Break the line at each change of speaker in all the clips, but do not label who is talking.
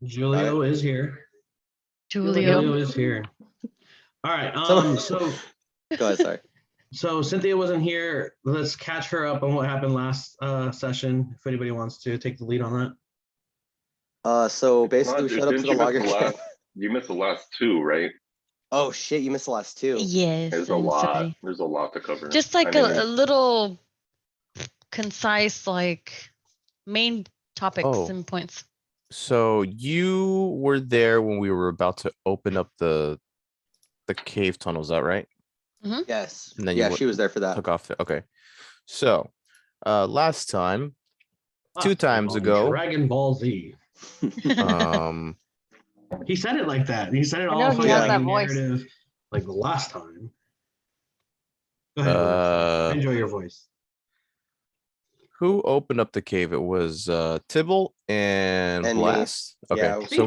Julio is here.
Julio.
Julio is here. All right. So
Go ahead. Sorry.
so Cynthia wasn't here. Let's catch her up on what happened last session. If anybody wants to take the lead on that.
So basically, we showed up to the logger camp.
You missed the last two, right?
Oh shit! You missed the last two.
Yes.
There's a lot. There's a lot to cover.
Just like a little concise, like main topics and points.
So you were there when we were about to open up the cave tunnel, is that right?
Mm-hmm.
Yes.
And then
she was there for that.
Took off. Okay. So last time, 2 times ago,
Dragon Ball Z. He said it like that. He said it all
he has that
narrative,
voice.
like the last time. Go ahead. Enjoy your voice.
Who opened up the cave? It was Tibble and Blast.
Me.
Okay,
Yeah.
so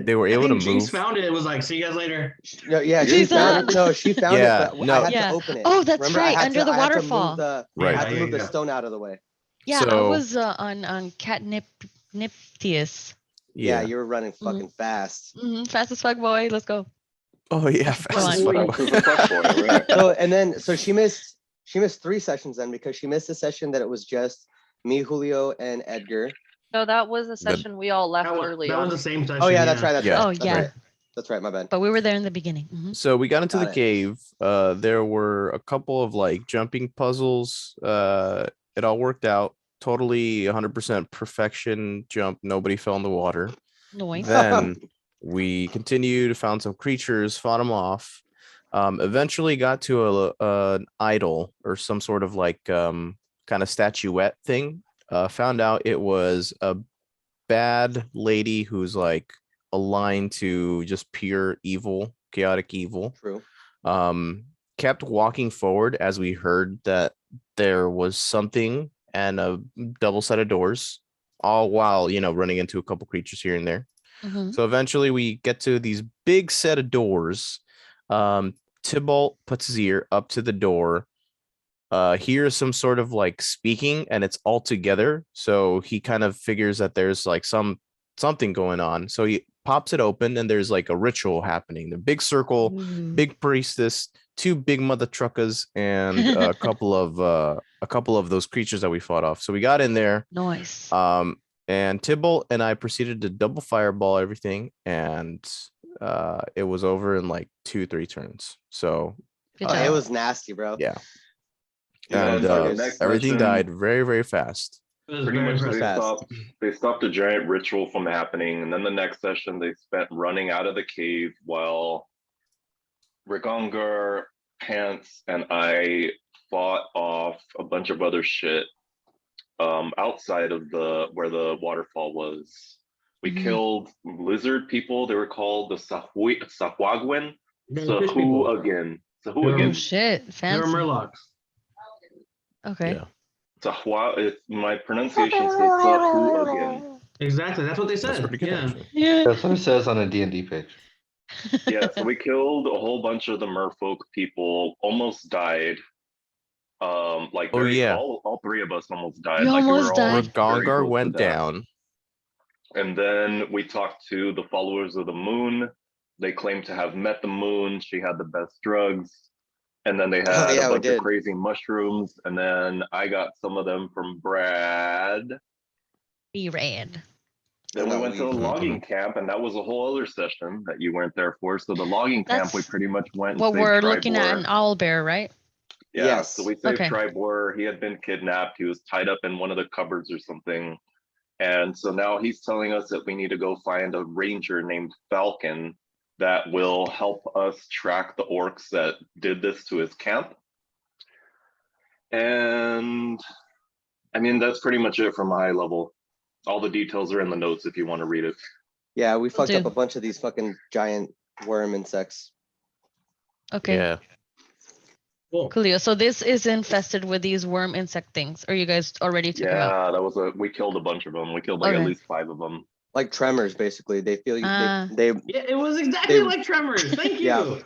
they were able to move.
Jinx found it. It was like, see you guys later.
No, yeah, she found it. No, she found it. But I had to open it.
Oh, that's right. Under the waterfall.
I had to move the stone out of the way.
Yeah, I was on Catniptius.
Yeah, you were running fucking fast.
Fast as fuck, boy. Let's go.
Oh yeah, fast as fuck.
So she missed 3 sessions then because she missed a session that it was just me, Julio, and Edgar.
No, that was a session we all left early.
That was the same session.
Oh yeah, that's right. That's right.
Oh yeah.
That's right. My bad.
But we were there in the beginning.
So we got into the cave. There were a couple of like jumping puzzles. It all worked out. Totally 100% perfection jump. Nobody fell in the water.
Nice.
Then we continued, found some creatures, fought them off. Eventually got to an idol or some sort of like kind of statuette thing. Found out it was a bad lady who's like aligned to just pure evil, chaotic evil.
True.
Kept walking forward as we heard that there was something and a double set of doors, all while, running into a couple creatures here and there. So eventually we get to these big set of doors. Tybalt puts his ear up to the door, hears some sort of like speaking, and it's all together. So he kind of figures that there's like something going on. So he pops it open, and there's like a ritual happening. The big circle, big priestess, 2 big mother truckers, and a couple of those creatures that we fought off. So we got in there.
Nice.
And Tybalt and I proceeded to double fireball everything, and it was over in like 2-3 turns. So
it was nasty, bro.
Yeah. And everything died very, very fast.
Pretty much they stopped a giant ritual from happening, and then the next session they spent running out of the cave while Rigongar, Pants, and I fought off a bunch of other shit outside of where the waterfall was. We killed lizard people. They were called the Sahuagin. Sahuagin.
Oh shit, fancy.
They were Murlocs.
Okay.
Yeah. My pronunciation is Sahuagin.
Exactly, that's what they said.
Yeah.
That's what it says on a D&D page.
Yeah, so we killed a whole bunch of the merfolk people, almost died. All 3 of us almost died.
You almost died.
Gongar went down.
And then we talked to the followers of the moon. They claimed to have met the moon. She had the best drugs. And then they had a bunch of crazy mushrooms. And then I got some of them from Brad.
B-Rad.
Then we went to the logging camp, and that was a whole other session that you weren't there for. So the logging camp, we pretty much went.
What we're looking at an owlbear, right?
Yeah. Yes. So we saved Tribor. He had been kidnapped. He was tied up in one of the cupboards or something. And so now he's telling us that we need to go find a ranger named Falcon that will help us track the orcs that did this to his camp. And I mean, that's pretty much it from a high level. All the details are in the notes if you want to read it.
Yeah, we fucked up a bunch of these fucking giant worm insects.
Okay.
Yeah.
Coolio. So this is infested with these worm insect things. Or you guys already took them out?
Yeah, we killed a bunch of them. We killed at least 5 of them.
Like tremors, basically. They feel
Yeah, it was exactly like tremors. Thank you.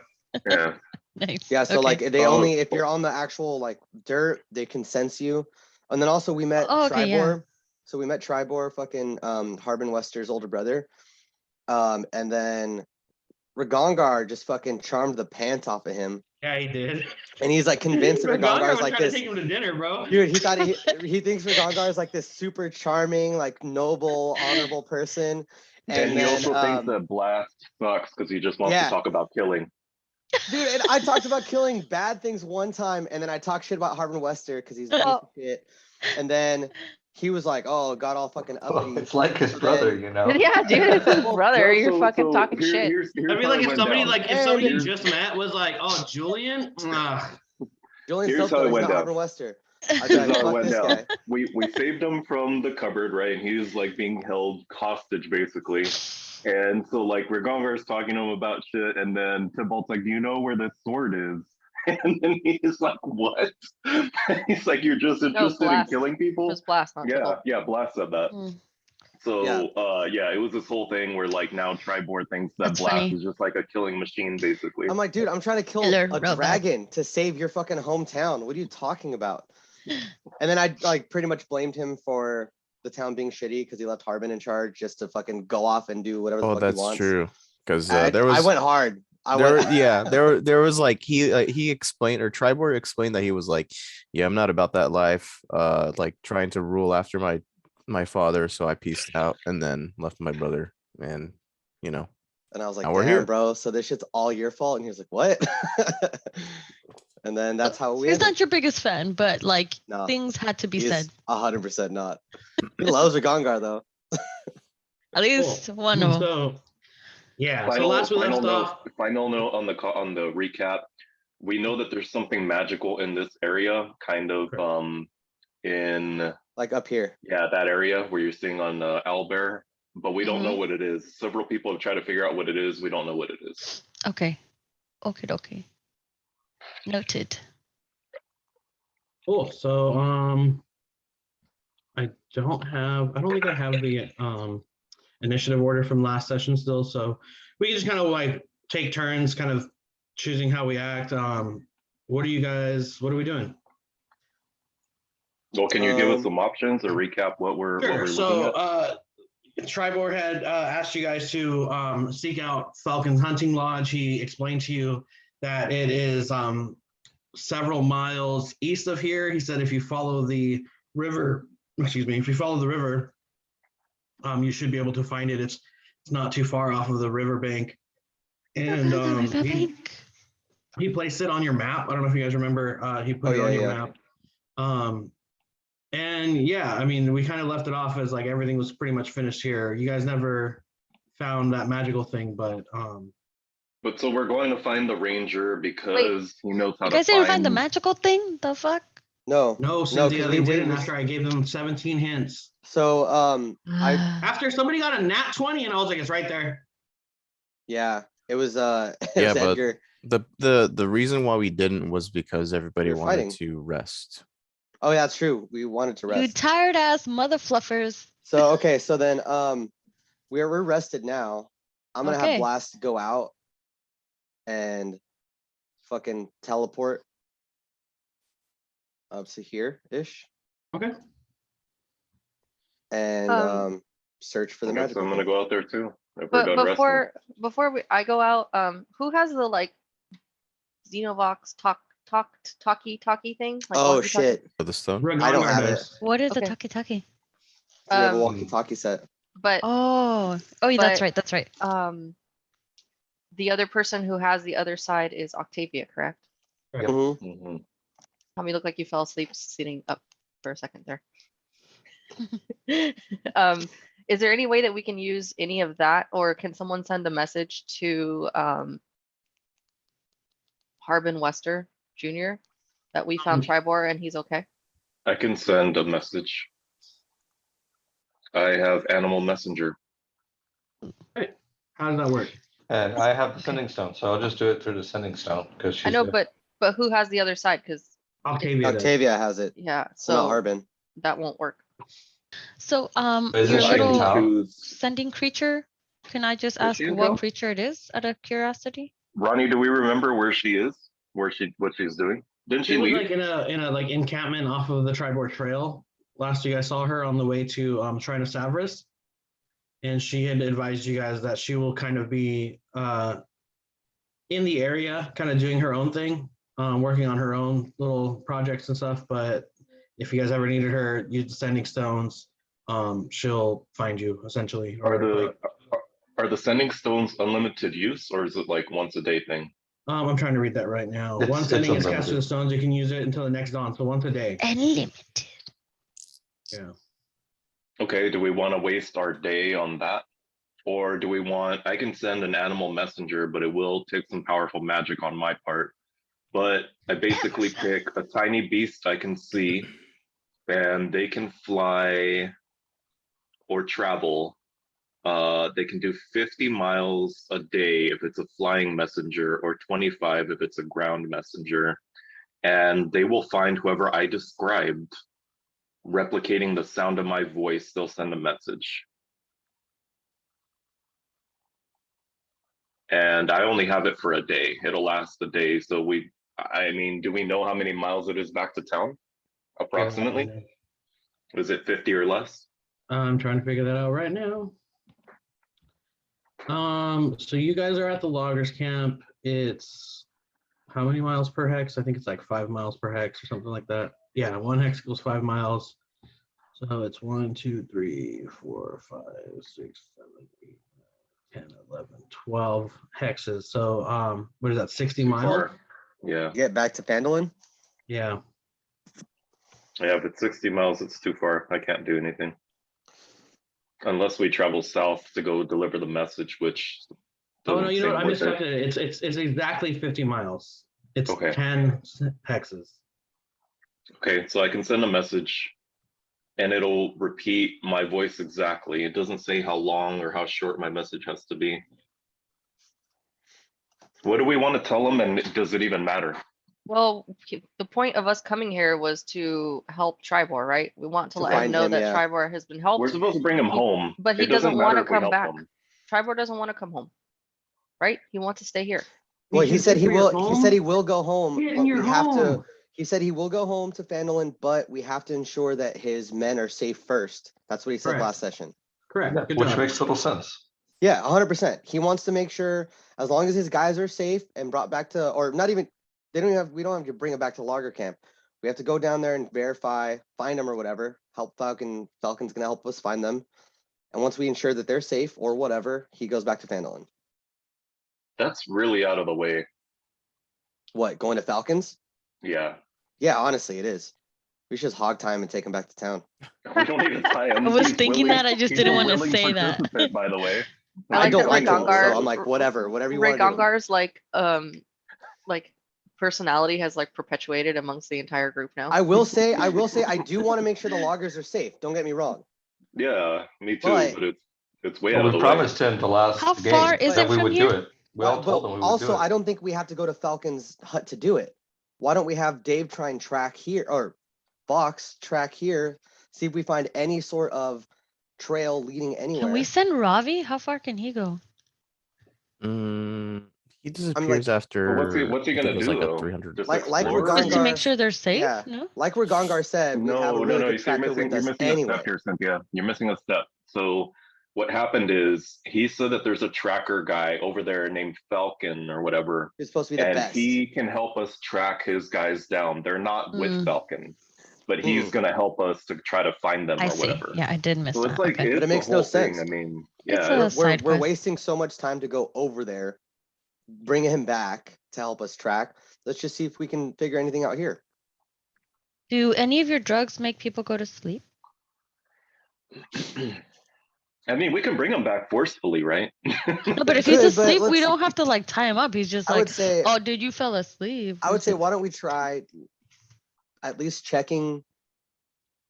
Yeah.
Nice.
Yeah, so like they only, if you're on the actual like dirt, they can sense you. And then also we met Tribor. So we met Tribor, fucking Harbin Wester's older brother. And then Ragongar just fucking charmed the pants off of him.
Yeah, he did.
And he's like convinced that Ragongar is like
trying
this.
To take him to dinner, bro.
Dude, he thought he thinks Ragongar is like this super charming, like noble, honorable person.
And he also thinks that Blast sucks because he just wants to talk about killing.
Dude, and I talked about killing bad things one time, and then I talked shit about Harbin Wester because he's a piece of shit. And then he was like, "Oh, got all fucking uppity."
It's like his brother, you know.
Yeah, dude, it's his brother. You're fucking talking shit.
I mean, like if somebody you just met was like, "Oh, Julian."
Julian still thought he's not Harbin Wester.
Here's how it went down. We saved him from the cupboard, right? And he was like being held hostage, basically. And so like Ragongar's talking to him about shit, and then Tybalt's like, "Do you know where this sword is?" And then he's like, "What?" He's like, "You're just interested in killing people?"
It was Blast, not Tybalt.
Yeah, Blast said that. So it was this whole thing where like now Tribord thinks that Blast is just like a killing machine, basically.
I'm like, dude, I'm trying to kill a dragon to save your fucking hometown. What are you talking about? And then I like pretty much blamed him for the town being shitty because he left Harbin in charge just to fucking go off and do whatever the fuck he wants. Oh, that's true.
Because
I went hard.
There was like he explained, or Tribord explained that he was like, yeah, I'm not about that life, like trying to rule after my father, so I pieced out and then left my brother, and you know.
And I was like, damn, bro, so this shit's all your fault? And he was like, what? And then that's how we.
He's not your biggest fan, but like things had to be said.
100% not. He loves Ragongar though.
At least one of them.
So, yeah. So last we left off.
Final note on the recap. We know that there's something magical in this area, kind of in
like up here.
Yeah, that area where you're seeing on Owlbear, but we don't know what it is. Several people have tried to figure out what it is. We don't know what it is.
Okay. Noted.
Cool. So I don't think I have the initiative order from last session still, so we can just kind of like take turns kind of choosing how we act. What are we doing?
Well, can you give us some options or recap what we're looking at?
So Tribord had asked you guys to seek out Falcon's hunting lodge. He explained to you that it is several miles east of here. He said if you follow the river, you should be able to find it. It's not too far off of the riverbank. And he placed it on your map. I don't know if you guys remember. He put it on your map. And yeah, I mean, we kind of left it off as like everything was pretty much finished here. You guys never found that magical thing, but
so we're going to find the ranger because he knows how to.
You guys didn't find the magical thing? The fuck?
No,
Cynthia, they didn't after I gave them 17 hints.
So
after somebody got a nat 20 and I was like, it's right there.
Yeah, it was Edgar.
But the reason why we didn't was because everybody wanted to rest.
Oh yeah, that's true. We wanted to rest.
You tired ass mother fluffers.
So okay, so then we're rested now. I'm gonna have Blast go out and fucking teleport up to here-ish.
Okay.
And search for the magic.
I'm gonna go out there too.
But before I go out, who has the like Xenovox talkie thing? Like,
oh shit!
The stone.
I don't have it.
What is a talkie-talkie?
We have a walkie-talkie set.
But
that's right.
The other person who has the other side is Octavia, correct?
Yep. Mm-hmm.
Tommy looked like you fell asleep sitting up for a second there. Is there any way that we can use any of that, or can someone send a message to Harbin Wester Jr. that we found Tribord and he's okay?
I can send a message. I have Animal Messenger.
Hey, how does that work?
And I have the sending stone, so I'll just do it through the sending stone because
I know, but who has the other side? Because
Octavia has it.
Yeah, so
not Harbin.
That won't work.
So
Is
your
it
little sending creature, can I just ask what creature it is out of curiosity?
Ronnie, do we remember where she is? What she's doing? Didn't she leave?
Like in a like encampment off of the Tribord Trail. Last you guys saw her on the way to Shrine of Savras. and she had advised you guys that she will kind of be in the area, kind of doing her own thing, working on her own little projects and stuff. But if you guys ever needed her, you sending stones, she'll find you essentially.
Are the sending stones unlimited use, or is it like once a day thing?
I'm trying to read that right now. Once sending is cast to the stones, you can use it until the next dawn. So once a day.
Unlimited.
Yeah.
Okay, do we want to waste our day on that? Or do we want, I can send an animal messenger, but it will take some powerful magic on my part. But I basically pick a tiny beast I can see, and they can fly or travel. They can do 50 miles a day if it's a flying messenger, or 25 if it's a ground messenger. And they will find whoever I described, replicating the sound of my voice. They'll send a message. And I only have it for a day. It'll last a day. So I mean, do we know how many miles it is back to town? Approximately? Is it 50 or less?
I'm trying to figure that out right now. So you guys are at the loggers camp. It's how many miles per hex? I think it's like 5 miles per hex or something like that. Yeah, 1 hex equals 5 miles. So it's 1, 2, 3, 4, 5, 6, 7, 8, 10, 11, 12 hexes. So what is that, 60 miles?
Yeah.
Get back to Phandalin?
Yeah.
Yeah, if it's 60 miles, it's too far. I can't do anything. Unless we travel south to go deliver the message, which
Oh no, you know what? I miscalculated it. It's exactly 50 miles. It's okay. 10 hexes.
Okay, so I can send a message and it'll repeat my voice exactly. It doesn't say how long or how short my message has to be. What do we want to tell them, and does it even matter?
Well, the point of us coming here was to help Tribor, right? We want to let him know that Tribor has been helped.
We're supposed to bring him home.
But he doesn't want to come back. Tribor doesn't want to come home, right? He wants to stay here.
Well, he said he will. He said he will go home. But we have to. He said he will go home to Phandalin, but we have to ensure that his men are safe first. That's what he said last session.
Correct.
Yeah, which makes total sense.
Yeah, 100%. He wants to make sure, as long as his guys are safe and brought back to, or not even, we don't have to bring them back to logger camp. We have to go down there and verify, find them or whatever. Help Falcon. Falcon's gonna help us find them. And once we ensure that they're safe or whatever, he goes back to Phandalin.
That's really out of the way.
What, going to Falcons?
Yeah.
Yeah, honestly, it is. We should just hog time and take him back to town.
We don't need to tie him.
I was thinking that. I just didn't want to say that.
By the way.
I don't like him, so I'm like, whatever you want to do.
Gongar's like personality has like perpetuated amongst the entire group now.
I will say, I do want to make sure the loggers are safe. Don't get me wrong.
Yeah, me too. But it's way out of the way.
We promised him the last
How
game
far is
that
it
we
from
would
here?
do it. We all told him we would
also,
do it.
I don't think we have to go to Falcon's hut to do it. Why don't we have Dave try and track here, or Fox track here, see if we find any sort of trail leading anywhere.
Can we send Ravi? How far can he go?
He disappears after.
What's he gonna do?
Like
though?
300.
Like
Just to make sure they're safe.
Yeah.
No.
Like where Gongar said, we have a really good tracker with us anyway.
Step here, Cynthia. You're missing a step. So what happened is he said that there's a tracker guy over there named Falcon or whatever.
He's supposed to be the best.
He can help us track his guys down. They're not with Falcon, but he's gonna help us to try to find them or whatever.
Yeah, I did miss
So
that.
it's like,
Okay.
But it makes no sense.
I mean,
we're wasting so much time to go over there, bring him back to help us track. Let's just see if we can figure anything out here.
Do any of your drugs make people go to sleep?
I mean, we can bring him back forcefully, right?
No, but if he's asleep, we don't have to like tie him up. He's just like, oh, dude, you fell asleep.
I would say, why don't we try at least checking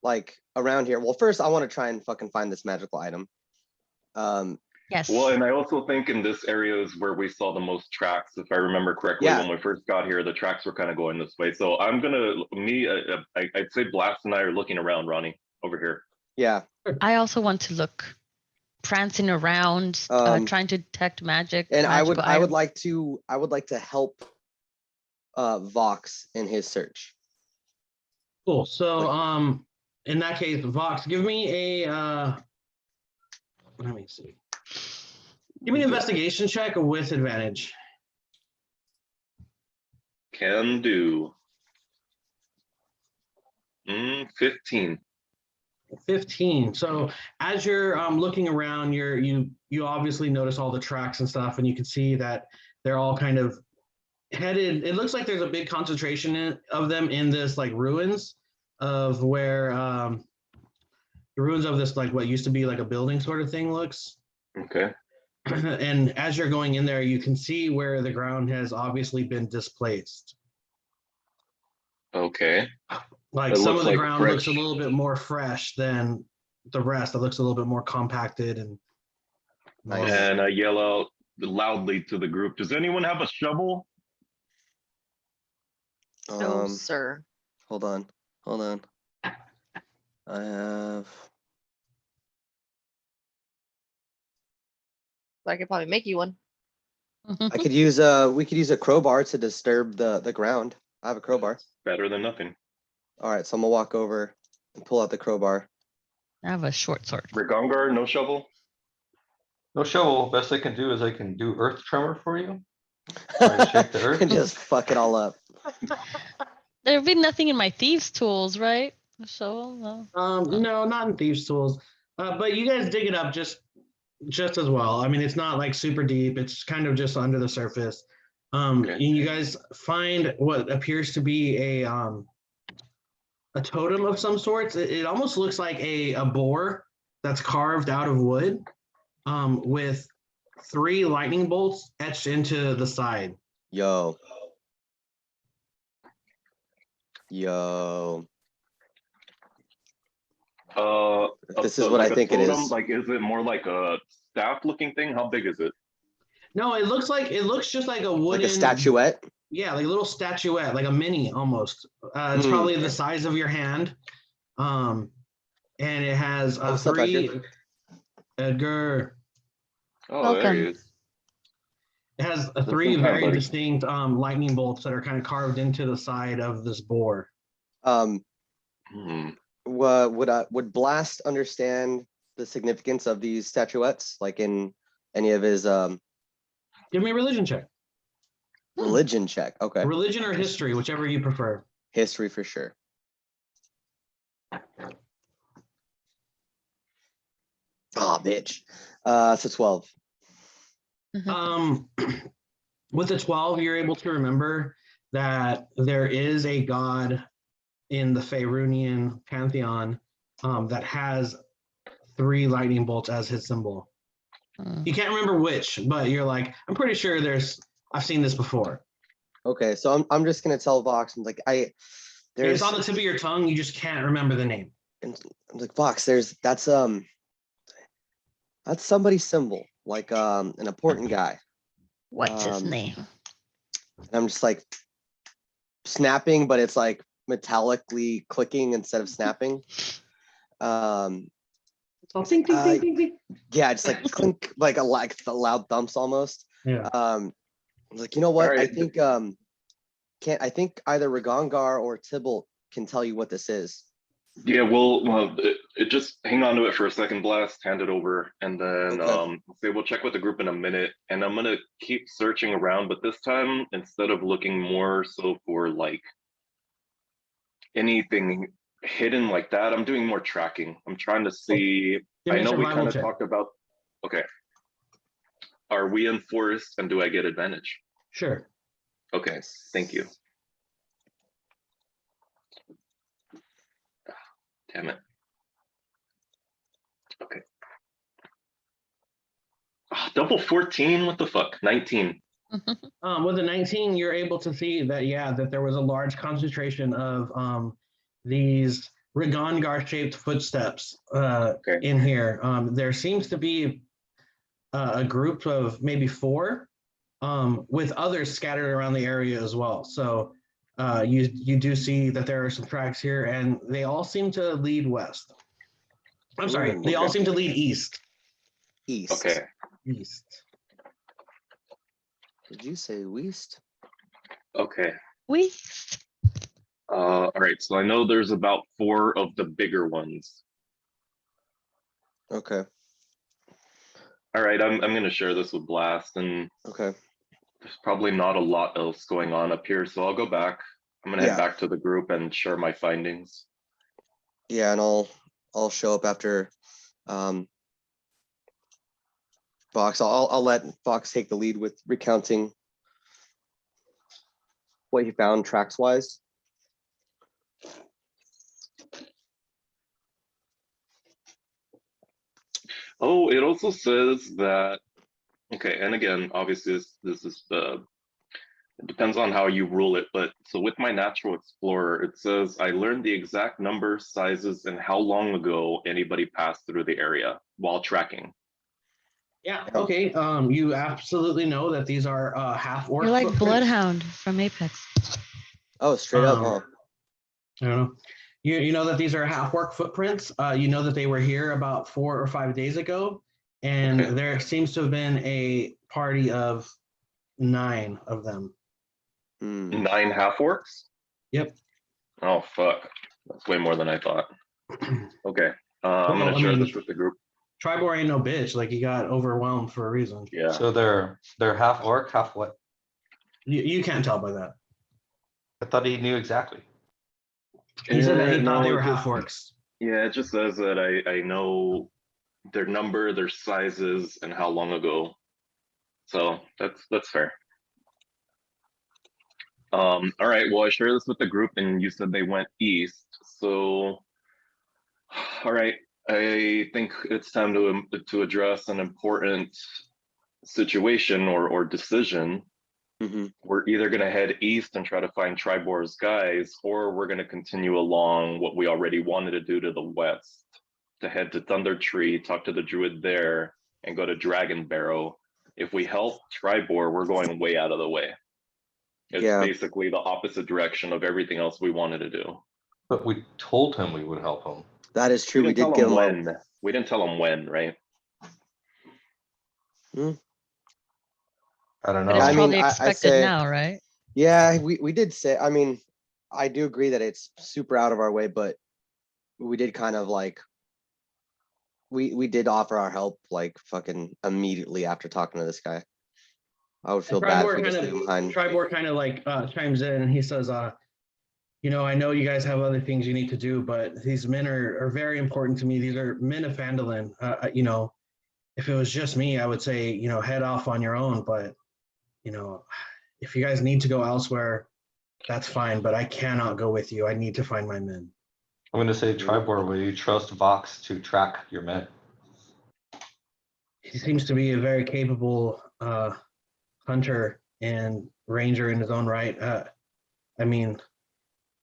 like around here? Well, first I want to try and fucking find this magical item.
Yes.
Well, and I also think in this area is where we saw the most tracks, if I remember correctly. When we first got here, the tracks were kind of going this way. So I'm gonna, I'd say Blast and I are looking around, Ronnie, over here.
Yeah.
I also want to look, prancing around, trying to detect magic.
And I would like to help Vox in his search.
Cool. So in that case, Vox, give me a Let me see. Give me an investigation check with advantage.
Can do. 15.
15. So as you're looking around, you obviously notice all the tracks and stuff, and you can see that they're all kind of headed. It looks like there's a big concentration of them in this like ruins of where the ruins of this like what used to be like a building sort of thing looks.
Okay.
And as you're going in there, you can see where the ground has obviously been displaced.
Okay.
Like
It
some
looks
of the
like
ground looks a
fresh.
little bit more fresh than the rest. It looks a little bit more compacted and
Nice.
And I yell out loudly to the group, does anyone have a shovel?
No, sir.
Hold on. I have.
I could probably make you one.
I could use we could use a crowbar to disturb the ground. I have a crowbar.
Better than nothing.
All right, so I'm gonna walk over and pull out the crowbar.
I have a short sword.
Regongar, no shovel?
No shovel. Best I can do is I can do earth tremor for you. I shake the earth.
And just fuck it all up.
There'd be nothing in my thieves' tools, right? So no.
No, not in thieves' tools. But you guys dig it up just as well. I mean, it's not like super deep. It's kind of just under the surface.
Okay.
You guys find what appears to be a totem of some sorts. It almost looks like a boar that's carved out of wood, with 3 lightning bolts etched into the side.
Yo. This is what I think it is.
Like, is it more like a staff-looking thing? How big is it?
No, it looks just like a wooden,
Like a statuette.
Yeah, like a little statuette, like a mini almost. It's probably the size of your hand. And it has
What's up,
3. Edgar.
Oh,
Welcome.
there he is.
It has
That's
3
some
very
buddy.
distinct lightning bolts that are kind of carved into the side of this boar.
Hmm.
Would Blast understand the significance of these statuettes, like in any of his
Give me a religion check.
religion check? Okay.
Religion or history, whichever you prefer.
History for sure. Oh, bitch. So 12.
With the 12, you're able to remember that there is a god in the Faerunian pantheon that has 3 lightning bolts as his symbol. You can't remember which, but you're like, I'm pretty sure I've seen this before.
Okay, so I'm just gonna tell Vox, I'm like,
It's on the tip of your tongue, you just can't remember the name.
And I'm like, Vox, that's somebody's symbol, like an important guy.
What's his name?
And I'm just like snapping, but it's like metallically clicking instead of snapping.
Ding, ding, ding, ding.
Yeah, it's like clink, like the loud thumps almost.
Yeah.
I was like, you know what?
All right.
I think either Regongar or Tybalt can tell you what this is.
Yeah, well, it just hang on to it for a second, Blast, hand it over, and then
Okay.
say we'll check with the group in a minute, and I'm gonna keep searching around, but this time, instead of looking more so for like anything hidden like that, I'm doing more tracking. I'm trying to see.
Give me
I
a
know we
survival
kind of
check.
talked about. Okay. Are we in forest, and do I get advantage?
Sure.
Okay, thank you. Damn it. Okay. Double 14, what the fuck? 19.
With the 19, you're able to see that there was a large concentration of these Regongar-shaped footsteps in here. There seems to be a group of maybe 4 with others scattered around the area as well. So you do see that there are some tracks here, and they all seem to lead west. I'm sorry, they all seem to lead east.
East.
Okay.
East.
Did you say west?
Okay.
West.
All right, so I know there's about 4 of the bigger ones.
Okay.
All right, I'm gonna share this with Blast, and
Okay.
there's probably not a lot else going on up here, so I'll go back. I'm gonna head back to the group and share my findings.
Yeah, and I'll show up after Fox. I'll let Fox take the lead with recounting what he found tracks wise.
Oh, it also says that, okay, and again, obviously this is it depends on how you rule it, but so with my Natural Explorer, it says I learned the exact number, sizes, and how long ago anybody passed through the area while tracking.
Yeah. Okay. You absolutely know that these are half orc.
You're like Bloodhound from Apex.
Oh, straight up, huh?
I don't know. You know that these are half orc footprints. You know that they were here about 4 or 5 days ago, and there seems to have been a party of 9 of them.
9 half orcs?
Yep.
Oh fuck, that's way more than I thought. Okay, I'm gonna share this with the group.
Tribor ain't no bitch. Like, he got overwhelmed for a reason.
Yeah.
So they're half orc, half what?
You can't tell by that.
I thought he knew exactly.
He said that he thought they were half orcs.
Yeah, it just says that I know their number, their sizes, and how long ago. So that's fair. All right, well, I share this with the group, and you said they went east. So, all right, I think it's time to address an important situation or decision. We're either going to head east and try to find Tribor's guys, or we're going to continue along what we already wanted to do to the west, to head to Thunder Tree, talk to the druid there, and go to Dragon Barrow. If we help Tribor, we're going way out of the way. It's basically the opposite direction of everything else we wanted to do.
But we told him we would help him.
That is true.
We did give him when. We didn't tell him when, right?
I don't know.
But it's probably expected now, right?
Yeah, we did say, I mean, I do agree that it's super out of our way, but we did kind of like, we did offer our help like fucking immediately after talking to this guy. I would feel bad if we just leave him behind.
Tribor kind of like chimes in and he says, you know, I know you guys have other things you need to do, but these men are very important to me. These are men of Phandalin. You know, if it was just me, I would say, you know, head off on your own. But, you know, if you guys need to go elsewhere, that's fine. But I cannot go with you. I need to find my men.
I'm going to say, Tribor, will you trust Vox to track your men?
He seems to be a very capable hunter and ranger in his own right. I mean,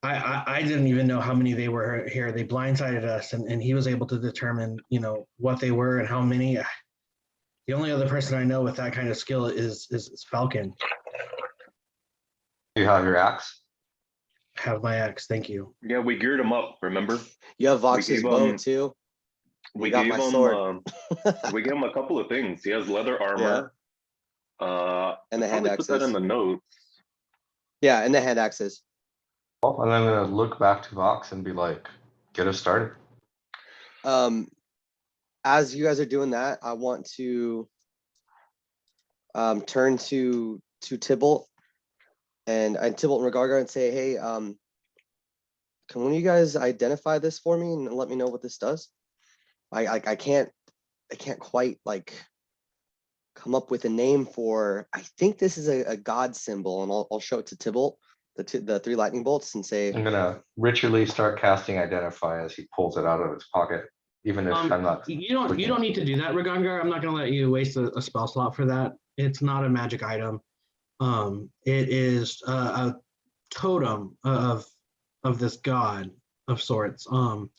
I didn't even know how many they were here. They blindsided us, and he was able to determine, you know, what they were and how many. The only other person I know with that kind of skill is Falcon.
You have your axe?
Have my axe, thank you.
Yeah, we geared him up, remember?
You have Vox's bow too.
We gave him we gave him a couple of things. He has leather armor.
And the hand axes.
Put that in the notes.
Yeah, and the hand axes.
Well, and I'm gonna look back to Vox and be like, get us started.
As you guys are doing that, I want to turn to Tybalt and Tybalt and Regargar and say, hey, can one of you guys identify this for me and let me know what this does? I can't quite like come up with a name for. I think this is a god symbol, and I'll show it to Tybalt, the 3 lightning bolts, and say,
I'm gonna ritually start casting identify as he pulls it out of his pocket, even if I'm not.
You don't need to do that, Regargar. I'm not going to let you waste a spell slot for that. It's not a magic item. It is a totem of this god of sorts. I'll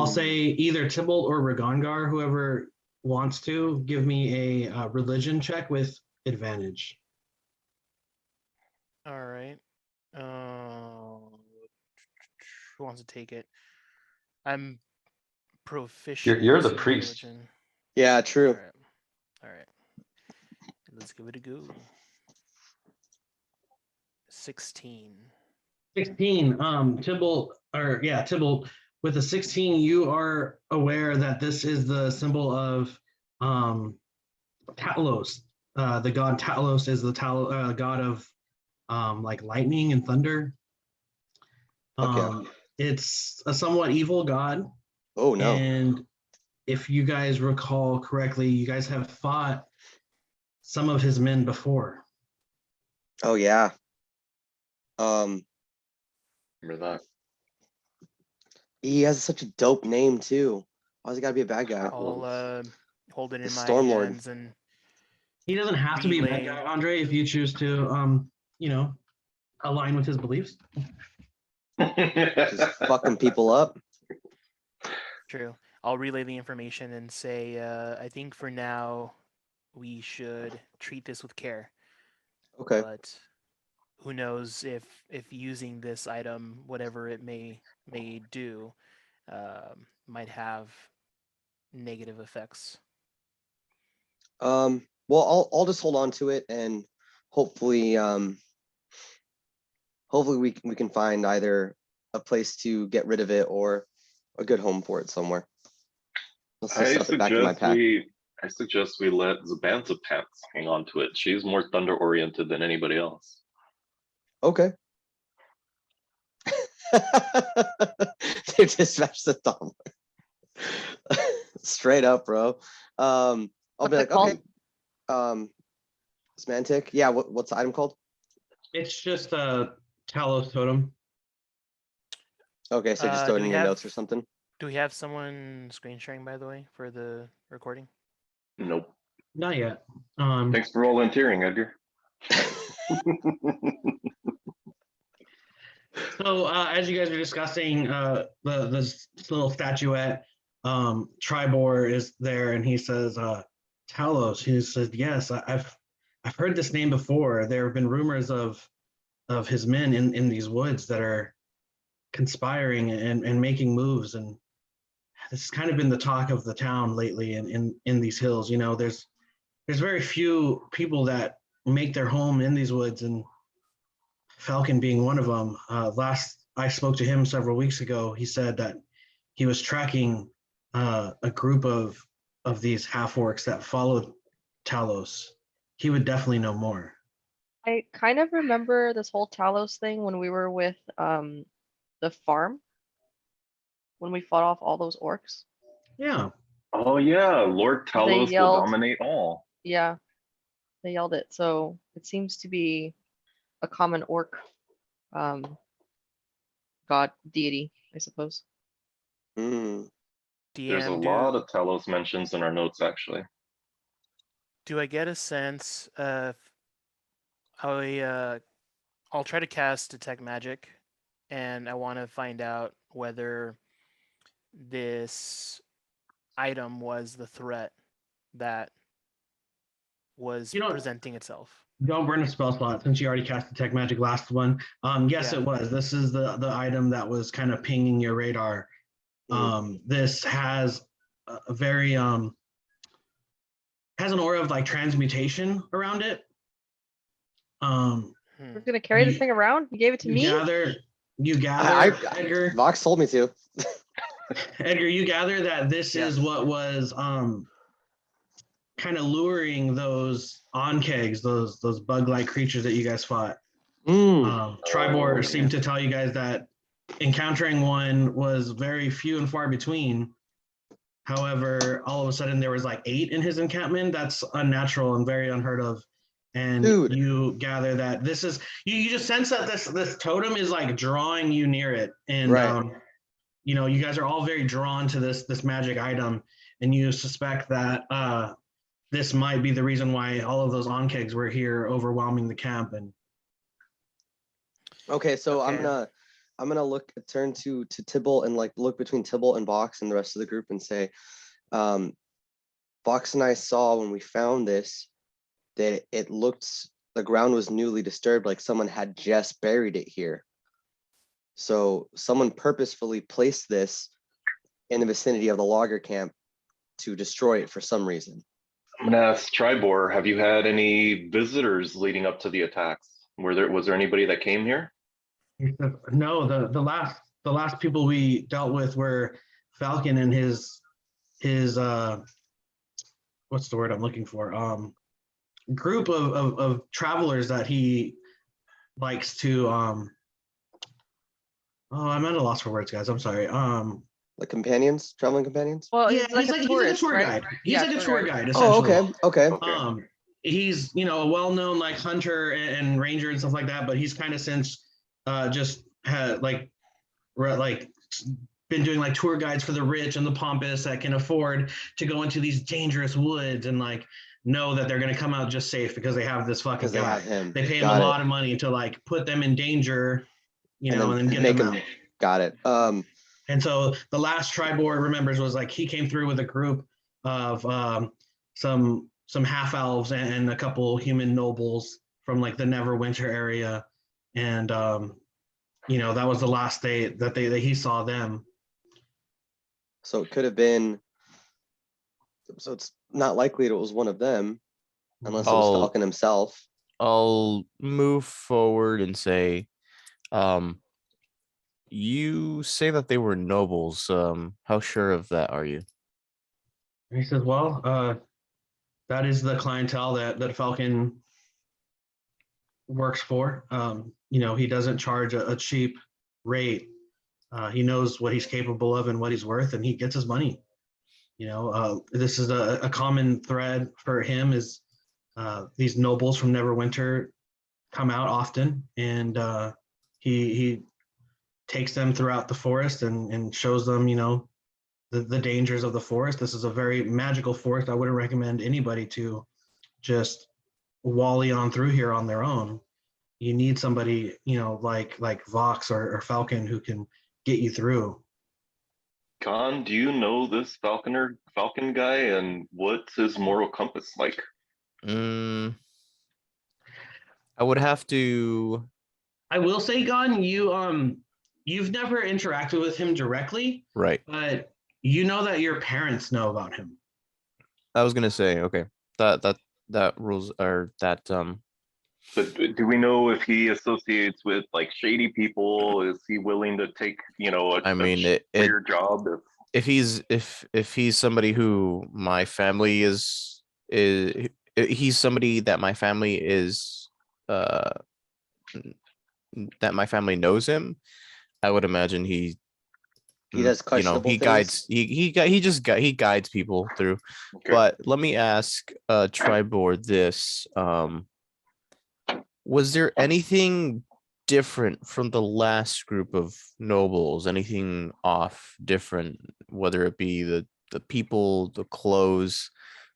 say either Tybalt or Regangar, whoever wants to, give me a religion check with advantage.
All right. Who wants to take it? I'm proficient.
You're the
in
priest.
religion.
yeah, true.
All right. Let's give it a go. 16.
16. Tybalt, with a 16, you are aware that this is the symbol of Talos. The god Talos is the god of like lightning and thunder. It's a somewhat evil god.
Oh no.
And if you guys recall correctly, you guys have fought some of his men before.
Oh yeah.
Remember that?
He has such a dope name too. Why's he gotta be a bad guy?
I'll hold it in my
Stormlord.
hands and
He doesn't have to be a bad
relay.
guy, Andre, if you choose to align with his beliefs.
Just fucking people up.
True. I'll relay the information and say, I think for now we should treat this with care.
Okay.
But who knows if using this item, whatever it may do, might have negative effects.
Well, I'll just hold on to it, and hopefully we can find either a place to get rid of it or a good home for it somewhere.
I suggest we let Zabantha Pants hang on to it. She's more thunder oriented than anybody else.
Okay. They dispatch the Thumb. Straight up, bro. I'll
What's
be
it
like,
called?
okay. Semantic. Yeah, what's the item called?
It's just a Talos totem.
Okay, so just throw it
do
in
we
your
have-
notes or something.
Do we have someone screen sharing, by the way, for the recording?
Nope.
Not yet.
Thanks for volunteering, Edgar.
So as you guys are discussing this little statuette, Tribor is there, and he says, Talos. He says, yes, I've heard this name before. There have been rumors of his men in these woods that are conspiring and making moves, and this has kind of been the talk of the town lately in these hills. You know, there's very few people that make their home in these woods, and Falcon being one of them. Last I spoke to him several weeks ago, he said that he was tracking a group of these half orcs that followed Talos. He would definitely know more.
I kind of remember this whole Talos thing when we were with the farm, when we fought off all those orcs.
Yeah.
Oh yeah, Lord Talos will dominate all.
Yeah, they yelled it. So it seems to be a common orc god deity, I suppose.
Mm.
There's a lot of Talos mentions in our notes, actually.
Do I get a sense of I'll try to cast Detect Magic, and I want to find out whether this item was the threat that was presenting itself.
Don't burn a spell slot since you already cast Detect Magic last one. Yes, it was. This is the item that was kind of pinging your radar. This has a very has an aura of like transmutation around it.
We're gonna carry this thing around? You gave it to me?
You gather, Edgar.
Vox told me to.
Edgar, you gather that this is what was kind of luring those onkegs, those bug-like creatures that you guys fought. Tribor seemed to tell you guys that encountering one was very few and far between. However, all of a sudden there was like 8 in his encampment. That's unnatural and very unheard of. And you gather that this is you just sense that this totem is like drawing you near it, and you guys are all very drawn to this magic item, and you suspect that this might be the reason why all of those onkegs were here overwhelming the camp. And
okay, so I'm gonna turn to Tibble and like look between Tibble and Vox and the rest of the group and say, Vox and I saw when we found this that it looked, the ground was newly disturbed, like someone had just buried it here. So someone purposefully placed this in the vicinity of the logger camp to destroy it for some reason.
I'm gonna ask Tribor, have you had any visitors leading up to the attacks? Was there anybody that came here?
No, the last people we dealt with were Falcon and his what's the word I'm looking for? Group of travelers that he likes to oh, I'm at a loss for words, guys. I'm sorry.
Like companions, traveling companions.
Well,
Yeah,
he's like a tourist,
tour
right?
guide. He's like a tour guide,
Oh,
essentially.
okay.
Okay.
He's a well-known like hunter and ranger and stuff like that, but he's kind of since just had like been doing like tour guides for the rich and the pompous that can afford to go into these dangerous woods and like know that they're going to come out just safe because they have this fucking
Because they
guy.
have him.
They pay him
Got
a
it.
lot of money to like put them in danger, and then get
make
them
him.
out.
Got it.
And so the last Tribord remembers was like he came through with a group of some half elves and a couple human nobles from like the Neverwinter area, and that was the last day that he saw them.
So it could have been. So it's not likely it was one of them, unless it was Falcon himself.
I'll move forward and say, you say that they were nobles. How sure of that are you?
And he says, well, that is the clientele that Falcon works for. He doesn't charge a cheap rate. He knows what he's capable of and what he's worth, and he gets his money. This is a common thread for him is these nobles from Neverwinter come out often, and he takes them throughout the forest and shows them, the dangers of the forest. This is a very magical forest. I wouldn't recommend anybody to just wally on through here on their own. You need somebody, like Vox or Falcon who can get you through.
Khan, do you know this Falcon guy, and what's his moral compass like?
I would have to.
I will say, Gon, you've never interacted with him directly,
right?
But you know that your parents know about him.
I was gonna say, okay, that rules are that.
But do we know if he associates with like shady people? Is he willing to take, a job?
If he's somebody who my family is he's somebody that my family is that my family knows him, I would imagine he
does questionable
he guides he guides people through. Okay. But let me ask Tribord this. Was there anything different from the last group of nobles? Anything different, whether it be the people, the clothes,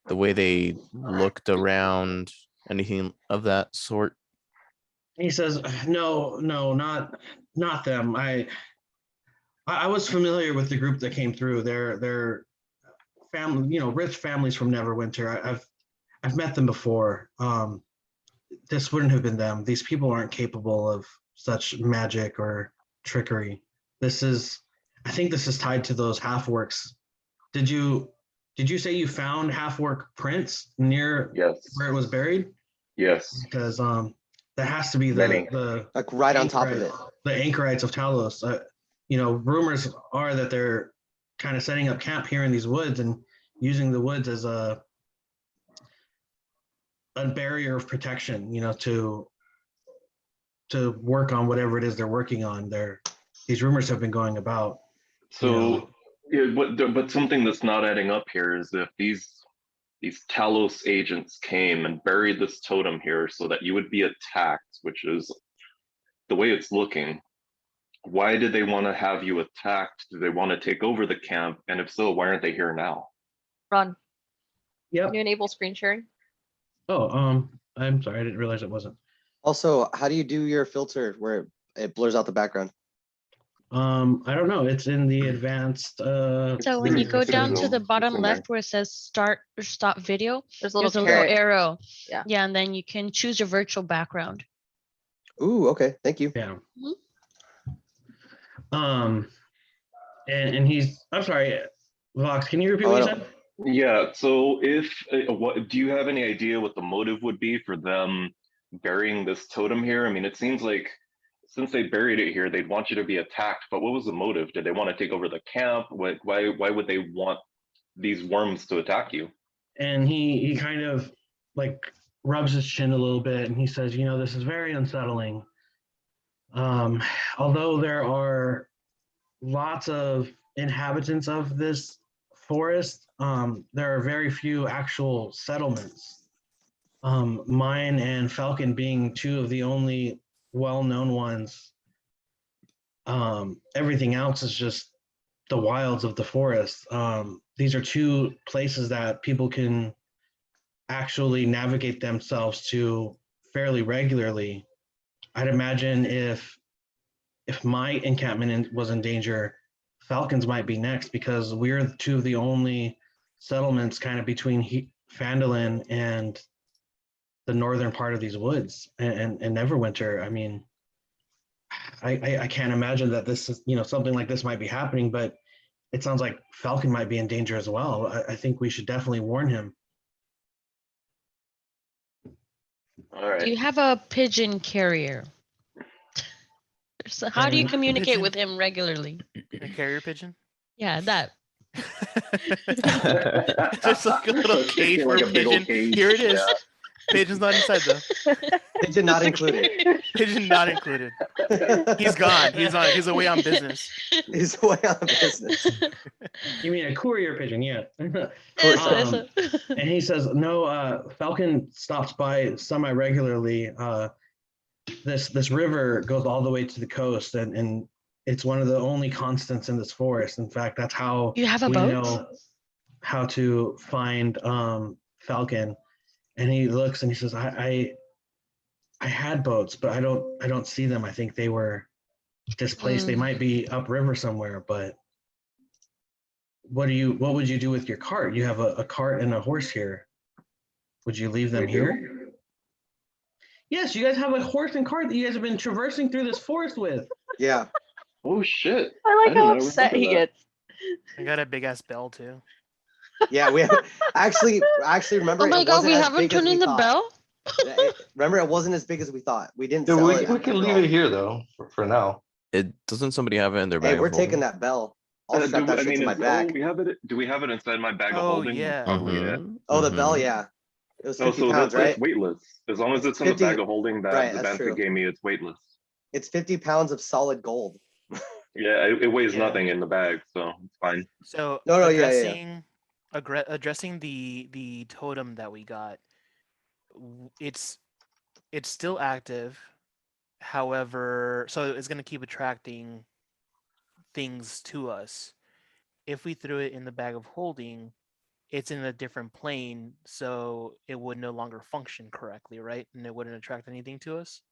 the way they looked around, anything of that sort?
He says, no, not them. I was familiar with the group that came through. They're family, rich families from Neverwinter. I've met them before. This wouldn't have been them. These people aren't capable of such magic or trickery. I think this is tied to those half-orcs. Did you say you found half-orc prints near where it was buried?
Yes.
Because that has to be the
like right on top of it.
The anchorites of Talos. Rumors are that they're kind of setting up camp here in these woods and using the woods as a barrier of protection, to work on whatever it is they're working on. These rumors have been going about.
So, but something that's not adding up here is if these Talos agents came and buried this totem here so that you would be attacked, which is the way it's looking. Why did they want to have you attacked? Do they want to take over the camp? And if so, why aren't they here now?
Ron.
Yep.
Can you enable screen sharing?
Oh, I'm sorry, I didn't realize it wasn't.
Also, how do you do your filter where it blurs out the background?
I don't know. It's in the advanced.
So when you go down to the bottom left where it says start or stop video, there's a little arrow. Yeah, and then you can choose your virtual background.
Ooh, okay. Thank you.
Yeah. And he's. I'm sorry, Vox. Can you repeat what you said?
Yeah. So what do you have any idea what the motive would be for them burying this totem here? I mean, it seems like since they buried it here, they'd want you to be attacked. But what was the motive? Did they want to take over the camp? Why would they want these worms to attack you?
And he kind of like rubs his chin a little bit and he says, this is very unsettling. Although there are lots of inhabitants of this forest, there are very few actual settlements. Mine and Falcon being two of the only well-known ones. Everything else is just the wilds of the forest. These are two places that people can actually navigate themselves to fairly regularly. I'd imagine if my encampment was in danger, Falcons might be next because we're two of the only settlements kind of between Phandalin and the northern part of these woods and Neverwinter. I mean, I can't imagine that this is, something like this might be happening, but it sounds like Falcon might be in danger as well. I think we should definitely warn him.
All right.
Do you have a pigeon carrier? So how do you communicate
Pigeon?
with him regularly?
A carrier pigeon?
Yeah, that.
Just like a little cage for
Like
a
a big old
pigeon.
cage,
Here it is.
yeah.
Pigeon's not inside though.
Pigeon not included.
Pigeon not included. He's gone. He's away on business.
He's away on business.
You mean a courier pigeon? Yeah.
Eso.
And he says, no, Falcon stops by semi-regularly. This river goes all the way to the coast, and it's one of the only constants in this forest. In fact, that's how
You have a
we
boat?
know how to find Falcon. And he looks and he says, I had boats, but I don't see them. I think they were displaced. They might be upriver somewhere, but what would you do with your cart? You have a cart and a horse here. Would you leave them here? Yes, you guys have a horse and cart that you guys have been traversing through this forest with.
Yeah.
Oh shit.
I like
didn't
how
know-
upset he
remember that.
gets.
I got a big ass bell too.
Yeah, we actually remember.
Oh my
it
God,
wasn't
we
as
haven't
big as
turned
we
in the
thought.
bell?
Remember, it wasn't as big as we thought. We didn't
Dude,
sell
we
it.
can
after
leave
all.
it here though, for now.
Doesn't somebody have it in their bag?
Hey,
of
we're taking
holding?
that bell. I'll strap
Do-
that
I
shit
mean,
to my
is-
back.
do we have it inside my bag of
Oh,
holding?
yeah.
Probably, yeah.
Oh, the bell,
Mhm.
yeah. It was
Oh,
50
so
pounds,
that's
right?
weightless. As long as it's in
50
the bag of holding that
right,
the
that's
Bantha
true.
gave me, it's weightless.
It's 50 pounds of solid gold.
Yeah, it weighs
Yeah.
nothing in the bag, so it's fine.
So
No, yeah.
addressing the totem that we got, it's still active. However, so it's gonna keep attracting things to us. If we threw it in the bag of holding, it's in a different plane, so it would no longer function correctly, right? And it wouldn't attract anything to us.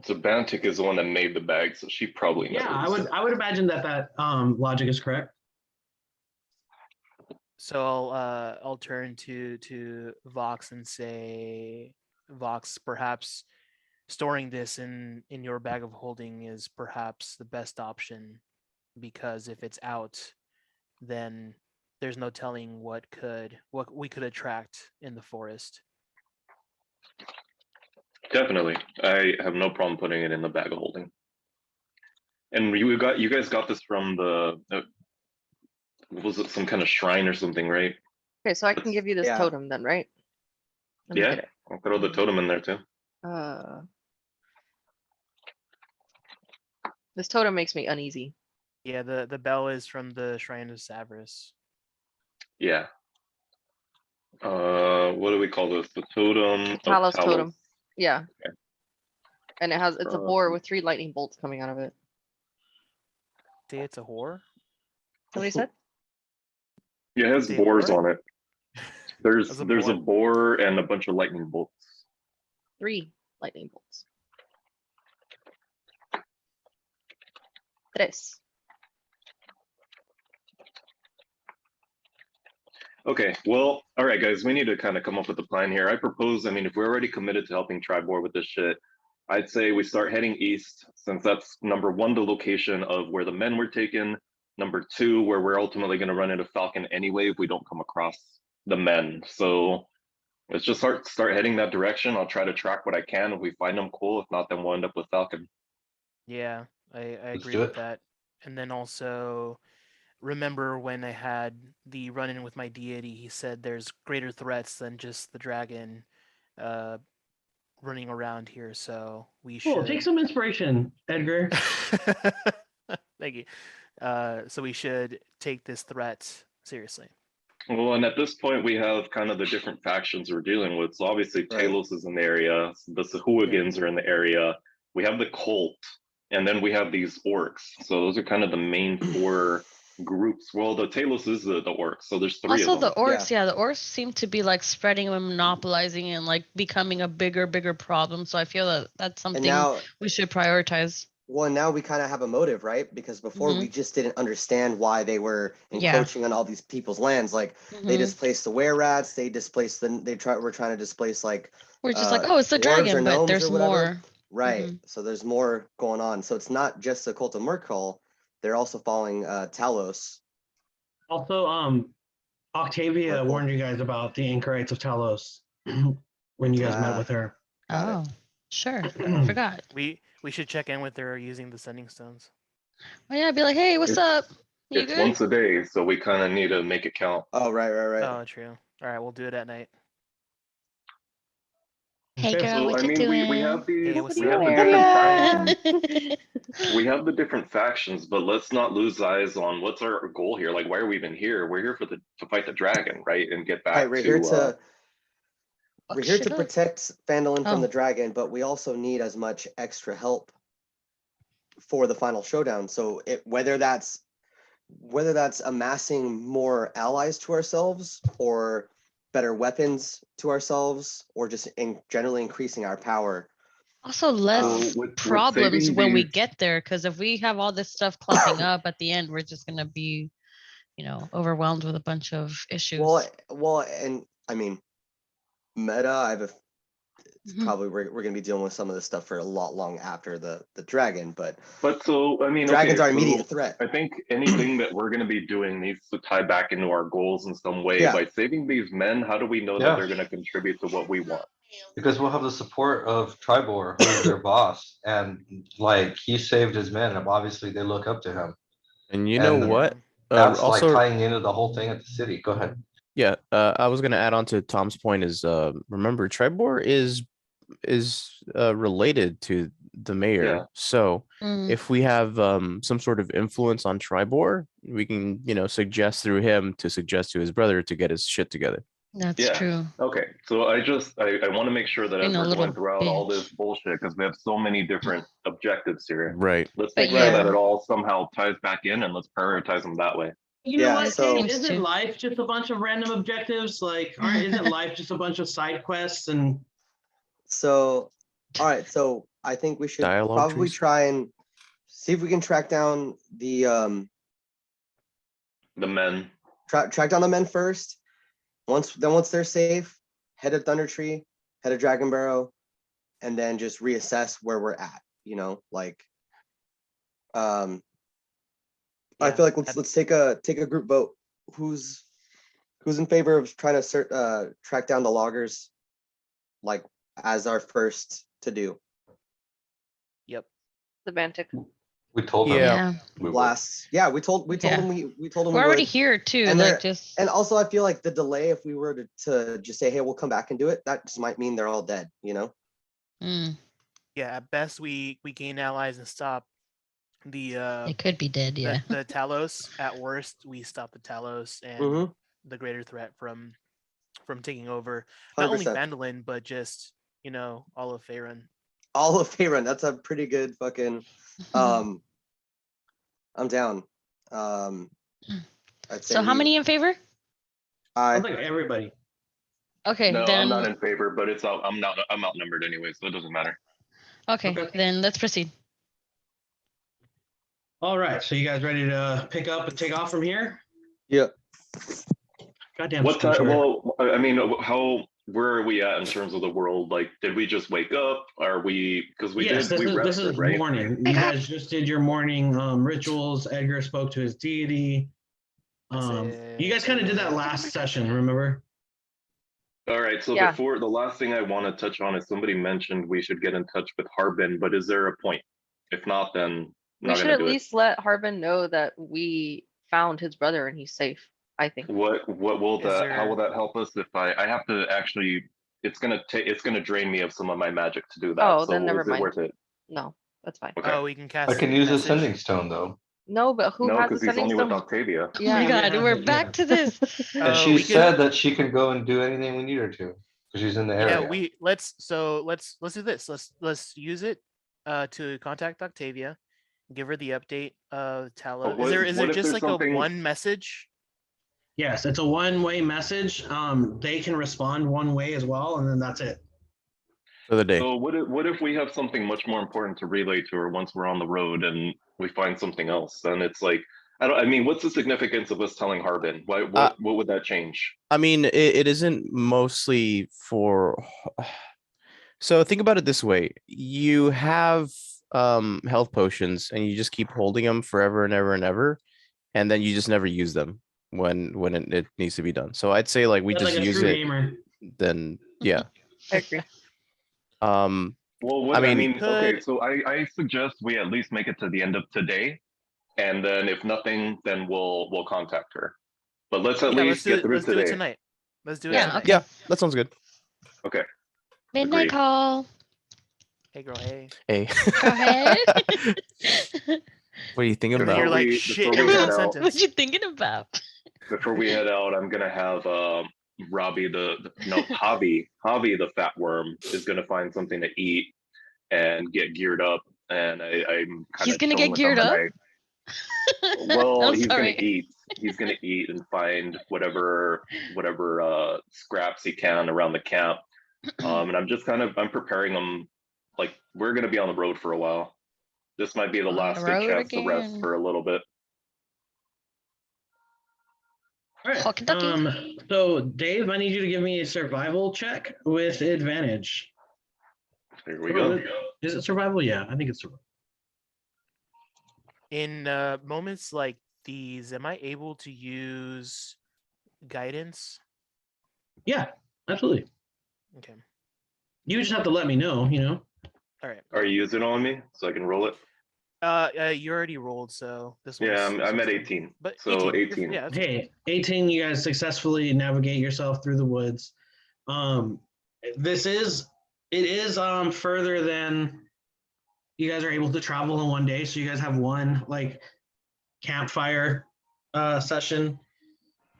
So Bantic is the one that made the bag, so she probably knows.
Yeah, I would imagine that logic is correct.
So I'll turn to Vox and say, Vox, perhaps storing this in your bag of holding is perhaps the best option, because if it's out, then there's no telling what we could attract in the forest.
Definitely. I have no problem putting it in the bag of holding. And you guys got this from the was it some kind of shrine or something, right?
Okay, so I can give you this
Yeah.
totem then, right? Let me
Yeah.
get it.
I'll throw the totem in there too.
This totem makes me uneasy.
Yeah, the bell is from the Shrine of Savras.
Yeah. What do we call this? The totem. of
Talos
Talos.
totem. Yeah.
Okay.
And it's a boar with 3 lightning bolts coming out of it.
Say it's a whore.
Somebody said?
Yeah, it has
Say
boars
boar?
on it. There's
Has a
a boar and a bunch of lightning bolts.
3 lightning bolts. 3.
Okay, well, all right, guys, we need to kind of come up with a plan here. I propose, I mean, if we're already committed to helping Tribor with this shit, I'd say we start heading east, since that's number 1, the location of where the men were taken. Number 2, where we're ultimately going to run into Falcon anyway if we don't come across the men. So let's just start heading that direction. I'll try to track what I can. If we find them, cool. If not, then we'll end up with Falcon.
Yeah, I
Let's
agree
do
with
it.
that. And then also remember when I had the run-in with my deity, he said there's greater threats than just the dragon running around here, so we
Cool.
should
Take some inspiration, Edgar.
Thank you. So we should take this threat seriously.
Well, and at this point, we have kind of the different factions we're dealing with. So obviously, Talos is in the area. The Sahuagins are in the area. We have the cult, and then we have these orcs. So those are kind of the main four groups. Well, the Talos is the orcs. So there's three
Also,
of them.
the orcs, the orcs seem to be like spreading and monopolizing and like becoming a bigger problem. So I feel that that's something we should prioritize.
Well, now we kind of have a motive, right? Because before we just didn't understand why they were encroaching on all these people's lands. Like they displaced the were rats, they displaced we're trying to displace like
we're just like, oh, it's the dragon, but there's more.
Right. So there's more going on. So it's not just the cult of Merkel, they're also following Talos.
Also, Octavia warned you guys about the anchorites of Talos when you guys met with her.
Oh, sure. Forgot.
We should check in with her using the sending stones.
Oh yeah, be like, hey, what's up?
You good? Once a day, so we kind of need to make it count.
Oh, right.
Oh, true. All right, we'll do it at night.
Hey girl, what you doing?
We have these. We have the different factions, but let's not lose eyes on what's our goal here. Like, why are we even here? We're here to fight the dragon, right, and get back.
We're here to protect Phandalin from the dragon, but we also need as much extra help for the final showdown. So whether that's amassing more allies to ourselves, or better weapons to ourselves, or just generally increasing our power.
Also, less problems when we get there, because if we have all this stuff clopping up at the end, we're just gonna be, overwhelmed with a bunch of issues.
Well, and I mean, meta. Probably we're going to be dealing with some of this stuff for a lot long after the dragon, but
so I mean,
dragons are immediate threat.
I think anything that we're going to be doing needs to tie back into our goals in some way. By saving these men, how do we know that they're going to contribute to what we want?
Because we'll have the support of Tribor, who's their boss, and like he saved his men, and obviously they look up to him.
And you know what?
That's also like tying into the whole thing at the city. Go ahead.
Yeah, I was going to add on to Tom's point is remember Tribor is related to the mayor. So if we have some sort of influence on Tribor, we can suggest through him to suggest to his brother to get his shit together.
That's true.
Okay, so I want to make sure that as we're going throughout all this bullshit, because we have so many different objectives here.
Right.
Let's make sure that it all somehow ties back in, and let's prioritize them that way.
You know what? So, isn't life just a bunch of random objectives? Like, isn't life just a bunch of side quests? And
so, all right. So I think we should probably try and see if we can track down the
men.
Track down the men first. Once they're safe, head of Thunder Tree, head of Dragon Barrow, and then just reassess where we're at. I feel like let's take a group vote. Who's in favor of trying to track down the loggers, like as our first to do?
Yep. The Bantic.
We told them.
Yeah.
We told them we told them
we're already here too.
And also I feel like the delay, if we were to just say, hey, we'll come back and do it, that just might mean they're all dead,
Yeah, at best we gain allies and stop the
it could be dead,
the Talos. At worst, we stop the Talos and the greater threat from taking over 100%. Not only Phandalin, but just all of Faerun.
All of Faerun. That's a pretty good fucking I'm down.
I'd say so how many in favor?
I think everybody.
Okay,
no,
then
I'm not in favor, but I'm outnumbered anyway, so it doesn't matter.
Okay, then let's proceed.
All right, so you guys ready to pick up and take off from here?
Yep.
Goddamn.
What time? Well, I mean, where are we at in terms of the world? Like, did we just wake up? Are we? Because this is right?
Morning. You guys just did your morning rituals. Edgar spoke to his deity. You guys kind of did that last session, remember?
All right. So before the last thing I want to touch on is somebody mentioned we should get in touch with Harbin, but is there a point? If not, then.
We should at least let Harbin know that we found his brother and he's safe. I think.
What will
Is
that? How
there-
will that help us if I have to actually? It's gonna drain me of some of my magic to do that.
Oh,
so
then never
is it
mind.
worth it?
No, that's fine.
Okay.
Oh, we can cast.
I can use a
message.
sending stone though.
No, but who
No,
has the
because he's
sending
only with
stone?
Octavia.
Oh my God, we're back to this.
And
Oh,
she
we could-
said that she can go and do anything we need her to, because she's in the area.
Yeah, let's do this. Let's use it to contact Octavia, give her the update of Talos.
But
Is there
what if
just
there's
like
something-
a one message?
Yes, it's a one-way message. They can respond one way as well, and then that's it.
For the day.
So what if we have something much more important to relay to her once we're on the road and we find something else? Then it's like I mean, what's the significance of us telling Harbin? What would that change?
I mean, it isn't mostly for. So think about it this way: you have health potions, and you just keep holding them forever and ever and ever, and then you just never use them when it needs to be done. So I'd say like we
That's
just
like a
use
true
it.
gamer.
Then yeah.
I agree.
Um.
Well,
I mean,
okay, so I suggest we at least make it to the end of today, and then if nothing, then we'll contact her. But let's at least get through
let's do
today.
it tonight. Let's do it
Yeah,
tonight.
okay.
Yeah, that sounds good.
Okay.
Midnight
Agreed.
call.
Hey girl, hey.
Hey.
Go ahead.
What are you thinking
Before
about?
You're like
we-
shit
before
every
we
one
head out-
sentence.
What you thinking about?
Before we head out, I'm gonna have Robbie Hobby the fat worm is gonna find something to eat and get geared up, and I'm kind
He's
of
gonna get geared up?
Well,
I'm
he's
sorry.
gonna eat. He's gonna eat and find whatever scraps he can around the camp. And I'm preparing him like we're gonna be on the road for a while. This might be the
On the
last good
road
chance to rest
again.
for a little bit.
All right.
Okie dokie.
So Dave, I need you to give me a survival check with advantage.
Here we go.
Is it survival? Yeah, I think it's survival.
In moments like these, am I able to use guidance?
Yeah, absolutely.
Okay.
You just have to let me know,
All right.
Are you using it on me so I can roll it?
You already rolled, so this one.
Yeah, I'm at 18.
But
So
18.
18.
Yeah. That's
Hey, 18, you guys successfully navigate yourself through the woods. It is further than you guys are able to travel in one day. So you guys have one like campfire session.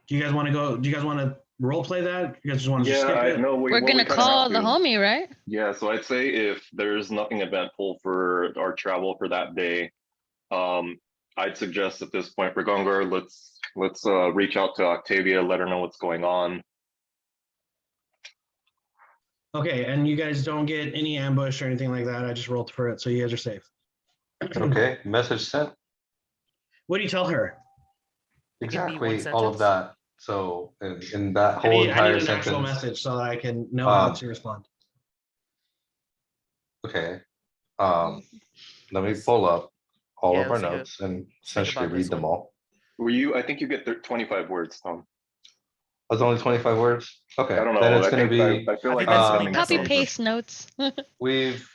Do you guys want to role play that? You guys just want to skip it?
No,
We're gonna call the homie, right?
Yeah, so I'd say if there's nothing eventful for our travel for that day, I'd suggest at this point, Ragongar, let's reach out to Octavia, let her know what's going on.
Okay, and you guys don't get any ambush or anything like that. I just rolled for it, so you guys are safe.
Okay, message sent.
What do you tell her?
It can be one
Exactly, all of
sentence.
that. So in that
I
whole
need
entire
an actual
sentence.
message so that I can know how to respond.
Okay. Let me pull up all
Yeah,
of our
let's think
notes and
think
essentially
about this
read them
one.
all.
I think you get 25 words, Tom.
Was only 25 words? Okay,
I don't know.
then it's
I
gonna
think-
be,
I feel
I
like
think that's
I'm
the
sending
Copy
message.
paste notes.
we've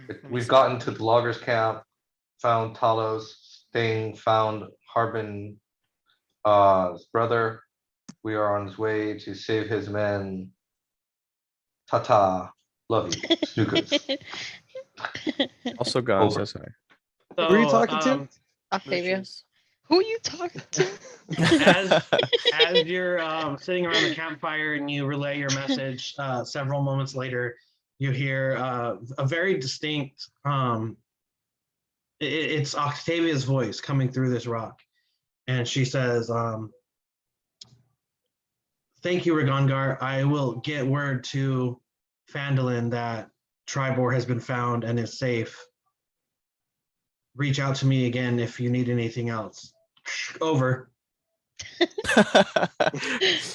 Let me
we've
see.
gotten to the loggers camp, found Talos, Sting, found Harbin, his brother. We are on his way to save his men. Ta-ta, love you, snookers.
Also gone
Over.
says hi.
Who are you talking to?
Octavia.
Mooches.
Who are you talking to?
As you're sitting around the campfire and you relay your message, several moments later, you hear a very distinct, it's Octavia's voice coming through this rock. And she says, thank you, Ragongar. I will get word to Phandalin that Tribor has been found and is safe. Reach out to me again if you need anything else. Over.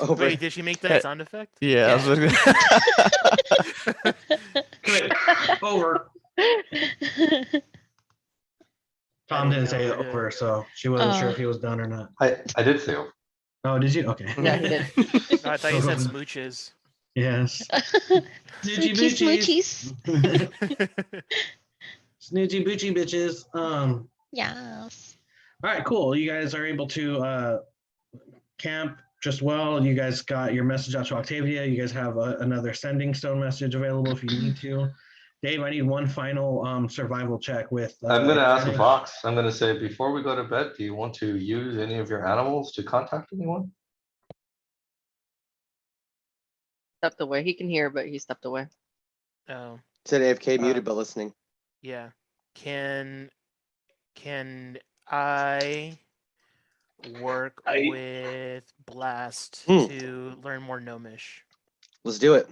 Over.
Wait, did she make that sound effect?
Yeah.
Good. Over. Tom didn't say
know, we're
over,
good.
so she wasn't sure
Oh.
if he was done or not.
I did say over.
Oh, did you? Okay.
Yeah, he did.
No, I thought you said smooches.
Yes. Snoochie
Smoochies,
boochies. Snoochie boochie bitches.
Yes.
All right, cool. You guys are able to camp just well. You guys got your message out to Octavia. You guys have another sending stone message available if you need to. Dave, I need one final survival check with.
I'm gonna ask a Fox. I'm gonna say, before we go to bed, do you want to use any of your animals to contact anyone?
Stepped away. He can hear, but he stepped away.
Oh,
Said AFK muted but listening.
yeah. Can I work with Blast to learn more Gnomish?
Let's do it.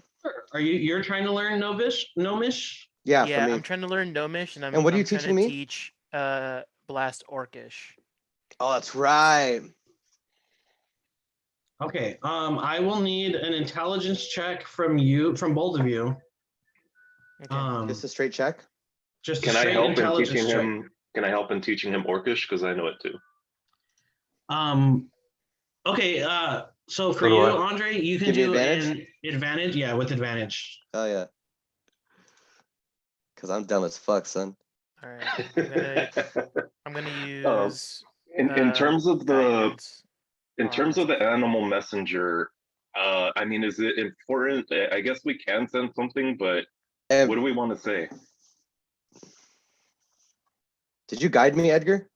Are you're trying to learn Gnomish?
Yeah,
Yeah,
for me.
I'm trying to learn Gnomish, and
what are you
trying
teaching
to
me?
teach Blast Orcish.
Oh, that's right.
Okay. I will need an intelligence check from both of you.
Okay.
Just a straight check.
Just
Can I help in teaching
check.
him? Can I help in teaching him Orcish? Because I know it too.
Okay. So for
So do
you,
I.
Andre, you can
Give me
do
advantage?
an advantage. Yeah, with advantage.
Oh yeah. Cause I'm dumb as fuck, son.
All right. I'm gonna use.
In terms of
guidance
the animal messenger, I mean, is it important? I guess we can send something, but what do we want to say?
Did you guide me, Edgar?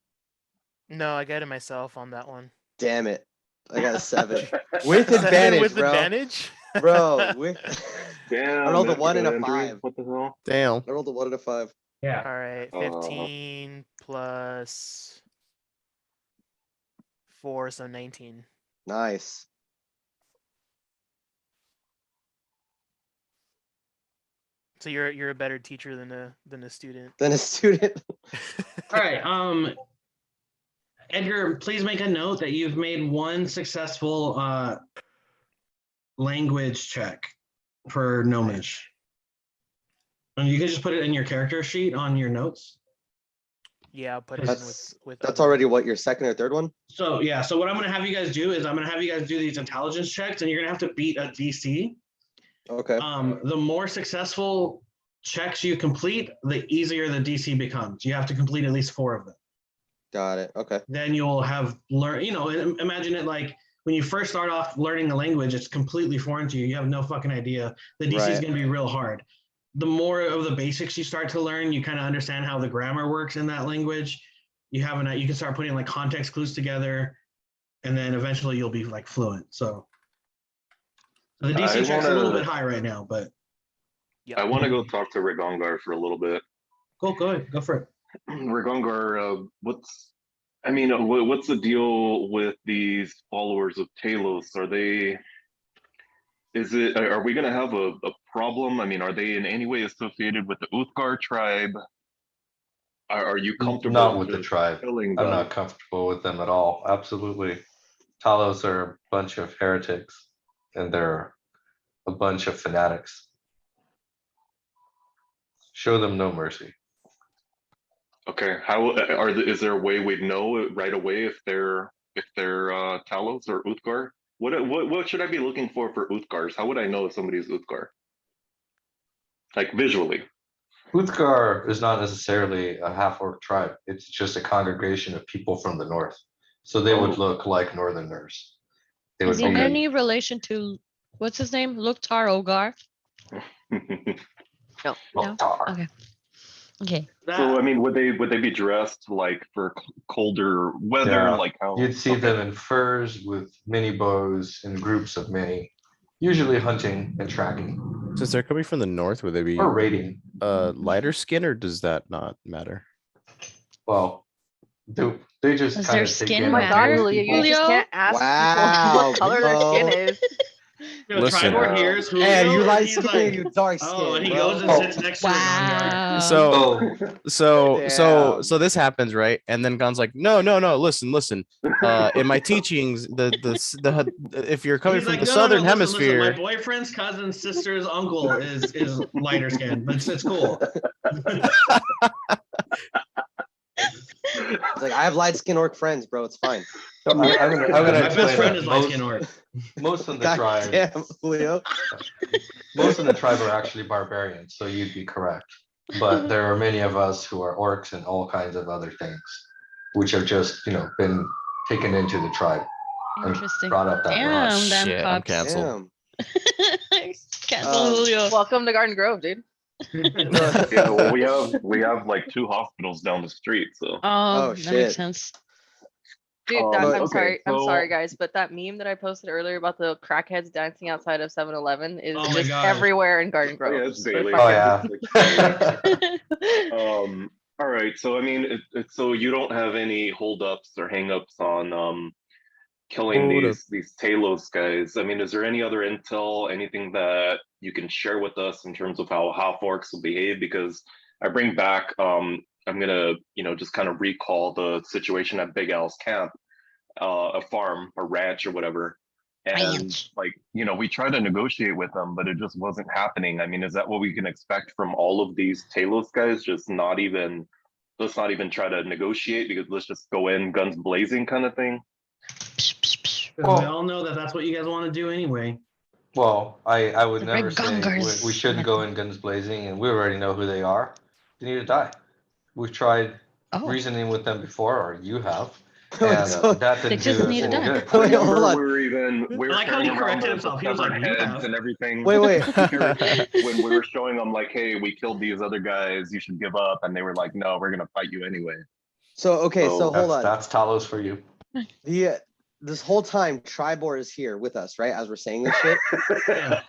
No, I guided myself on that one.
Damn it. I got a 7. With advantage,
with
bro.
Advantage?
Bro,
Damn,
I rolled a 1 and a 5.
What the hell?
Damn.
I rolled a 1 and a 5.
Yeah.
All right, 15 plus 4, so 19.
Nice.
So you're a better teacher than a student.
Than a student.
All right. Edgar, please make a note that you've made one successful language check for Gnomish. And you can just put it in your character sheet on your notes.
Yeah, I'll put it in with.
That's already what, your second or third one?
So yeah, so what I'm gonna have you guys do is I'm gonna have you guys do these intelligence checks, and you're gonna have to beat a DC.
Okay.
The more successful checks you complete, the easier the DC becomes. You have to complete at least 4 of them.
Got it. Okay.
Then you'll have learned, imagine it like when you first start off learning a language, it's completely foreign to you. You have no fucking idea. The DC is going to be real hard. The more of the basics you start to learn, you kind of understand how the grammar works in that language. You can start putting like context clues together, and then eventually you'll be like fluent. So the DC check's a little bit high right now, but
I want to go talk to Rigongar for a little bit.
Go ahead, go for it.
Rigongar, what's the deal with these followers of Talos? Are we going to have a problem? I mean, are they in any way associated with the Uthgar tribe? Are you comfortable?
Not with the tribe.
I'm
not comfortable with them at all. Absolutely. Talos are a bunch of heretics, and they're a bunch of fanatics. Show them no mercy.
Okay, is there a way we'd know right away if they're Talos or Uthgar? What should I be looking for Uthgars? How would I know if somebody's Uthgar? Like visually.
Uthgar is not necessarily a half-orc tribe. It's just a congregation of people from the north. So they would look like northerners.
Is he any relation to what's his name? Loktar Ogar?
No.
Okay. Okay.
So I mean, would they be dressed like for colder weather?
Yeah.
Like how
You'd see them in furs with mini bows in groups of many, usually hunting and tracking.
Since they're coming from the north, would they be
or raiding?
Lighter skin, or does that not matter?
Well, they just
Does
kind
their
of
skin
Oh my god,
matter?
Julio, you just can't ask
Wow,
people what color their
bro.
skin is.
Listen.
Tribord hears Julio,
Hey, you
and
light
he's
skin,
like,
you dark skin.
oh, and he
bro.
goes and sits next to Rigongar.
So this happens, right? And then Gon's like, no, listen. In my teachings, the if you're coming
He's
from
like,
the
no,
southern
listen,
hemisphere,
my boyfriend's cousin's sister's uncle is lighter skinned, but it's cool.
It's like, I have light skin orc friends, bro. It's fine.
I'm
My
gonna
best
explain
friend
that.
is light skinned orc.
Most of the
God
tribe,
damn, Julio.
most of the tribe are actually barbarians, so you'd be correct. But there are many of us who are orcs and all kinds of other things. which have just, been taken into the tribe and
Interesting.
brought up that way.
Damn, damn
Shit, I'm
cops.
canceled.
Damn.
Cancel Julio.
Welcome to Garden Grove, dude.
Yeah, well, we have like 2 hospitals down the street, so.
Oh, that
shit.
makes sense.
Dude,
okay,
I'm
so-
sorry, guys, but that meme that I posted earlier about the crackheads dancing outside of 7-Eleven is
Oh my
just
gosh.
everywhere in Garden
Oh,
Grove.
yeah, it's
So
daily.
fucking-
All right, so I mean, so you don't have any holdups or hangups on killing
Hold up.
these Talos guys. I mean, is there any other intel, anything that you can share with us in terms of how half orcs will behave? Because I bring back I'm gonna just kind of recall the situation at Big Al's camp, a farm, a ranch or whatever. And we tried to negotiate with them, but it just wasn't happening. I mean, is that what we can expect from all of these Talos guys? Let's not even try to negotiate, because let's just go in guns blazing kind of thing.
We all know that that's what you guys want to do anyway.
Well, I would
The
never
red
say
gungers.
we shouldn't go in guns blazing, and we already know who they are. They need to die. We've tried
Oh,
reasoning with them before, or you have,
Wait,
and
so-
that
They
didn't
just
do us
need to
any
die.
good.
Wait, hold
Remember,
on.
we were
I like how
carrying
he
around
corrected
the
himself. He was
severed
like, "You
heads
have."
and everything.
Wait.
When we were showing them like, hey, we killed these other guys, you should give up, and they were like, no, we're gonna fight you anyway.
So okay, so hold on.
That's Talos for you.
This whole time Tribor is here with us, right? As we're saying this shit.
Yeah.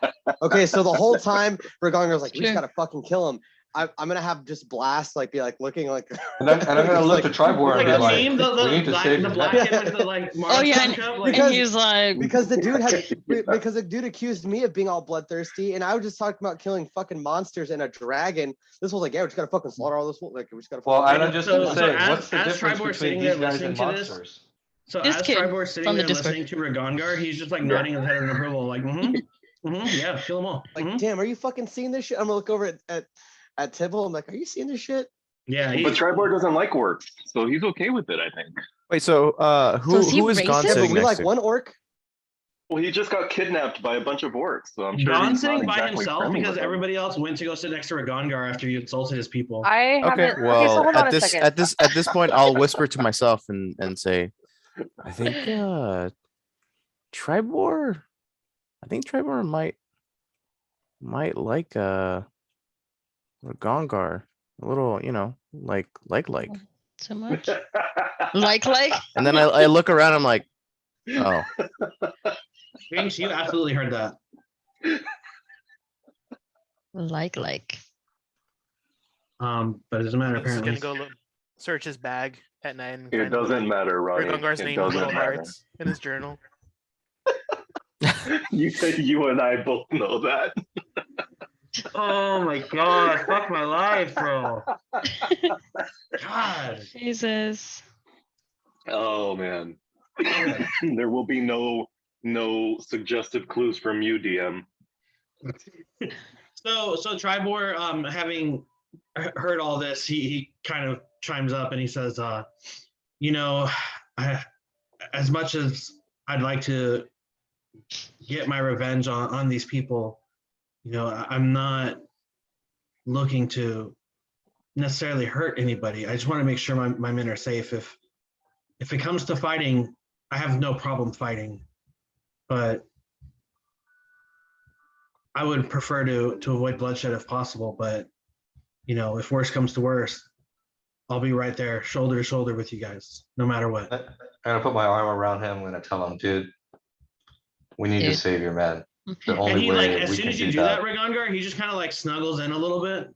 Okay, so the whole time Ragongar's like, we just
Sure.
gotta fucking kill him. I'm gonna have just blast be like looking like
And I'm gonna look to Tribor and
Like
be
the
like,
meme, the
we need to
black,
save
the
his
black
man.
kid with the like
oh
Mars
yeah,
cup, like,
Because-
and he's like,
because the dude accused me of being all bloodthirsty, and I was just talking about killing fucking monsters and a dragon. This was like, yeah, we just gotta fucking slaughter all this. Like, we just gotta.
Well,
fucking-
I'm just
So-
gonna
so
say,
as-
what's the
as
difference
Tribor's
between
sitting
these
there
guys and
listening to this-
monsters?
So
This
as
kid
Tribor's sitting
on the
there
Discord.
listening to Ragongar, he's just like nodding his head in approval, like, yeah, kill them all.
Like, damn, are you fucking seeing this shit? I'm gonna look over at Tibble. I'm like, are you seeing this shit?
Yeah,
But Tribor doesn't like orcs, so he's okay with it, I think.
Wait, so
is he
who is Gon
racist?
Yeah, but
sitting
we
next
like
to?
one orc.
Well, he just got kidnapped by a bunch of orcs, so I'm sure
Gon
he's not
sitting by
exactly
himself
friendly
because
with them.
everybody else went to go sit next to Ragongar after you insulted his people.
I haven't.
Okay,
Okay,
well,
so hold on
at
a
this
second.
at this point, I'll whisper to myself and say, I think Tribor, might like Gongar a little, like.
so much. Like,
And then I look around, I'm like, oh,
James, you absolutely heard that.
like.
But it doesn't matter
I'm just
apparently.
gonna go search his bag at night and
It
find
doesn't matter, Ronnie.
Ragongar's
It
name in
doesn't
little
matter.
hearts in his journal.
You and I both know that.
Oh my god, fuck my life, bro. God.
Jesus.
Oh man. There will be no suggestive clues from you, DM.
So Tribor, having heard all this, he kind of chimes up and he says, as much as I'd like to get my revenge on these people, I'm not looking to necessarily hurt anybody. I just want to make sure my men are safe. If it comes to fighting, I have no problem fighting, but I would prefer to avoid bloodshed if possible. But if worse comes to worse, I'll be right there, shoulder to shoulder with you guys, no matter what.
I'm gonna put my arm around him. I'm gonna tell him, dude, we need to
Dude.
save your man. The
And
only
he
way
as
we
soon
can
as you
do
do
that.
that, Ragongar, he just kind of like snuggles in a little bit.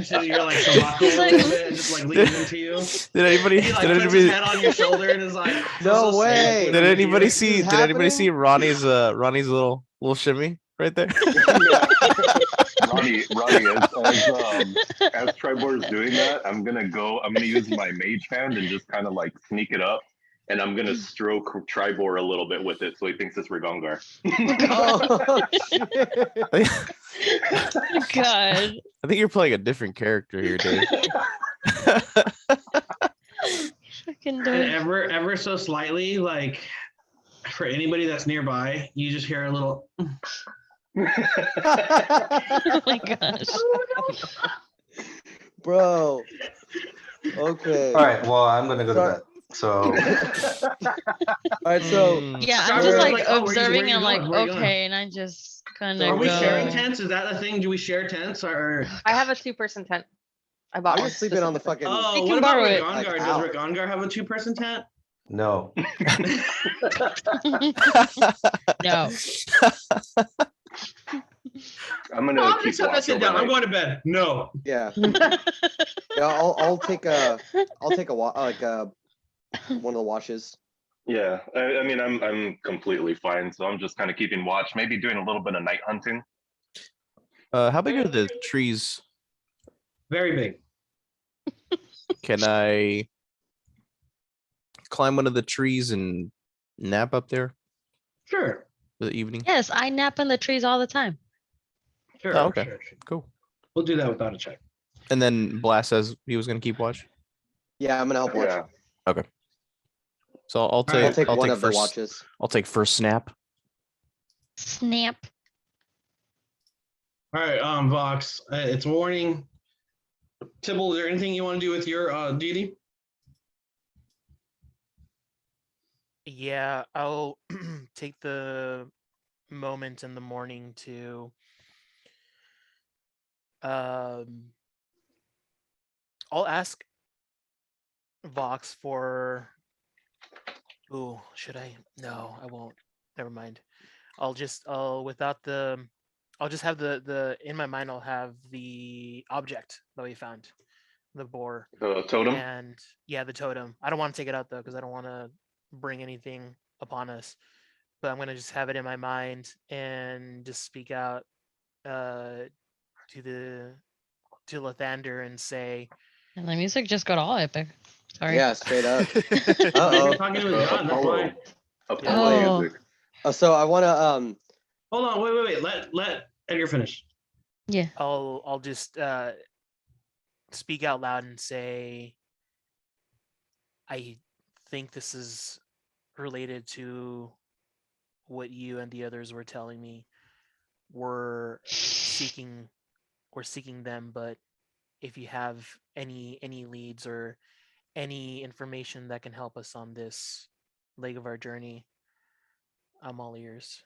So you're like Shabako a little bit, and just like leans into you.
did anybody
He like
did
puts his
anybody
head on your shoulder and is like,
No
so
way.
safe
did
with
anybody
you.
see
is
did anybody see
happening?
Ronnie's little shimmy right there?
Ronnie, as Tribor is doing that, I'm gonna use my mage hand and just kind of like sneak it up, and I'm gonna stroke Tribor a little bit with it so he thinks it's Ragongar.
Oh, shit.
God.
I think you're playing a different character here, Dave.
Fucking
And
dope.
ever so slightly, like for anybody that's nearby, you just hear a little.
Oh my gosh.
Bro. Okay.
All right, well, I'm gonna go to bed. So
All right, so
Yeah, I'm
Jarvis
just
is
like
like, "Oh, where you
observing and like,
going? Where you going?"
okay, and I just kind
So
of
Are we sharing
go.
tents? Is that a thing? Do we share tents or?
I have a 2-person tent. I bought
I
one
was sleeping on the
specifically.
fucking.
Oh,
You
what
can
about
borrow
Rick
it.
Ongar?
Like,
Does
ow.
Rick Ongar have a 2-person tent?
no.
No.
I'm gonna
I'm
keep
just gonna
watch
sit down. I'm
overnight.
going to bed. No.
Yeah. Yeah. I'll take a like one of the washes.
Yeah, I mean, I'm completely fine. So I'm just kind of keeping watch, maybe doing a little bit of night hunting.
How big are the trees?
Very big.
Can I climb one of the trees and nap up there
Sure.
for the evening?
Yes, I nap in the trees all the time.
Sure.
Oh, okay.
Sure.
Cool.
We'll do that without a check.
And then Blast says he was gonna keep watch.
Yeah, I'm gonna help watch.
Yeah.
So I'll
right,
I'll
take
take one of the
first.
watches.
I'll take first snap.
Snap.
All right, Vox. It's morning. Tibble, is there anything you want to do with your deity?
Yeah, I'll take the moment in the morning to I'll ask Vox for ooh, should I? No, I won't. Never mind. I'll just have the in my mind I'll have the object that we found, the boar.
The totem.
And yeah, the totem. I don't want to take it out though, because I don't want to bring anything upon us. But I'm gonna just have it in my mind and just speak out to Lathander and say,
And the music just got all epic. Sorry.
Yeah, straight up.
You're
Uh-oh.
talking to his god. That's
Apollo.
why.
Apollo
Oh.
music.
So I wanna
Hold on. Wait. Let Edgar finish.
Yeah.
I'll just speak out loud and say, I think this is related to what you and the others were telling me. We're seeking them, but if you have any leads or any information that can help us on this leg of our journey, I'm all ears.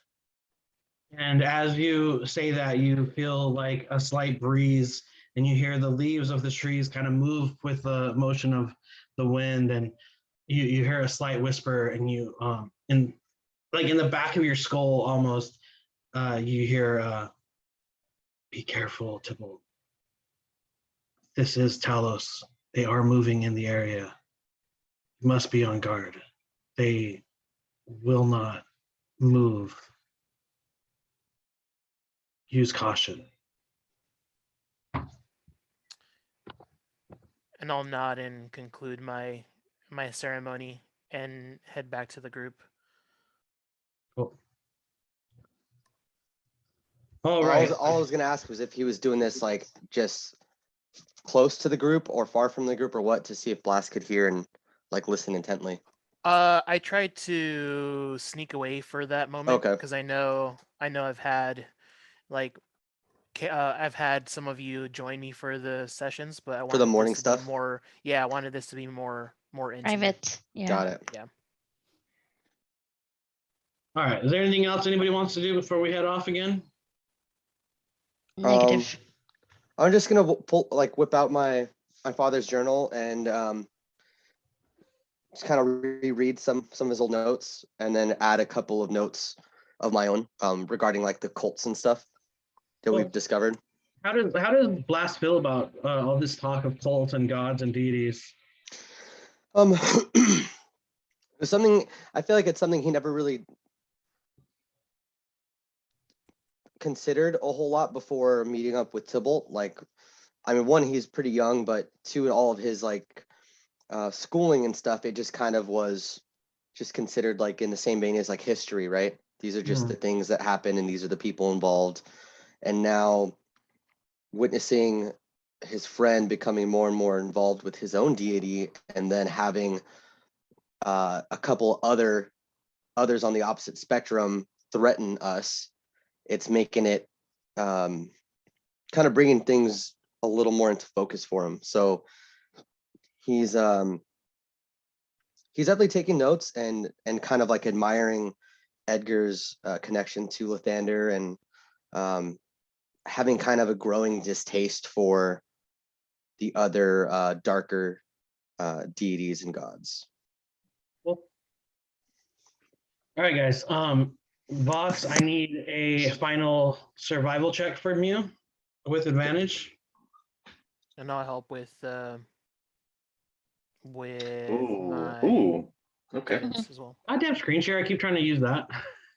And as you say that, you feel like a slight breeze, and you hear the leaves of the trees kind of move with the motion of the wind, and you hear a slight whisper, and you in the back of your skull almost, you hear, "Be careful, Tibble. This is Talos. They are moving in the area. You must be on guard. They will not move. Use caution."
And I'll nod and conclude my ceremony and head back to the group.
Cool. All right.
all I was gonna ask was if he was doing this like just close to the group or far from the group or what, to see if Blast could hear and like listen intently.
I tried to sneak away for that moment
Okay.
because I know I've had I've had some of you join me for the sessions, but I wanted
For the morning
this to be
stuff?
more. Yeah, I wanted this to be more intimate.
Private. Yeah.
Got it.
Yeah.
All right. Is there anything else anybody wants to do before we head off again?
Negative.
I'm just gonna whip out my father's journal and just kind of reread some of his old notes, and then add a couple of notes of my own regarding like the cults and stuff that we've discovered.
How does Blast feel about all this talk of cults and gods and deities?
It's something I feel like it's something he never really considered a whole lot before meeting up with Tybalt. Like, I mean, one, he's pretty young, but two, in all of his like schooling and stuff, it just kind of was just considered like in the same vein as like history, right? These are just the things that happen, and these are the people involved. And now witnessing his friend becoming more and more involved with his own deity, and then having a couple others on the opposite spectrum threaten us, it's making it kind of bringing things a little more into focus for him. So he's definitely taking notes and kind of like admiring Edgar's connection to Lathander and having kind of a growing distaste for the other darker deities and gods.
Cool. All right, guys. Vox, I need a final survival check from you with advantage.
And I'll help with my
Okay.
guidance as well.
Goddamn screen share. I keep trying to use that.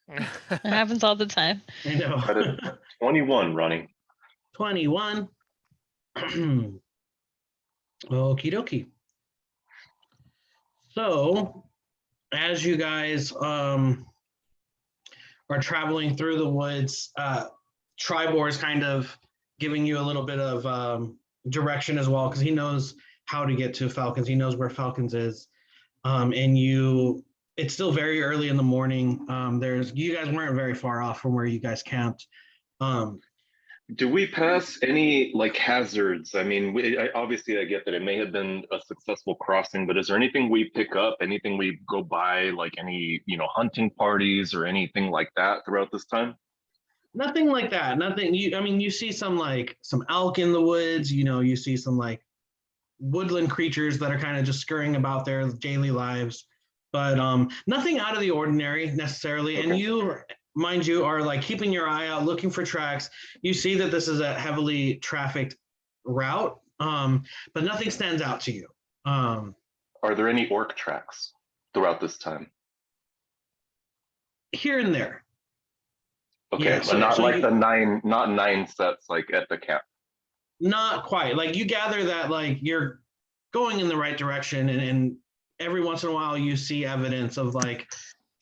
It happens all the time.
I know.
Got it. 21 running.
21. Okie dokie. So, as you guys are traveling through the woods, Tribor is kind of giving you a little bit of direction as well, because he knows how to get to Falcons. He knows where Falcons is. And it's still very early in the morning. You guys weren't very far off from where you guys camped.
Do we pass any like hazards? I mean, obviously I get that it may have been a successful crossing, but is there anything we pick up, anything we go by, like any, hunting parties or anything like that throughout this time?
Nothing like that. Nothing. You see some elk in the woods. You see some like woodland creatures that are kind of just scurrying about their daily lives, but nothing out of the ordinary necessarily. Okay. And you, mind you, are like keeping your eye out, looking for tracks. You see that this is a heavily trafficked route, but nothing stands out to you.
Are there any orc tracks throughout this time?
Here and there.
Okay, yeah, but not nine sets like at the camp.
Not quite. Like you gather that like you're going in the right direction, and every once in a while you see evidence of like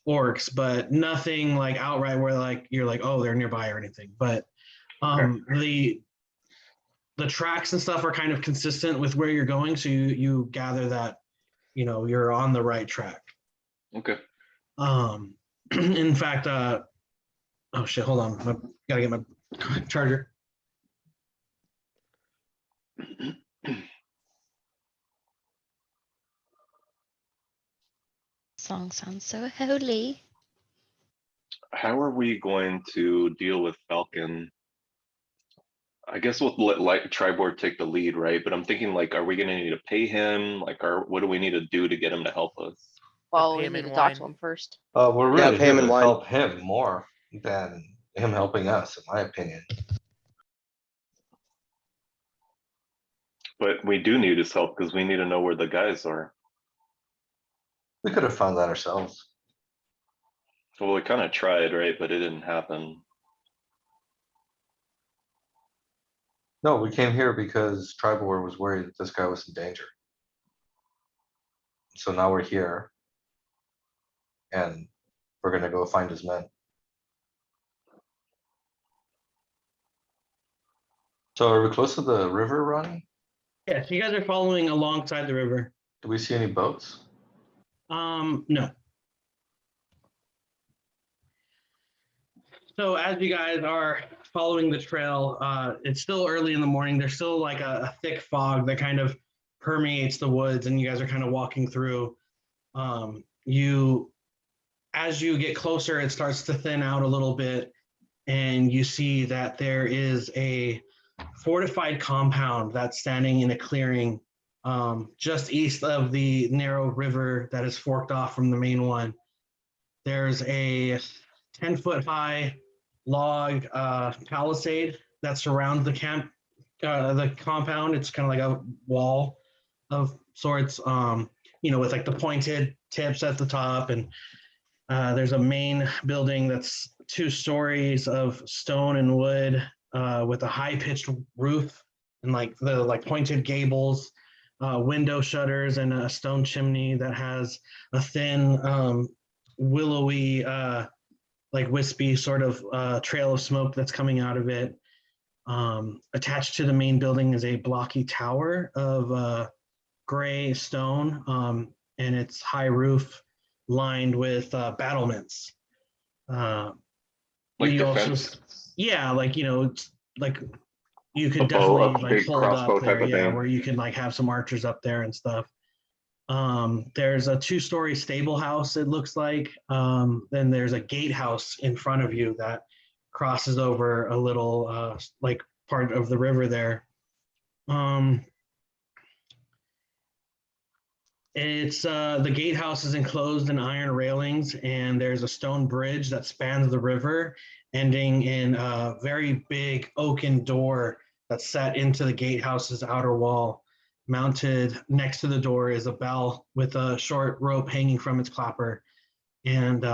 orcs, but nothing like outright where like you're like, oh, they're nearby or anything. But okay. The tracks and stuff are kind of consistent with where you're going, so you gather that you're on the right track.
Okay.
In fact, oh shit, hold on, I gotta get my charger.
Song sounds so holy.
How are we going to deal with Falcon? I guess we'll let Tribord take the lead, right? But I'm thinking like, are we going to need to pay him? Like, what do we need to do to get him to help us?
Well, we need to talk to him first.
We're really here to help him more than him helping us, in my opinion.
But we do need his help because we need to know where the guys are.
We could have found that ourselves.
Well, we kind of tried, right? But it didn't happen.
No, we came here because Tribor was worried that this guy was in danger. So now we're here. And we're going to go find his men. So are we close to the river, Ronnie?
Yeah, so you guys are following alongside the river.
Do we see any boats?
No. So as you guys are following the trail, it's still early in the morning. There's still like a thick fog that kind of permeates the woods, and you guys are kind of walking through. As you get closer, it starts to thin out a little bit, and you see that there is a fortified compound that's standing in a clearing just east of the narrow river that is forked off from the main one. There's a 10-foot high log palisade that surrounds the compound. It's kind of like a wall of sorts, with like the pointed tips at the top, and there's a main building that's 2 stories of stone and wood with a high-pitched roof and like the pointed gables, window shutters, and a stone chimney that has a thin, willowy, like wispy sort of trail of smoke that's coming out of it. Attached to the main building is a blocky tower of gray stone, and its high roof lined with battlements.
Like defense?
Yeah, it's like you could definitely like hold up there, yeah, where you can like have some archers up there and stuff. There's a 2-story stable house, it looks like. Then there's a gatehouse in front of you that crosses over a little like part of the river there. It's the gatehouse is enclosed in iron railings, and there's a stone bridge that spans the river, ending in a very big oaken door that's set into the gatehouse's outer wall. Mounted next to the door is a bell with a short rope hanging from its clapper. And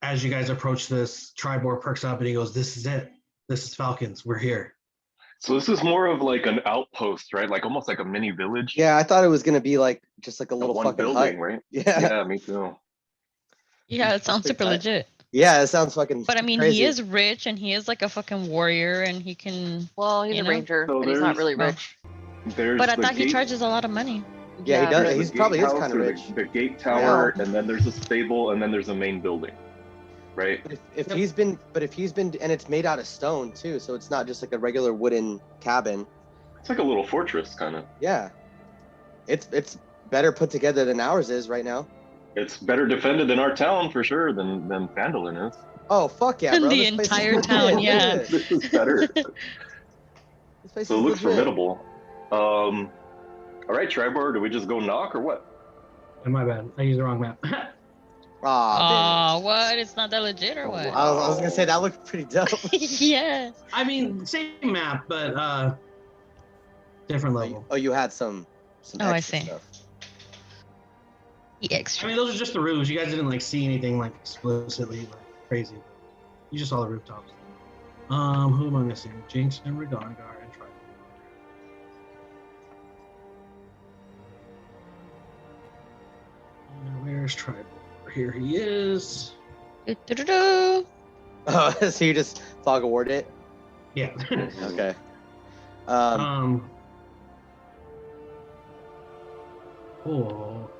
as you guys approach this, Tribor perks up and he goes, "This is it. This is Falcons. We're here."
So this is more of like an outpost, right? Like almost like a mini village.
Yeah, I thought it was gonna be like just like a little fucking building, hut.
Right?
Yeah.
Yeah, me too.
Yeah, it sounds super legit.
Yeah, it sounds fucking.
But I mean,
crazy.
he is rich and he is like a fucking warrior and he can.
Well, he's a ranger, but he's not really rich.
But I thought he charges a lot of money.
Yeah, he does. He's probably is kind of rich.
The gate tower, and then there's a stable, and then there's a main building, right?
But if he's been, and it's made out of stone too, so it's not just like a regular wooden cabin.
It's like a little fortress, kind of.
Yeah, it's better put together than ours is right now.
It's better defended than our town for sure than Phandalin is.
Oh fuck yeah, bro!
The entire town, yeah.
This is better. So it looks formidable. All right, Tribor, do we just go knock or what?
My bad. I used the wrong map.
Oh, what? It's not that legit or what?
I was gonna say that looked pretty dope.
Yeah.
I mean, same map, but different level.
Oh, you had some
I
extra
see.
stuff.
The extra.
I mean, those are just the roofs. You guys didn't like see anything like explicitly like crazy. You just saw the rooftops. Who am I missing? Jinx and Radongar and Tribor. Where's Tribor? Here he is.
Do-do-do-do.
Oh, so you just fog award it?
Yeah.
Okay.
Cool.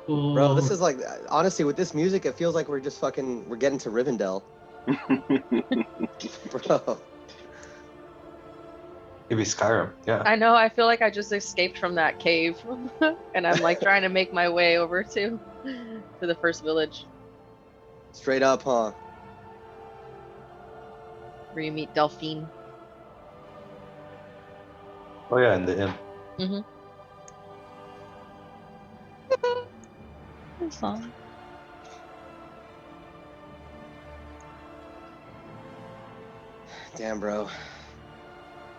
Bro, this is like, honestly, with this music, it feels like we're getting to Rivendell. Bro.
Maybe Skyrim, yeah.
I know, I feel like I just escaped from that cave. And I'm like trying to make my way over to the first village.
Straight up, huh?
Where you meet Delphine.
Oh yeah, in the inn.
Mm-hmm.
That's all.
Damn, bro.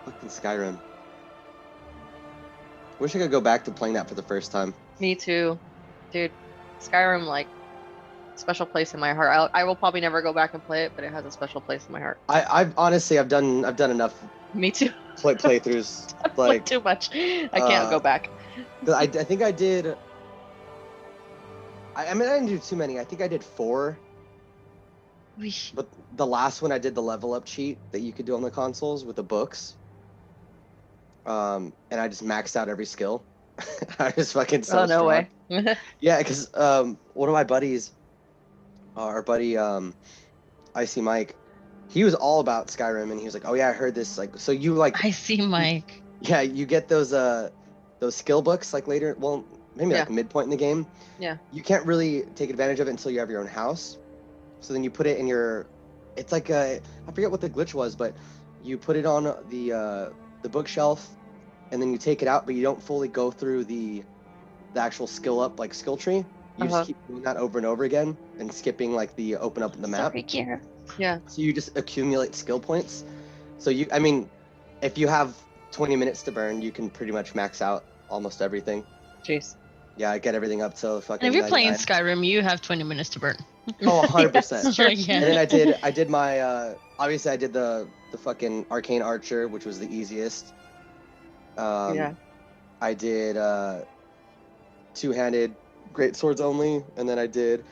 Fucking Skyrim. Wish I could go back to playing that for the first time.
Me too. Dude, Skyrim, like, special place in my heart. I will probably never go back and play it, but it has a special place in my heart.
I've honestly, I've done enough
Me too.
playthroughs.
I've played too much. I can't go back.
I think I did. I mean, I didn't do too many. I think I did 4. But the last one I did the level up cheat that you could do on the consoles with the books. And I just maxed out every skill. I was fucking so
no way.
Yeah, because one of my buddies, our buddy Icy Mike, he was all about Skyrim, and he was like, "Oh yeah, I heard this." Like, so you like
Icy Mike.
Yeah, you get those skill books like later. Well, maybe like midpoint in the game.
Yeah.
You can't really take advantage of it until you have your own house. So then you put it in your. It's like I forget what the glitch was, but you put it on the bookshelf, and then you take it out, but you don't fully go through the actual skill tree. You just keep doing that over and over again and skipping like the open up the map.
Yeah.
So you just accumulate skill points. So if you have 20 minutes to burn, you can pretty much max out almost everything.
Jeez.
Yeah, I get everything up till fucking.
And if you're
99.
playing Skyrim, you have 20 minutes to burn.
Oh, 100%.
Sure, yeah.
And then I did my obviously I did the fucking arcane archer, which was the easiest.
Yeah.
I did two-handed great swords only, and then I did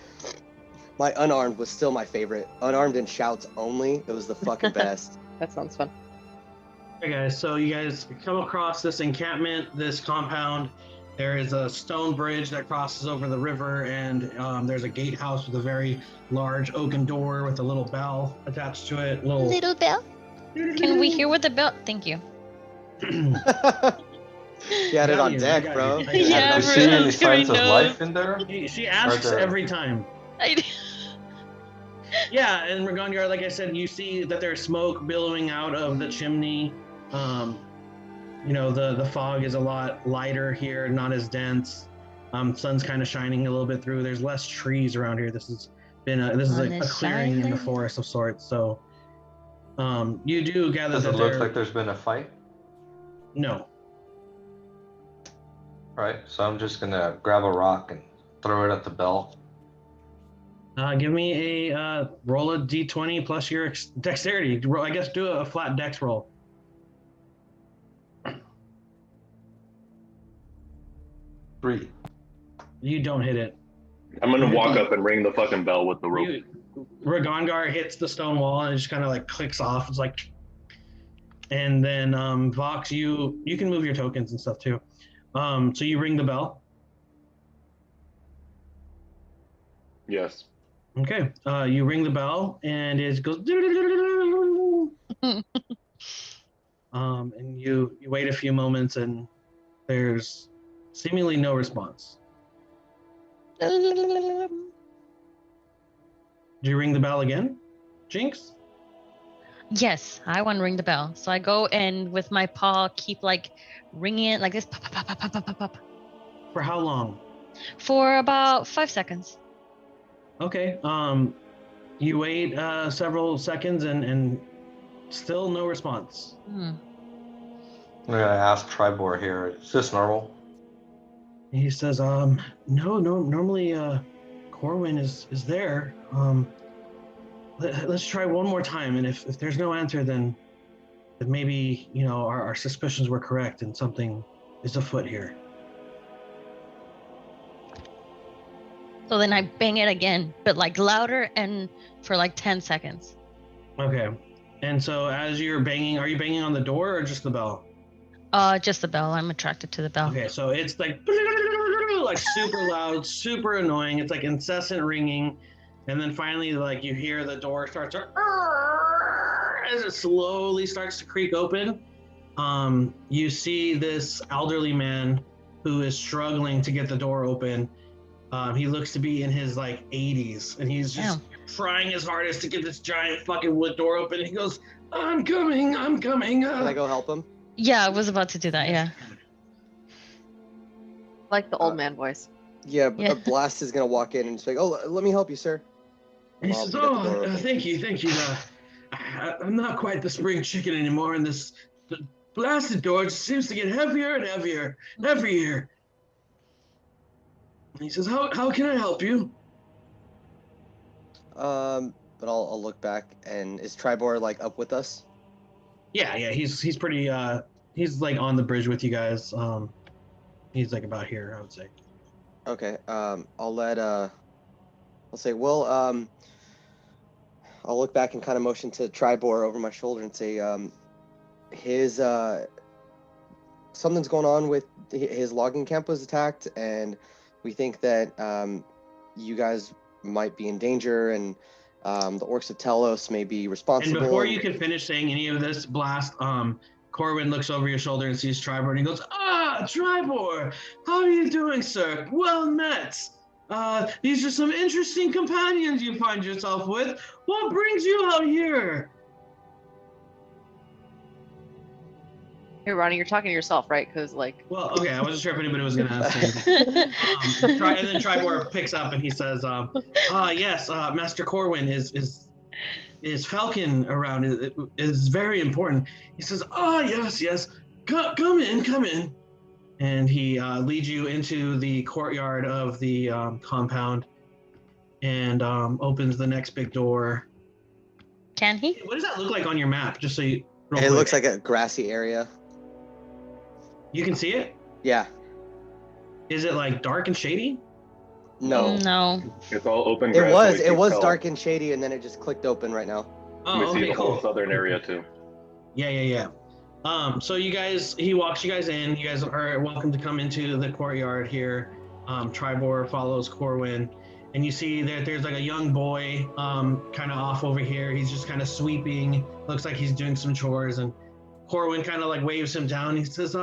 my unarmed was still my favorite. Unarmed and shouts only. It was the fucking best.
That sounds fun.
Okay, guys. So you guys come across this encampment, this compound. There is a stone bridge that crosses over the river, and there's a gatehouse with a very large oaken door with a little bell attached to it.
Little bell. Can we hear what the bell? Thank you.
She had it on deck, bro.
Yeah,
Do you see any signs of life in there?
She asks
there-
every time. Yeah, and Regongard, like I said, you see that there's smoke billowing out of the chimney. You know, the fog is a lot lighter here, not as dense. Sun's kind of shining a little bit through. There's less trees around here. This is a clearing in the forest of sorts. So, you do gather
Does
that
it look like there's been a fight?
No.
Right, so I'm just gonna grab a rock and throw it at the bell.
Give me a roll a d20 plus your dexterity. I guess do a flat dex roll.
3.
You don't hit it.
I'm gonna walk up and ring the fucking bell with the rope.
Ragongar hits the stone wall and it just kind of like clicks off. It's like, and then Vox, you can move your tokens and stuff too. So you ring the bell.
Yes.
Okay. You ring the bell and it goes. And you wait a few moments and there's seemingly no response. Do you ring the bell again, Jinx?
Yes, I want to ring the bell. So I go and with my paw keep like ringing it like this. Pop, pop, pop, pop, pop, pop, pop.
For how long?
For about 5 seconds.
Okay. You wait several seconds and still no response.
I'm gonna ask Tribor here, is this normal?
He says, no, normally Corwin is there. Let's try one more time, and if there's no answer, then maybe, you know, our suspicions were correct and something is afoot here.
So then I bang it again, but like louder and for like 10 seconds.
Okay. And so as you're banging, are you banging on the door or just the bell?
Just the bell. I'm attracted to the bell.
Okay, so it's like super loud, super annoying. It's like incessant ringing. And then finally, like you hear the door start to, as it slowly starts to creak open. You see this elderly man who is struggling to get the door open. He looks to be in his like 80s, and he's just trying his hardest to get this giant fucking wood door open. He goes, I'm coming. Can
I go help him?
Yeah, I was about to do that. Yeah.
Like the old man voice.
Yeah, Blast is gonna walk in and say, "Oh, let me help you, sir."
And he says, thank you. I'm not quite the spring chicken anymore, and this blasted door just seems to get heavier and heavier every year. And he says, how can I help you?
But I'll look back, and is Tribor like up with us?
Yeah, he's pretty he's like on the bridge with you guys. He's like about here, I would say.
Okay. I'll say, well, I'll look back and kind of motion to Tribor over my shoulder and say, something's going on with his logging camp was attacked, and we think that you guys might be in danger, and the orcs of Telos may be responsible.
And before you can finish saying any of this, Blast, Corwin looks over your shoulder and sees Tribor, and he goes, Tribor, how are you doing, sir? Well met. These are some interesting companions you find yourself with. What brings you out here?
Hey, Ronnie, you're talking to yourself, right? Because like.
Well, okay, I wasn't sure if anybody was going to ask anything. And then Tribor picks up and he says, yes, Master Corwin is Falcon around. It is very important. He says, yes, come in. And he leads you into the courtyard of the compound and opens the next big door.
Can he?
What does that look like on your map? Just so you.
It looks like a grassy area.
You can see it?
Yeah.
Is it like dark and shady?
No.
It's all open
grass. It was dark and shady, and then it just clicked open right now.
We see the whole southern area too.
Yeah. So he walks you guys in. You guys are welcome to come into the courtyard here. Tribor follows Corwin, and you see that there's like a young boy kind of off over here. He's just kind of sweeping. Looks like he's doing some chores, and Corwin kind of like waves him down. He says,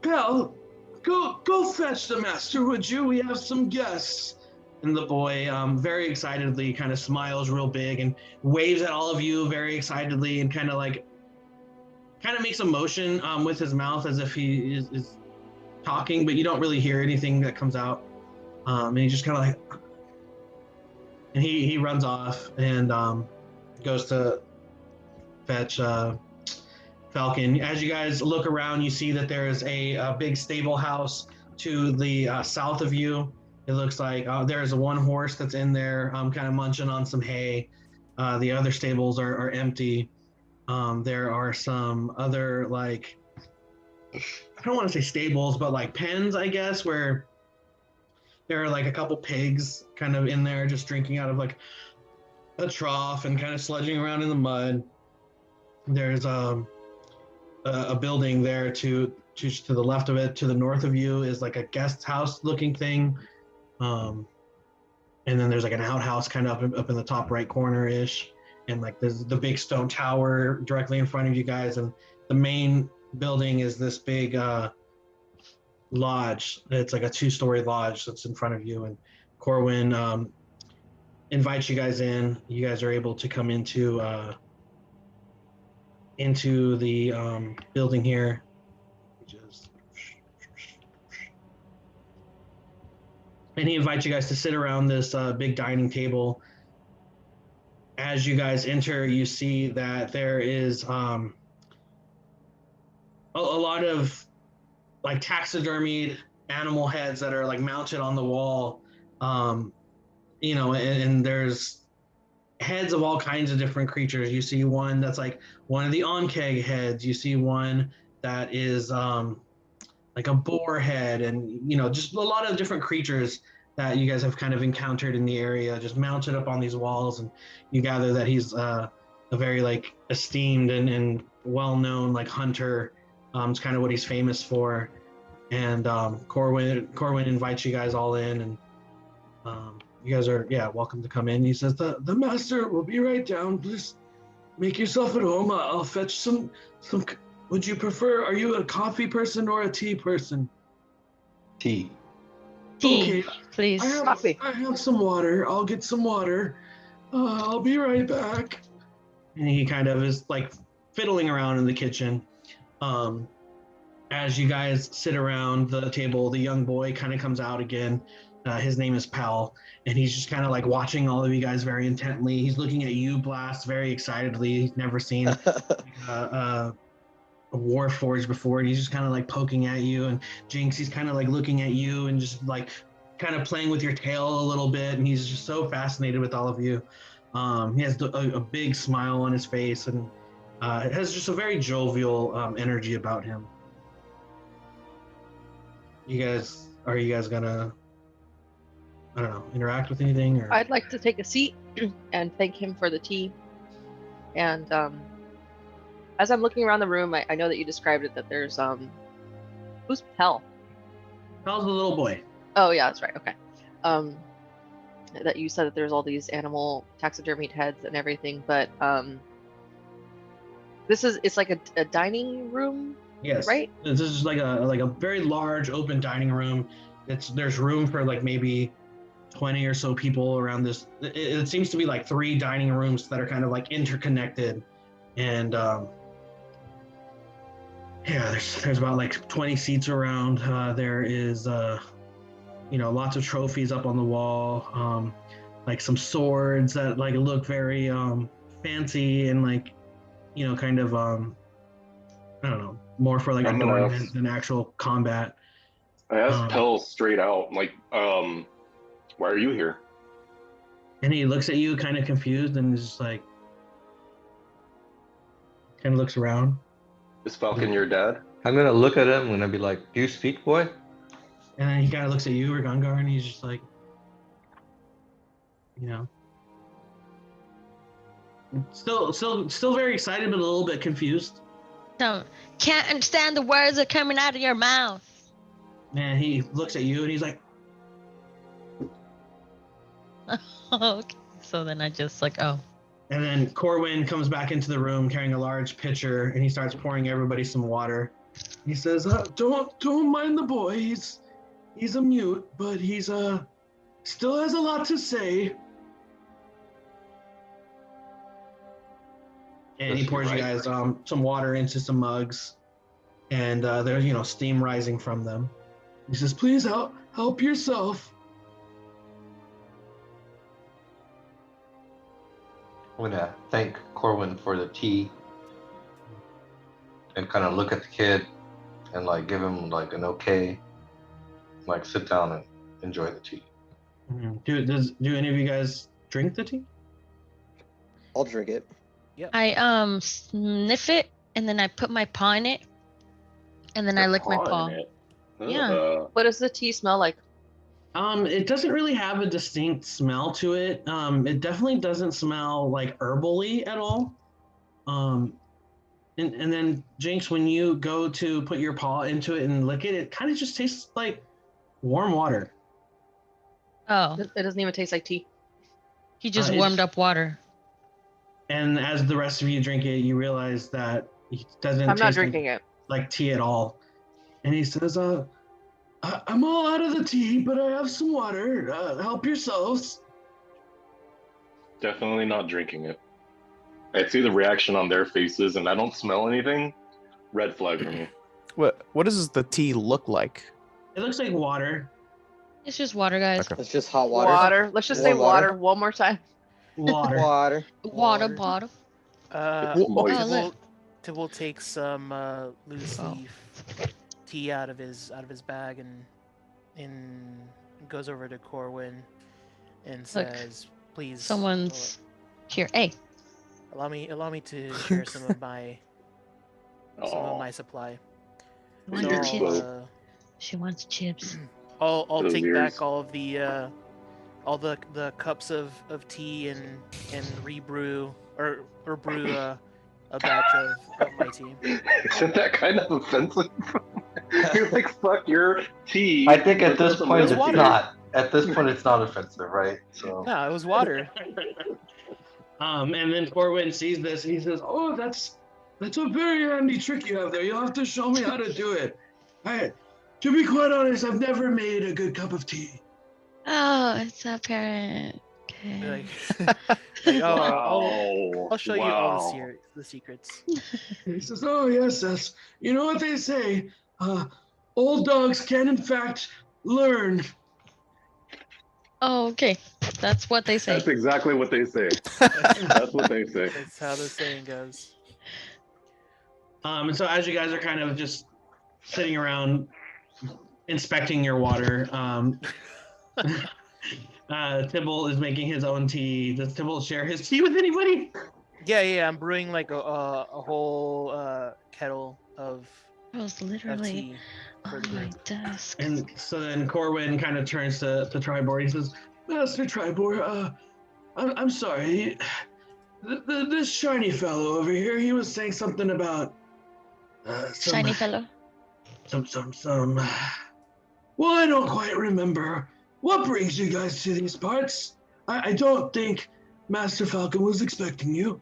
Pal, go fetch the master, would you? We have some guests. And the boy, very excitedly, kind of smiles real big and waves at all of you very excitedly, and kind of makes a motion with his mouth as if he is talking, but you don't really hear anything that comes out. And he just kind of like, and he runs off and goes to fetch Falcon. As you guys look around, you see that there is a big stable house to the south of you. It looks like there's one horse that's in there, kind of munching on some hay. The other stables are empty. There are some other, like, I don't want to say stables, but like pens, I guess, where there are like a couple pigs kind of in there just drinking out of like a trough and kind of sludging around in the mud. There's a building there to the left of it. To the north of you is like a guest house looking thing. And then there's like an outhouse kind of up in the top right corner-ish. And like there's the big stone tower directly in front of you guys. And the main building is this big lodge. It's like a 2-story lodge that's in front of you. And Corwin invites you guys in. You guys are able to come into the building here. And he invites you guys to sit around this big dining table. As you guys enter, you see that there is a lot of like taxidermied animal heads that are like mounted on the wall. And there's heads of all kinds of different creatures. You see one that's like one of the Onkeg heads. You see one that is like a boar head, and just a lot of different creatures that you guys have kind of encountered in the area, just mounted up on these walls. And you gather that he's a very like esteemed and well-known like hunter. It's kind of what he's famous for. And Corwin invites you guys all in, and you guys are welcome to come in. He says the master will be right down. Please make yourself at home. I'll fetch some. Would you prefer? Are you a coffee person or a tea person?
Tea.
Tea,
okay,
please.
Coffee.
I have some water. I'll get some water. I'll be right back. And he kind of is like fiddling around in the kitchen. As you guys sit around the table, the young boy kind of comes out again. His name is Pal, and he's just kind of like watching all of you guys very intently. He's looking at you, Blast, very excitedly. He's never seen a Warforged before. He's just kind of like poking at you, and Jinx, he's kind of like looking at you and just like kind of playing with your tail a little bit, and he's just so fascinated with all of you. He has a big smile on his face, and it has just a very jovial energy about him. Are you guys gonna, I don't know, interact with anything? Or
I'd like to take a seat and thank him for the tea. And as I'm looking around the room, I know that you described it, that there's who's Pell?
Pell's the little boy.
Oh yeah, that's right. Okay. That you said that there's all these animal taxidermied heads and everything, but it's like a dining room.
Yes.
Right.
This is like a very large open dining room. There's room for like maybe 20 or so people around this. It seems to be like 3 dining rooms that are kind of like interconnected, and there's about like 20 seats around. There is lots of trophies up on the wall, like some swords that like look very fancy and like kind of I don't know, more for like adornment than actual combat.
I asked Pell straight out, like, why are you here?
And he looks at you kind of confused and is just like, kind of looks around.
Is Falcon your dad?
I'm gonna look at him. I'm gonna be like, "Do you speak, boy?"
And then he kind of looks at you, Ragungar, and he's just like, still very excited, but a little bit confused.
So, can't understand the words that are coming out of your mouth.
And he looks at you and he's like,
Okay. So then I just like, oh.
And then Corwin comes back into the room carrying a large pitcher, and he starts pouring everybody some water. He says, "Don't mind the boy. He's a mute, but he's still has a lot to say." And he pours you guys some water into some mugs, and there's steam rising from them. He says, "Please help yourself."
I'm gonna thank Corwin for the tea and kind of look at the kid and like give him like an okay, like sit down and enjoy the tea.
Do any of you guys drink the tea?
I'll drink it.
Yep.
I sniff it and then I put my paw in it and then I lick my paw. Yeah.
What does the tea smell like?
It doesn't really have a distinct smell to it. It definitely doesn't smell like herbally at all. And then Jinx, when you go to put your paw into it and lick it, it kind of just tastes like warm water.
Oh.
It doesn't even taste like tea.
He just warmed up water.
And as the rest of you drink it, you realize that it doesn't
I'm not
taste
drinking it.
like tea at all. And he says, I'm all out of the tea, but I have some water. Help yourselves.
Definitely not drinking it. I see the reaction on their faces, and I don't smell anything. Red flag for me.
What does the tea look like?
It looks like water.
It's just water, guys.
Okay.
It's just hot water.
Water. Let's just say
Warm water.
water one more time.
Water.
Water bottle.
Tibble takes some loose leaf tea out of his bag and goes over to Corwin and says, "Please,
someone's here. Hey,
allow me to share some of my supply."
She wants chips.
I'll take back all of the cups of tea and rebrew or brew a batch of my tea.
Isn't that kind of offensive? You're like, fuck your tea.
I think at this point it's not. At this point it's not offensive, right? So
no, it was water.
And then Corwin sees this and he says, "Oh, that's a very handy trick you have there. You'll have to show me how to do it. To be quite honest, I've never made a good cup of tea."
Oh, it's apparent. Okay.
I'll show you all the secrets.
He says, "Oh yes. You know what they say? Old dogs can in fact learn."
Oh, okay. That's what they say.
That's exactly what they say. That's what they say.
That's how the saying goes.
And so as you guys are kind of just sitting around inspecting your water, Tibble is making his own tea. Does Tibble share his tea with anybody?
Yeah. I'm brewing like a whole kettle of.
I was literally on my desk.
And so then Corwin kind of turns to Tribor. He says, "Master Tribor, I'm sorry. This shiny fellow over here, he was saying something about
shiny fellow.
Some. Well, I don't quite remember. What brings you guys to these parts? I don't think Master Falcon was expecting you."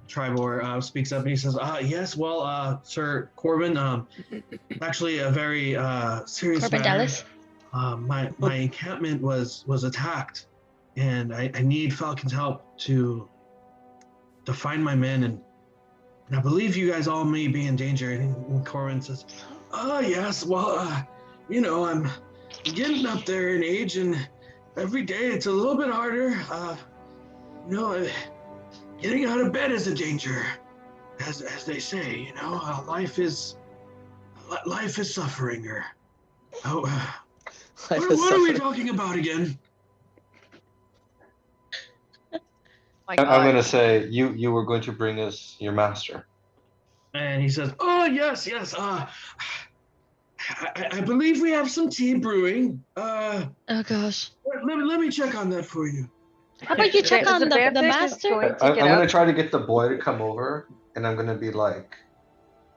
Tribor speaks up and he says, "Yes, well, Sir Corbin, actually a very serious
Corbin
matter.
Dallas?
My encampment was attacked, and I need Falcon's help to find my men, and I believe you guys all may be in danger." And Corbin says, "Yes, well, I'm getting up there in age, and every day it's a little bit harder. Getting out of bed is a danger, as they say. Life is suffering. Or what are we talking about again?"
I'm gonna say you were going to bring us your master.
And he says, "Oh yes. I believe we have some tea brewing.
Oh gosh.
Let me check on that for you."
How about you check on the master?
I'm gonna try to get the boy to come over, and I'm gonna be like,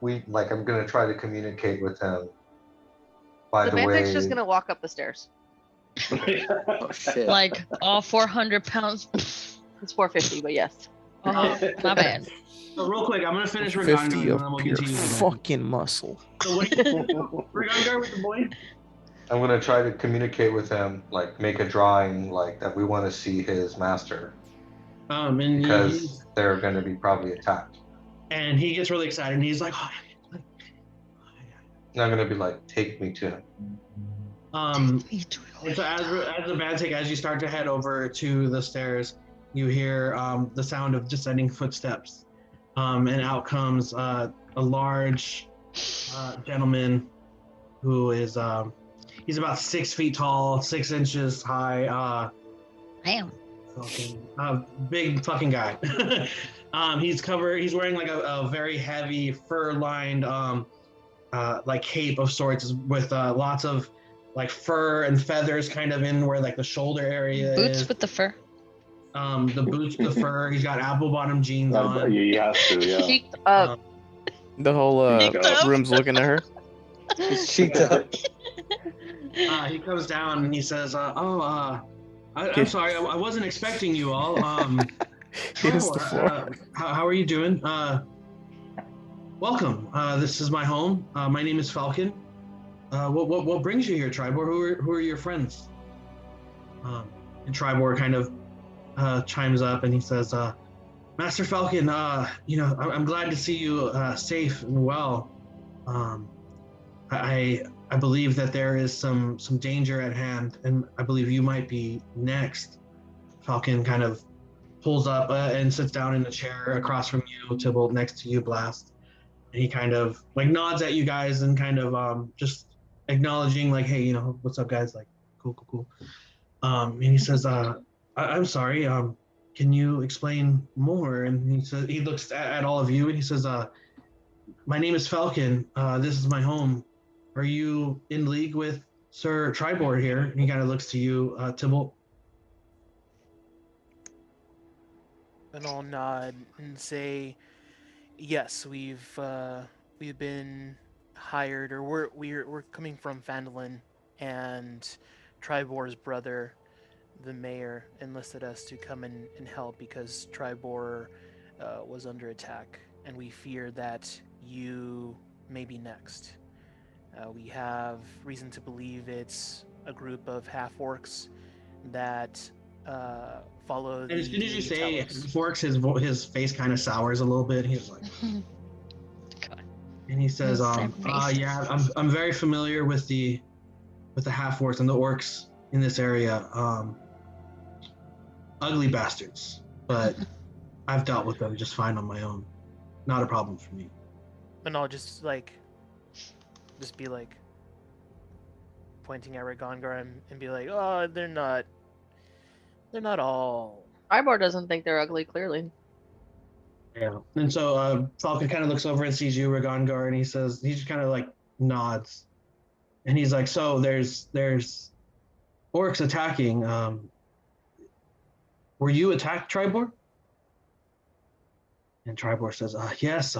I'm gonna try to communicate with him. By the way,
Banthick's just gonna walk up the stairs.
Oh shit!
Like all 400 pounds.
It's 450, but yes.
Oh, my bad.
So real quick, I'm gonna finish
50
Ragongar and then
of
we'll
pure
continue.
fucking muscle.
So what do you do, Ragongar, with the boy?
I'm gonna try to communicate with him, like make a drawing, like that we want to see his master,
And
because they're gonna be probably attacked.
And he gets really excited and he's like, oh.
And I'm gonna be like, take me to him.
And so as you start to head over to the stairs, you hear the sound of descending footsteps, and out comes a large gentleman who is he's about 6 feet tall, 6 inches high.
Damn.
Big fucking guy. He's wearing like a very heavy fur-lined like cape of sorts with lots of like fur and feathers kind of in where like the shoulder area
Boots
is.
with the fur.
The boots with the fur. He's got apple bottom jeans on.
You have to, yeah.
Cheeked up.
The whole room's looking at her.
He's cheeked up.
He comes down and he says, I'm sorry, I wasn't expecting you all.
Here's the floor.
How are you doing? Welcome. This is my home. My name is Falcon. What brings you here, Tribor? Who are your friends? And Tribor kind of chimes up and he says, Master Falcon, I'm glad to see you safe and well. I believe that there is some danger at hand, and I believe you might be next. Falcon kind of pulls up and sits down in the chair across from you, Tybalt, next to you, Blast. And he kind of like nods at you guys and kind of just acknowledging like, hey, what's up, guys? Like, cool. And he says, I'm sorry. Can you explain more? And he says, he looks at all of you and he says, my name is Falcon. This is my home. Are you in league with Sir Tribor here? And he kind of looks to you, Tybalt.
And I'll nod and say, yes, we've been hired, or we're coming from Phandalin, and Tribor's brother, the mayor, enlisted us to come and help because Tribor was under attack, and we fear that you may be next. We have reason to believe it's a group of half-orcs that follow.
And as soon as you say half-orcs, his face kind of sours a little bit. He's like,
God.
And he says, yeah, I'm very familiar with the half-orcs and the orcs in this area. Ugly bastards, but I've dealt with them just fine on my own. Not a problem for me.
And I'll just be like pointing at Ragongar and be like, oh, they're not all.
Tribor doesn't think they're ugly, clearly.
Yeah. And so Falcon kind of looks over and sees you, Ragongar, and he just kind of like nods. And he's like, so there's orcs attacking. Were you attacked, Tribor? And Tribor says, yes.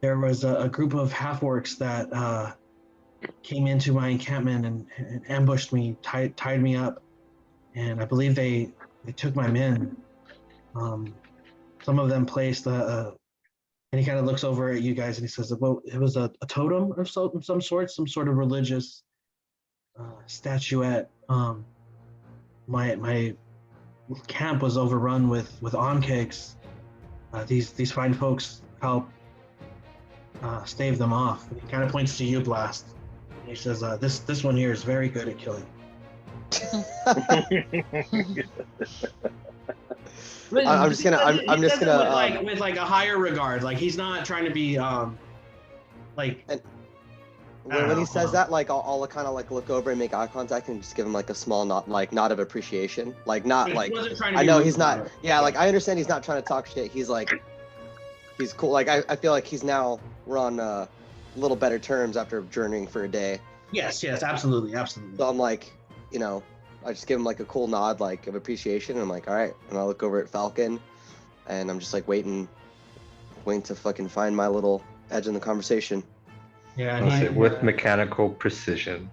There was a group of half-orcs that came into my encampment and ambushed me, tied me up, and I believe they took my men. Some of them placed and he kind of looks over at you guys and he says, well, it was a totem of some sort, some sort of religious statuette. My camp was overrun with oncakes. These fine folks helped stave them off. And he kind of points to you, Blast. And he says, this one here is very good at killing.
I'm just gonna
with like a higher regard. Like he's not trying to be like.
When he says that, like I'll kind of like look over and make eye contact and just give him like a small nod of appreciation. Like not like I know he's not. Yeah, like I understand he's not trying to talk shit. He's cool. Like I feel like we're on a little better terms after journeying for a day.
Yes, absolutely.
So I'm like, I just give him like a cool nod, like of appreciation. And I'm like, all right. And I look over at Falcon, and I'm just like waiting to fucking find my little edge in the conversation.
Yeah,
with mechanical precision.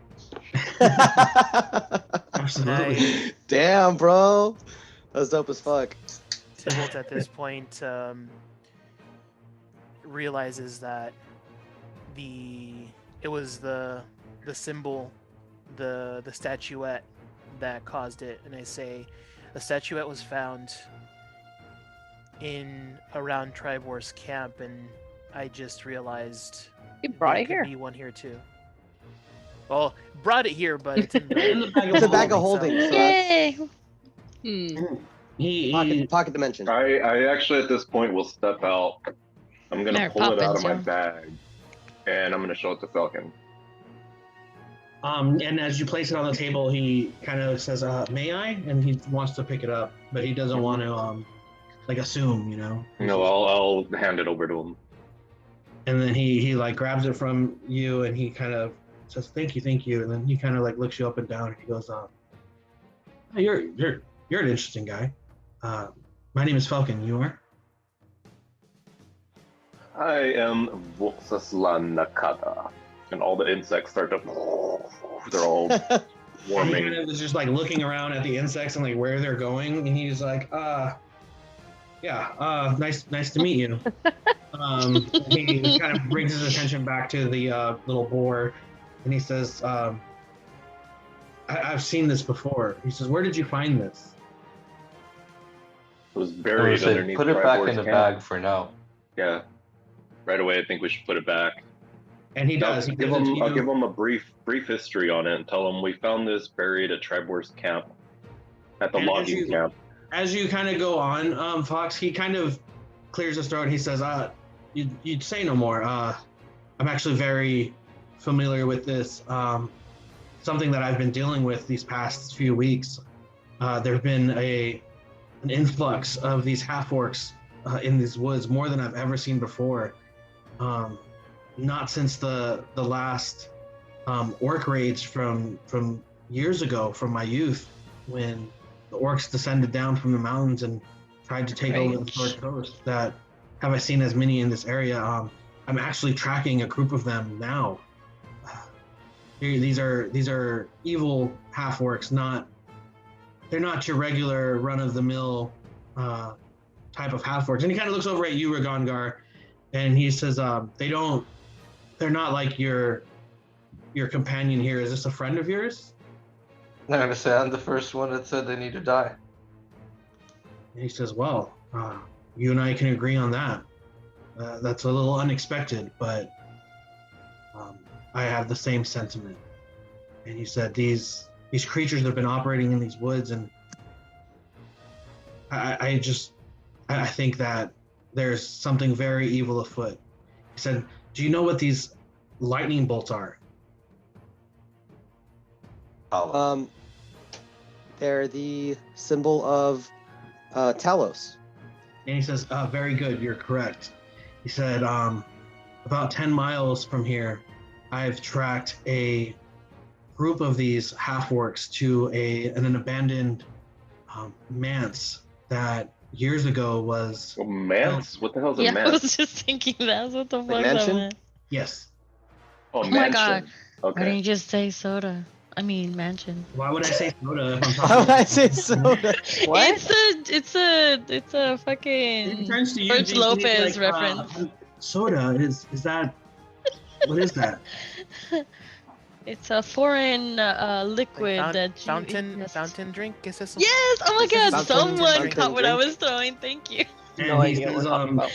Absolutely.
Damn, bro. That's dope as fuck.
Tybalt at this point realizes that it was the symbol, the statuette that caused it, and I say the statuette was found in around Tribor's camp, and I just realized
You brought
there
it
could
here.
be one here too. Well, brought it here, but it's in the
It's a bag of holding. So
Yay!
pocket dimension.
I actually at this point will step out. I'm gonna
Mary
pull it out of
Poppins,
my
yo.
bag, and I'm gonna show it to Falcon.
And as you place it on the table, he kind of says, "May I?" And he wants to pick it up, but he doesn't want to, like, assume, you know.
No, I'll hand it over to him.
And then he like grabs it from you, and he kind of says, thank you," and then he kind of like looks you up and down, and he goes, "You're an interesting guy. My name is Falcon. You are?"
I am Voxaslan Nakata. And all the insects start to, they're all
And he
warming.
kind of is just like looking around at the insects and like where they're going, and he's like, nice to meet you." He kind of brings his attention back to the little boar, and he says, I've seen this before. He says, "Where did you find this?"
It was
I would
buried
say,
underneath
put it back in
Tribor's
the
camp.
bag for now.
Yeah. Right away, I think we should put it back.
And he does. He gives it to
I'll give
you.
him a brief history on it and tell him we found this buried at Tribor's camp, at the
And as
logging
you-
camp.
As you kind of go on, Fox, he kind of clears his throat. He says, you'd say no more. I'm actually very familiar with this. Something that I've been dealing with these past few weeks. There's been an influx of these half-orcs in these woods, more than I've ever seen before. Not since the last orc raids from years ago, from my youth, when the orcs descended down from the mountains and tried to take over the North Coast. That have I seen as many in this area. I'm actually tracking a group of them now. These are evil half orcs. They're not your regular run of the mill type of half orcs. And he kind of looks over at you, Ragongar, and he says, they're not like your companion here. Is this a friend of yours?
I'm gonna say I'm the first one that said they need to die.
And he says, well, you and I can agree on that. That's a little unexpected, but I have the same sentiment. And he said, these creatures have been operating in these woods, and I think that there's something very evil afoot. He said, do you know what these lightning bolts are?
They're the symbol of Talos.
And he says, very good, you're correct. He said, about 10 miles from here, I've tracked a group of these half-orcs to an abandoned manse that years ago was...
A manse? What the hell's a
Yeah, I
manse?
was just thinking that. What the fuck
Like
that
mansion?
meant?
Yes.
Oh,
Oh my God.
mansion.
Why
Okay.
didn't you just say soda? I mean mansion.
Why would I say soda if I'm
Why
talking
would I say soda? What?
It's a
He
fucking
turns to you,
George
G, he's
Lopez reference.
Soda, is that... What is that?
It's a foreign liquid
Like
that you
fountain drink? Is this some-
Yes! Oh my
This is
God!
fountain
Someone
drink.
caught what I was throwing. Thank you.
And
No
he
idea what
says,
we're talking about.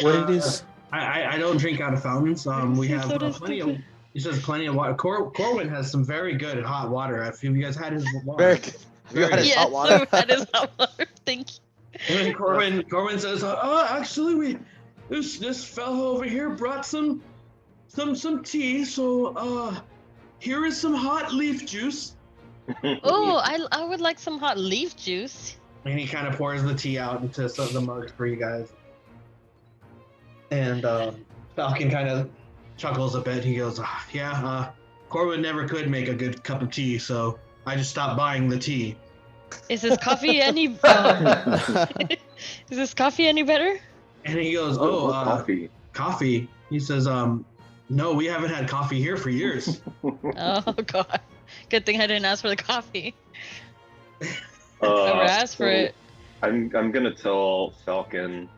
What it is?
I don't drink out of fountains. We have
Soda's
plenty of...
stupid.
He says plenty of water. Corwin has some very good hot water. Have you guys had his water?
Very good. Have you had his
Yes,
hot water?
that is hot water. Thank you.
And then Corwin says, actually, this fellow over here brought some tea. So here is some hot leaf juice."
Oh, I would like some hot leaf juice.
And he kind of pours the tea out into some of the mugs for you guys. And Falcon kind of chuckles a bit. He goes, Corwin never could make a good cup of tea, so I just stopped buying the tea.
Is this coffee any? Is this coffee any better?
And he goes,
coffee.
Coffee? He says, no, we haven't had coffee here for years.
Oh God! Good thing I didn't ask for the coffee.
Uh,
Never asked for it.
I'm gonna tell Falcon.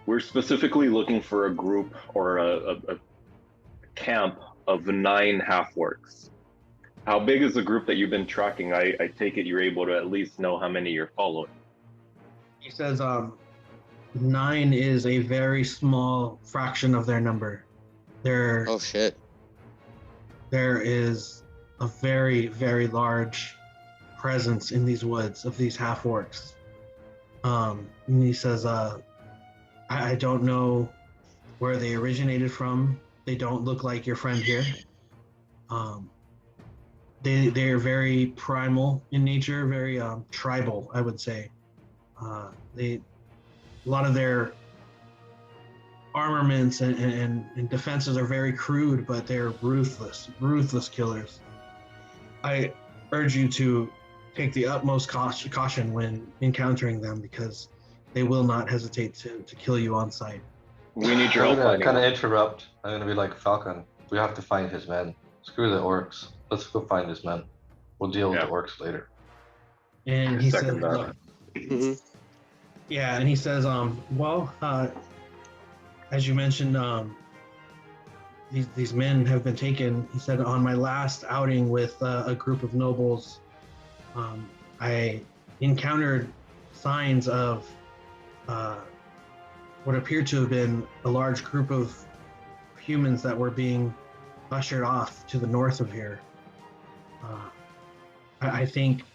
We're specifically looking for a group or a camp of 9 half-orcs. How big is the group that you've been tracking? I take it you're able to at least know how many you're following.
He says 9 is a very small fraction of their number.
Oh shit.
There is a very, very large presence in these woods of these half-orcs. And he says, I don't know where they originated from. They don't look like your friend here. They're very primal in nature, very tribal, I would say. A lot of their armaments and defenses are very crude, but they're ruthless killers. I urge you to take the utmost caution when encountering them, because they will not hesitate to kill you on sight.
We need your
I'm
help.
gonna kind of interrupt. I'm gonna be like, Falcon, we have to find his men. Screw the orcs. Let's go find his men. We'll deal with the orcs later.
And he says,
Second that.
yeah, and he says, well, as you mentioned, these men have been taken. He said, on my last outing with a group of nobles, I encountered signs of what appeared to have been a large group of humans that were being ushered off to the north of here. I think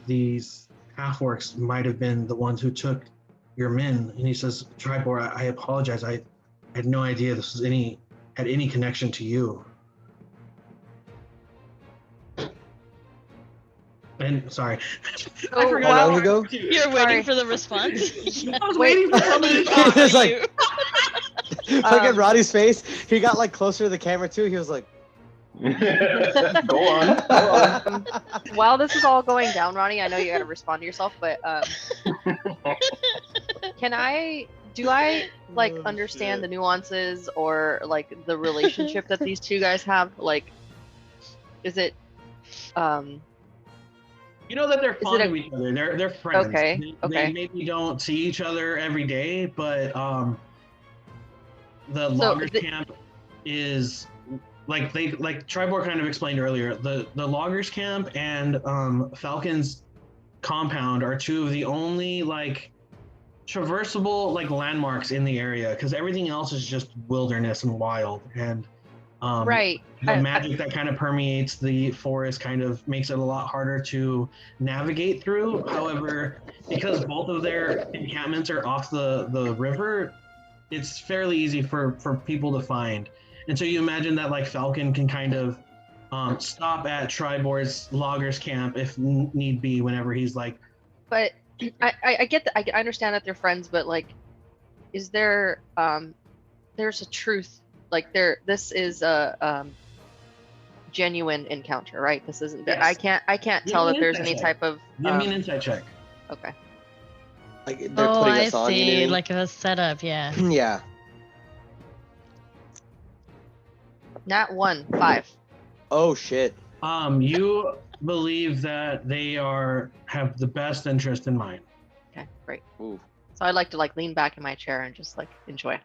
these half-orcs might have been the ones who took your men. And he says, Tribor, I apologize. I had no idea this was had any connection to you. And sorry, I forgot.
How long ago?
You're waiting for the response.
I was waiting for somebody to talk.
It's like, look at Roddy's face. He got like closer to the camera too. He was like,
Go on.
While this is all going down, Ronnie, I know you gotta respond to yourself, but do I like understand the nuances or like the relationship that these two guys have? Like, is it
you know that they're fond of each other. They're friends.
Okay.
They maybe don't see each other every day, but the loggers camp is like Tribor kind of explained earlier. The loggers camp and Falcon's compound are two of the only like traversable like landmarks in the area, because everything else is just wilderness and wild, and
right.
The magic that kind of permeates the forest kind of makes it a lot harder to navigate through. However, because both of their encampments are off the river, it's fairly easy for people to find. And so you imagine that like Falcon can kind of stop at Tribor's loggers camp if need be, whenever he's like.
But I get that. I understand that they're friends, but like, is there there's a truth? Like this is a genuine encounter, right? This isn't. Yes. I can't tell that there's any type of.
Give me an insight check.
Okay.
Like they're putting us on.
I see.
You know?
Like a setup, yeah.
Yeah.
Nat 1, 5.
Oh shit.
You believe that they have the best interest in mind.
Okay, great.
Ooh.
So I'd like to like lean back in my chair and just like enjoy it.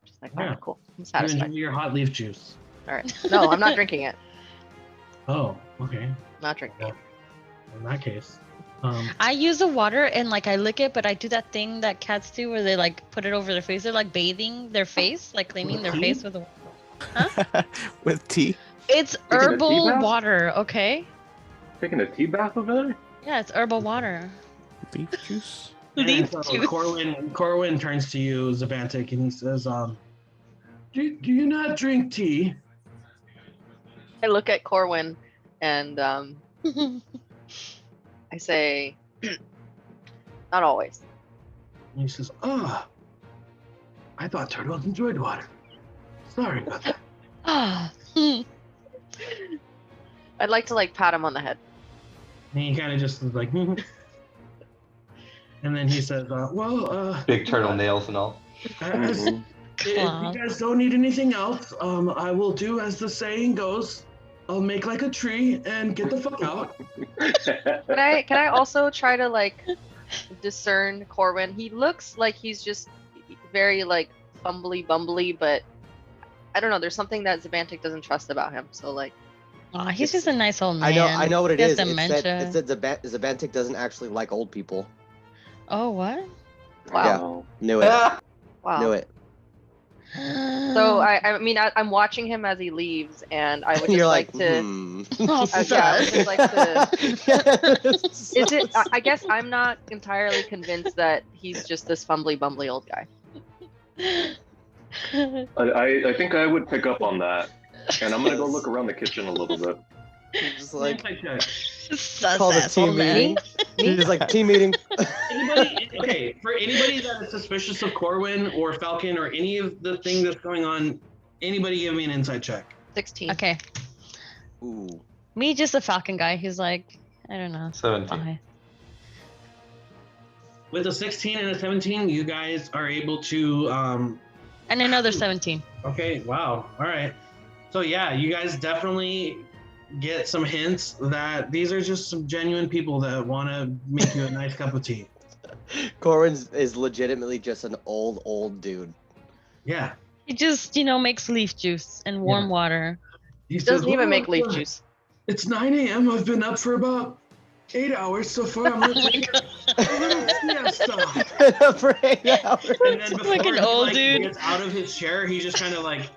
Just like,
Yeah.
oh, cool. I'm
You
satisfied.
enjoy your hot leaf juice.
All right. No, I'm not drinking it.
Oh, okay.
I'm not drinking it.
In that case,
I use the water and like I lick it, but I do that thing that cats do where they like put it over their face. They're like bathing their face, like cleaning their face with the. Huh?
With tea.
It's
Taking a tea
herbal
bath?
water, okay?
Taking a tea bath over there?
Yeah, it's herbal water.
Leaf juice.
Leaf
so
juice.
Corwin turns to you, Zavantik, and he says, do you not drink tea?
I look at Corwin and I say, not always.
And he says, I thought turtles enjoyed water. Sorry about that.
Ah.
I'd like to like pat him on the head.
And he kind of just is like, and then he says,
Big turtle nails and all.
if you guys don't need anything else, I will do as the saying goes. I'll make like a tree and get the fuck out.
Can I also try to like discern Corwin. He looks like he's just very like bumbly, but I don't know. There's something that Zabantik doesn't trust about him. So like,
he's just a nice old man.
I know what it is.
Dementia.
It's that Zabantik doesn't actually like old people.
Oh, what?
wow.
Yeah, knew it.
Wow.
Knew it.
So I mean, I'm watching him as he leaves, and I would just
You're
like to.
Oh,
Yeah, I would just like to.
Yes.
Is it? I guess I'm not entirely convinced that he's just this bumbly old guy.
I think I would pick up on that, and I'm gonna go look around the kitchen a little bit.
Just like
Sus
call the
asshole
team
man.
meeting. He's like team meeting.
For anybody that is suspicious of Corwin or Falcon or any of the thing that's going on, anybody give me an inside check.
16.
Okay.
Ooh.
Me, just a Falcon guy. He's like, I don't know.
17.
Why?
With a 16 and a 17, you guys are able to
And another 17.
okay, wow. All right. So yeah, you guys definitely get some hints that these are just some genuine people that want to make you a nice cup of tea.
Corwin is legitimately just an old dude.
Yeah.
He just, makes leaf juice and warm water.
He
Doesn't even make leaf
"Oh,
juice.
It's 9 a.m. I've been up for about 8 hours so far. I'm gonna take a little siesta."
For 8 hours.
And then before
Like an
he,
old dude.
gets out of his chair, he's just kind of like,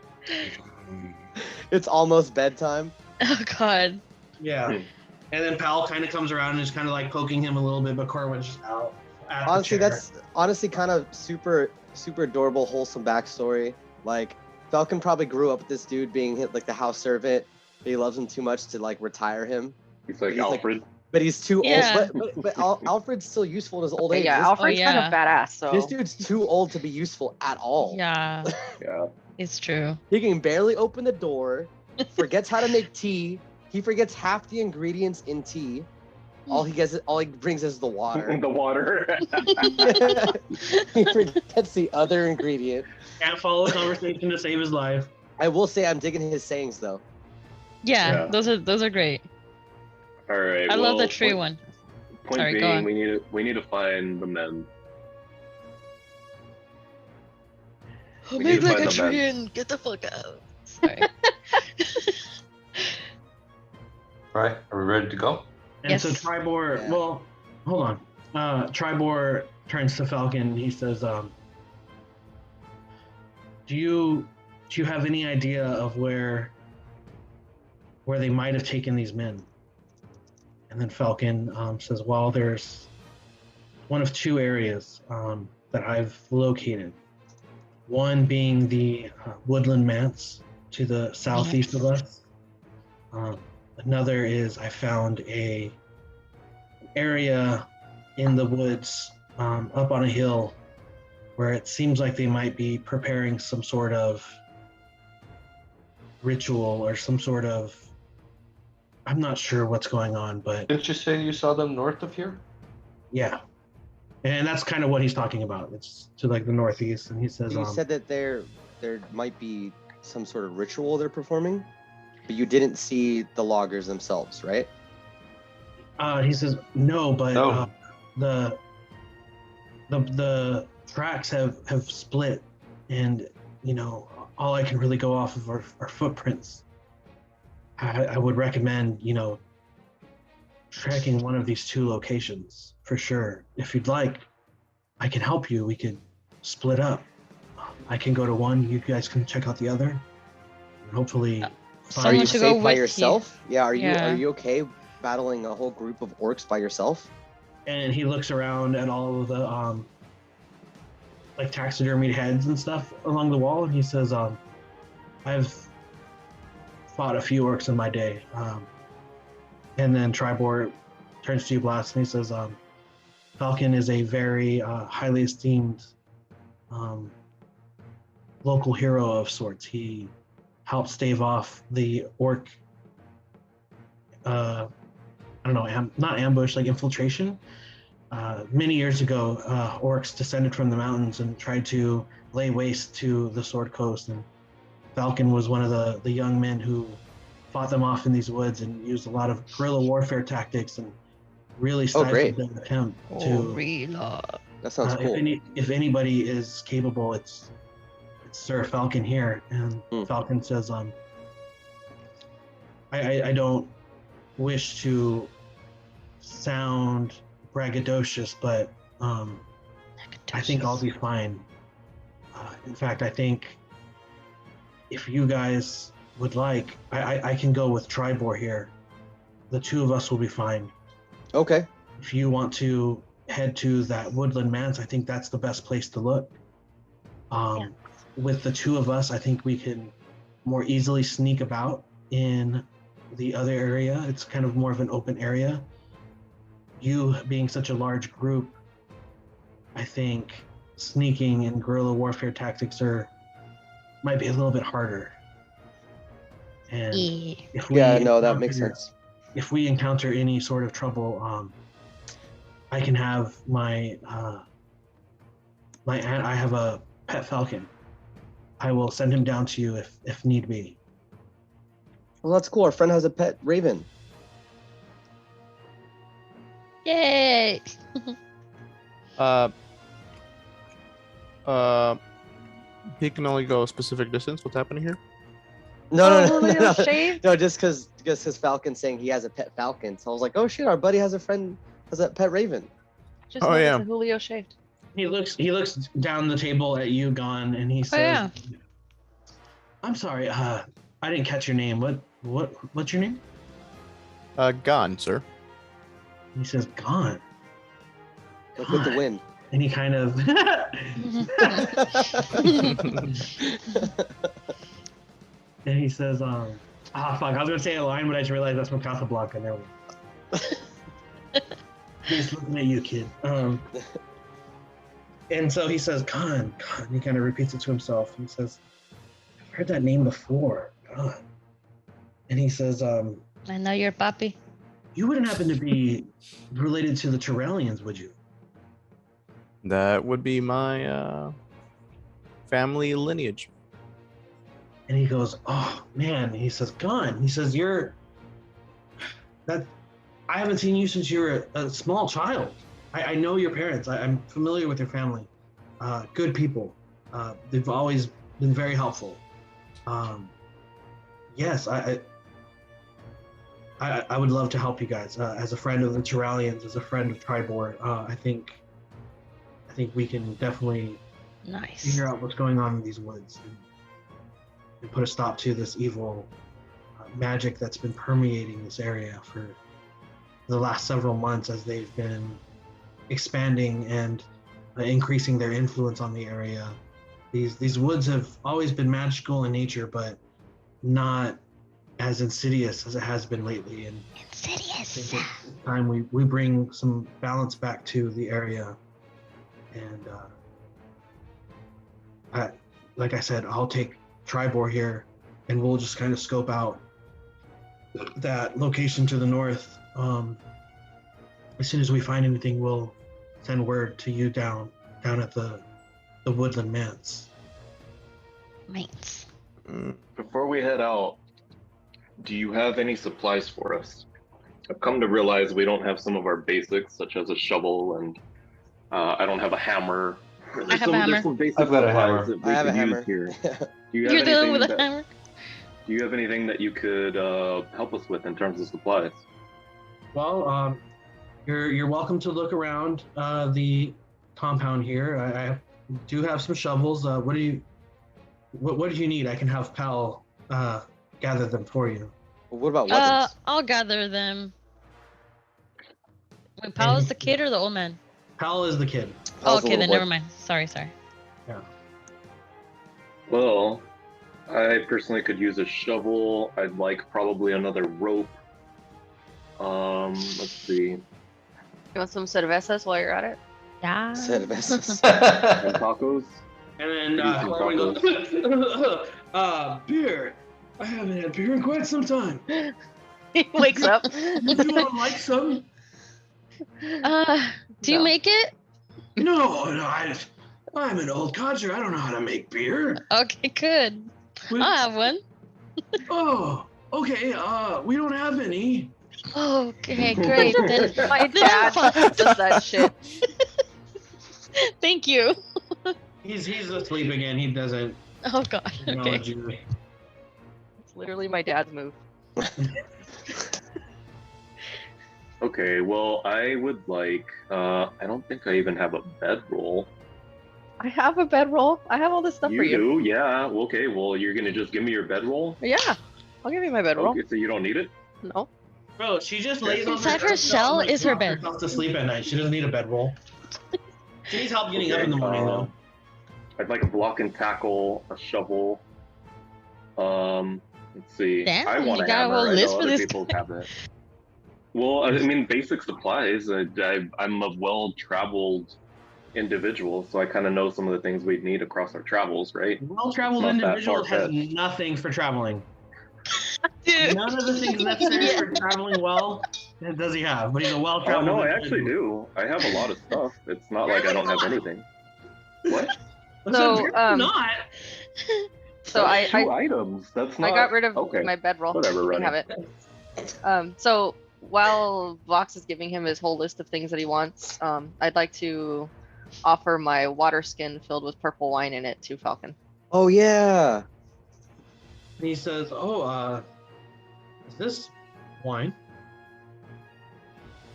It's almost bedtime.
Oh, God.
yeah. And then Pal kind of comes around and is kind of like poking him a little bit, but Corwin's just out. At
Honestly,
the chair.
that's honestly kind of super adorable, wholesome backstory. Like Falcon probably grew up with this dude being hit like the house servant. But he loves him too much to like retire him.
He's like Alfred.
But he's too
Yeah.
old. But Alfred's still useful in his old age.
Yeah,
This-
Alfred's kind of badass. So
This dude's too old to be useful at all.
Yeah,
Yeah.
it's true.
He can barely open the door, forgets how to make tea. He forgets half the ingredients in tea. All he brings is the water.
The water.
He forgets the other ingredient.
Can't follow a conversation to save his life.
I will say I'm digging his sayings though.
Yeah,
Yeah.
those are great.
All right.
I love
well,
the tree one.
Point
Sorry, go on.
being, we need to find the men.
I'll
We need
make
to
like a
find the
tree
men.
and get the fuck out. Sorry.
All right, are we ready to go?
And so
Yes.
Tribor,
Yeah.
well, hold on. Tribor turns to Falcon. He says, do you have any idea of where they might have taken these men? And then Falcon says, well, there's one of two areas that I've located. One being the woodland manse to the southeast of us. Another is I found a area in the woods up on a hill where it seems like they might be preparing some sort of ritual or some sort of, I'm not sure what's going on, but
Didn't you say you saw them north of here?
yeah. And that's kind of what he's talking about. It's to like the northeast, and he says,
You said that there might be some sort of ritual they're performing, but you didn't see the loggers themselves, right?
he says no, but
No.
the tracks have split, and all I can really go off of are footprints. I would recommend tracking one of these two locations for sure. If you'd like, I can help you. We could split up. I can go to one, you guys can check out the other, and hopefully
Are
Someone
you
should go
safe by
with you.
yourself? Yeah. Are
Yeah.
you okay battling a whole group of orcs by yourself?
And he looks around at all of the like taxidermied heads and stuff along the wall, and he says, I've fought a few orcs in my day. And then Tribor turns to you, Blast, and he says, Falcon is a very highly esteemed local hero of sorts. He helped stave off the orc not ambush, like infiltration. Many years ago, orcs descended from the mountains and tried to lay waste to the Sword Coast, and Falcon was one of the young men who fought them off in these woods and used a lot of guerrilla warfare tactics and really stifled the attempt to.
That sounds cool.
If anybody is capable, it's Sir Falcon here, and Falcon says, I don't wish to sound braggadocious, but I think I'll be fine. In fact, I think if you guys would like, I can go with Tribor here. The two of us will be fine.
Okay.
If you want to head to that woodland manse, I think that's the best place to look. With the two of us, I think we can more easily sneak about in the other area. It's kind of more of an open area. You being such a large group, I think sneaking and guerrilla warfare tactics might be a little bit harder. And
that makes sense.
If we encounter any sort of trouble, I can have my aunt. I have a pet falcon. I will send him down to you if need be.
Well, that's cool. Our friend has a pet raven.
Yay!
He can only go a specific distance. What's happening here?
No. No, just because Falcon's saying he has a pet falcon. So I was like, oh shit, our buddy has a pet raven.
Just Julio shaved.
He looks down the table at you, Gon, and he says, I'm sorry, I didn't catch your name. What's your name?
Gon, sir.
He says, Gon.
With the wind.
And he kind of and he says, fuck, I was gonna say a line, but I just realized that's from Casablanca. Never mind. He's looking at you, kid. And so he says, Gon. He kind of repeats it to himself. He says, I've heard that name before, Gon. And he says,
I know you're Papi.
You wouldn't happen to be related to the Tyrellians, would you?
That would be my family lineage.
And he goes, oh man, he says, Gon. He says, I haven't seen you since you were a small child. I know your parents. I'm familiar with your family. Good people. They've always been very helpful. Yes, I would love to help you guys. As a friend of the Tyrellians, as a friend of Tribor, I think we can definitely figure out what's going on in these woods and put a stop to this evil magic that's been permeating this area for the last several months as they've been expanding and increasing their influence on the area. These woods have always been magical in nature, but not as insidious as it has been lately. And
insidious.
I think it's time we bring some balance back to the area. And like I said, I'll take Tribor here, and we'll just kind of scope out that location to the north. As soon as we find anything, we'll send word to you down at the woodland manse.
Before we head out, do you have any supplies for us? I've come to realize we don't have some of our basics, such as a shovel, and I don't have a hammer.
I have a hammer.
I've got a hammer.
I have a hammer.
Here.
You're the one with a hammer?
Do you have anything that you could help us with in terms of supplies?
Well, you're welcome to look around the compound here. I do have some shovels. What do you need? I can have Pal gather them for you.
What about weapons?
I'll gather them. Wait, Pal is the kid or the old man?
Pal is the kid.
Oh, okay, then never mind. Sorry.
Yeah.
Well, I personally could use a shovel. I'd like probably another rope. Let's see.
You want some cervezas while you're at it?
Yeah.
Cervezas.
And tacos.
And then Corwin goes, beer. I haven't had beer in quite some time.
He wakes up.
Do you want to like some?
Do you make it?
No, I'm an old codger. I don't know how to make beer.
Okay, good. I'll have one.
Oh, okay. We don't have any.
Okay, great. Then
My dad does that shit.
Thank you.
He's asleep again. He doesn't
Oh God. Okay.
acknowledge you.
It's literally my dad's move.
Okay, well, I would like, I don't think I even have a bedroll.
I have a bedroll. I have all this stuff for you.
You do? Yeah. Okay, well, you're gonna just give me your bedroll?
Yeah, I'll give you my bedroll.
Okay, so you don't need it?
No.
Bro, she just lays on
Inside her shell is her bed.
To sleep at night. She doesn't need a bedroll. She needs help getting up in the morning though.
I'd like a block and tackle, a shovel. Let's see.
Damn,
I want
you
a
got a
hammer.
whole
I
list
know
for
other
this
people have it. Well, I mean, basic supplies. I'm a well-traveled individual, so I kind of know some of the things we'd need across our travels, right?
Well-traveled
It's not that
individual has
far-fetched.
nothing for traveling.
Dude.
None of the things necessary for traveling well does he have, but he's a
Oh
well-traveled
no, I
individual.
actually do. I have a lot of stuff. It's not like I don't have anything. What?
So,
not.
So
That's two items. That's not.
I got rid of
okay.
my bedroll.
Whatever,
You can
Ronnie.
have it. So while Vox is giving him his whole list of things that he wants, I'd like to offer my water skin filled with purple wine in it to Falcon.
Oh yeah.
And he says, "Oh, is this wine?"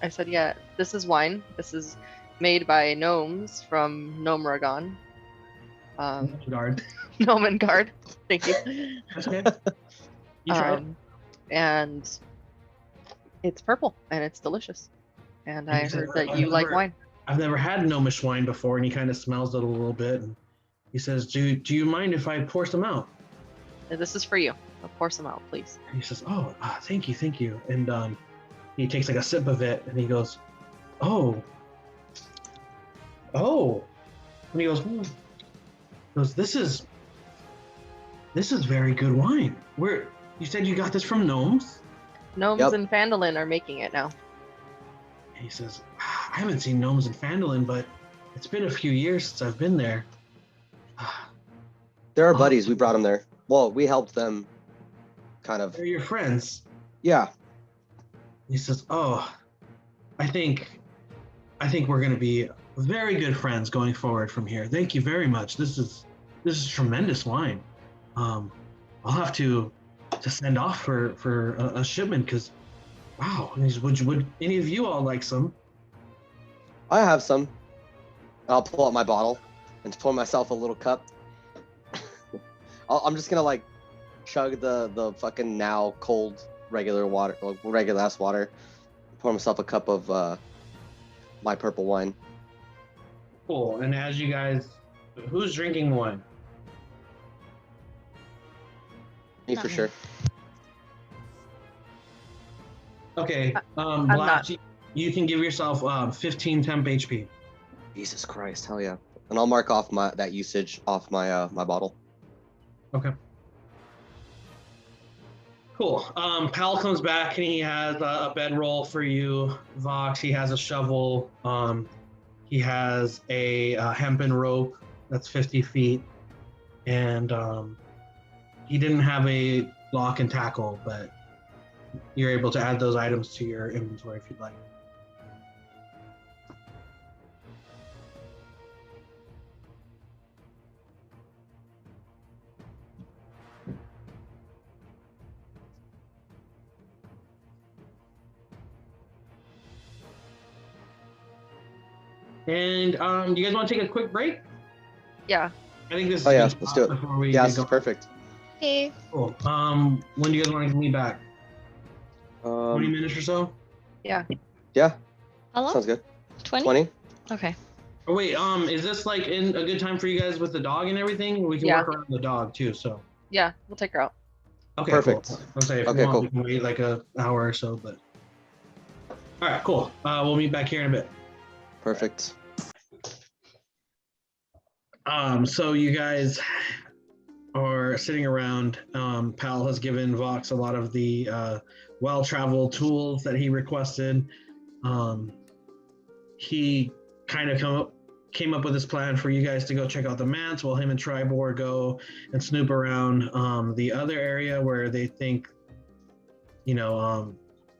I said, yeah, this is wine. This is made by gnomes from Gnomeragon.
Guard.
Gnomengard. Thank you.
Okay. You tried.
And it's purple and it's delicious. And I
he said,
heard that
"I've
you like
never-
wine.
I've never had gnomish wine before," and he kind of smells it a little bit. And he says, "Do you mind if I pour some out?"
And this is for you. I'll pour some out, please.
And he says, "Oh, thank you." And he takes like a sip of it, and he goes, "Oh." And he goes, "Hmm." He goes, This is very good wine. Where you said you got this from gnomes?"
Gnomes
Yep.
and Phandalin are making it now.
And he says, "I haven't seen gnomes in Phandalin, but it's been a few years since I've been there."
They're our buddies. We brought them there. Well, we helped them. Kind of.
They're your friends.
Yeah.
He says, "Oh, I think we're gonna be very good friends going forward from here. Thank you very much. This is tremendous wine. I'll have to send off for a shipment because, wow. And he says, would any of you all like some?"
I have some. I'll pull out my bottle and pour myself a little cup. I'm just gonna like chug the fucking now cold regular water, like regular ass water. Pour myself a cup of my purple wine.
Cool. And as you guys, who's drinking wine?
Me
Not
for
me.
sure.
Okay.
I'm
Black,
not.
you can give yourself 15 temp HP.
Jesus Christ, hell yeah. And I'll mark off that usage off my my bottle.
Okay. Cool. Pal comes back and he has a bedroll for you, Vox. He has a shovel. He has a hempen rope that's 50 feet, and he didn't have a lock and tackle, but you're able to add those items to your inventory if you'd like. And you guys want to take a quick break?
Yeah.
I think this is
Oh
a
yeah,
good
let's
spot
do it.
before we
Yeah,
get
this is
going.
perfect.
Okay.
Cool. When do you guys want to meet back? 20 minutes or so?
Yeah.
Yeah,
How long?
sounds good.
20?
20?
Okay.
Oh wait, is this like in a good time for you guys with the dog and everything? We can
Yeah.
work around the dog too, so.
Yeah. We'll take her out.
Okay,
Perfect.
cool. I'll say if
Okay,
you want,
cool.
we can wait like an hour or so, but. All right, cool. We'll meet back here in a bit.
Perfect.
So you guys are sitting around. Pal has given Vox a lot of the well-traveled tools that he requested. He kind of came up with this plan for you guys to go check out the manse while him and Tribor go and snoop around the other area where they think,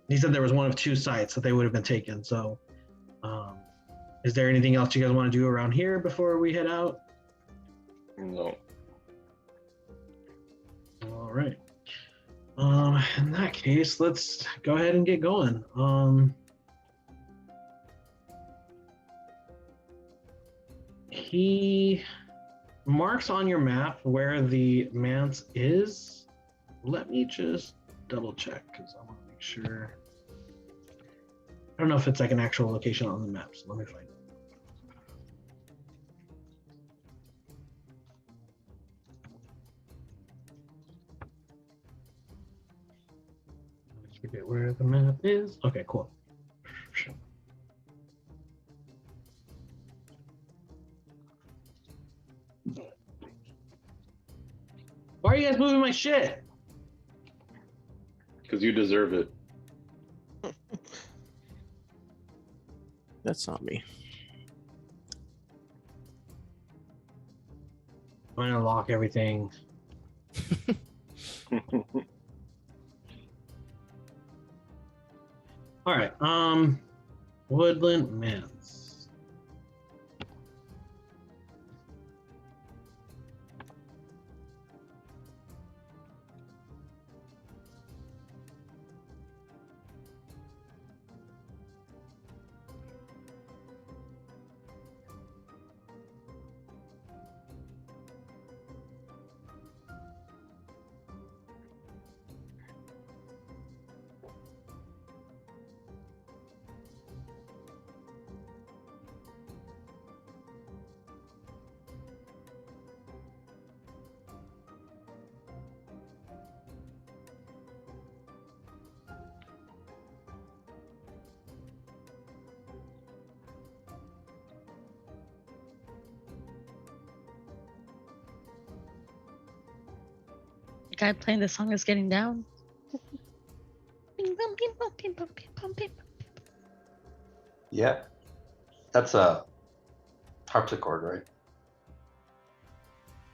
he said there was one of 2 sites that they would have been taken. So, is there anything else you guys want to do around here before we head out?
No.
All right. In that case, let's go ahead and get going. He marks on your map where the manse is. Let me just double check because I want to make sure. I don't know if it's like an actual location on the map, so let me find it. Let's forget where the map is. Okay, cool. Why are you guys moving my shit?
Because you deserve it.
That's not me.
I'm gonna lock everything. All right. Woodland Manse.
The guy playing the song is getting down.
Yeah. That's a harpsichord, right?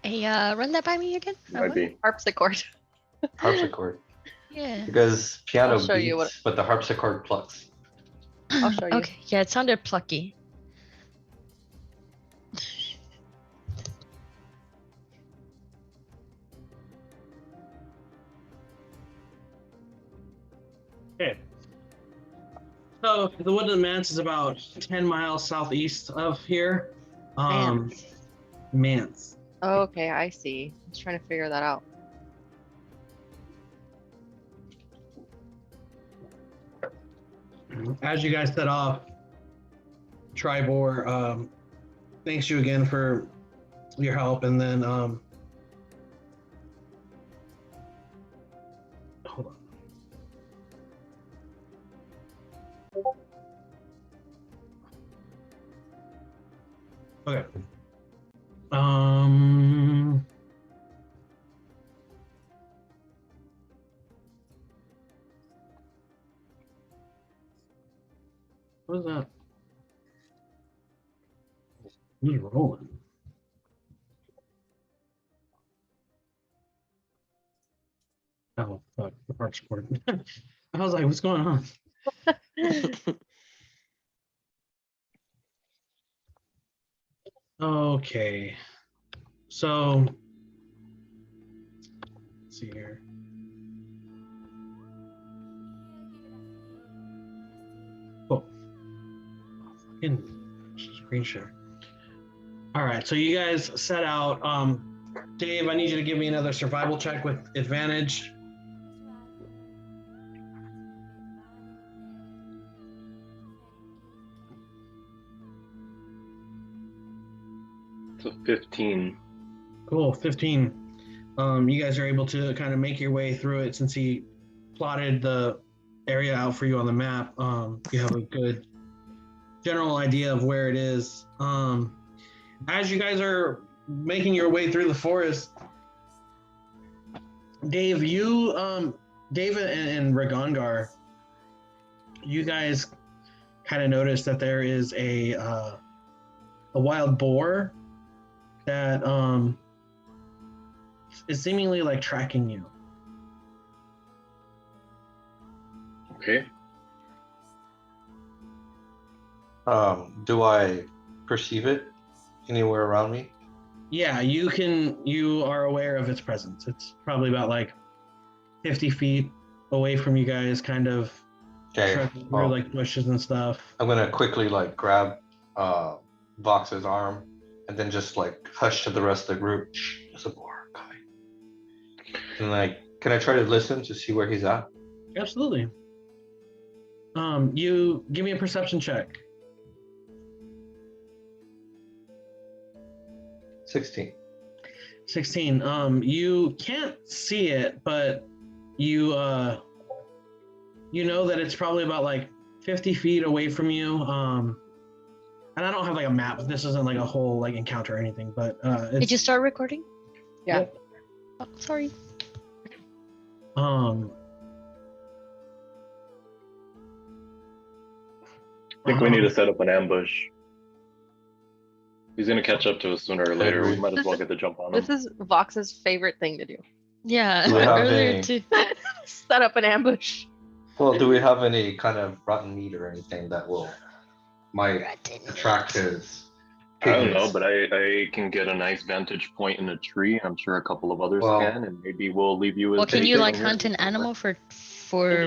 Hey, run that by me again.
Might be.
Harpsichord.
Harpsichord.
Yeah.
Because piano
I'll show you
beats, but the harpsichord plucks.
I'll show you.
Okay, yeah, it sounded plucky.
Okay. So the Woodland Manse is about 10 miles southeast of here. Manse.
Oh, okay, I see. I was trying to figure that out.
As you guys set off, Tribor thanks you again for your help, and then hold on. Okay. What is that? Who's rolling? Oh, fuck, the parts cord. I was like, what's going on? Okay. So, let's see here. Oh, fucking screen share. All right, so you guys set out. Dave, I need you to give me another survival check with advantage.
So 15.
Cool, 15. You guys are able to kind of make your way through it since he plotted the area out for you on the map. You have a good general idea of where it is. As you guys are making your way through the forest, Dave, David and Ragongar, you guys kind of notice that there is a wild boar that is seemingly like tracking you.
Okay.
Do I perceive it anywhere around me?
Yeah, you are aware of its presence. It's probably about like 50 feet away from you guys, kind of
Okay.
through like bushes and stuff.
I'm gonna quickly like grab Vox's arm and then just like hush to the rest of the group. Shh, there's a boar coming. And like, can I try to listen to see where he's at?
Absolutely. You give me a perception check.
16.
16. You can't see it, but you you know that it's probably about like 50 feet away from you. And I don't have like a map. This isn't like a whole like encounter or anything, but
Did you start recording?
Yeah.
Yep.
Oh, sorry.
I think we need to set up an ambush. He's gonna catch up to us sooner or later. We might as well get the jump on him.
This is Vox's favorite thing to do.
Yeah,
Do we have
earlier
any-
too.
Set up an ambush.
Well, do we have any kind of rotten meat or anything that might attract his?
I don't know,
pigments?
but I can get a nice vantage point in a tree. I'm sure a couple of others
Well-
can, and maybe we'll leave you with.
Well, can you
bacon
like
here.
hunt an animal for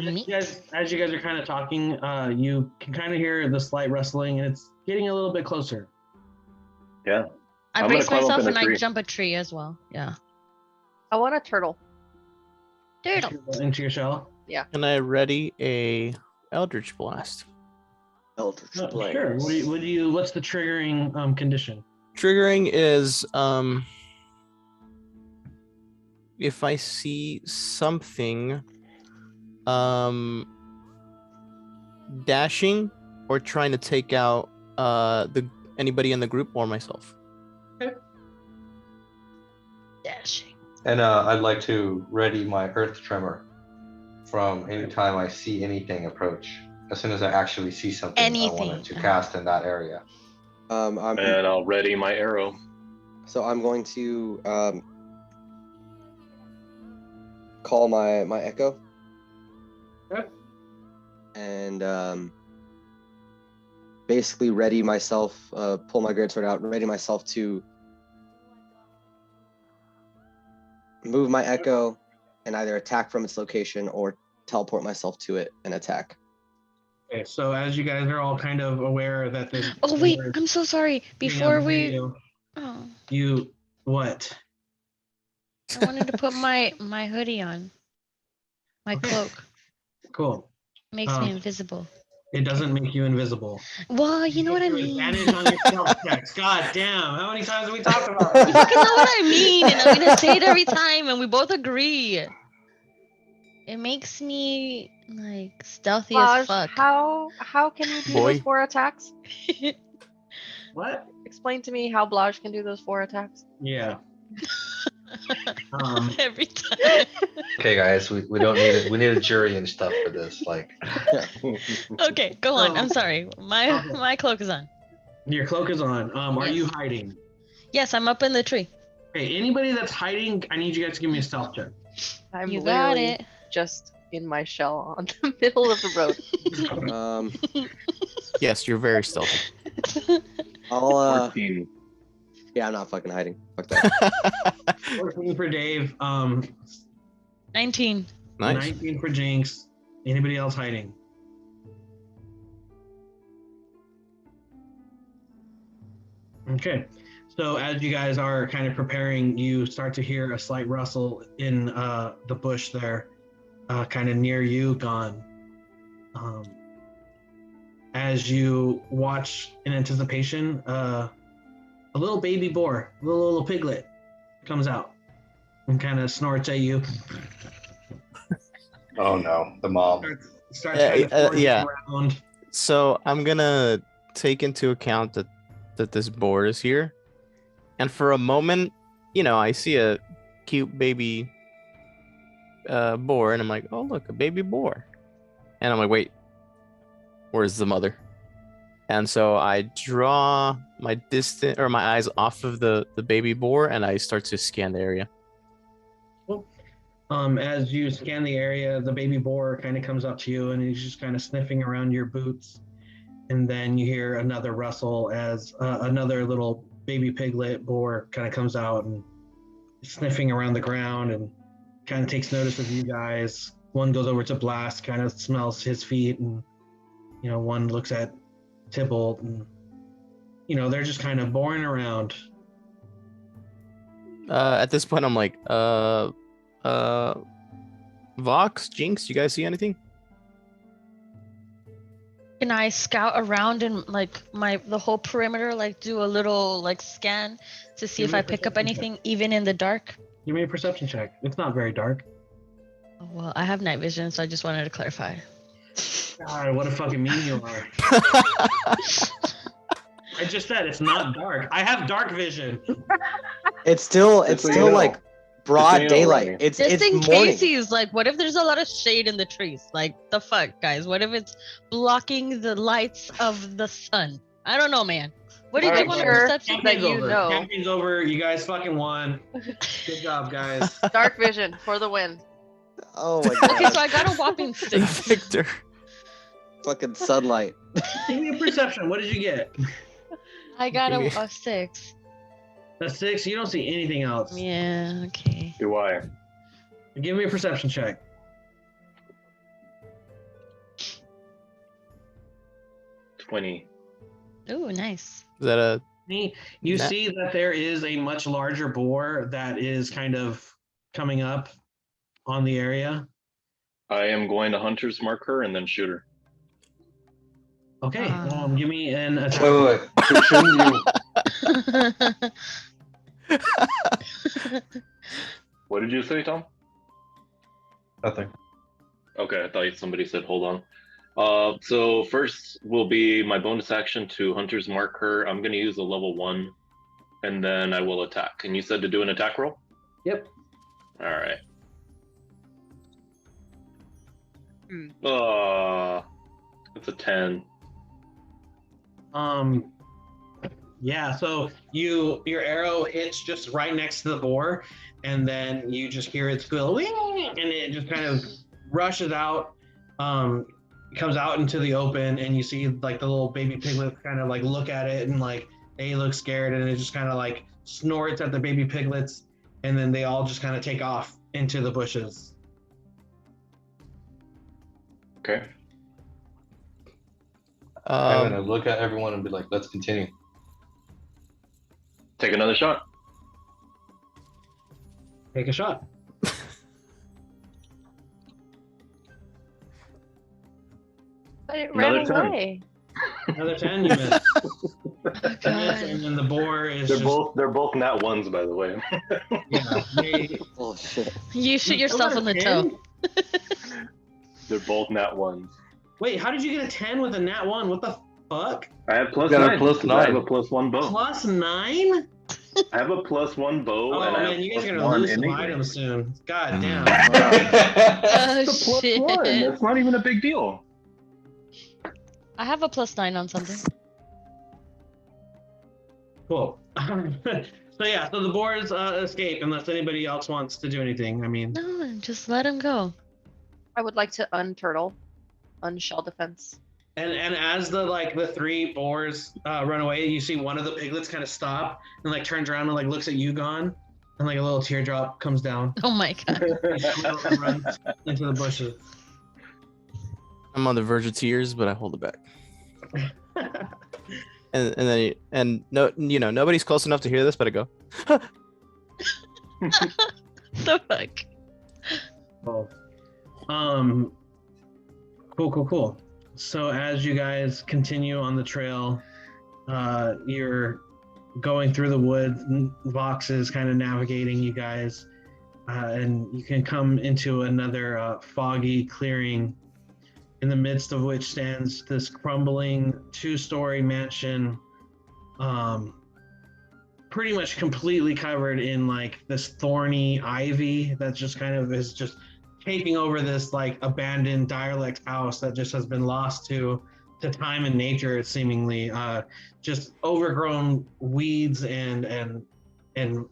meat?
as you guys are kind of talking, you can kind of hear the slight rustling, and it's getting a little bit closer.
Yeah.
I
I'm
brace
gonna climb up
myself
in a
and I
tree.
jump a tree as well. Yeah.
I want a turtle.
Turtle.
Into your shell.
Can I ready a Eldritch Blast?
Eldritch
Sure.
Blades.
What's the triggering condition?
Triggering is if I see something dashing or trying to take out anybody in the group or myself.
Dashing.
And I'd like to ready my earth tremor from any time I see anything approach. As soon as I actually see something, I
Anything.
want it to cast in that area.
I'm
And I'll ready my arrow.
So I'm going to call my echo.
Okay.
And basically ready myself, pull my greatsword out, ready myself to move my echo and either attack from its location or teleport myself to it and attack.
Okay, so as you guys are all kind of aware that this.
Oh wait, I'm so sorry. Before we,
you what?
I wanted to put my hoodie on. My cloak
Cool.
makes me invisible.
It doesn't make you invisible.
Well, you know what I mean.
Advantage on your stealth checks. God damn! How many times have we talked about
You
this?
fucking know what I mean, and I'm gonna say it every time, and we both agree. It makes me like stealthy as fuck.
How can you do
Boy.
those 4 attacks?
What?
Explain to me how Blaj can do those 4 attacks.
Yeah.
Every time.
Okay, guys, we don't need it. We need a jury and stuff for this. Like,
Okay, go on. I'm sorry. My cloak is on.
Your cloak is on. Are
Yes.
you hiding?
Yes, I'm up in the tree.
Okay, anybody that's hiding, I need you guys to give me a stealth check.
I'm
You got
literally
it.
just in my shell on the middle of the road.
Yes, you're very stealthy.
I'll
14.
yeah, I'm not fucking hiding. Fuck that.
14 for Dave.
19.
Nice.
19 for Jinx. Anybody else hiding? Okay. So as you guys are kind of preparing, you start to hear a slight rustle in the bush there, kind of near you, Gone. As you watch in anticipation, a little baby boar, a little piglet, comes out and kind of snorts at you.
oh no, the mom.
Starts kind of foraging
yeah.
around.
So I'm gonna take into account that this boar is here, and for a moment, I see a cute baby boar, and I'm like, oh look, a baby boar, and I'm like, wait, where's the mother? And so I draw my eyes off of the baby boar, and I start to scan the area.
As you scan the area, the baby boar kind of comes up to you, and he's just kind of sniffing around your boots. and then you hear another rustle as another little baby piglet boar kind of comes out and sniffing around the ground and kind of takes notice of you guys. One goes over to Blast, kind of smells his feet, and one looks at Tybalt, and they're just kind of boring around.
At this point, I'm like, Vox, Jinx, you guys see anything?
Can I scout around and like the whole perimeter, like do a little like scan to see if I pick up anything, even in the dark?
Give me a perception check. It's not very dark.
Oh, well, I have night vision, so I just wanted to clarify.
God, what a fucking mean you are. I just said it's not dark. I have dark vision.
It's still like broad daylight. It's
just in
morning.
case he's like, what if there's a lot of shade in the trees? Like, the fuck, guys? What if it's blocking the lights of the sun? I don't know, man. What did you want to perception
that you know?
Camping's over. You guys fucking won. Good job, guys.
Dark vision for the win.
Oh my god.
Okay, so I got a whopping 6.
Victor.
Fucking sunlight.
Give me a perception. What did you get?
I got a 6.
A 6? You don't see anything else.
Yeah, okay.
Do I?
Give me a perception check.
$20.
Ooh, nice.
Is that a...
You see that there is a much larger boar that is kind of coming up on the area.
I am going to hunter's mark her and then shoot her.
Okay, give me an attack.
Wait. Shouldn't you?
What did you say, Tom?
Nothing.
Okay, I thought somebody said hold on. So first will be my bonus action to hunter's mark her. I'm going to use a level 1, and then I will attack. And you said to do an attack roll?
Yep.
All right. It's a 10.
Yeah, so your arrow hits just right next to the boar, and then you just hear it squeal, and it just kind of rushes out, comes out into the open, and you see like the little baby piglets kind of like look at it, and like they look scared, and it just kind of like snorts at the baby piglets, and then they all just kind of take off into the bushes.
Okay.
I'm gonna look at everyone and be like, let's continue.
Take another shot.
Take a shot.
But it ran
Another 10.
away.
Another 10, you missed. And then the boar is
they're both nat ones, by the way.
Yeah.
Oh shit.
You shoot yourself in the toe.
They're both nat ones.
Wait, how did you get a 10 with a nat 1? What the fuck?
I have plus
You got a
9.
plus
'cause I have
9.
a +1 bow.
Plus 9?
I have a +1 bow.
Oh
and I have
man, you guys are gonna
+1
lose some
innate
items soon. God damn.
Oh,
It's a +1.
shit.
That's not even a big deal.
I have a +9 on something.
Cool. So the boars escape unless anybody else wants to do anything. I mean,
No, just let him go.
I would like to unshell defense.
and as the 3 boars run away, you see one of the piglets kind of stop and like turns around and like looks at you, gone, and like a little teardrop comes down.
Oh my god.
And runs into the bushes.
I'm on the verge of tears, but I hold it back. and no, nobody's close enough to hear this, but I go.
The fuck.
Cool. Cool. So as you guys continue on the trail, you're going through the woods, Vox is kind of navigating you guys, and you can come into another foggy clearing, in the midst of which stands this crumbling 2-story mansion, pretty much completely covered in like this thorny ivy that just kind of is just taking over this like abandoned derelict house that just has been lost to time and nature, seemingly. Just overgrown weeds and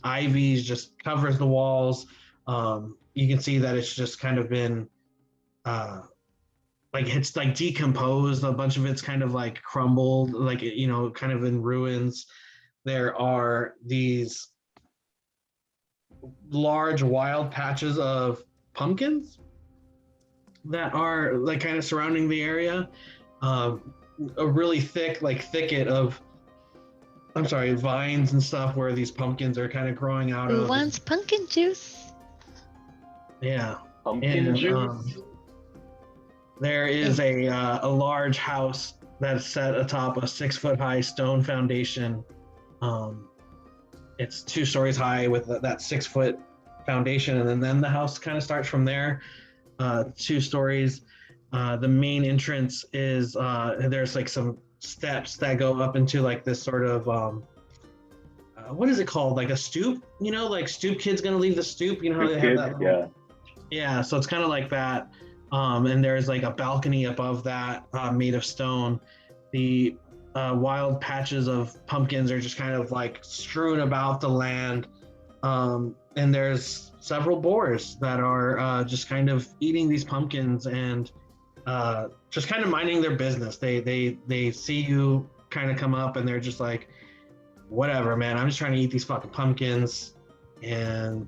ivies just covers the walls. You can see that it's just kind of been like it's like decomposed. A bunch of it's kind of like crumbled, like kind of in ruins. There are these large wild patches of pumpkins that are like kind of surrounding the area. A really thick like thicket of vines and stuff where these pumpkins are kind of growing out
Who
of.
wants pumpkin juice?
Yeah.
Pumpkin juice.
There is a large house that's set atop a 6-foot high stone foundation. It's 2 stories high with that 6-foot foundation, and then the house kind of starts from there. 2 stories. The main entrance is there's like some steps that go up into like this sort of what is it called? Like a stoop, like stoop kid's gonna leave the stoop. You know how they have that? Yeah. So it's kind of like that. And there's like a balcony above that made of stone. The wild patches of pumpkins are just kind of like strewn about the land. And there's several boars that are just kind of eating these pumpkins and just kind of minding their business. They see you kind of come up and they're just like, whatever, man, I'm just trying to eat these fucking pumpkins. And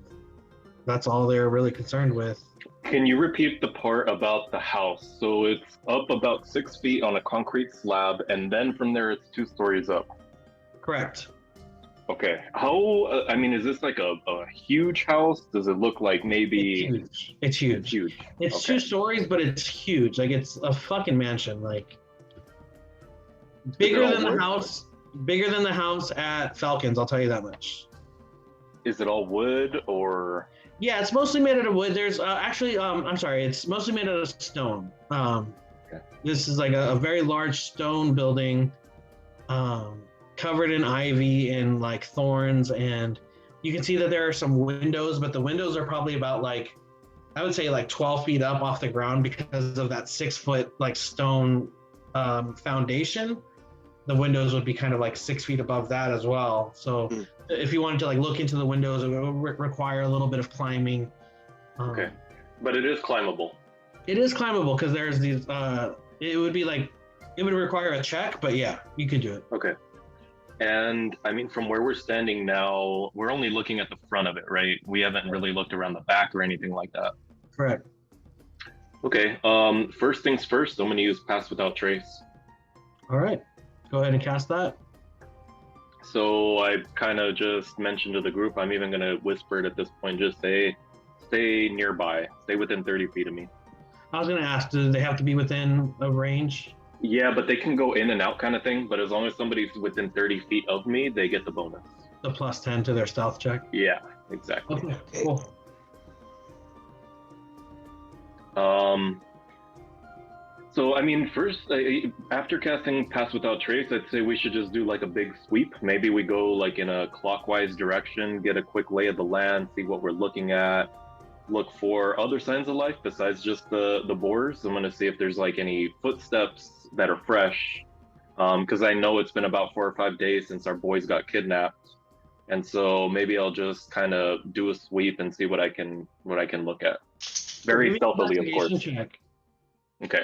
that's all they're really concerned with.
Can you repeat the part about the house? So it's up about 6 feet on a concrete slab, and then from there it's 2 stories up.
Correct.
Okay. How, is this like a huge house? Does it look like maybe...
It's huge.
Huge.
It's
Okay.
2 stories, but it's huge. Like it's a fucking mansion. Like bigger than the house at Falcons, I'll tell you that much.
Is it all wood or...
Yeah, it's mostly made out of wood. There's it's mostly made out of stone.
Okay.
This is like a very large stone building covered in ivy and like thorns, and you can see that there are some windows, but the windows are probably about like, I would say like 12 feet up off the ground because of that 6-foot like stone foundation. The windows would be kind of like 6 feet above that as well. So if you wanted to like look into the windows, it would require a little bit of climbing.
Okay, but it is climbable.
It is climbable because there's these. It would require a check, but yeah, you could do it.
Okay. And from where we're standing now, we're only looking at the front of it, right? We haven't really looked around the back or anything like that.
Correct.
Okay. First things first, I'm going to use Pass Without Trace.
All right. Go ahead and cast that.
So I kind of just mentioned to the group, I'm even going to whisper it at this point, just stay nearby, stay within 30 feet of me.
I was going to ask, do they have to be within a range?
Yeah, but they can go in and out kind of thing, but as long as somebody's within 30 feet of me, they get the bonus.
The plus 10 to their stealth check?
Yeah, exactly.
Okay, cool.
So, first, after casting Pass Without Trace, I'd say we should just do like a big sweep. Maybe we go like in a clockwise direction, get a quick lay of the land, see what we're looking at, look for other signs of life besides just the boars. I'm going to see if there's like any footsteps that are fresh, because I know it's been about 4 or 5 days since our boys got kidnapped. And so maybe I'll just kind of do a sweep and see what I can look at. Very stealthily, of course.
Check.
Okay.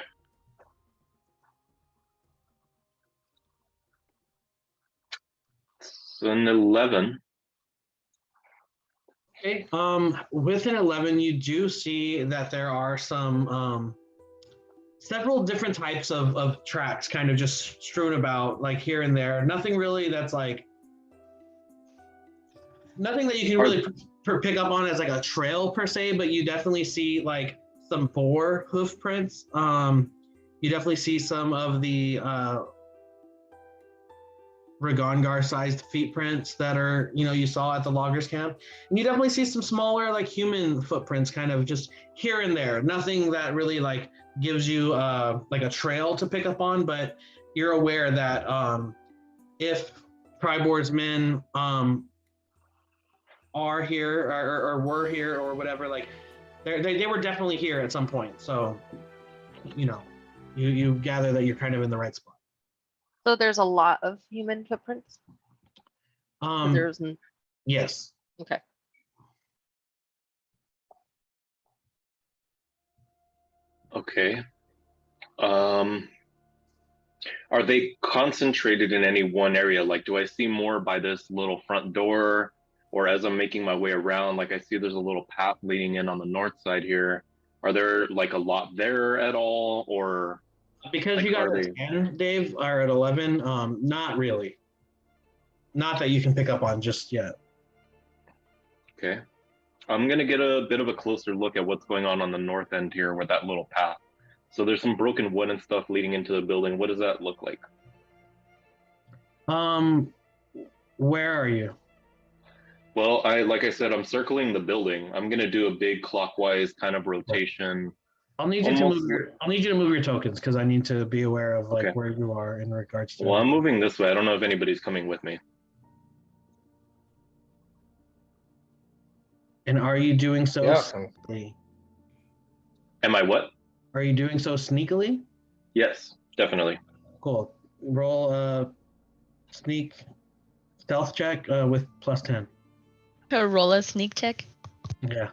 So an 11.
Okay. With an 11, you do see that there are some several different types of tracks kind of just strewn about like here and there. Nothing really that's like nothing that you can really pick up on as like a trail per se, but you definitely see like some boar hoof prints. You definitely see some of the Ragongar sized feet prints that are, you saw at the loggers camp. And you definitely see some smaller like human footprints kind of just here and there. Nothing that really like gives you like a trail to pick up on, but you're aware that if Tribor's men are here or were here or whatever, like they were definitely here at some point. So, you gather that you're kind of in the right spot.
So there's a lot of human footprints?
Yes.
Okay.
Okay. Are they concentrated in any one area? Like, do I see more by this little front door, or as I'm making my way around, like I see there's a little path leading in on the north side here. Are there like a lot there at all, or
because
like,
you got a 10, Dave, are at 11? Not really. Not that you can pick up on just yet.
Okay. I'm gonna get a bit of a closer look at what's going on the north end here with that little path. So there's some broken wood and stuff leading into the building. What does that look like?
Where are you?
Well, like I said, I'm circling the building. I'm gonna do a big clockwise kind of rotation.
I'll need you to move your tokens because I need to be aware of like where you are in regards to.
Well, I'm moving this way. I don't know if anybody's coming with me.
And are you doing so sneakily?
Am I what?
Are you doing so sneakily?
Yes, definitely.
Cool. Roll a stealth check with +10.
Roll a sneak check?
Yeah.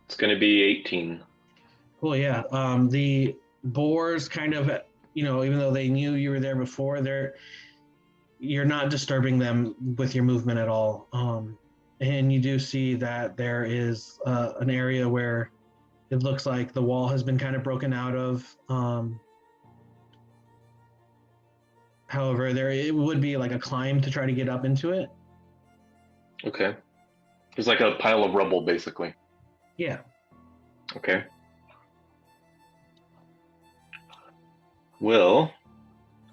It's going to be 18.
Cool, yeah. The boars kind of, even though they knew you were there before, you're not disturbing them with your movement at all. And you do see that there is an area where it looks like the wall has been kind of broken out of. However, it would be like a climb to try to get up into it.
Okay. It's like a pile of rubble, basically.
Yeah.
Okay. Well,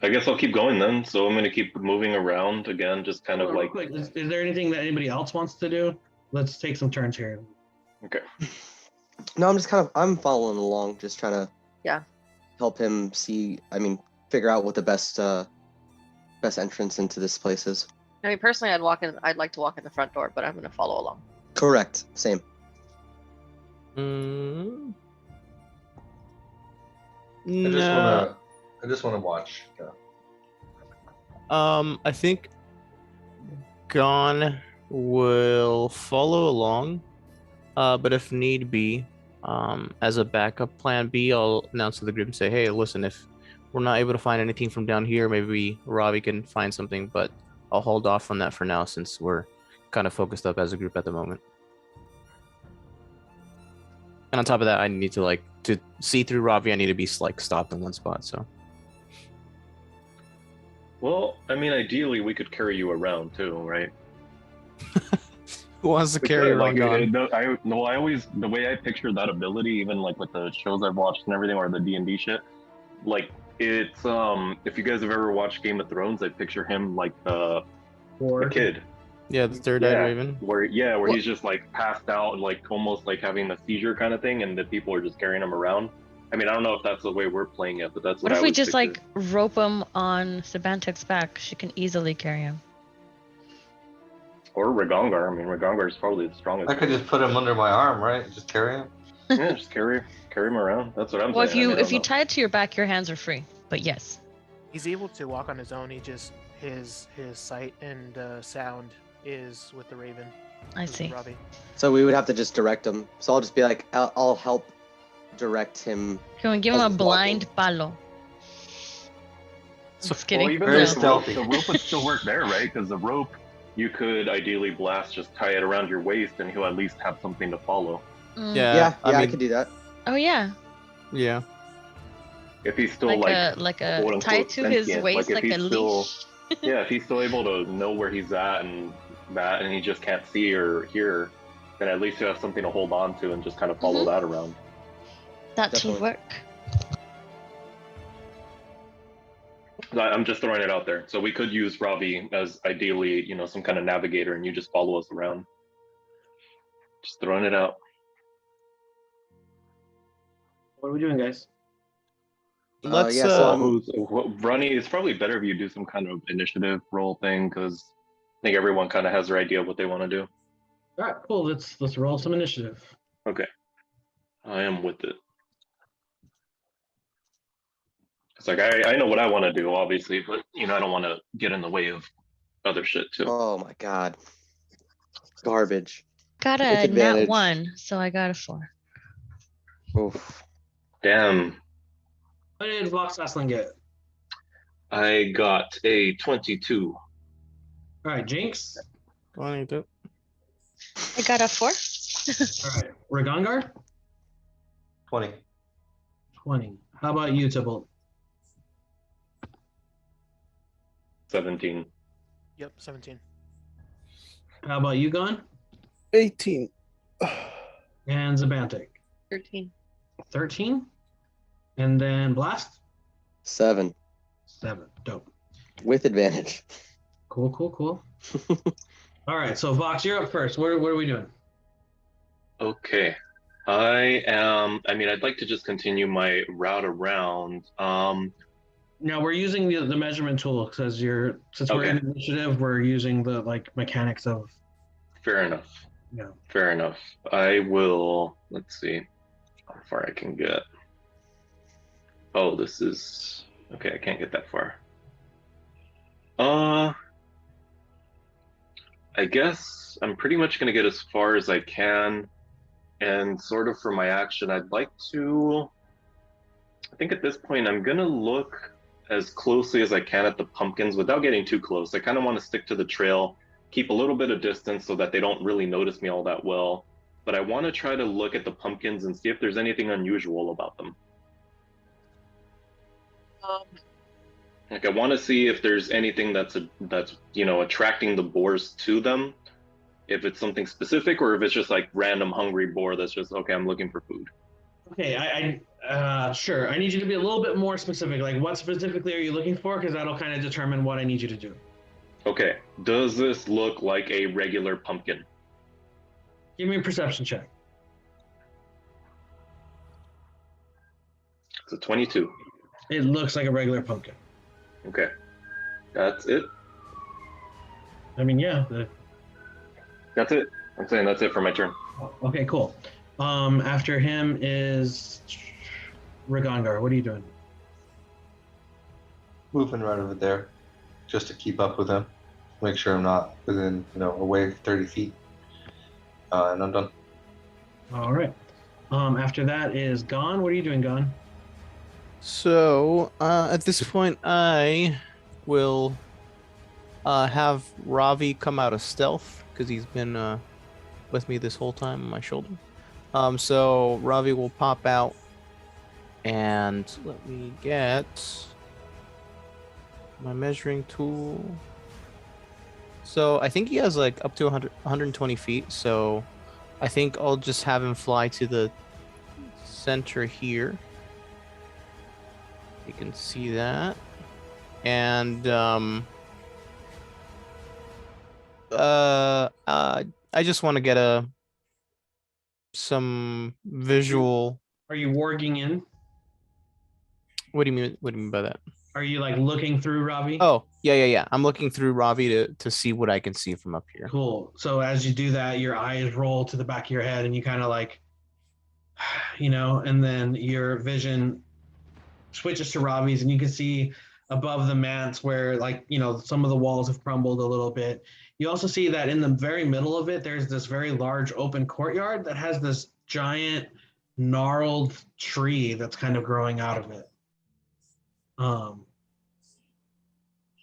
I guess I'll keep going then. So I'm going to keep moving around again, just kind of like.
Quick, is there anything that anybody else wants to do? Let's take some turns here.
Okay.
No, I'm following along, just trying to help him figure out what the best entrance into this place is.
I mean, personally, I'd like to walk in the front door, but I'm going to follow along.
Correct. Same.
I just want to watch. Yeah.
I think Gon will follow along, but if need be, as a backup plan B, I'll announce to the group and say, hey, listen, if we're not able to find anything from down here, maybe Ravi can find something, but I'll hold off on that for now since we're kind of focused up as a group at the moment. And on top of that, I need to to see through Ravi, I need to be stopped in one spot, so.
Well, I mean, ideally, we could carry you around too, right?
Who wants to carry around?
The way I picture that ability, even like with the shows I've watched and everything, or the D&D shit, like it's if you guys have ever watched Game of Thrones, I picture him like the kid.
Yeah, the third-eyed raven.
Where he's just like passed out, like almost like having the seizure kind of thing, and the people are just carrying him around. I mean, I don't know if that's the way we're playing it, but that's what
if
I
we
would
just
picture.
rope him on Sabantek's back? She can easily carry him.
Or Ragongar. I mean, Ragongar is probably the strongest.
I could just put him under my arm, right? Just carry him.
Yeah, just carry him around. That's what I'm
well,
saying.
If you tie it to your back, your hands are free. But yes,
he's able to walk on his own. He just his sight and sound is with the raven.
I see.
Robbie.
So we would have to just direct him. So I'll just be like, I'll help direct him.
Can we give him a blind palo? Just kidding.
Well, even the rope would still work there, right? Because the rope, you could ideally blast, just tie it around your waist, and he'll at least have something to follow.
Yeah, I could do that.
Oh yeah.
Yeah.
If he's still
like a tied to his waist, like a leash.
Yeah, if he's still able to know where he's at and he just can't see or hear, then at least you have something to hold on to and just kind of follow that around.
That should work.
I'm just throwing it out there. So we could use Ravi as ideally, some kind of navigator, and you just follow us around. Just throwing it out.
What are we doing, guys?
Let's.
Ronnie, it's probably better if you do some kind of initiative roll thing, because I think everyone kind of has their idea of what they want to do.
All right, cool. Let's roll some initiative.
Okay, I am with it. It's like I know what I want to do, obviously, but I don't want to get in the way of other shit too.
Oh my god, garbage.
Got a nat 1, so I got a 4.
Oof.
Damn.
What did Vox Aslan get?
I got a 22.
All right, Jinx.
22.
I got a 4.
All right, Ragongar.
20.
20. How about you, Tybalt?
17.
Yep, 17.
How about you, Gon?
18.
And Zabantic?
13.
13. And then Blast?
7.
7. Dope.
With advantage.
Cool. All right, so Vox, you're up first. What are we doing?
Okay. I'd like to just continue my route around.
Now we're using the measurement tool because since we're in initiative, we're using the mechanics of.
Fair enough.
Yeah.
Fair enough. I will. Let's see how far I can get. Oh, this is okay. I can't get that far. I guess I'm pretty much gonna get as far as I can, and sort of for my action, I'd like to. I think at this point, I'm gonna look as closely as I can at the pumpkins without getting too close. I kind of want to stick to the trail, keep a little bit of distance so that they don't really notice me all that well. But I want to try to look at the pumpkins and see if there's anything unusual about them. Like I want to see if there's anything that's attracting the boars to them. If it's something specific or if it's just like random hungry boar that's just okay, I'm looking for food.
Okay, sure. I need you to be a little bit more specific. Like, what specifically are you looking for? Because that'll kind of determine what I need you to do.
Okay, does this look like a regular pumpkin?
Give me a perception check.
It's a 22.
It looks like a regular pumpkin.
Okay, that's it.
I mean, yeah.
That's it. I'm saying that's it for my turn.
Okay, cool. After him is Ragongar. What are you doing?
Moving right over there, just to keep up with him. Make sure I'm not within, away 30 feet. And I'm done.
All right. After that is Gon. What are you doing, Gon?
So at this point, I will have Ravi come out of stealth because he's been with me this whole time on my shoulder. So Ravi will pop out, and let me get my measuring tool. So I think he has like up to 120 feet. So I think I'll just have him fly to the center here. You can see that. And I just want to get some visual.
Are you warging in?
What do you mean? What do you mean by that?
Are you like looking through Ravi?
Oh, yeah. I'm looking through Ravi to see what I can see from up here.
Cool. So as you do that, your eyes roll to the back of your head and you kind of like, and then your vision switches to Ravi's and you can see above the manse where some of the walls have crumbled a little bit. You also see that in the very middle of it, there's this very large open courtyard that has this giant gnarled tree that's kind of growing out of it.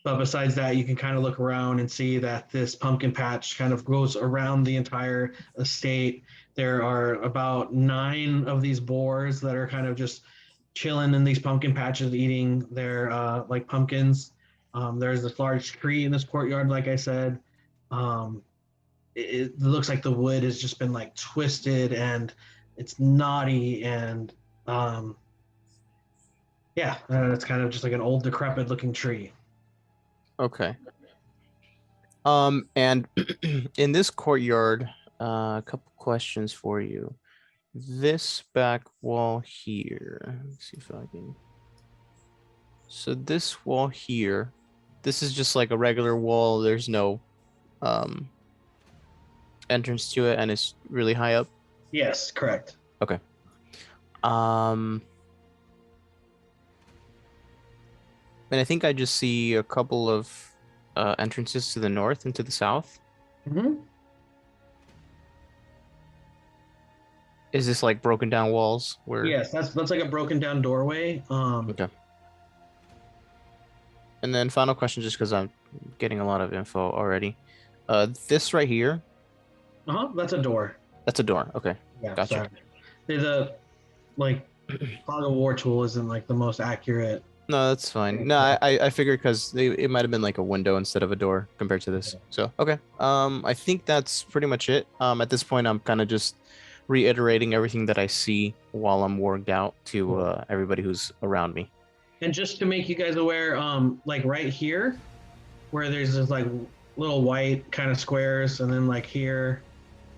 But besides that, you can kind of look around and see that this pumpkin patch kind of goes around the entire estate. There are about 9 of these boars that are kind of just chilling in these pumpkin patches, eating their pumpkins. There's this large tree in this courtyard, like I said. It looks like the wood has just been like twisted and it's knotty and it's kind of just like an old decrepit looking tree.
Okay. And in this courtyard, a couple questions for you. This back wall here. Let's see if I can. So this wall here, this is just like a regular wall. There's no entrance to it, and it's really high up.
Yes, correct.
Okay. And I think I just see a couple of entrances to the north and to the south.
Mm-hmm.
Is this like broken down walls? Where?
Yes, that's like a broken down doorway.
Okay. And then final question, just because I'm getting a lot of info already. This right here.
That's a door.
That's a door. Okay.
Yeah.
Gotcha.
Sorry. There's a like fog of war tool isn't like the most accurate.
No, that's fine. No, I figured because it might have been like a window instead of a door compared to this. So okay. I think that's pretty much it. At this point, I'm kind of just reiterating everything that I see while I'm warged out to everybody who's around me.
And just to make you guys aware, like right here, where there's this like little white kind of squares, and then like here,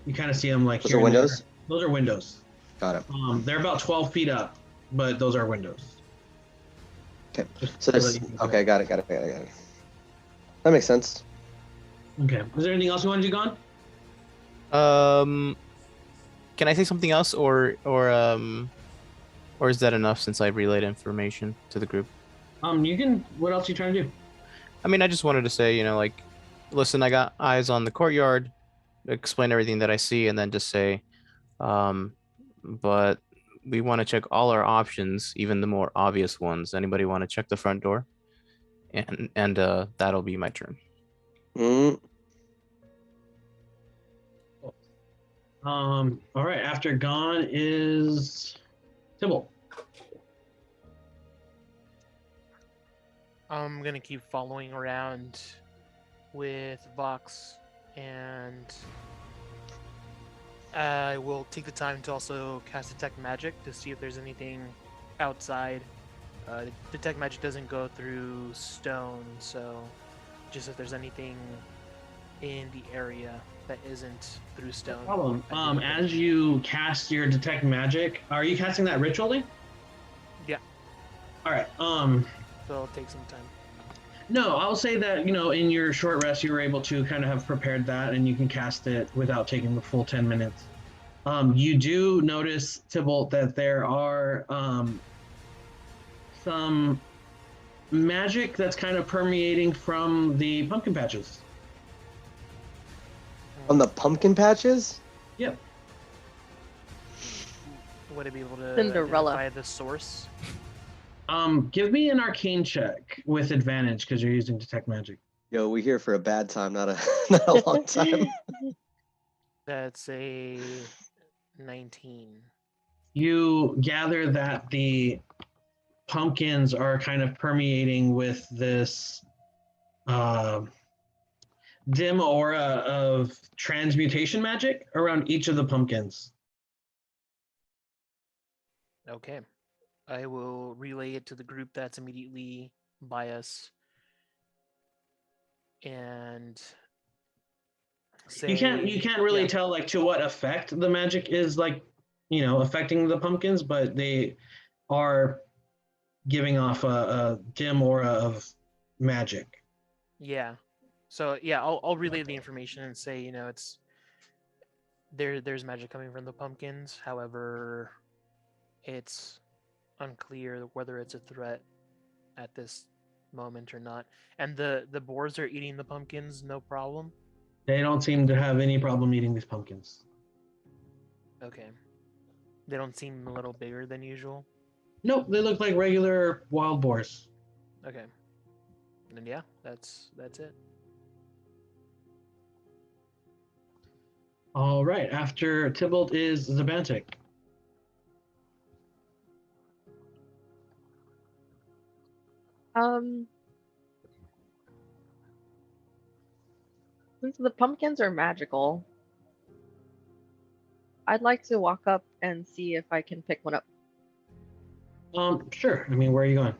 you kind of see them like
those
here.
Are windows?
Those are windows.
Got it.
They're about 12 feet up, but those are windows.
Okay. So there's okay, got it. That makes sense.
Okay. Is there anything else you want to do, Gone?
Can I say something else, or is that enough since I relayed information to the group?
You can. What else are you trying to do?
I mean, I just wanted to say, like, listen, I got eyes on the courtyard, explain everything that I see, and then just say, but we want to check all our options, even the more obvious ones. Anybody want to check the front door? And that'll be my turn.
All right. After Gone is Tybalt.
I'm gonna keep following around with Vox, and I will take the time to also cast Detect Magic to see if there's anything outside. Detect Magic doesn't go through stone, so just if there's anything in the area that isn't through stone.
No problem. As you cast your Detect Magic, are you casting that ritually?
Yeah.
All right.
So it'll take some time.
No, I'll say that, in your short rest, you were able to kind of have prepared that, and you can cast it without taking the full 10 minutes. You do notice, Tybalt, that there are some magic that's kind of permeating from the pumpkin patches.
On the pumpkin patches?
Yep.
Would it be able to
Cinderella.
identify the source?
Give me an arcane check with advantage because you're using Detect Magic.
Yo, we here for a bad time, not a long time.
That's a 19.
You gather that the pumpkins are kind of permeating with this dim aura of transmutation magic around each of the pumpkins.
Okay. I will relay it to the group that's immediately by us. And say,
you can't really tell like to what effect the magic is like, affecting the pumpkins, but they are giving off a dim aura of magic.
Yeah. So yeah, I'll relay the information and say, it's there's magic coming from the pumpkins. However, it's unclear whether it's a threat at this moment or not. And the boars are eating the pumpkins, no problem.
They don't seem to have any problem eating these pumpkins.
Okay. They don't seem a little bigger than usual.
Nope, they look like regular wild boars.
Okay. Then yeah, that's it.
All right, after Tybalt is Zabantik.
Since the pumpkins are magical, I'd like to walk up and see if I can pick one up.
Sure. I mean, where are you going?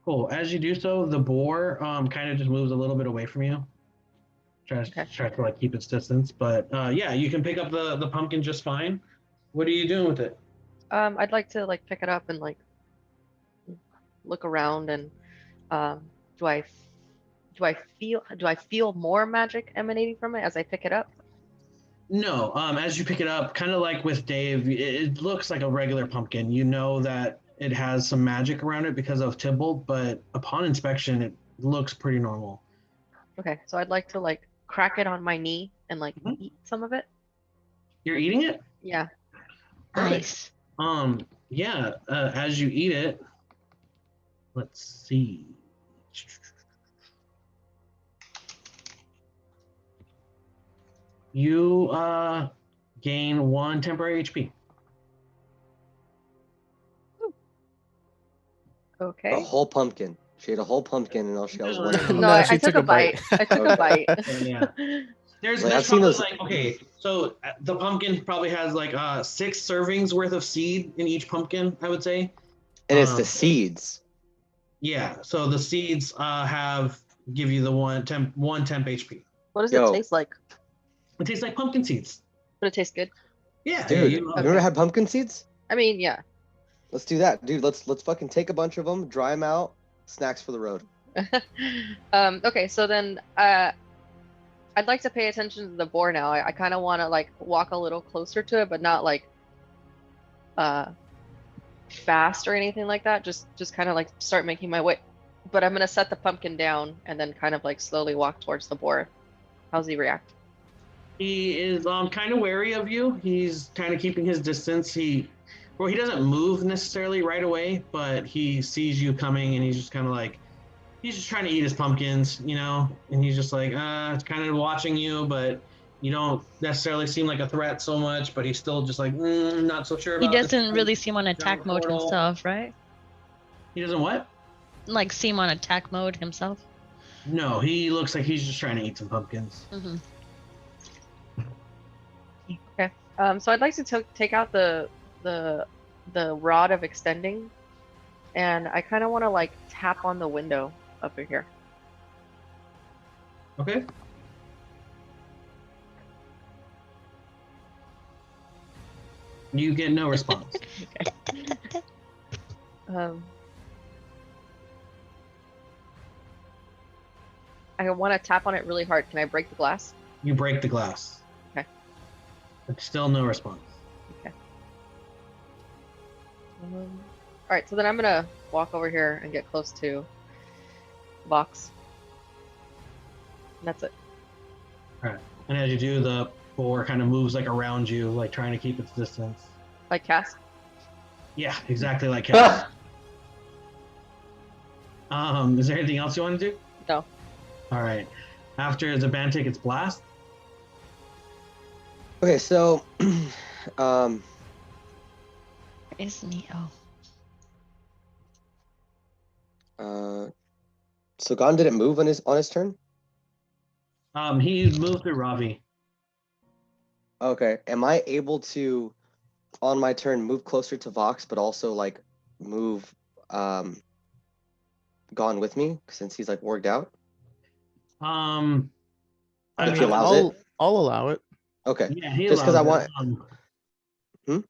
Cool. As you do so, the boar kind of just moves a little bit away from you. Tries to like keep its distance, but yeah, you can pick up the pumpkin just fine. What are you doing with it?
I'd like to like pick it up and like look around and do I feel more magic emanating from it as I pick it up?
No, as you pick it up, kind of like with Dave, it looks like a regular pumpkin. You know that it has some magic around it because of Tybalt, but upon inspection, it looks pretty normal.
Okay, so I'd like to like crack it on my knee and like eat some of it.
You're eating it?
Yeah.
Nice.
Yeah. As you eat it, let's see. You gain 1 temporary HP.
Okay.
A whole pumpkin. She ate a whole pumpkin and all she got was one.
No, I took a bite. I took a bite.
Yeah. There's
I've seen
probably
those.
like, okay, so the pumpkin probably has like 6 servings worth of seed in each pumpkin, I would say.
And it's the seeds.
Yeah, so the seeds give you the 1 temp HP.
What does it taste like?
It tastes like pumpkin seeds.
But it tastes good.
Yeah,
dude.
Yeah,
you ever had pumpkin seeds?
I mean, yeah.
Let's do that, dude. Let's fucking take a bunch of them, dry them out, snacks for the road.
Okay, so then I'd like to pay attention to the boar now. I kind of want to like walk a little closer to it, but not like fast or anything like that. Just kind of like start making my way. But I'm gonna set the pumpkin down and then kind of like slowly walk towards the boar. How's he react?
He is kind of wary of you. He's kind of keeping his distance. He doesn't move necessarily right away, but he sees you coming and he's just kind of like, he's just trying to eat his pumpkins, you know, and he's just like, kind of watching you, but you don't necessarily seem like a threat so much, but he's still just like, not so sure
He
about this.
doesn't really seem on attack mode himself, right?
He doesn't what?
Like seem on attack mode himself?
No, he looks like he's just trying to eat some pumpkins.
Mm-hmm.
Okay. So I'd like to take out the rod of extending, and I kind of want to like tap on the window over here.
Okay. You get no response.
I want to tap on it really hard. Can I break the glass?
You break the glass.
Okay.
But still no response.
Okay. All right, so then I'm gonna walk over here and get close to Vox. And that's it.
All right. And as you do, the boar kind of moves like around you, like trying to keep its distance.
Like Cass?
Yeah, exactly like Cass. Is there anything else you want to do?
No.
All right. After the band takes its blast.
Okay, so
Is Neo?
So Gon didn't move on his turn?
He moved through Ravi.
Okay. Am I able to, on my turn, move closer to Vox, but also like move Gon with me since he's like worked out? If he allows it?
I'll allow it.
Okay.
Yeah, he
just because I
allows
want.
it.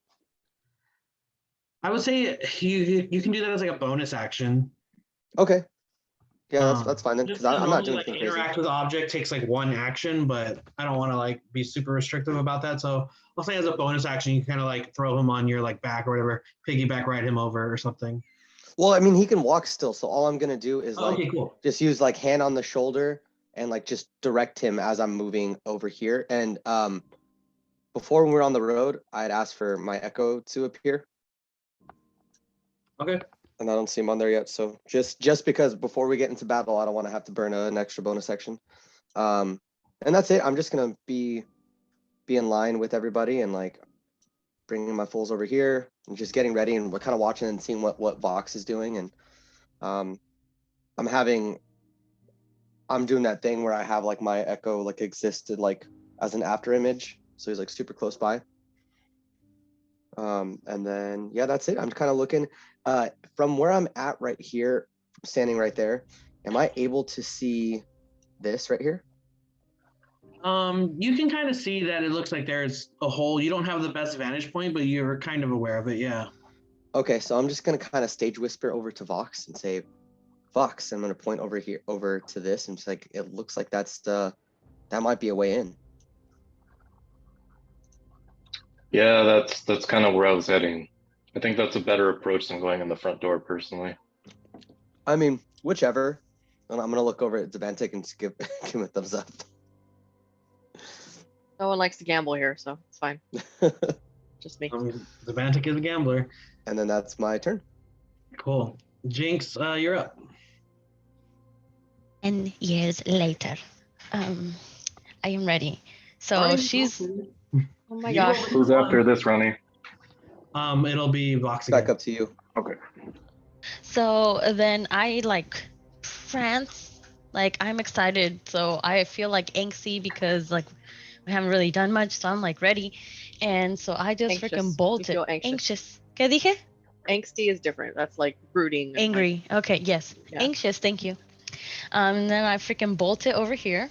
I would say you can do that as like a bonus action.
Okay. Yeah, that's fine then,
Just
because I'm not doing
like
anything
interact
crazy.
with object takes like 1 action, but I don't want to like be super restrictive about that. So I'll say as a bonus action, you kind of like throw him on your like back or whatever, piggyback ride him over or something.
Well, I mean, he can walk still, so all I'm gonna do is
Okay, cool.
just use like hand on the shoulder and like just direct him as I'm moving over here. And before when we were on the road, I had asked for my echo to appear.
Okay.
And I don't see him on there yet. So just because before we get into battle, I don't want to have to burn an extra bonus section. And that's it. I'm just gonna be in line with everybody and like bringing my fools over here and just getting ready and we're kind of watching and seeing what Vox is doing. And I'm doing that thing where I have like my echo like existed like as an after image. So he's like super close by. And then, yeah, that's it. I'm kind of looking from where I'm at right here, standing right there. Am I able to see this right here?
You can kind of see that it looks like there's a hole. You don't have the best vantage point, but you're kind of aware of it. Yeah.
Okay. So I'm just going to kind of stage whisper over to Vox and say, Vox, I'm going to point over here, over to this. And it's like, it looks like that might be a way in.
Yeah, that's kind of where I was heading. I think that's a better approach than going in the front door, personally.
I mean, whichever. And I'm gonna look over at Devantic and give him a thumbs up.
No one likes to gamble here, so it's fine. Just me.
Zavantic is a gambler.
And then that's my turn.
Cool. Jinx, you're up.
10 years later. I am ready. So she's.
Oh my gosh.
Who's after this, Ronnie?
It'll be Vox again.
Back up to you.
Okay.
So then I like prance, like I'm excited. So I feel like angsty because like we haven't really done much. So I'm like ready. And so I just freaking bolted.
You feel anxious.
¿Qué dije?
Angsty is different. That's like brooding.
Angry.
Like,
okay, yes. Yeah. Anxious, thank you. And then I freaking bolt it over here.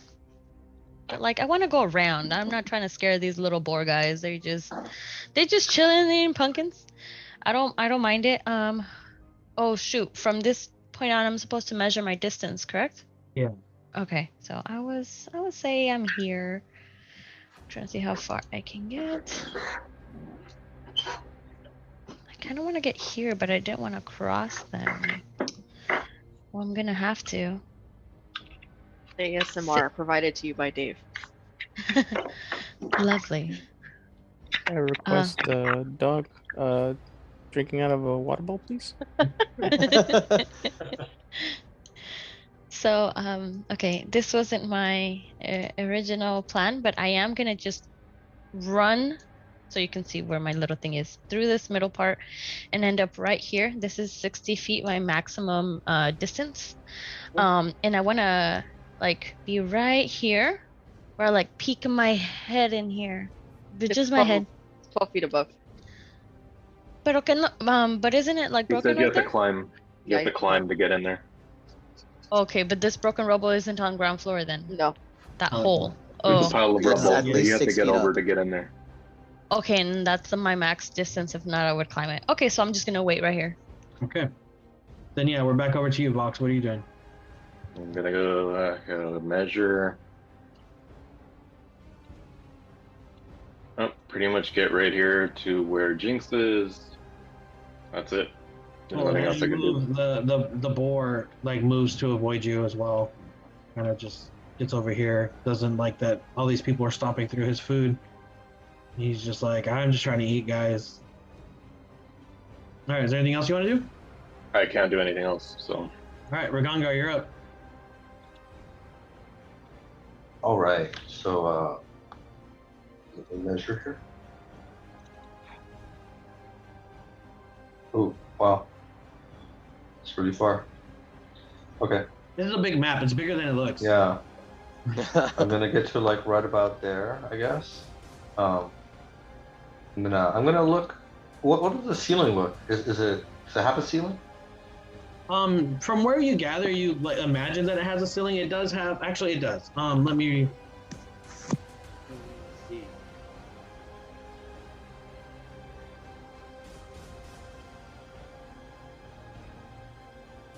But like I want to go around. I'm not trying to scare these little boar guys. They just chilling eating pumpkins. I don't mind it. Oh shoot, from this point on I'm supposed to measure my distance, correct?
Yeah.
Okay, so I would say I'm here. Trying to see how far I can get. I kind of want to get here, but I didn't want to cross them. Well, I'm gonna have to.
ASMR provided to you by Dave.
Lovely.
I request the dog drinking out of a water bowl, please.
So, okay, this wasn't my original plan, but I am gonna just run so you can see where my little thing is through this middle part and end up right here. This is 60 feet, my maximum distance. And I wanna like be right here where I like peek my head in here. But
It's
just
12,
my head.
12 feet above.
But okay, but isn't it like
You
broken
said you
right
have
there?
to climb. You have to climb to get in there.
Okay, but this broken rubble isn't on ground floor then?
No.
That
Oh.
hole.
There's a
Oh,
pile of
It's
rubble
at
that
least
you have to
6
get
feet
over
up.
to get in there.
okay, and that's my max distance. If not, I would climb it. Okay, so I'm just gonna wait right here.
Okay. Then yeah, we're back over to you, Vox. What are you doing?
I'm gonna go measure. Oh, pretty much get right here to where Jinx is. That's it. There's nothing else I can do.
The boar like moves to avoid you as well. Kind of just gets over here. Doesn't like that all these people are stomping through his food. He's just like, I'm just trying to eat, guys. All right, is there anything else you want to do?
I can't do anything else, so.
All right, Ragongar, you're up.
All right, so let me measure here. Oh, wow. It's really far. Okay.
This is a big map. It's bigger than it looks.
Yeah. I'm gonna get to like right about there, I guess. I'm gonna look. What does the ceiling look? Does it have a ceiling?
From where you gather, you like imagine that it has a ceiling. It does have. Actually, it does. Let me see.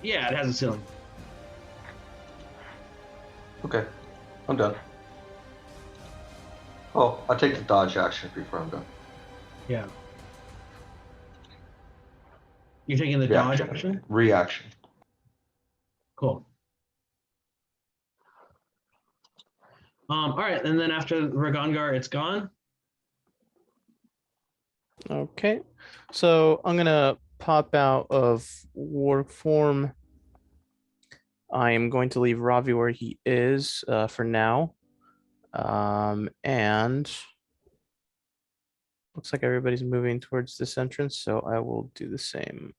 Yeah, it has a ceiling.
Okay, I'm done. Oh, I'll take the dodge action before I'm done.
Yeah. You're taking the dodge action?
Reaction.
Cool. All right, and then after Ragongar, it's gone.
Okay, so I'm gonna pop out of warp form. I am going to leave Ravi where he is for now. And looks like everybody's moving towards this entrance, so I will do the same.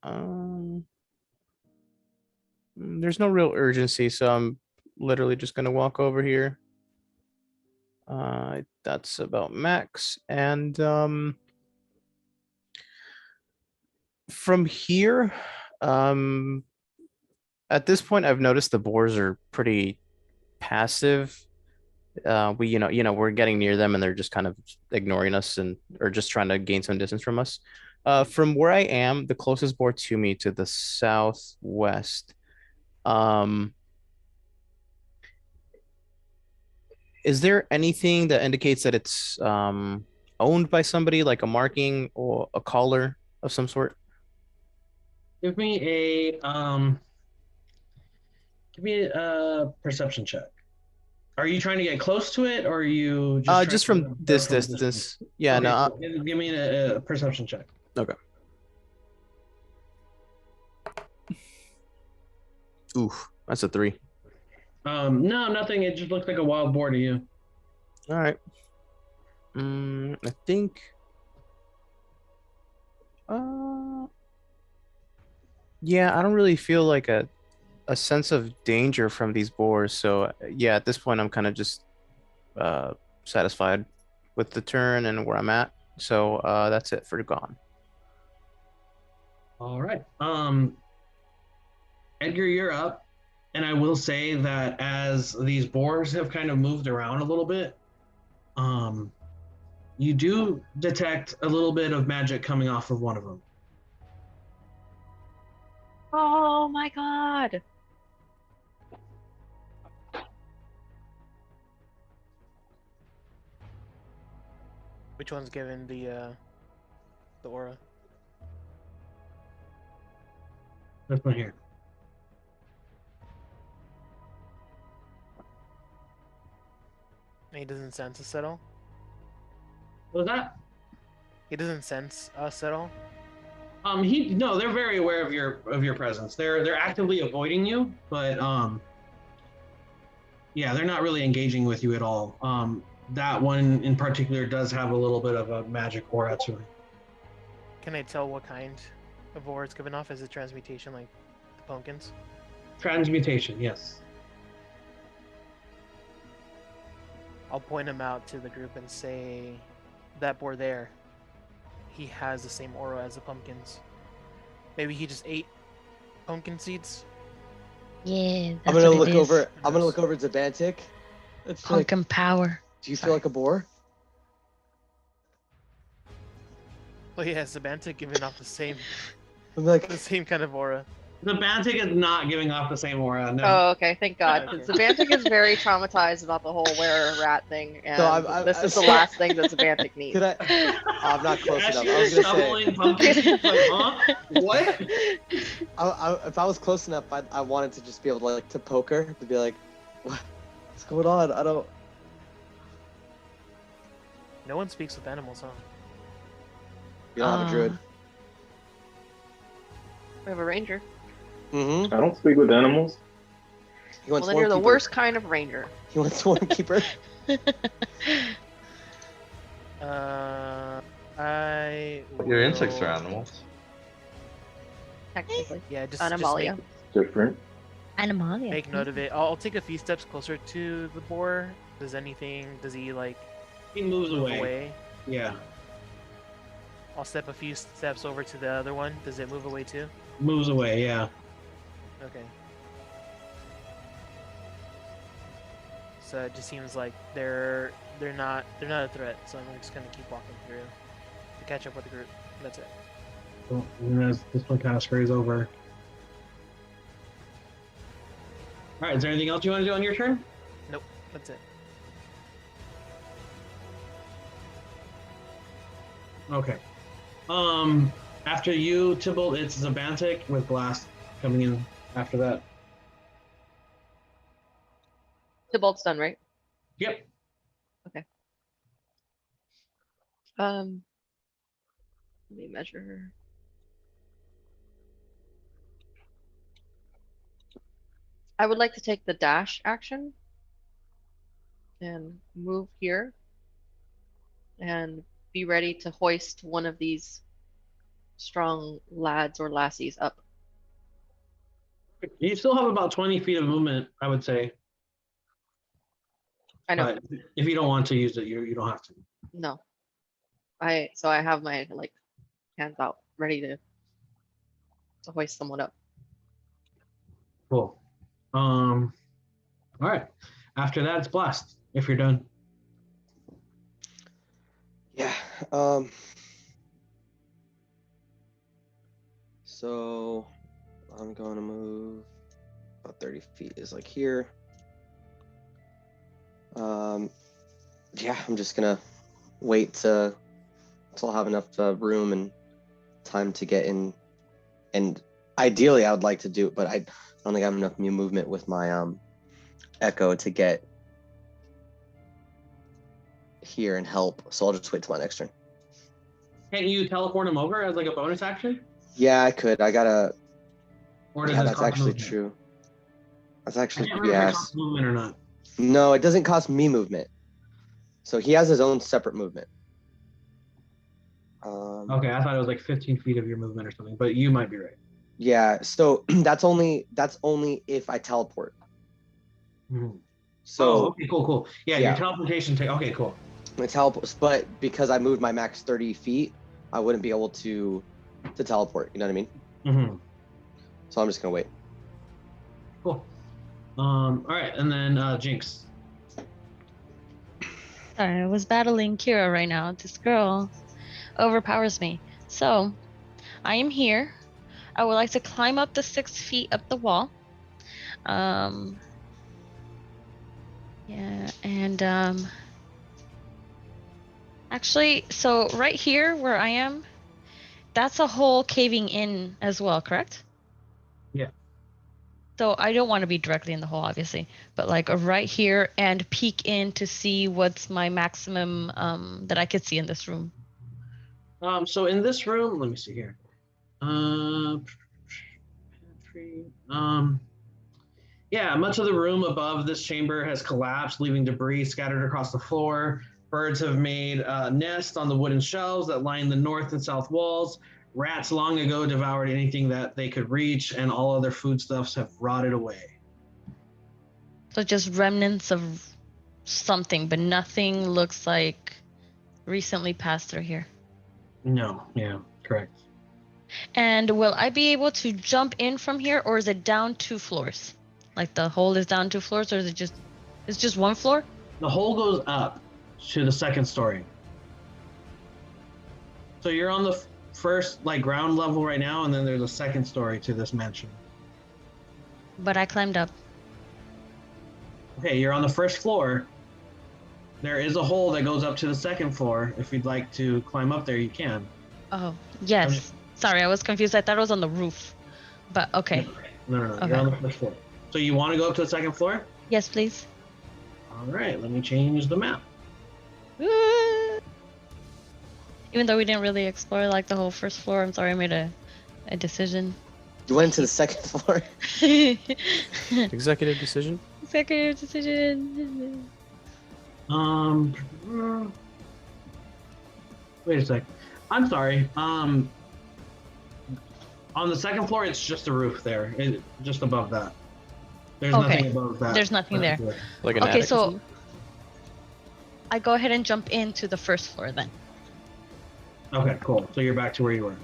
There's no real urgency, so I'm literally just gonna walk over here. That's about max. And from here, at this point, I've noticed the boars are pretty passive. We're getting near them and they're just kind of ignoring us or just trying to gain some distance from us. From where I am, the closest boar to me to the southwest, is there anything that indicates that it's owned by somebody, like a marking or a collar of some sort?
Give me a perception check. Are you trying to get close to it, or are you
just from this distance? Yeah,
okay,
no.
So give me a perception check.
Okay. Oof, that's a 3.
No, nothing. It just looks like a wild boar to you.
All right. I think. Yeah, I don't really feel like a sense of danger from these boars. So yeah, at this point, I'm kind of just satisfied with the turn and where I'm at. So that's it for gone.
All right. Edgar, you're up. And I will say that as these boars have kind of moved around a little bit, you do detect a little bit of magic coming off of one of them.
Oh my god.
Which one's given the aura?
This one here.
He doesn't sense us at all.
What was that?
He doesn't sense us at all.
No, they're very aware of your presence. They're actively avoiding you, but yeah, they're not really engaging with you at all. That one in particular does have a little bit of a magic aura to it.
Can I tell what kind of aura it's given off? Is it transmutation like the pumpkins?
Transmutation, yes.
I'll point him out to the group and say, that boar there, he has the same aura as the pumpkins. Maybe he just ate pumpkin seeds?
Yeah,
I'm gonna look over. I'm gonna look over at Zabantic. It's
pumpkin power.
Do you feel like a boar?
Well, yeah, Zabantic giving off the same,
I'm like,
the same kind of aura.
The Bantic is not giving off the same aura. No.
Oh, okay. Thank God.
Okay.
Zabantic is very traumatized about the whole wear-a-rat thing, and
So
this is the last thing that Zabantic needs.
could I? I'm not close
As
enough.
she
I was
was
gonna say.
shoveling pumpkins, she's like, huh? What?
If I was close enough, I wanted to just be able to to poke her, to be like, what's going on? I don't.
No one speaks with animals, huh?
You don't have a druid.
We have a ranger.
Mm-hmm.
I don't speak with animals.
Well, then you're the worst kind of ranger.
He wants swarm keeper.
Your insects are animals.
Technically.
Yeah, just
Animalia.
Different.
Animalia.
make note of it. I'll take a few steps closer to the boar. Does he like
He moves
move
away.
away?
Yeah,
I'll step a few steps over to the other one. Does it move away too?
moves away. Yeah.
Okay. So it just seems like they're not a threat. So I'm just gonna keep walking through to catch up with the group. That's it.
So, and as this one kind of scurries over. All right. Is there anything else you want to do on your turn?
Nope. That's it.
Okay. After you, Tybalt, it's Zabantic with Blast coming in after that.
Tybalt's done, right?
Yep.
Let me measure her. I would like to take the dash action and move here and be ready to hoist one of these strong lads or lassies up.
You still have about 20 feet of movement, I would say.
I know.
But if you don't want to use it, you don't have to.
No. So I have my hands out ready to hoist someone up.
Cool. All right. After that, it's Blast. If you're done.
Yeah. So I'm going to move about 30 feet is like here. Yeah, I'm just gonna wait until I have enough room and time to get in. And ideally, I would like to do it, but I don't think I have enough movement with my echo to get here and help, so I'll just wait till my next turn.
Can you teleport him over as like a bonus action?
Yeah, I could. I gotta.
Or does
Yeah,
it
that's
cost
actually
movement?
true. That's
I
actually
can't remember if it
yes.
costs movement or not.
No, it doesn't cost me movement. So he has his own separate movement.
Okay, I thought it was like 15 feet of your movement or something, but you might be right.
Yeah, so that's only if I teleport.
Mhm.
So
okay, cool. Yeah,
yeah.
your teleportation okay, cool.
My teleport, but because I moved my max 30 feet, I wouldn't be able to teleport. You know what I mean?
Mm-hmm.
So I'm just gonna wait.
Cool. All right, and then Jinx.
Sorry, I was battling Kira right now. This girl overpowers me. So I am here. I would like to climb up the 6 feet up the wall. Yeah, and actually, so right here where I am, that's a hole caving in as well, correct?
Yeah.
So I don't want to be directly in the hole, obviously, but like right here and peek in to see what's my maximum that I could see in this room.
So in this room, let me see here. Yeah, much of the room above this chamber has collapsed, leaving debris scattered across the floor. Birds have made nests on the wooden shelves that line the north and south walls. Rats long ago devoured anything that they could reach, and all other foodstuffs have rotted away.
So just remnants of something, but nothing looks like recently passed through here.
No, yeah, correct.
And will I be able to jump in from here, or is it down 2 floors? Like the hole is down 2 floors, or is it it's just 1 floor?
The hole goes up to the second story. So you're on the first like ground level right now, and then there's a second story to this mansion.
But I climbed up.
Okay, you're on the first floor. There is a hole that goes up to the second floor. If you'd like to climb up there, you can.
Oh, yes. Sorry, I was confused. I thought it was on the roof. But okay.
No.
Okay.
You're on the first floor. So you want to go up to the second floor?
Yes, please.
All right, let me change the map.
Even though we didn't really explore like the whole first floor, I'm sorry I made a decision.
You went to the second floor.
Executive decision.
Executive decision.
Wait a sec. I'm sorry. On the second floor, it's just a roof there, just above that. There's nothing above that.
There's nothing there.
Like an
okay,
attic or
so
something?
I go ahead and jump into the first floor then.
Okay, cool. So you're back to where you were.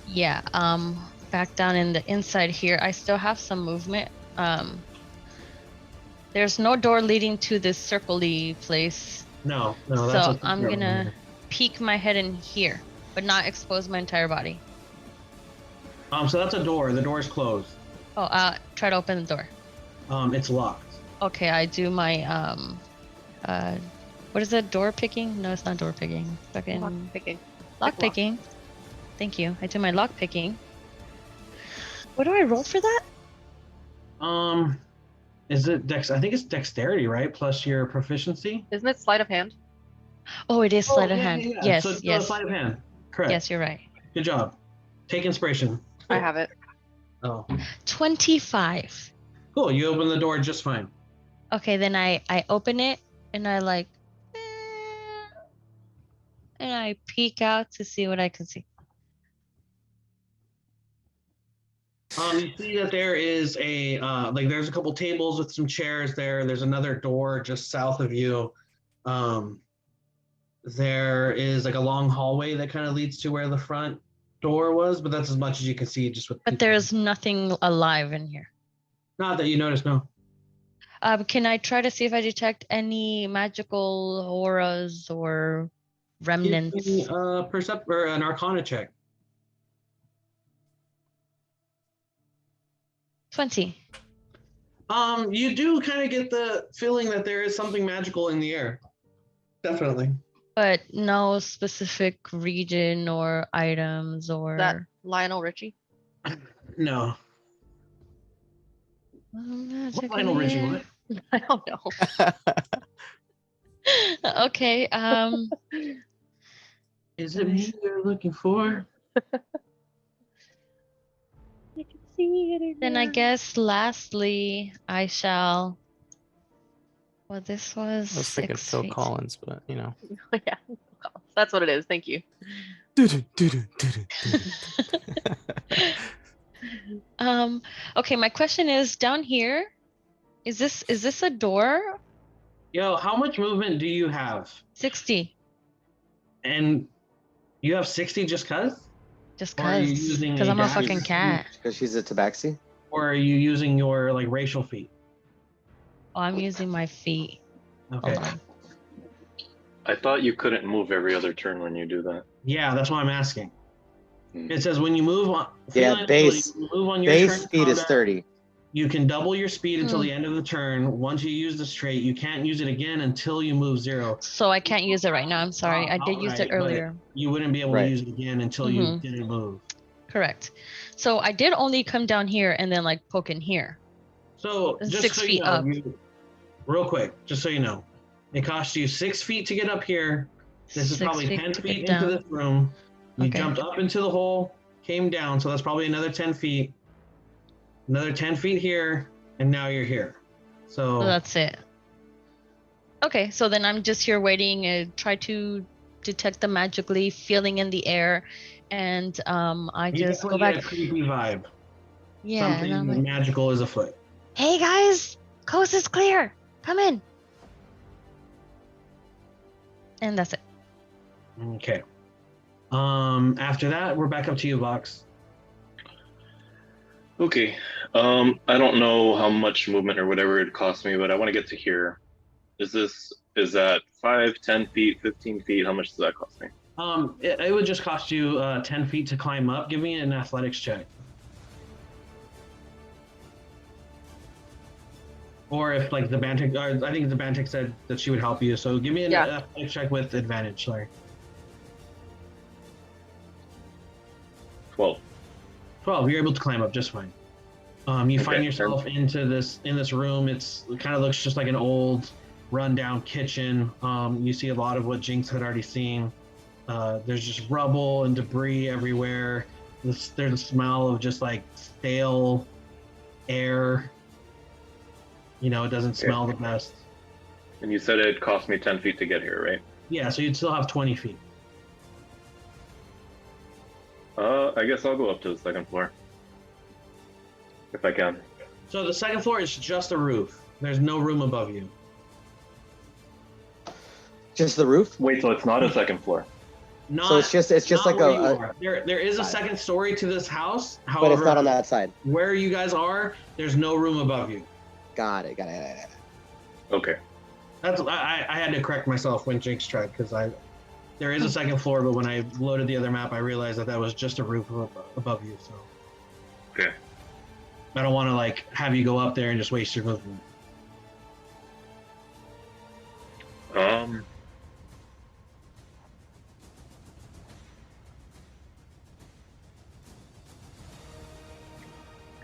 Yeah, back down in the inside here, I still have some movement. There's no door leading to this circle-y place.
No.
So I'm gonna peek my head in here, but not expose my entire body.
So that's a door. The door is closed.
Oh, try to open the door.
It's locked.
Okay, I do my what is it? Door picking? No, it's not door picking. Fucking
Lock picking.
lock picking. Thank you. I do my lock picking. What do I roll for that?
Is it dex? I think it's dexterity, right? Plus your proficiency.
Isn't it sleight of hand?
Oh, it is sleight of hand.
Yeah.
Yes,
So
yes.
sleight of hand. Correct.
Yes, you're right.
Good job. Take inspiration.
I have it.
Oh,
25.
cool. You open the door just fine.
Okay, then I open it and I like and I peek out to see what I can see.
You see that there is there's a couple tables with some chairs there. There's another door just south of you. There is like a long hallway that kind of leads to where the front door was, but that's as much as you can see just with.
But there's nothing alive in here.
Not that you notice, no.
Can I try to see if I detect any magical auras or remnants?
Give me percept or an arcana check.
20.
You do kind of get the feeling that there is something magical in the air. Definitely.
But no specific region or items or.
Is that Lionel Richie?
No. What Lionel Richie? What?
I don't know.
Okay.
Is it me you're looking for?
You can see it.
Then I guess lastly, I shall. Well, this was
I was thinking
6
Phil
feet.
Collins, but you know.
Yeah, that's what it is. Thank you.
Okay, my question is down here. Is this a door?
Yo, how much movement do you have?
60.
And you have 60 just cuz?
Just
Or are you
cause.
using
Because
a
I'm a
dash
fucking cat.
Because she's a tabaxi.
Or are you using your like racial feet?
Oh, I'm using my feet.
Okay.
Hold on.
I thought you couldn't move every other turn when you do that.
Yeah, that's why I'm asking.
Hmm.
It says when you move on
Yeah, base
move on your
base
turn
speed is
combat,
30.
you can double your speed until
Hmm.
the end of the turn. Once you use this trait, you can't use it again until you move 0.
So I can't use it right now. I'm sorry. I did use it
Outright, but
earlier.
you wouldn't be able to
Right.
use it again until you
Mhm.
didn't move.
Correct. So I did only come down here and then like poke in here.
So
This is
just
6
so you
feet
know,
up.
real quick, just so you know, it costs you 6 feet to get up here. This is
6
probably
feet
10
to
feet
get
into
down.
this room. You
Okay.
jumped up into the hole, came down, so that's probably another 10 feet. Another 10 feet here, and now you're here.
So
So
that's it. Okay, so then I'm just here waiting and try to detect them magically, feeling in the air, and I
you
just go
definitely get
back.
a creepy vibe.
Yeah, and I'm
Something
like,
magical is afoot.
hey guys, coast is clear. Come in. And that's it.
Okay. After that, we're back up to you, Vox.
Okay. I don't know how much movement or whatever it costs me, but I want to get to here. Is that 5, 10 feet, 15 feet? How much does that cost me?
It would just cost you 10 feet to climb up. Give me an athletics check. Or if like the Bantic, I think the Bantic said that she would help you. So give me an athletics check with advantage. Sorry.
12.
12. You're able to climb up just fine. You find yourself in this room. It kind of looks just like an old, rundown kitchen. You see a lot of what Jinx had already seen. There's just rubble and debris everywhere. There's a smell of just like stale air. You know, it doesn't smell the best.
And you said it cost me 10 feet to get here, right?
Yeah, so you'd still have 20 feet.
I guess I'll go up to the second floor. If I can.
So the second floor is just a roof. There's no room above you.
Just the roof?
Wait, so it's not a second floor?
So it's just like
there is a second story to this house. However,
but it's not on that side.
Where you guys are, there's no room above you.
Got it.
Okay.
I had to correct myself when Jinx tried because there is a second floor, but when I loaded the other map, I realized that was just a roof above you. So.
Okay.
I don't want to like have you go up there and just waste your movement.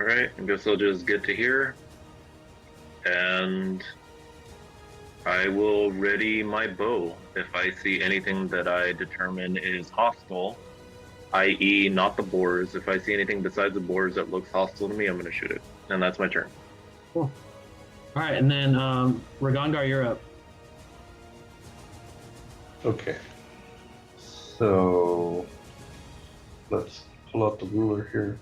All right, I guess I'll just get to here, and I will ready my bow if I see anything that I determine is hostile, i.e. not the boars. If I see anything besides the boars that looks hostile to me, I'm going to shoot it. And that's my turn.
Cool. All right, and then Ragongar, you're up.
Okay. So let's pull out the ruler here.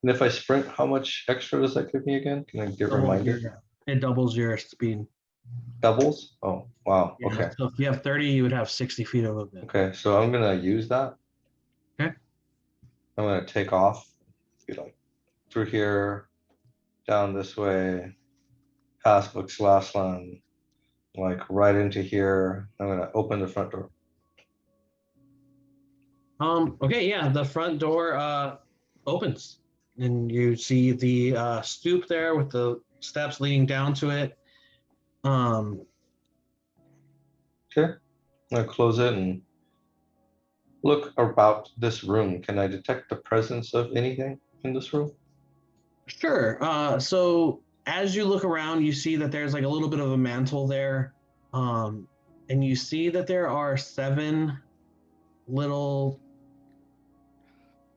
And if I sprint, how much extra does that give me again? Can I give a reminder?
It doubles your speed.
Doubles? Oh, wow.
Yeah,
Okay.
so if you have 30, you would have 60 feet of movement.
Okay, so I'm gonna use that.
Okay.
I'm gonna take off, be like through here, down this way, past Book's last one, like right into here. I'm gonna open the front door.
Okay, yeah, the front door opens and you see the stoop there with the steps leading down to it.
Okay, I'm gonna close it and look about this room. Can I detect the presence of anything in this room?
Sure. So as you look around, you see that there's like a little bit of a mantle there. And you see that there are 7 little,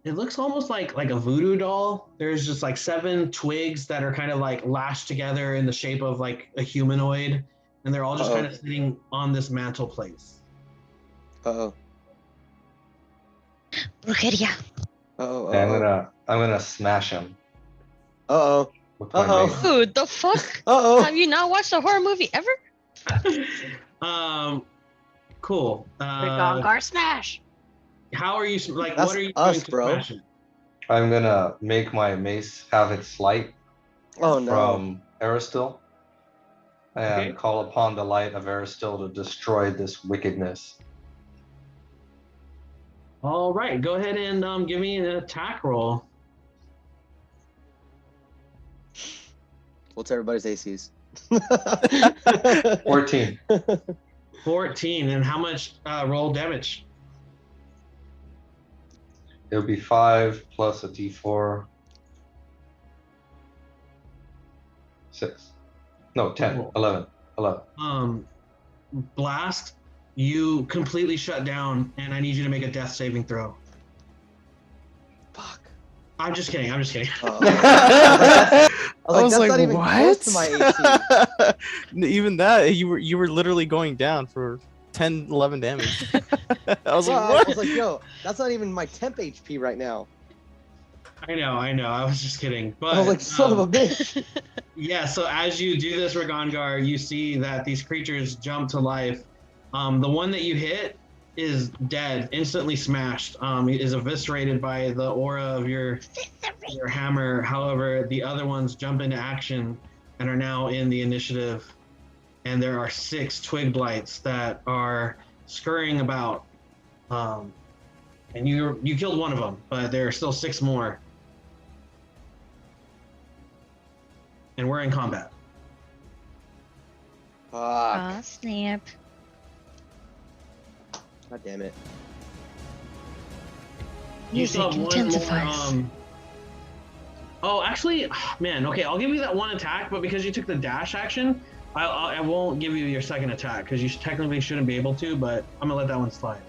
it looks almost like a voodoo doll. There's just like 7 twigs that are kind of like lashed together in the shape of like a humanoid. And they're all just kind of sitting on this mantle place.
Uh-oh.
Brujeria.
Uh-oh.
Okay, I'm gonna smash him.
Uh-oh.
With my mace.
Dude, the fuck?
Uh-oh.
Have you not watched a horror movie ever?
Cool.
Gongar smash.
How are you like?
That's
what are you
us,
doing to
bro.
smash it?
I'm gonna make my mace have its light
Oh no.
from Aristil and
Okay.
call upon the light of Aristil to destroy this wickedness.
All right, go ahead and give me an attack roll.
What's everybody's ACs?
14.
14, and how much roll damage?
It would be 5 plus a d4. 6. No, 10.
Cool.
11.
Blast, you completely shut down, and I need you to make a death saving throw.
Fuck.
I'm just kidding.
I was
I was
that's
like,
not even close to my AC.
Even that, you were literally going down for 10, 11 damage. I was
Bro,
like, what?
I was like, yo, that's not even my temp HP right now.
I know. I was just kidding. But
I was like, son of a bitch.
Yeah, so as you do this, Ragongar, you see that these creatures jump to life. The one that you hit is dead, instantly smashed, is eviscerated by the aura of your hammer. However, the other ones jump into action and are now in the initiative. And there are 6 twig blights that are scurrying about. And you killed one of them, but there are still 6 more. And we're in combat.
Fuck.
Oh, snap.
God damn it.
You still
Music
have one more,
intensifies.
Oh, actually, man, okay, I'll give you that one attack, but because you took the dash action, I won't give you your second attack, because you technically shouldn't be able to, but I'm gonna let that one slide.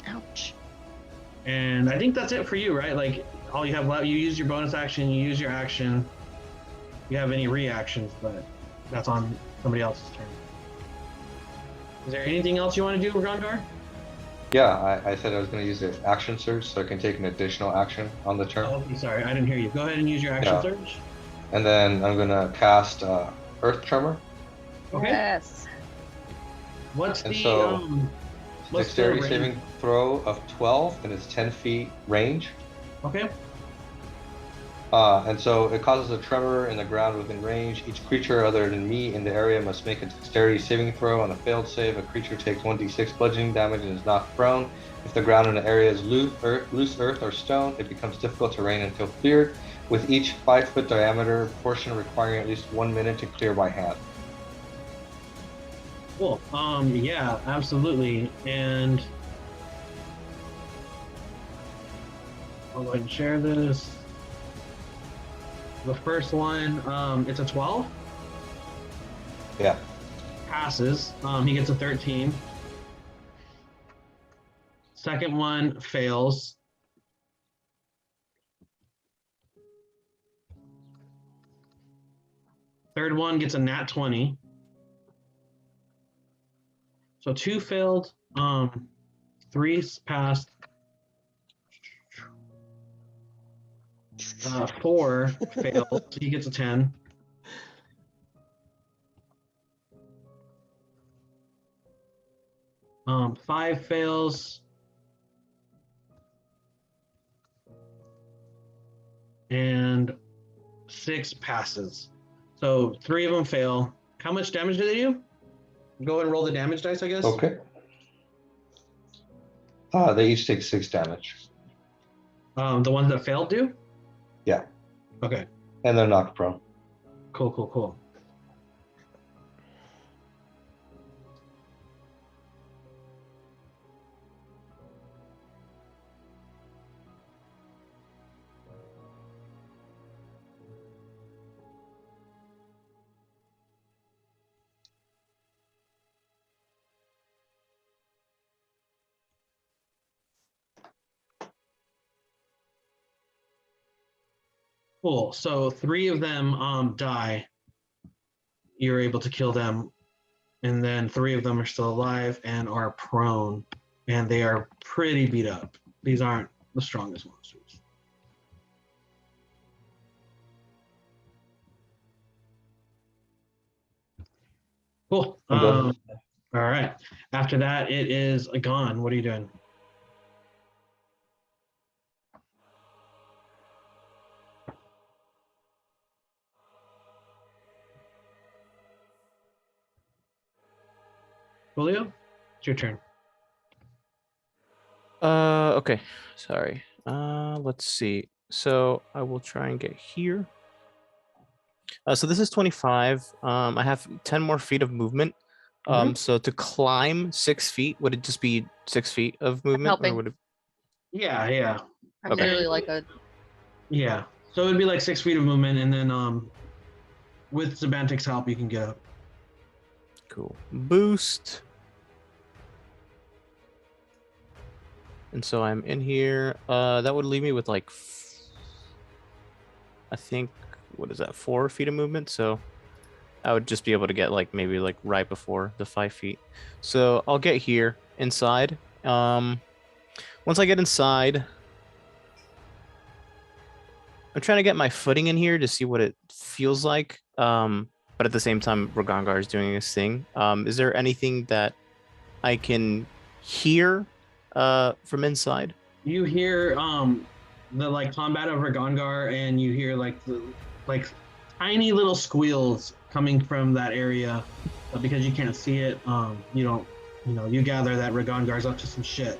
Ouch.
And I think that's it for you, right? Like, all you have left, you use your bonus action, you use your action. You have any reactions, but that's on somebody else's turn. Is there anything else you want to do, Ragongar?
Yeah, I said I was going to use the action surge so I can take an additional action on the turn.
Oh, okay, sorry, I didn't hear you. Go ahead and use your action
Yeah.
surge.
And then I'm going to cast Earth Tremor.
Okay.
Yes.
What's
And
the
so-
what's the
Dexterity
range?
saving throw of 12, and it's 10 feet range.
Okay.
And so it causes a tremor in the ground within range. Each creature other than me in the area must make a dexterity saving throw. On a failed save, a creature takes 1d6 bludgeoning damage and is knocked prone. If the ground in the area is loose earth or stone, it becomes difficult terrain until cleared, with each 5-foot diameter portion requiring at least 1 minute to clear by hand.
Cool. Yeah, absolutely. And I'll go ahead and share this. The first one, it's a 12.
Yeah.
Passes. He gets a 13. Second one fails. Third one gets a nat 20. So 2 failed, 3 passed, 4 failed, so he gets a 10. Um, 5 fails. And 6 passes. So 3 of them fail. How much damage do they do? Go ahead and roll the damage dice, I guess.
Okay. They each take 6 damage.
The ones that failed do?
Yeah.
Okay.
And they're knocked prone.
Cool. Cool. So 3 of them die. You're able to kill them, and then 3 of them are still alive and are prone, and they are pretty beat up. These aren't the strongest monsters. Cool. All right. After that, it is gone. What are you doing? Julio, it's your turn.
Okay. Sorry. Let's see. So I will try and get here. So this is 25. I have 10 more feet of movement. So to climb 6 feet, would it just be 6 feet of movement, or would it?
Yeah.
I'm literally like a.
Yeah. So it would be like 6 feet of movement, and then with Zabantik's help, you can get up.
Cool. Boost. And so I'm in here. That would leave me with like, I think, what is that, 4 feet of movement? So I would just be able to get like maybe like right before the 5 feet. So I'll get here inside. Once I get inside, I'm trying to get my footing in here to see what it feels like. But at the same time, Ragangar is doing his thing. Is there anything that I can hear from inside?
You hear the like combat of Ragangar, and you hear like the tiny little squeals coming from that area, but because you can't see it, you don't, you gather that Ragangar's up to some shit.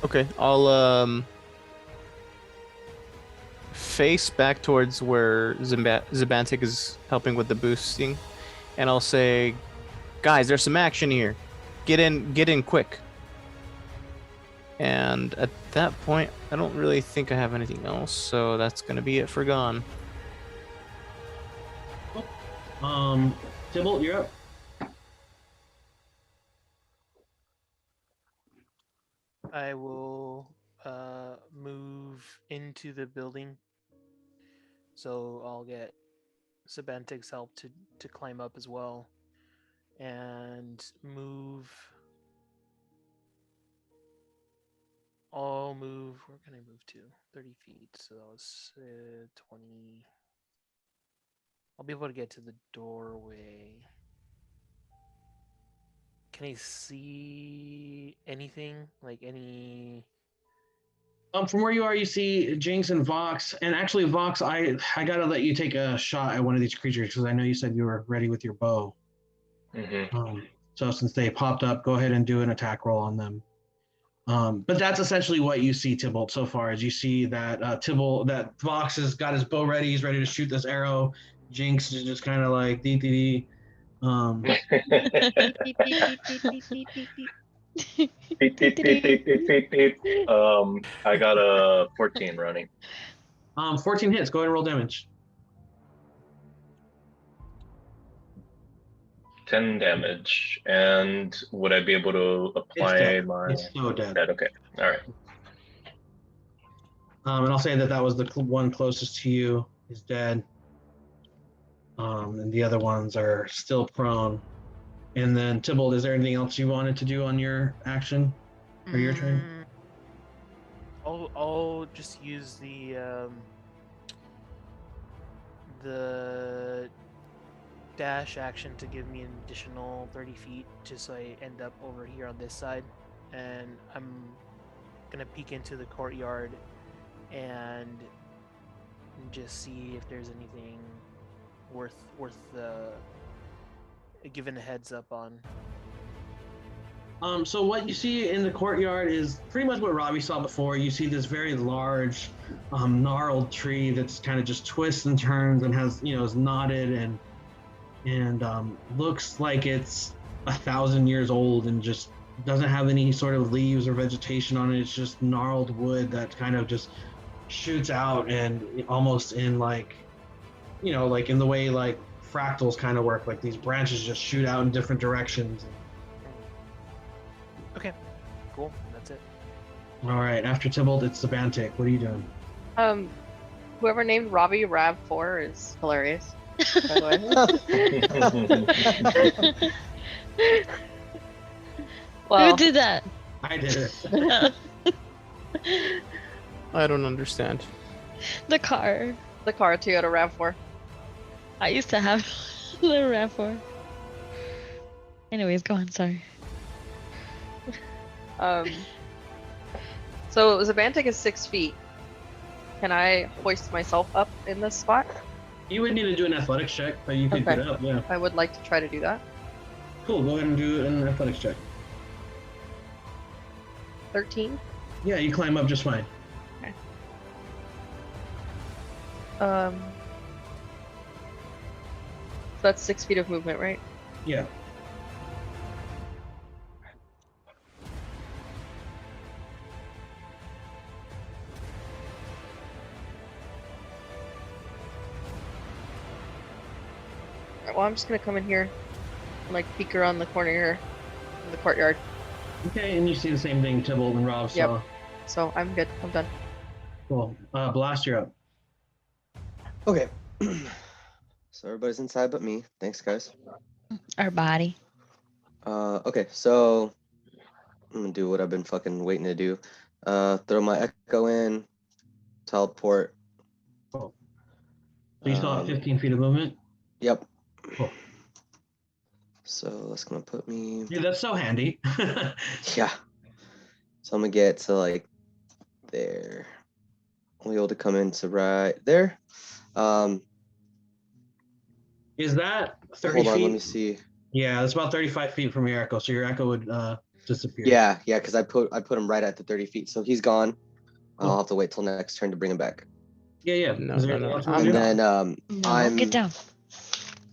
Okay, I'll face back towards where Zabantik is helping with the boosting, and I'll say, guys, there's some action here. Get in quick. And at that point, I don't really think I have anything else, so that's gonna be it for Gone.
Tybalt, you're up.
I will move into the building. So I'll get Sabantik's help to climb up as well. And move. I'll move. Where can I move to? 30 feet. So that was 20. I'll be able to get to the doorway. Can I see anything? Like any...
From where you are, you see Jinx and Vox. And actually, Vox, I gotta let you take a shot at one of these creatures because I know you said you were ready with your bow.
Mm-hmm.
So since they popped up, go ahead and do an attack roll on them. But that's essentially what you see, Tybalt, so far, as you see that that Vox has got his bow ready. He's ready to shoot this arrow. Jinx is just kind of like dee.
I got a 14 running.
14 hits. Go ahead and roll damage.
10 damage. And would I be able to apply my...
It's so dead.
Okay. All right.
And I'll say that was the one closest to you is dead. And the other ones are still prone. And then Tybalt, is there anything else you wanted to do on your action or your turn?
I'll just use the dash action to give me an additional 30 feet, just so I end up over here on this side. And I'm gonna peek into the courtyard and just see if there's anything worth giving a heads up on.
So what you see in the courtyard is pretty much what Robbie saw before. You see this very large, gnarled tree that's kind of just twists and turns and has, is knotted and looks like it's 1,000 years old and just doesn't have any sort of leaves or vegetation on it. It's just gnarled wood that kind of just shoots out and almost in like in the way like fractals kind of work, like these branches just shoot out in different directions.
Okay, cool. That's it.
All right, after Tybalt, it's the Bantic. What are you doing?
Whoever named Robbie Rav4 is hilarious. By the way. Well,
Who did that?
I did it.
I don't understand.
The car.
The car Toyota Rav4.
I used to have the RAV4. Anyways, go on. Sorry.
So it was a Bantic is 6 feet. Can I hoist myself up in this spot?
You would need to do an athletics check, but you could get up. Yeah.
I would like to try to do that.
Cool. Go ahead and do an athletics check.
13.
Yeah, you climb up just fine.
Okay. So that's 6 feet of movement, right?
Yeah.
Alright, well, I'm just gonna come in here and like peek around the corner here in the courtyard.
Okay, and you see the same thing Tybalt and Rob saw.
Yep. So I'm good. I'm done.
Cool. Blast, you're up.
Okay. So everybody's inside but me. Thanks, guys.
Our body.
Okay, so I'm gonna do what I've been fucking waiting to do. Throw my echo in, teleport.
Cool. So you still have 15 feet of movement?
Yep.
Cool.
So that's gonna put me.
Yeah, that's so handy.
Yeah. So I'm gonna get to like there. I'll be able to come into right there.
Is that 30
hold on,
feet?
let me see.
Yeah, that's about 35 feet from your echo. So your echo would disappear.
Yeah, because I put him right at the 30 feet. So he's gone.
Cool.
I'll have to wait till next turn to bring him back.
Yeah.
No,
Is there
no,
anything
no.
else you wanna
And
do?
then
No, get down.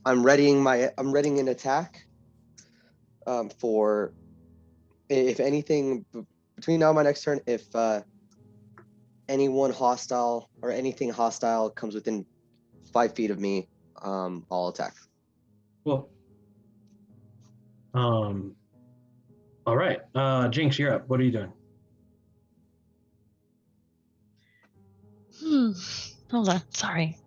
I'm readying an attack. For if anything between now and my next turn, if anyone hostile or anything hostile comes within 5 feet of me, I'll attack.
Cool. All right. Jinx, you're up. What are you doing?
Hold on. Sorry.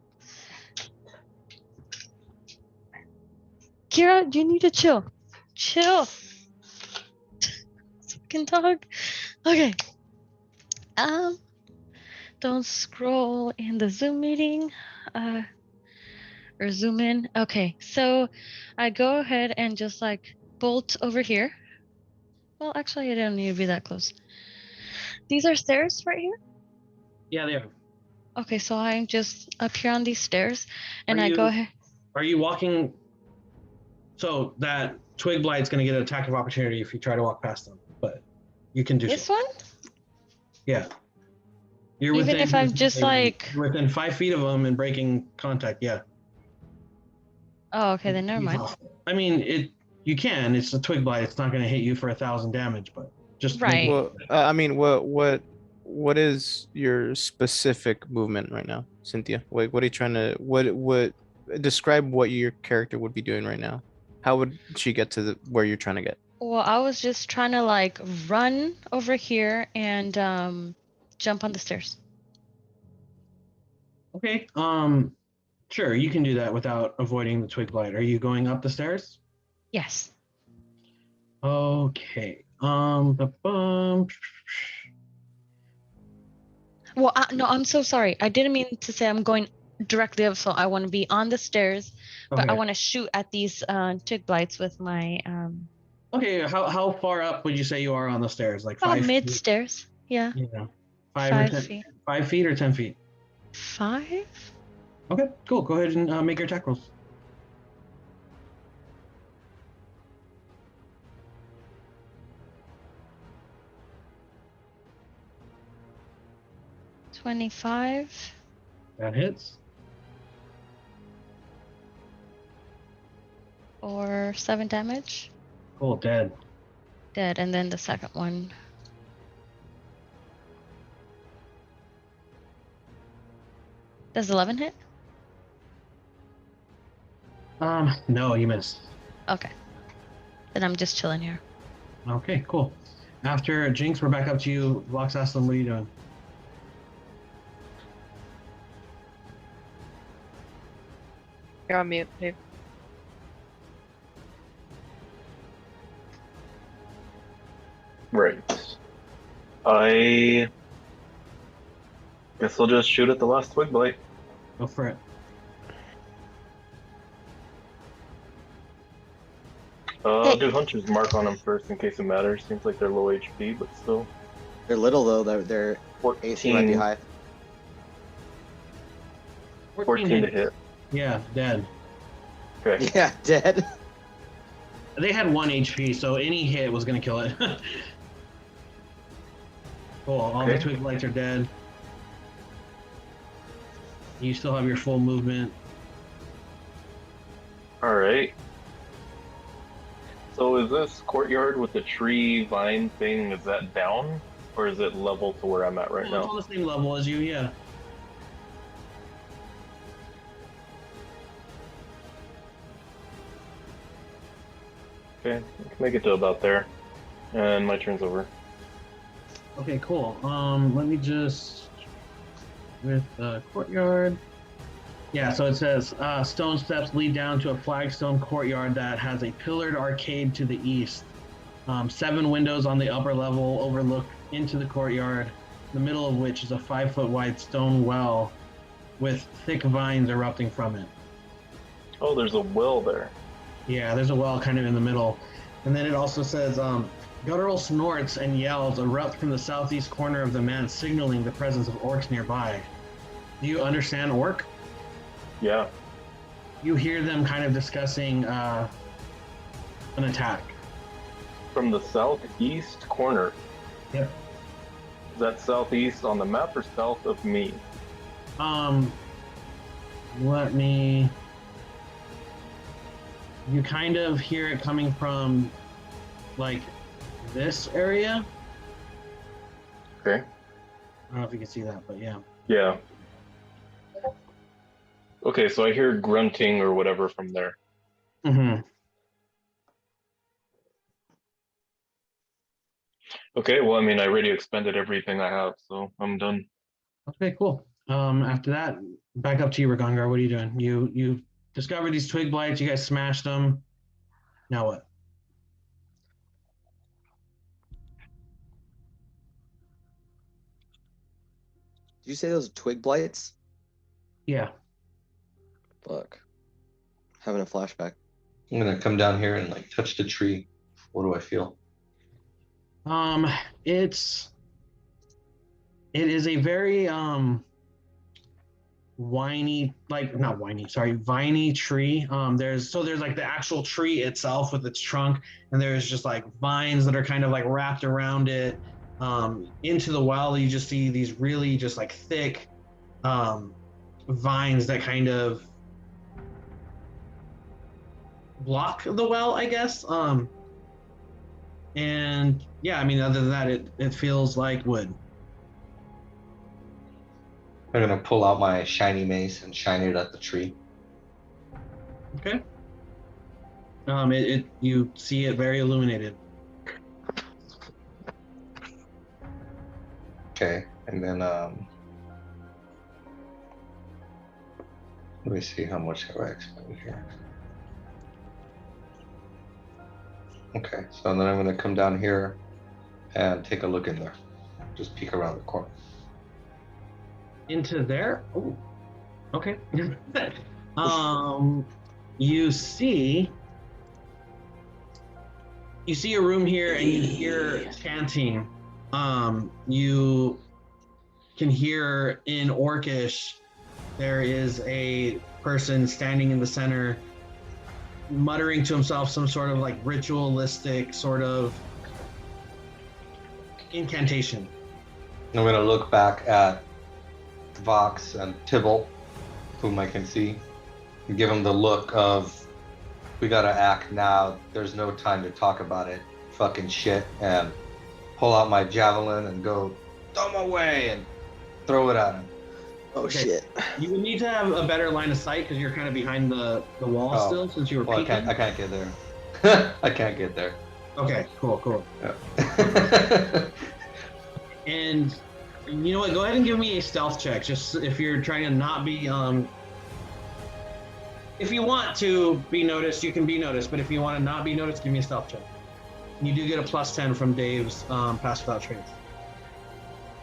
Kira, you need to chill. Chill. Fucking dog. Okay. Don't scroll in the Zoom meeting. Or zoom in. Okay, so I go ahead and just like bolt over here. Well, actually, I don't need to be that close. These are stairs right here?
Yeah, they are.
Okay, so I'm just up here on these stairs and I go ahead.
Are you walking? So that twig blight's going to get an attack of opportunity if you try to walk past them, but you can do
This
so.
one?
Yeah. You're
Even if I'm just like
within 5 feet of them and breaking contact, yeah.
Oh, okay, then never mind.
I mean, you can. It's a twig blight. It's not going to hit you for 1,000 damage, but just
right.
Well, I mean, what is your specific movement right now, Cynthia? What are you trying to? What? Describe what your character would be doing right now. How would she get to where you're trying to get?
Well, I was just trying to like run over here and jump on the stairs.
Okay. Sure, you can do that without avoiding the twig blight. Are you going up the stairs?
Yes.
Okay.
Well, no, I'm so sorry. I didn't mean to say I'm going directly up. So I want to be on the stairs, but I want to shoot at these twig blights with my.
Okay. How far up would you say you are on the stairs? Like 5
mid
feet?
stairs. Yeah.
Yeah.
5 feet.
5 feet or 10 feet?
5.
Okay, cool. Go ahead and make your attack rolls.
$25.
That hits.
Or 7 damage.
Cool, dead.
Dead, and then the second one. Does 11 hit?
No, you missed.
Okay. Then I'm just chilling here.
Okay, cool. After Jinx, we're back up to you. Vox Aslam, what are you doing?
You're on mute, Dave.
Right. I guess I'll just shoot at the last twig blight.
Go for it.
I'll do Hunter's Mark on them first in case it matters. Seems like they're low HP, but still.
They're little though. Their AC might be high.
14 to hit.
Yeah, dead.
Okay.
Yeah, dead.
They had 1 HP, so any hit was gonna kill it. Cool. All the twig blights are dead. You still have your full movement.
All right. So is this courtyard with the tree vine thing, is that down? Or is it level to where I'm at right
It's
now?
on the same level as you, yeah.
Okay, I can make it to about there. And my turn's over.
Okay, cool. Let me just with courtyard. Yeah, so it says stone steps lead down to a flagstone courtyard that has a pillared arcade to the east. 7 windows on the upper level overlook into the courtyard, the middle of which is a 5-foot wide stone well with thick vines erupting from it.
Oh, there's a well there.
Yeah, there's a well kind of in the middle. And then it also says guttural snorts and yells erupt from the southeast corner of the man, signaling the presence of orcs nearby. Do you understand orc?
Yeah.
You hear them kind of discussing an attack.
From the southeast corner.
Yep.
Is that southeast on the map or south of me?
Let me... You kind of hear it coming from, like, this area.
Okay.
I don't know if you can see that, but yeah.
Yeah. Okay, so I hear grunting or whatever from there.
Mm-hmm.
Okay, well, I mean, I already expended everything I have, so I'm done.
Okay, cool. After that, back up to you, Ragongar. What are you doing? You discovered these twig blights. You guys smashed them. Now what?
Did you say those are twig blights?
Yeah.
Fuck. Having a flashback.
I'm gonna come down here and like touch the tree. What do I feel?
It is a very viney tree. There's like the actual tree itself with its trunk, and there's just like vines that are kind of like wrapped around it. Into the well, you just see these really just like thick vines that kind of block the well, I guess. And yeah, I mean, other than that, it feels like wood.
I'm gonna pull out my shiny mace and shine it at the tree.
Okay. You see it very illuminated.
Okay, and then let me see how much have I expended here. Okay, so then I'm gonna come down here and take a look in there. Just peek around the corner.
Into there? Oh, okay. You see a room here, and you hear chanting. You can hear in Orcish, there is a person standing in the center, muttering to himself some sort of like ritualistic sort of incantation.
I'm gonna look back at Vox and Tybalt, whom I can see, and give them the look of, we gotta act now, there's no time to talk about it, fucking shit, and pull out my javelin and go, throw him away, and throw it at him.
Oh shit.
You would need to have a better line of sight because you're kind of behind the wall still, since you were peeking.
I can't get there. I can't get there.
Okay, cool.
Yeah.
And you know what? Go ahead and give me a stealth check. Just if you're trying to not be if you want to be noticed, you can be noticed. But if you want to not be noticed, give me a stealth check. And you do get a +10 from Dave's pass without trace.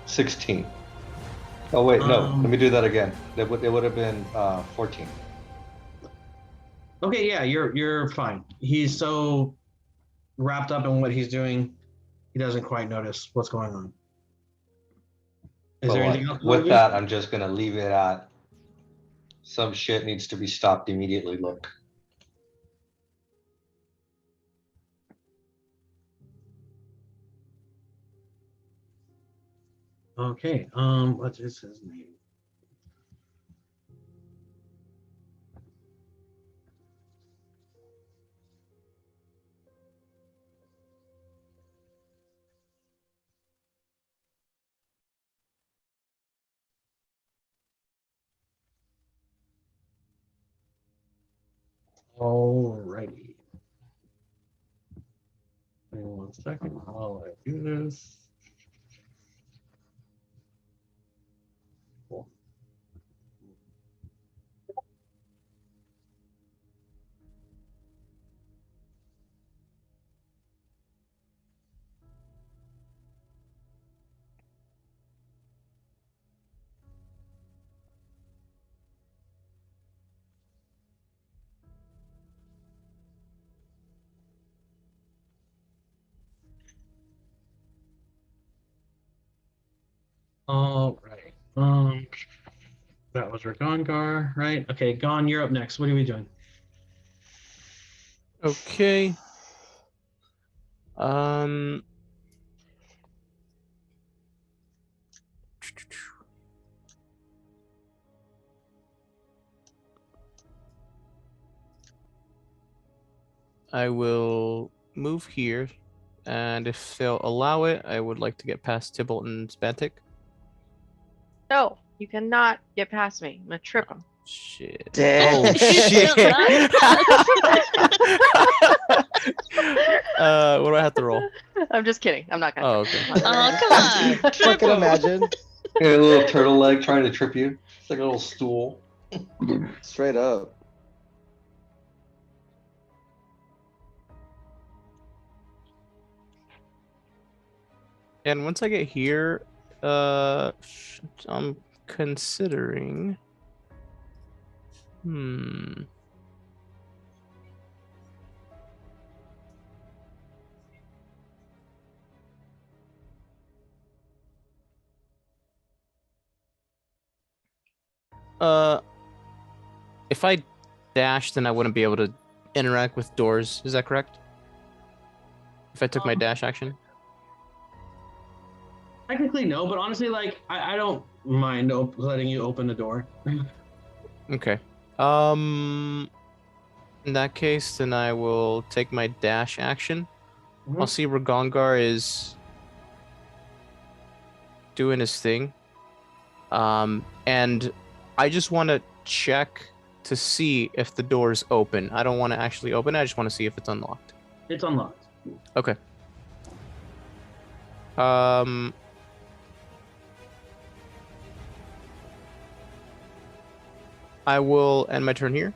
16. Oh wait, no. Let me do that again. It would have been 14.
Okay, yeah, you're fine. He's so wrapped up in what he's doing, he doesn't quite notice what's going on. Is there anything else?
With that, I'm just gonna leave it at some shit needs to be stopped immediately. Look.
Okay, what is his name? Alrighty. Hang on 1 second while I do this. Cool. All right. That was Ragongar, right? Okay, Gon, you're up next. What are we doing?
Okay. I will move here, and if they'll allow it, I would like to get past Tybalt and Spantic.
No, you cannot get past me. I'm gonna trip him.
Shit.
Damn.
Oh shit. What do I have to roll?
I'm just kidding. I'm not gonna.
Oh,
trip
okay.
him.
Oh, come on.
Fucking imagine.
A little turtle leg trying to trip you. It's like a little stool.
Straight up.
And once I get here, I'm considering. If I dash, then I wouldn't be able to interact with doors. Is that correct? If I took my dash action?
Technically, no, but honestly, like, I don't mind letting you open the door.
Okay. In that case, then I will take my dash action. I'll see Ragongar is doing his thing. And I just want to check to see if the door is open. I don't want to actually open it. I just want to see if it's unlocked.
It's unlocked.
Okay. I will end my turn here.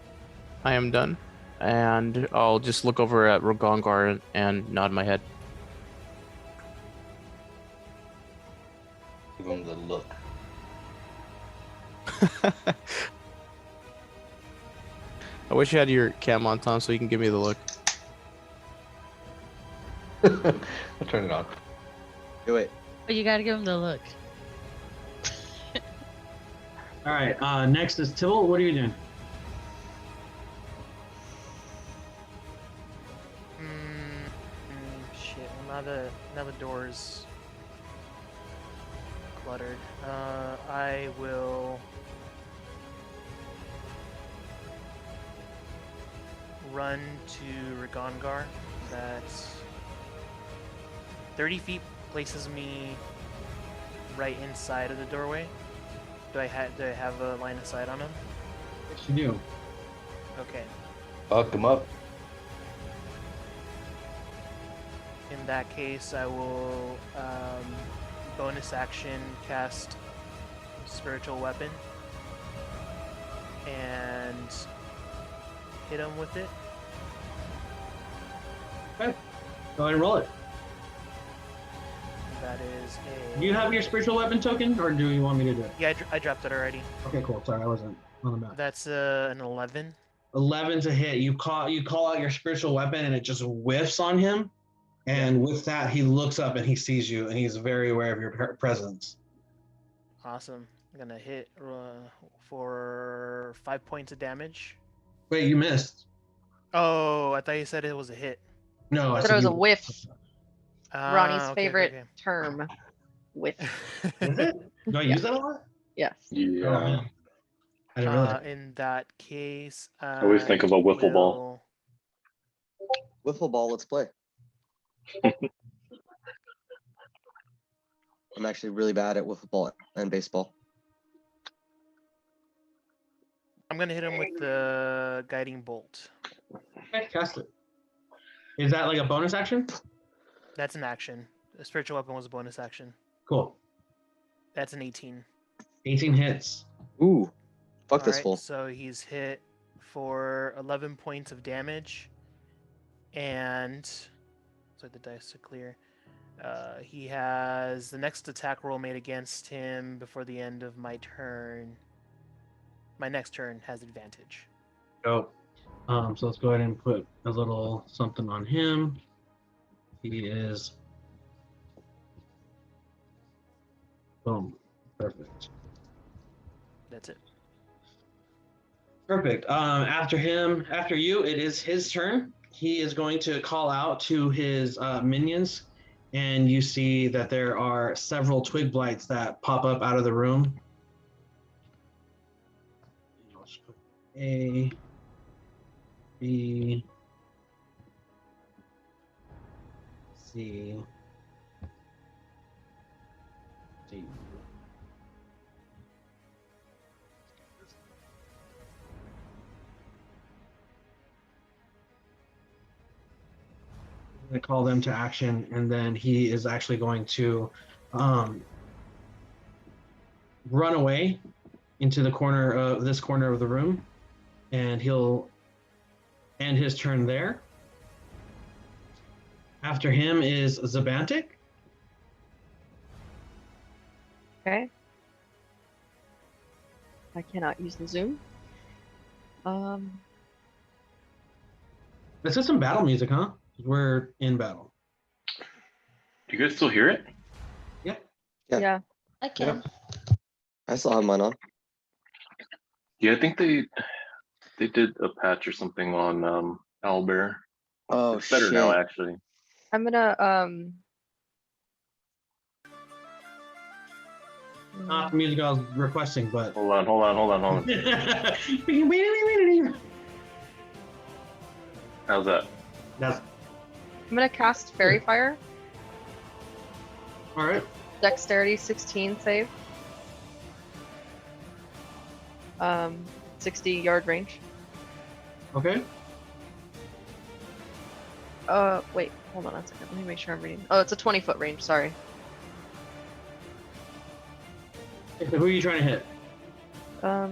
I am done. And I'll just look over at Ragongar and nod my head.
Give him the look.
I wish you had your cam on, Tom, so you can give me the look.
I'll turn it on.
Do it.
But you gotta give him the look.
All right. Next is Tybalt. What are you doing?
Shit. Well, now the door's cluttered. I will run to Ragongar. That's 30 feet places me right inside of the doorway. Do I have a line of sight on him?
Yes, you do.
Okay.
Fuck him up.
In that case, I will bonus action cast spiritual weapon and hit him with it.
Okay. Go ahead and roll it.
That is a.
Do you have your spiritual weapon token, or do you want me to do it?
Yeah, I dropped it already.
Okay, cool. Sorry, I wasn't on the map.
That's an 11.
11 to hit. You call out your spiritual weapon, and it just whiffs on him. And with that, he looks up and he sees you, and he's very aware of your presence.
Awesome. I'm gonna hit for 5 points of damage.
Wait, you missed.
Oh, I thought you said it was a hit.
No,
I
I
thought
said
it was
you-
a whiff. Ronnie's
Okay,
favorite term. Whiff.
Is it? Do I use that a lot?
Yes.
Oh,
Yeah.
man. I didn't realize.
In that case,
I always think of a wiffle ball.
Wiffle ball, let's play. I'm actually really bad at wiffle ball and baseball.
I'm gonna hit him with the guiding bolt.
Okay, cast it. Is that like a bonus action?
That's an action. The spiritual weapon was a bonus action.
Cool.
That's an 18.
18 hits.
Ooh, fuck this
Alright,
fool.
so he's hit for 11 points of damage, and so the dice to clear. He has the next attack roll made against him before the end of my turn. My next turn has advantage.
Go. So let's go ahead and put a little something on him. He is. Boom. Perfect.
That's it.
Perfect. After you, it is his turn. He is going to call out to his minions, and you see that there are several twig blights that pop up out of the room. I'll just put A, B, C, D. Going to call them to action, and then he is actually going to run away into the corner of the room, and he'll end his turn there. After him is Zabantic.
Okay. I cannot use the Zoom.
This is some battle music, huh? We're in battle.
Do you guys still hear it?
Yeah.
Yeah.
I can.
I still have mine on.
Yeah, I think they did a patch or something on Owlbear.
Oh,
It's better
shit.
now, actually.
I'm gonna
Not the music I was requesting, but.
Hold on. How's that?
That's
I'm gonna cast Fairy Fire.
all right.
Dexterity 16 save. 60-yard range.
Okay.
Wait, hold on a second. Let me make sure I'm reading. Oh, it's a 20-foot range. Sorry.
So who are you trying to hit?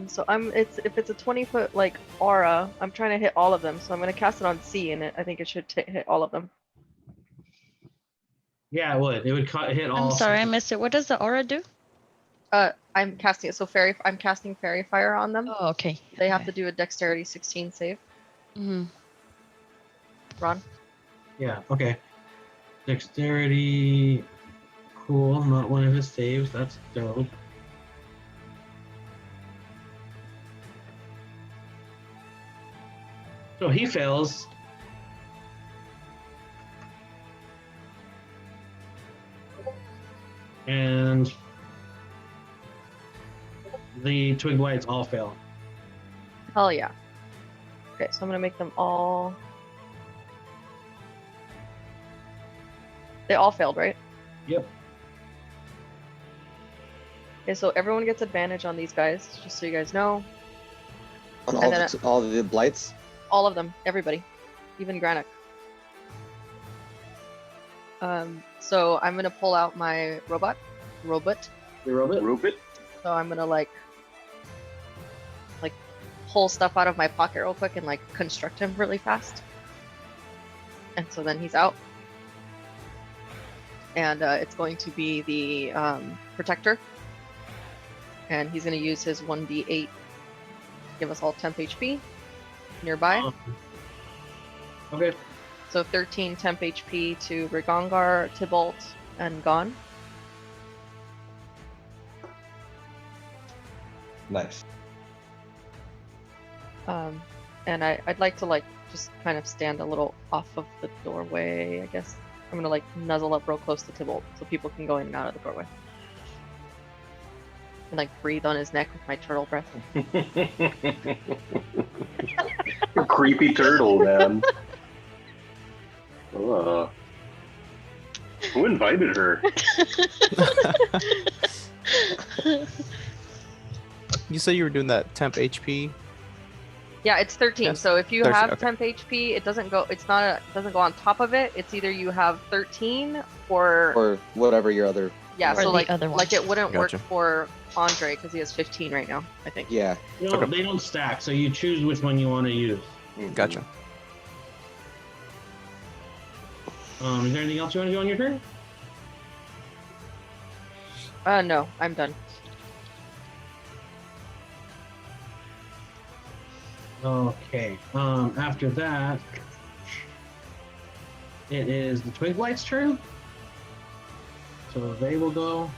So if it's a 20-foot like aura, I'm trying to hit all of them. So I'm gonna cast it on C, and I think it should hit all of them.
Yeah, it would. It would hit all.
I'm sorry, I missed it. What does the aura do?
I'm casting it. So I'm casting Fairy Fire on them.
Oh, okay.
They have to do a Dexterity 16 save.
Mm-hmm.
Ron.
Yeah. Okay. Dexterity. Cool. Not one of his saves. That's dope. So he fails. And the twig blights all fail.
Hell yeah. Okay, so I'm gonna make them all. They all failed, right?
Yep.
Okay, so everyone gets advantage on these guys, just so you guys know.
On
And then
all the blights?
All of them, everybody, even Granite. So I'm gonna pull out my robot.
Your robot?
Rupert?
So I'm gonna like pull stuff out of my pocket real quick and like construct him really fast. And so then he's out. And it's going to be the protector. And he's going to use his 1d8 to give us all temp HP nearby.
Okay.
So 13 temp HP to Rigongar, Tybalt, and Gon.
Nice.
And I'd like to like just kind of stand a little off of the doorway, I guess. I'm gonna like nuzzle up real close to Tybalt so people can go in and out of the doorway. And like breathe on his neck with my turtle breath.
Creepy turtle, man. Who invited her?
You said you were doing that temp HP.
Yeah, it's 13.
Yes.
So if you
13,
have
okay.
temp HP, it doesn't go. It's not. It doesn't go on top of it. It's either you have 13
Or whatever your other.
yeah.
Or
So
the
like
other one.
like it wouldn't
Gotcha.
work for Andre because he has 15 right now. I think.
Yeah.
No,
Okay.
they don't stack, so you choose which one you want to use.
Gotcha.
Is there anything else you want to do on your turn?
No, I'm done.
Okay. After that, it is the Twig Light's turn. So they will go.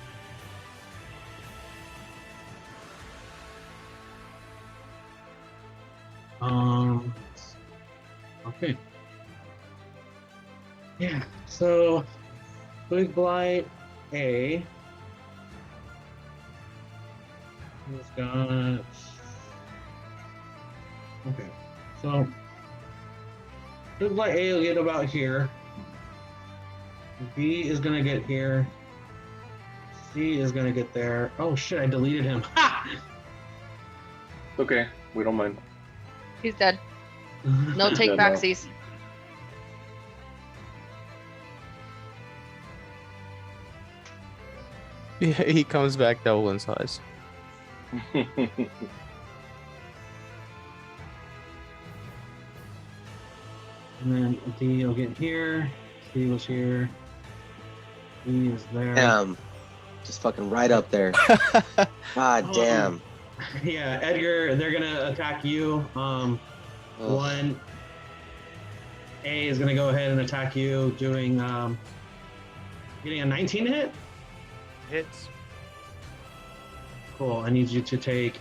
Okay. Yeah. So Twig Blight A. He's got. Okay, so Twig Blight A will get about here. B is gonna get here. C is gonna get there. Oh shit! I deleted him. Ha!
Okay, we don't mind.
He's dead. No take
Yeah, no.
backsies.
Yeah, he comes back double in size.
And then D will get here. C was here. E is there.
Damn. Just fucking right up there. God damn.
Yeah, Edgar, they're gonna attack you.
Ugh.
One A is gonna go ahead and attack you, doing getting a 19 to hit.
Hits.
Cool. I need you to take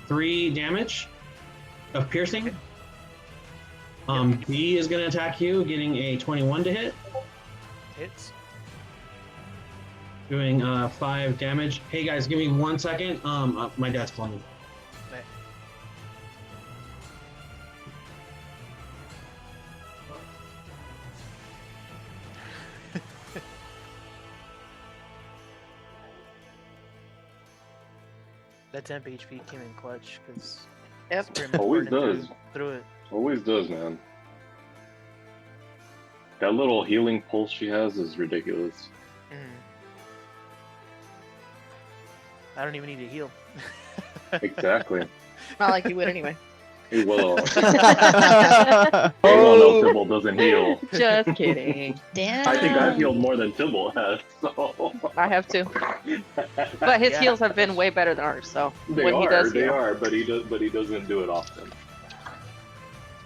3 damage of piercing. B is gonna attack you, getting a 21 to hit,
Hits.
doing 5 damage. Hey guys, give me 1 second. My dad's calling me.
Okay. That temp HP came in clutch because
Yep.
Always does.
through it.
Always does, man. That little healing pulse she has is ridiculous.
I don't even need to heal.
Exactly.
Not like you would anyway.
He will. Anyone else Tibble doesn't heal.
Just kidding.
Damn.
I think I've healed more than Tibble has. So.
I have too. But his
Yeah.
heals have been way better than ours. So
They
when
are.
he does
They
heal,
are. But he doesn't do it often.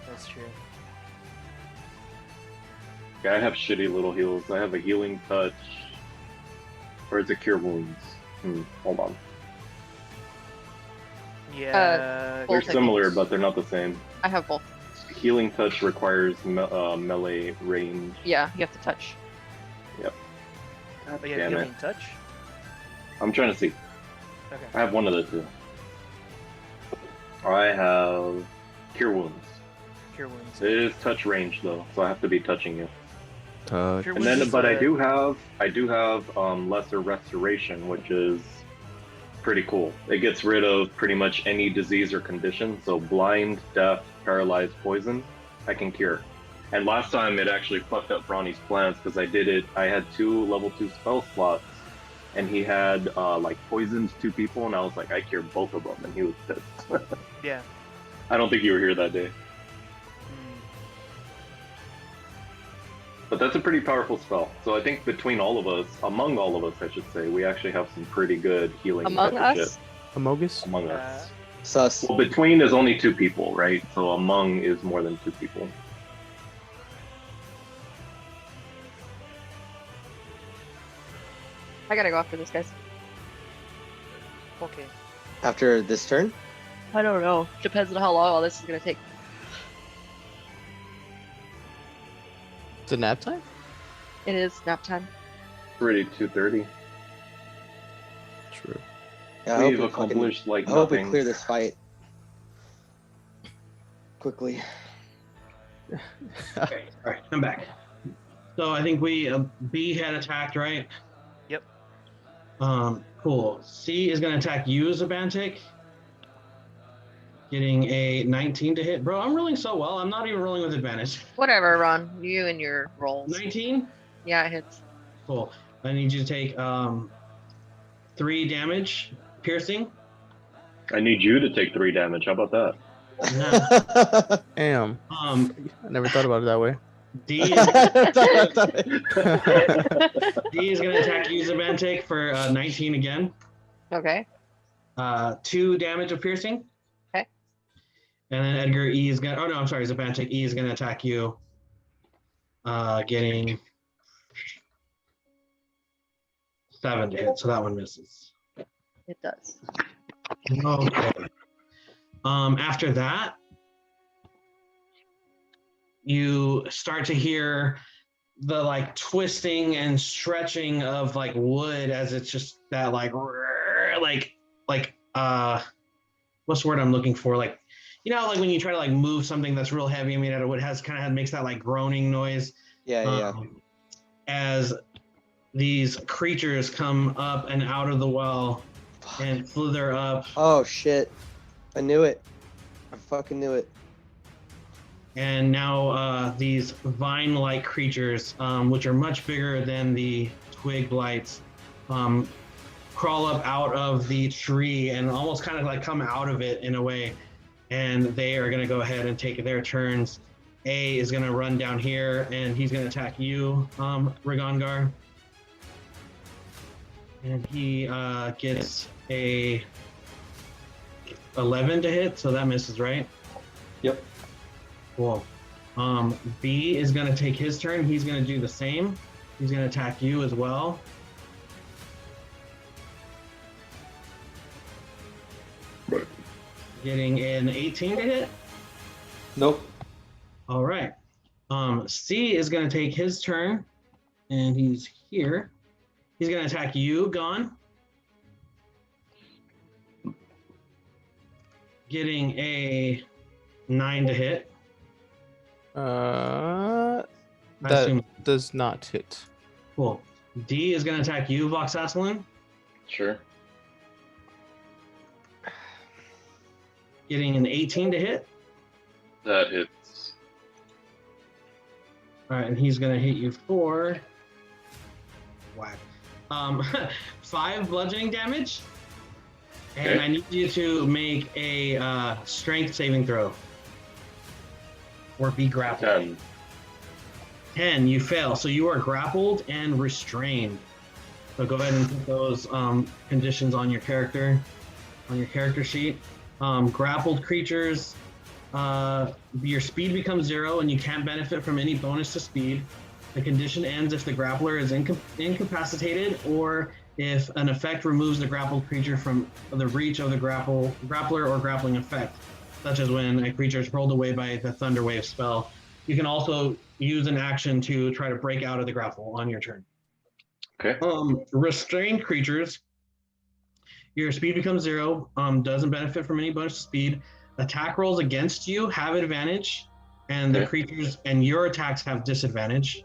That's true.
Yeah, I have shitty little heals. I have a healing touch, or it's a cure wounds. Hold on.
Yeah.
Both
They're similar,
techniques.
but they're not the same.
I have both.
Healing touch requires melee range.
Yeah, you have to touch.
but you
Damn
have
it.
healing touch.
I'm trying to see.
Okay.
I have one of the two. I have cure wounds.
Cure wounds.
It is touch range though, so I have to be touching you.
Touch.
Cure
And
wounds
then,
is
but I
the-
do have lesser restoration, which is pretty cool. It gets rid of pretty much any disease or condition. So blind, deaf, paralyzed, poison, I can cure. And last time it actually fucked up Ronnie's plans because I had 2 level 2 spell slots, and he had like poisoned 2 people, and I was like, I cured both of them, and he was pissed.
Yeah.
I don't think you were here that day. But that's a pretty powerful spell. So I think between all of us, among all of us, I should say, we actually have some pretty good healing.
Among us?
Amogus?
Among us.
Sus.
Well, between is only 2 people, right? So among is more than 2 people.
I gotta go after this, guys.
Okay.
After this turn?
I don't know. Depends on how long all this is gonna take.
It's a nap time?
It is nap time.
Pretty 2:30.
True.
Yeah, I hope
We've
we fucking-
accomplished like
I hope we
nothing.
clear this fight quickly.
Okay, all right, I'm back. So I think we B had attacked, right?
Yep.
Cool. C is going to attack you, Zabantik. Getting a 19 to hit. Bro, I'm rolling so well. I'm not even rolling with advantage.
Whatever, Ron. You and your rolls.
19?
Yeah, it hits.
Cool. I need you to take 3 damage, piercing.
I need you to take 3 damage. How about that?
Damn. I never thought about it that way.
D is going to attack you, Zabantik, for 19 again.
Okay.
2 damage of piercing.
Okay.
And then Edgar, E is going to... Oh, no, I'm sorry. Zabantik, E is going to attack you. Getting 7 to hit, so that one misses.
It does.
Okay. After that, you start to hear the like twisting and stretching of like wood as it's just that like what's the word I'm looking for? Like, you know, like when you try to like move something that's real heavy made out of wood, makes that like groaning noise.
Yeah.
As these creatures come up and out of the well and slither up.
Oh shit. I knew it. I fucking knew it.
And now these vine-like creatures, which are much bigger than the twig blights, crawl up out of the tree and almost kind of like come out of it in a way. And they are going to go ahead and take their turns. A is going to run down here and he's going to attack you, Rigongar. And he gets a 11 to hit, so that misses, right?
Yep.
Cool. B is going to take his turn. He's going to do the same. He's going to attack you as well.
Right.
Getting an 18 to hit.
Nope.
All right. C is going to take his turn, and he's here. He's going to attack you, Gon. Getting a 9 to hit.
That
assume-
does not hit.
Cool. D is going to attack you, Voxassalin.
Sure.
Getting an 18 to hit.
That hits.
All right, and he's going to hit you for whack. 5 bludgeoning damage. And
Okay.
I need you to make a strength saving throw. Or be grappled.
10.
10, you fail. So you are grappled and restrained. So go ahead and put those conditions on your character sheet. Grappled creatures, your speed becomes 0 and you can't benefit from any bonus to speed. The condition ends if the grappler is incapacitated or if an effect removes the grappled creature from the reach of the grappler or grappling effect, such as when a creature is rolled away by the Thunder Wave spell. You can also use an action to try to break out of the grapple on your turn.
Okay.
Restrained creatures, your speed becomes 0, doesn't benefit from any bonus speed. Attack rolls against you have advantage, and the
Okay.
creatures and your attacks have disadvantage.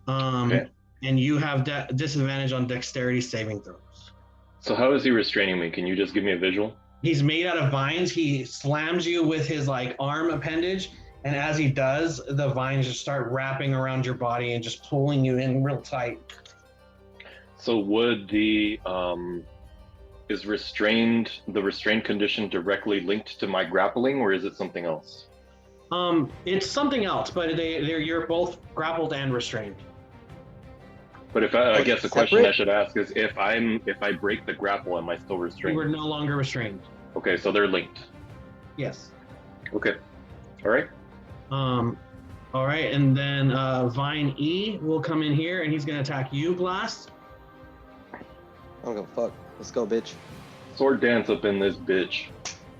Okay.
And you have disadvantage on dexterity saving throws.
So how is he restraining me? Can you just give me a visual?
He's made out of vines. He slams you with his like arm appendage, And as he does, the vines just start wrapping around your body and just pulling you in real tight.
So would the is the restrained condition directly linked to my grappling, or is it something else?
It's something else, but you're both grappled and restrained.
But if I guess the question I should ask is if I break the grapple, am I still restrained?
You are no longer restrained.
Okay, so they're linked.
Yes.
Okay. All right.
All right, and then Vine E will come in here, and he's gonna attack you, Blast.
I don't give a fuck. Let's go, bitch.
Sword dance up in this bitch.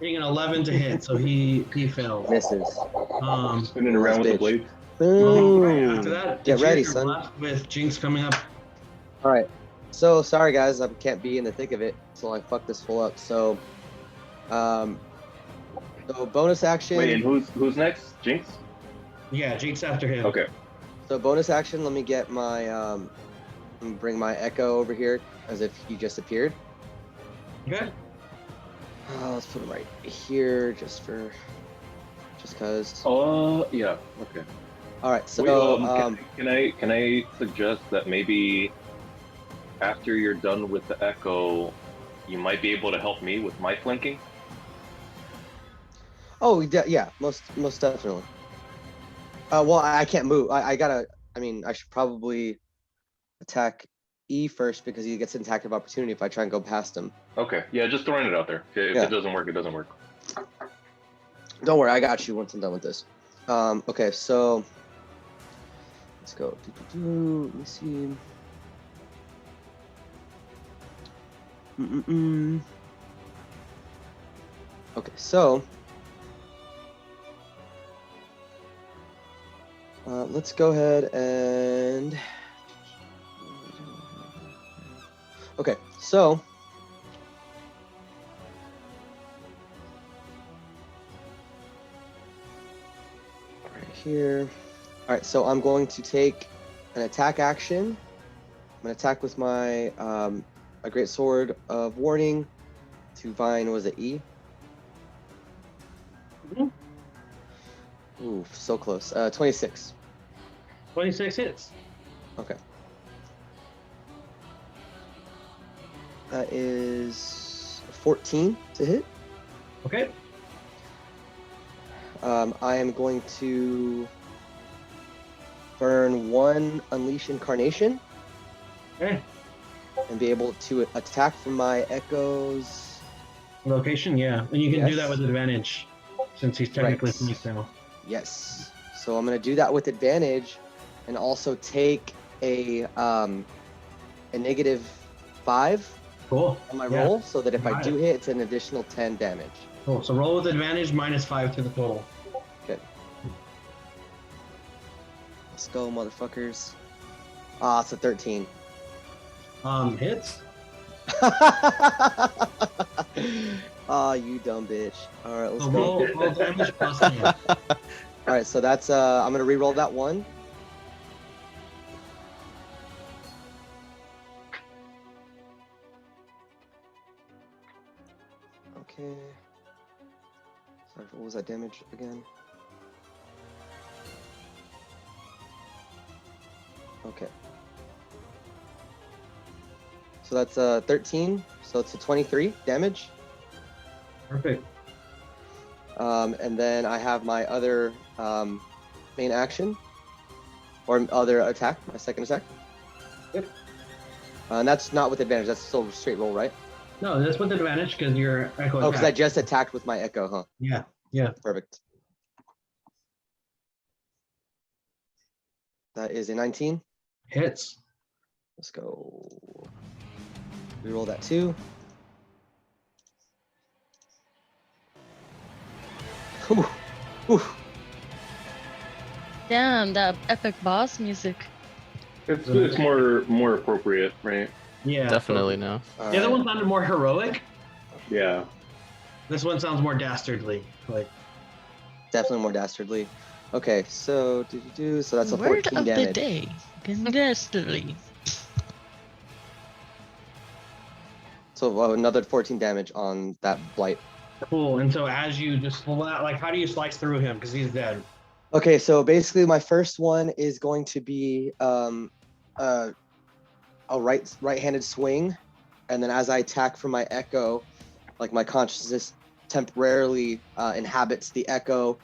Being an 11 to hit, so he fails.
Misses.
Spinning around with the blade.
Boom.
After that,
Get ready,
your
son.
left with Jinx coming up.
All right. So sorry, guys. I can't be in the thick of it, so I fucked this full up. So, so bonus action.
Wait, and who's next? Jinx?
Yeah, Jinx after him.
Okay.
So bonus action. Let me get my let me bring my echo over here as if he just appeared.
Okay.
Let's put him right here, just cause.
Yeah. Okay.
All right. So
can I suggest that maybe after you're done with the echo, you might be able to help me with my flanking?
Oh yeah, most definitely. Well, I can't move. I should probably attack E first because he gets an attack of opportunity if I try and go past him.
Okay. Yeah, just throwing it out there. If it doesn't work, it doesn't work.
Don't worry, I got you once I'm done with this. Okay, so let's go. Let me see. Okay, so let's go ahead and okay, so right here. All right, so I'm going to take an attack action. I'm going to attack with my a great sword of warning to Vine. Was it E? Mm-hmm. Ooh, so close. 26.
26 hits.
Okay. That is 14 to hit.
Okay.
I am going to burn one Unleash Incarnation.
Okay.
And be able to attack from my echoes.
Location, yeah. And you can do that with advantage since he's technically fleeced now.
Yes. So I'm going to do that with advantage and also take a -5
cool.
on my roll so that if I do hit, it's an additional 10 damage.
Cool. So roll with advantage -5 to the total.
Okay. Let's go, motherfuckers. Ah, it's a 13.
Hits.
Ah, you dumb bitch. All right, let's go.
Roll damage plus 10.
All right, so that's I'm gonna re-roll that one. Okay. Sorry, what was that damage again? Okay. So that's 13. So it's a 23 damage.
Perfect.
And then I have my other main action or other attack, my second attack.
Yep.
And that's not with advantage. That's still straight roll, right?
No, that's with advantage because you're echo.
Oh, because I just attacked with my echo, huh?
Yeah. Yeah.
Perfect. That is a 19.
Hits.
Let's go. Reroll that too. Ooh. Ooh.
Damn, that epic boss music.
It's more appropriate, right?
Yeah, definitely no.
The other one sounded more heroic.
Yeah.
This one sounds more dastardly. Like
definitely more dastardly. Okay, so so that's a
Word
14
of
damage.
the day. Dastardly.
So another 14 damage on that blight.
cool. And so as you just pull out, like, how do you slice through him? Because he's dead.
Okay, so basically my first one is going to be a right-handed swing, and then as I attack from my echo, like my consciousness temporarily inhabits the echo,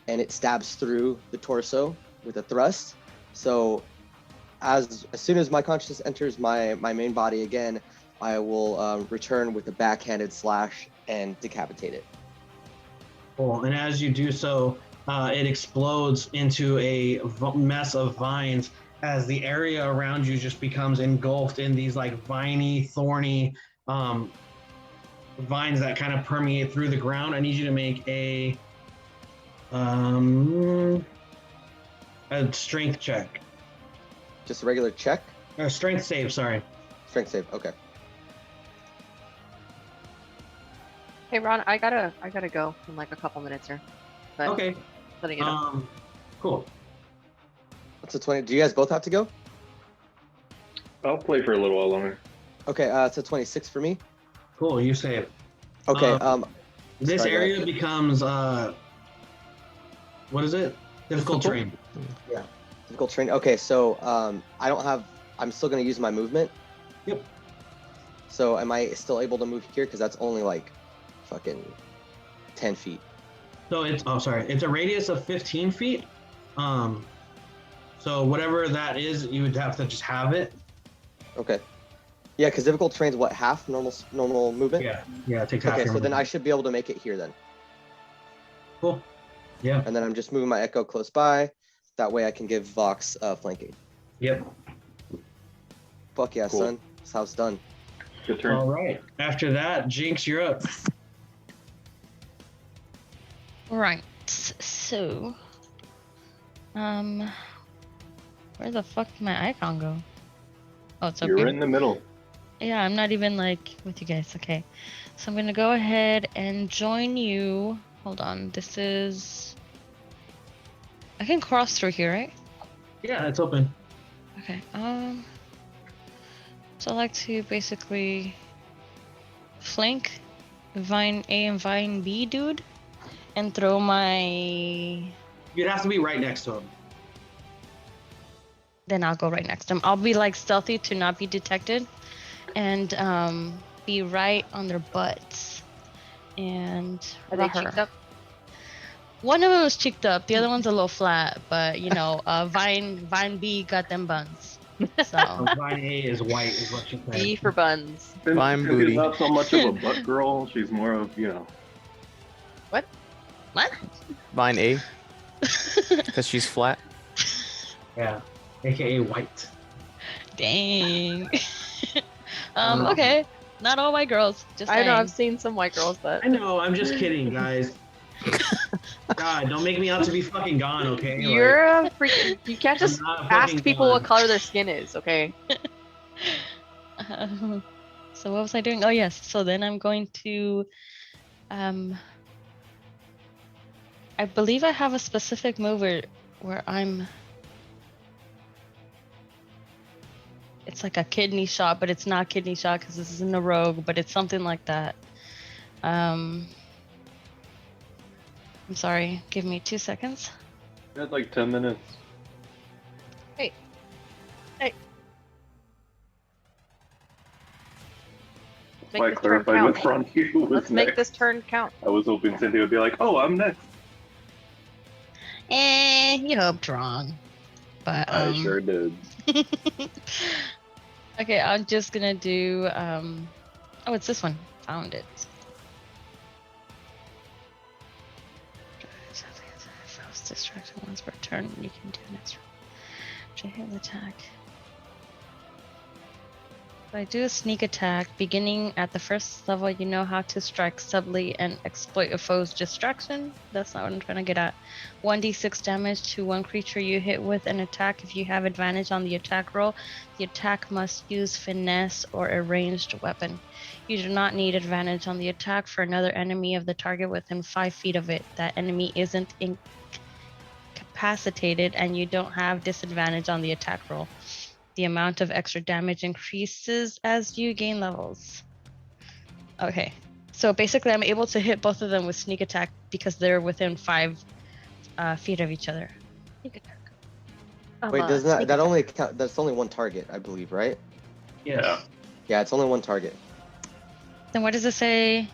and it stabs through the torso with a thrust. So as soon as my consciousness enters my main body again, I will return with a backhanded slash and decapitate it.
Cool. And as you do so, it explodes into a mess of vines as the area around you just becomes engulfed in these like viney, thorny vines that kind of permeate through the ground. I need you to make a strength check.
Just a regular check?
Strength save, sorry.
Strength save, okay.
Hey Ron, I gotta go in like a couple minutes here. But
Okay.
letting you know.
Cool.
What's a 20? Do you guys both have to go?
I'll play for a little while longer.
Okay, it's a 26 for me.
Cool, you save.
Okay,
this
sorry,
area becomes what is it? Difficult terrain.
Yeah, difficult terrain. Okay, so I'm still gonna use my movement.
Yep.
So am I still able to move here? Because that's only like fucking 10 feet.
So it's it's a radius of 15 feet. So whatever that is, you would have to just have it.
Okay. Yeah, because difficult terrain's what, half normal movement?
Yeah, it takes half.
Okay,
your
so then
movement.
I should be able to make it here then.
Cool. Yeah.
And then I'm just moving my echo close by. That way I can give Vox flanking.
Yep.
Fuck yeah,
Cool.
son. That's how it's done.
Good turn.
All right. After that, Jinx, you're up.
Right. So, where the fuck did my icon go? Oh, it's up
You're
here.
in the middle.
Yeah, I'm not even like with you guys. Okay. So I'm gonna go ahead and join you. Hold on. This is. I can cross through here, right?
Yeah, it's open.
Okay. So I like to basically flank Vine A and Vine B, dude, and throw my.
You'd have to be right next to him.
Then I'll go right next to him. I'll be like stealthy to not be detected, and be right on their butts. And
Are they cheeked up?
One of them was cheeked up. The other one's a little flat, but you know, Vine B got them buns. So
Vine A is white, is what she said.
B for buns.
Fine
Cynthia's
booty.
not so much of a butt girl. She's more of,
what?
Vine A, because she's flat.
Yeah, aka white.
Dang. Okay. Not all white girls. Just
I know,
saying.
I've seen some white girls, but
I know. I'm just kidding, guys. God, don't make me out to be fucking gone, okay?
you're a freaking. You can't just
I'm not
ask
fucking
people
gone.
what color their skin is, okay?
So what was I doing? Oh yes. So then I'm going to I believe I have a specific move where I'm it's like a kidney shot, but it's not kidney shot because this isn't a rogue, but it's something like that. I'm sorry, give me 2 seconds.
you had like 10 minutes.
Hey.
That's why I
Make this turn
clarified
count.
with Ron who was
Let's make
next.
this turn count.
I was hoping Cynthia would be like, oh, I'm next.
You hoped wrong. But
I sure did.
okay, I'm just gonna do oh, it's this one. Found it. If I was distracted once per turn, you can do an extra. Hit attack. If I do a sneak attack, beginning at the first level, you know how to strike subtly and exploit a foe's distraction. That's not what I'm trying to get at. 1d6 damage to one creature you hit with an attack. If you have advantage on the attack roll, the attack must use finesse or a ranged weapon. You do not need advantage on the attack for another enemy of the target within 5 feet of it. That enemy isn't incapacitated, and you don't have disadvantage on the attack roll. The amount of extra damage increases as you gain levels. Okay, so basically I'm able to hit both of them with sneak attack because they're within 5 feet of each other. Sneak attack.
Wait, doesn't that only count? That's only one target, I believe, right?
Yeah.
Yeah, it's only one target.
Then what does it say?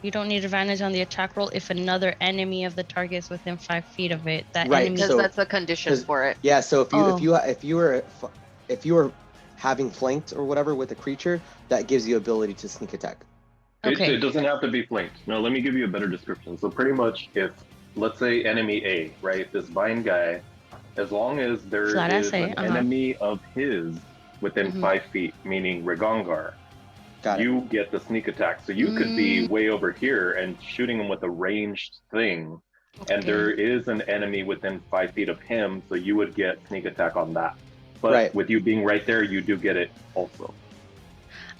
You don't need advantage on the attack roll if another enemy of the target is within 5 feet of it. That
Right,
enemy.
Because that's a condition for it.
Yeah, so if you were having flanked or whatever with a creature, that gives you ability to sneak attack.
Okay.
It doesn't have to be flanked. No, let me give you a better description. So pretty much if, let's say enemy A, right, this vine guy, as long as there
Flat
is
essay,
an enemy of his within 5 feet, meaning Regongar, you get the sneak attack. So you could be way over here and shooting him with a ranged thing, and there is an enemy within 5 feet of him, so you would get sneak attack on that. But with you being right there, you do get it also.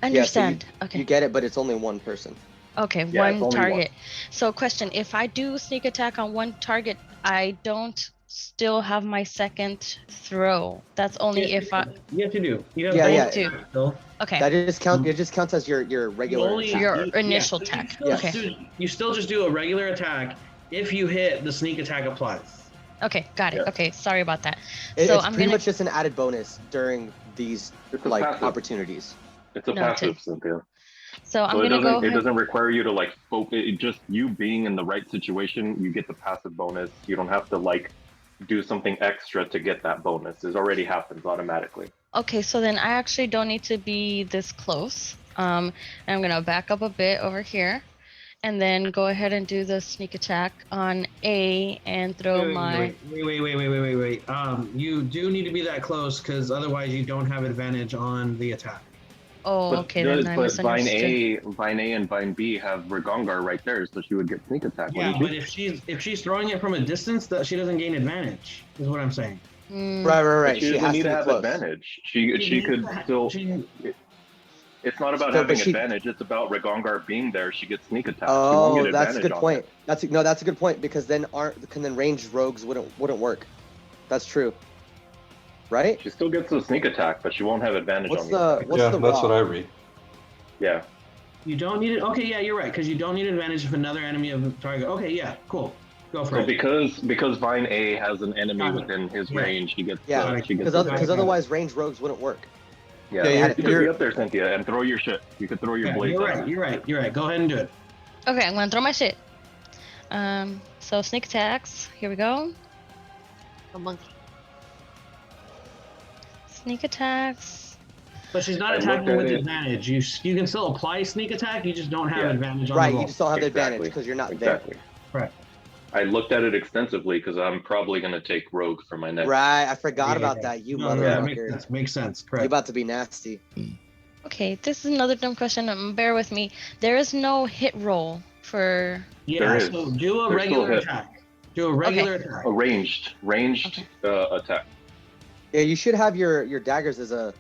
Understand.
Yeah, so
okay.
You get it, but it's only one person.
Okay, one target. So question, if I do sneak attack on one target, I don't still have my second throw. That's only if I...
Yes, you do. You have
both Okay.
That just counts. It just counts as your regular attack.
Your initial attack.
You still just do a regular attack. If you hit, the sneak attack applies.
Okay, got it. Okay, sorry about that.
So it's pretty much just an added bonus during these opportunities.
It's a passive, Cynthia.
So I'm gonna go.
It doesn't require you to focus. Just you being in the right situation, you get the passive bonus. You don't have to do something extra to get that bonus. It already happens automatically.
Okay, so then I actually don't need to be this close. I'm gonna back up a bit over here, and then go ahead and do the sneak attack on A and throw my.
Wait. You do need to be that close because otherwise you don't have advantage on the attack.
Oh, okay. Then I misunderstood.
Vine A and Vine B have Regongar right there, so she would get sneak attack.
Yeah, but if she's throwing it from a distance, that she doesn't gain advantage. Is what I'm saying.
Right.
She doesn't need to have advantage. She could still. It's not about having advantage. It's about Regongar being there. She gets sneak attack.
Oh, that's a good point. That's a good point because then ranged rogues wouldn't work. That's true. Right?
She still gets the sneak attack, but she won't have advantage on you.
That's what I read.
Yeah.
You don't need it. Okay, yeah, you're right, because you don't need advantage if another enemy of the target. Okay, yeah, cool. Go for it.
Because Vine A has an enemy within his range, he gets.
Because otherwise ranged rogues wouldn't work.
Yeah, you could be up there, Cynthia, and throw your shit. You could throw your blade.
You're right. Go ahead and do it.
Okay, I'm gonna throw my shit. So sneak attacks. Here we go.
A monkey.
Sneak attacks.
But she's not attacking with advantage. You can still apply sneak attack. You just don't have advantage on the roll.
You just don't have the advantage because you're not there.
Right.
I looked at it extensively because I'm probably going to take rogue for my next.
Right, I forgot about that. You motherfucker.
Yeah, makes sense. Correct.
You're about to be nasty.
Okay, this is another dumb question. Bear with me. There is no hit roll for.
Yeah, so do a regular attack. Do a regular attack.
A ranged attack.
Yeah, you should have your daggers as a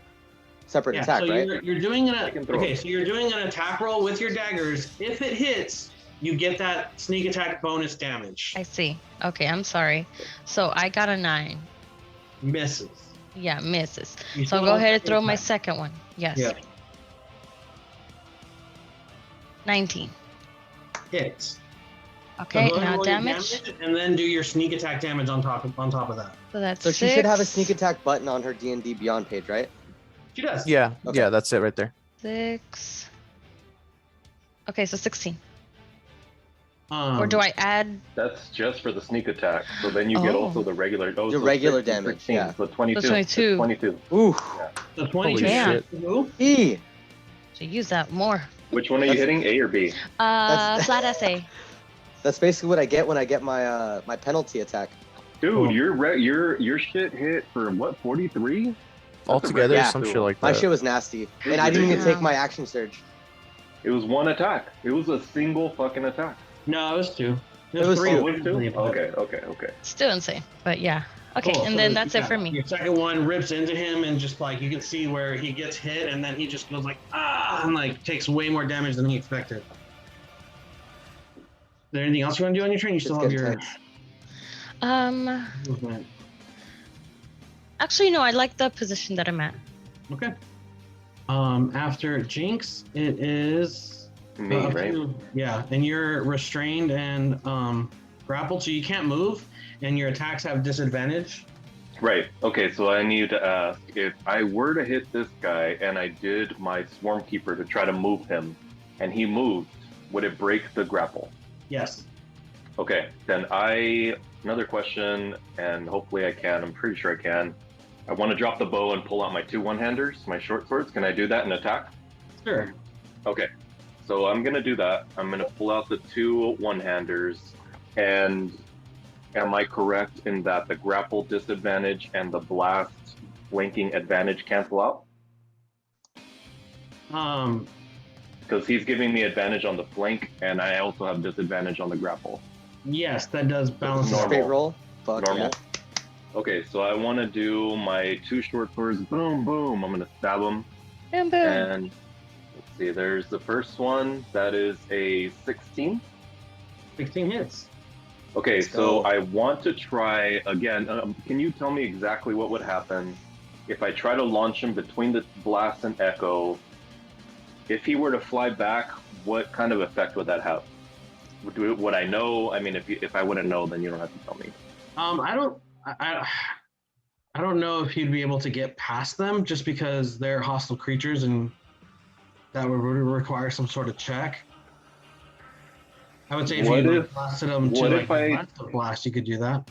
separate attack,
so
right?
You're doing so you're doing an attack roll with your daggers. If it hits, you get that sneak attack bonus damage.
I see. Okay, I'm sorry. So I got a 9.
Misses.
Yeah, misses. So I'll go ahead and throw my second one. Yes.
Yeah.
19.
Hits.
Okay, so now damage.
And then do your sneak attack damage on top of that.
So that's
so she should have a sneak attack button on her D&D Beyond page, right?
She does.
Yeah. Okay. Yeah, that's it right there.
6. Okay, so 16. Or do I add?
That's just for the sneak attack. So then you get also the regular. Oh,
the regular damage.
16,
yeah.
So 22.
So 22.
22.
Ooh.
Yeah.
So 22.
E.
So use that more.
Which one are you hitting? A or B?
Flat essay.
That's basically what I get when I get my my penalty attack.
Dude, your shit hit for what? 43?
Altogether, some shit like that.
My shit was nasty, and I didn't even take my action surge.
It was one attack. It was a single fucking attack.
No, it was 2.
It was 3.
Oh, it was 2? Okay.
Still insane, but yeah. Okay, cool. And then that's it for me.
Your second one rips into him, and just you can see where he gets hit, and then he just goes and takes way more damage than he expected. Is there anything else you want to do on your turn? You still have your movement.
Actually, no. I like the position that I'm at.
Okay. After Jinx, it is
me, right?
Yeah, and you're restrained and grappled, so you can't move. and your attacks have disadvantage.
Right. Okay, so I need to ask, if I were to hit this guy and I did my Swarm Keeper to try to move him, and he moved, would it break the grapple?
Yes.
Okay, then another question, and hopefully I can, I'm pretty sure I can. I want to drop the bow and pull out my 2 one-handers, my short swords. Can I do that in attack?
Sure.
Okay, so I'm going to do that. I'm going to pull out the 2 one-handers, and am I correct in that the grapple disadvantage and the blast flanking advantage cancel out? Because he's giving me advantage on the flank, and I also have disadvantage on the grapple.
Yes, that does balance.
Normal.
Straight roll. Fuck
Normal.
yeah.
Okay, so I want to do my 2 short swords. Boom, boom. I'm going to stab them.
Boom, boom.
And let's see, there's the first one. That is a 16.
16 hits.
Okay,
Let's
so
go.
I want to try again. Can you tell me exactly what would happen if I try to launch him between the blast and echo? If he were to fly back, what kind of effect would that have? Would I know? I mean, if I wouldn't know, then you don't have to tell me.
I don't know if he'd be able to get past them just because they're hostile creatures, and that would require some sort of check. I would say if you blasted them to like the blast, you could do that.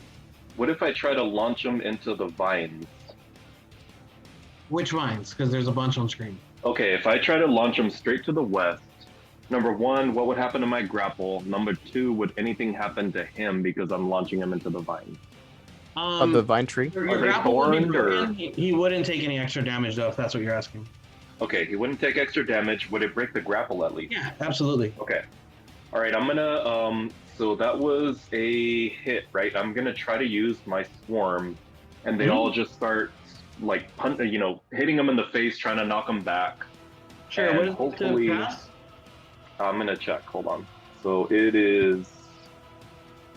What if I try to launch him into the vines?
Which vines? Because there's a bunch on screen.
Okay, if I try to launch him straight to the west, number 1, what would happen to my grapple? Number 2, would anything happen to him because I'm launching him into the vines?
Of the vine tree?
Your grapple would be broken. He wouldn't take any extra damage though, if that's what you're asking.
Okay, he wouldn't take extra damage. Would it break the grapple at least?
Yeah, absolutely.
Okay. All right, I'm gonna, so that was a hit, right? I'm gonna try to use my swarm, and they all just start, like, hitting him in the face, trying to knock him back.
Sure,
and
what is
hopefully,
the pass?
I'm gonna check, hold on. So it is,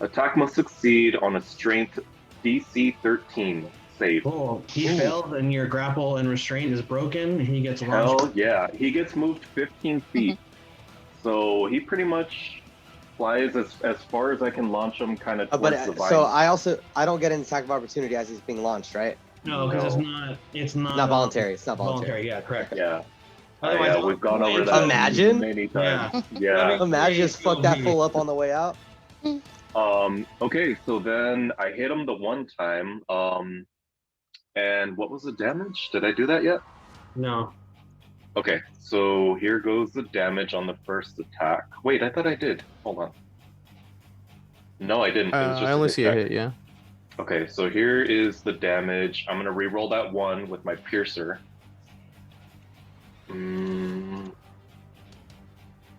attack must succeed on a strength DC 13 save.
Oh, he failed, and your grapple and restraint is broken. He gets launched.
Hell yeah, he gets moved 15 feet. So he pretty much flies as far as I can launch him, kind of towards the vine.
So I don't get an attack of opportunity as he's being launched, right?
No, because it's not
voluntary. It's not voluntary.
Yeah, correct.
Yeah.
Otherwise,
yeah, we've gone over that
Imagine?
many times.
Yeah.
Yeah.
Imagine just fuck that fool up on the way out.
Okay, so then I hit him the one time. And what was the damage? Did I do that yet?
No.
Okay, so here goes the damage on the first attack. Wait, I thought I did. Hold on. No, I didn't. It was just
I only see a hit, yeah.
Okay, so here is the damage. I'm gonna re-roll that 1 with my piercer.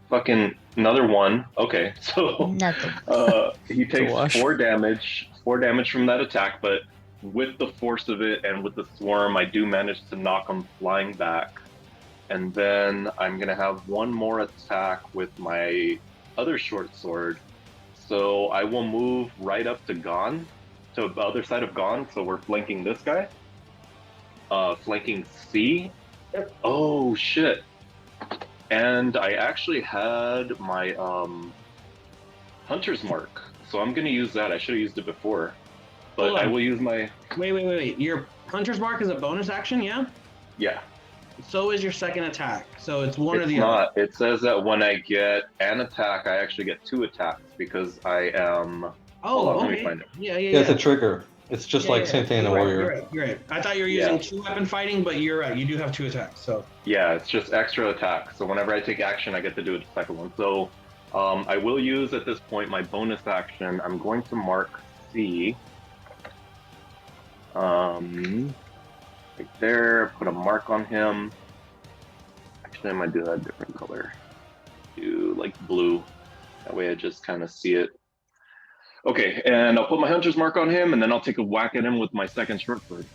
Fucking another 1. Okay, so he takes 4 damage from that attack, but with the force of it and with the swarm, I do manage to knock him flying back. And then I'm gonna have 1 more attack with my other short sword. So I will move right up to Gon, to the other side of Gon. So we're flanking this guy. Flanking C.
Yep.
Oh shit. And I actually had my Hunter's Mark. So I'm gonna use that. I should have used it before. But I will use my...
Wait. Your Hunter's Mark is a bonus action, yeah?
Yeah.
So is your second attack. So it's one or the
It's
other.
not. It says that when I get an attack, I actually get 2 attacks because I am...
Oh,
Hold on, let me
okay.
find it.
Yeah.
It's a trigger. It's just like same thing in a warrior.
You're right. I thought you were using 2-weapon fighting, but you're right. You do have 2 attacks. So
Yeah, it's just extra attack. So whenever I take action, I get to do the second one. So I will use at this point my bonus action. I'm going to mark C. Right there, put a mark on him. Actually, I might do that a different color. Do like blue. That way I just kind of see it. Okay, and I'll put my Hunter's Mark on him, and then I'll take a whack at him with my second short sword.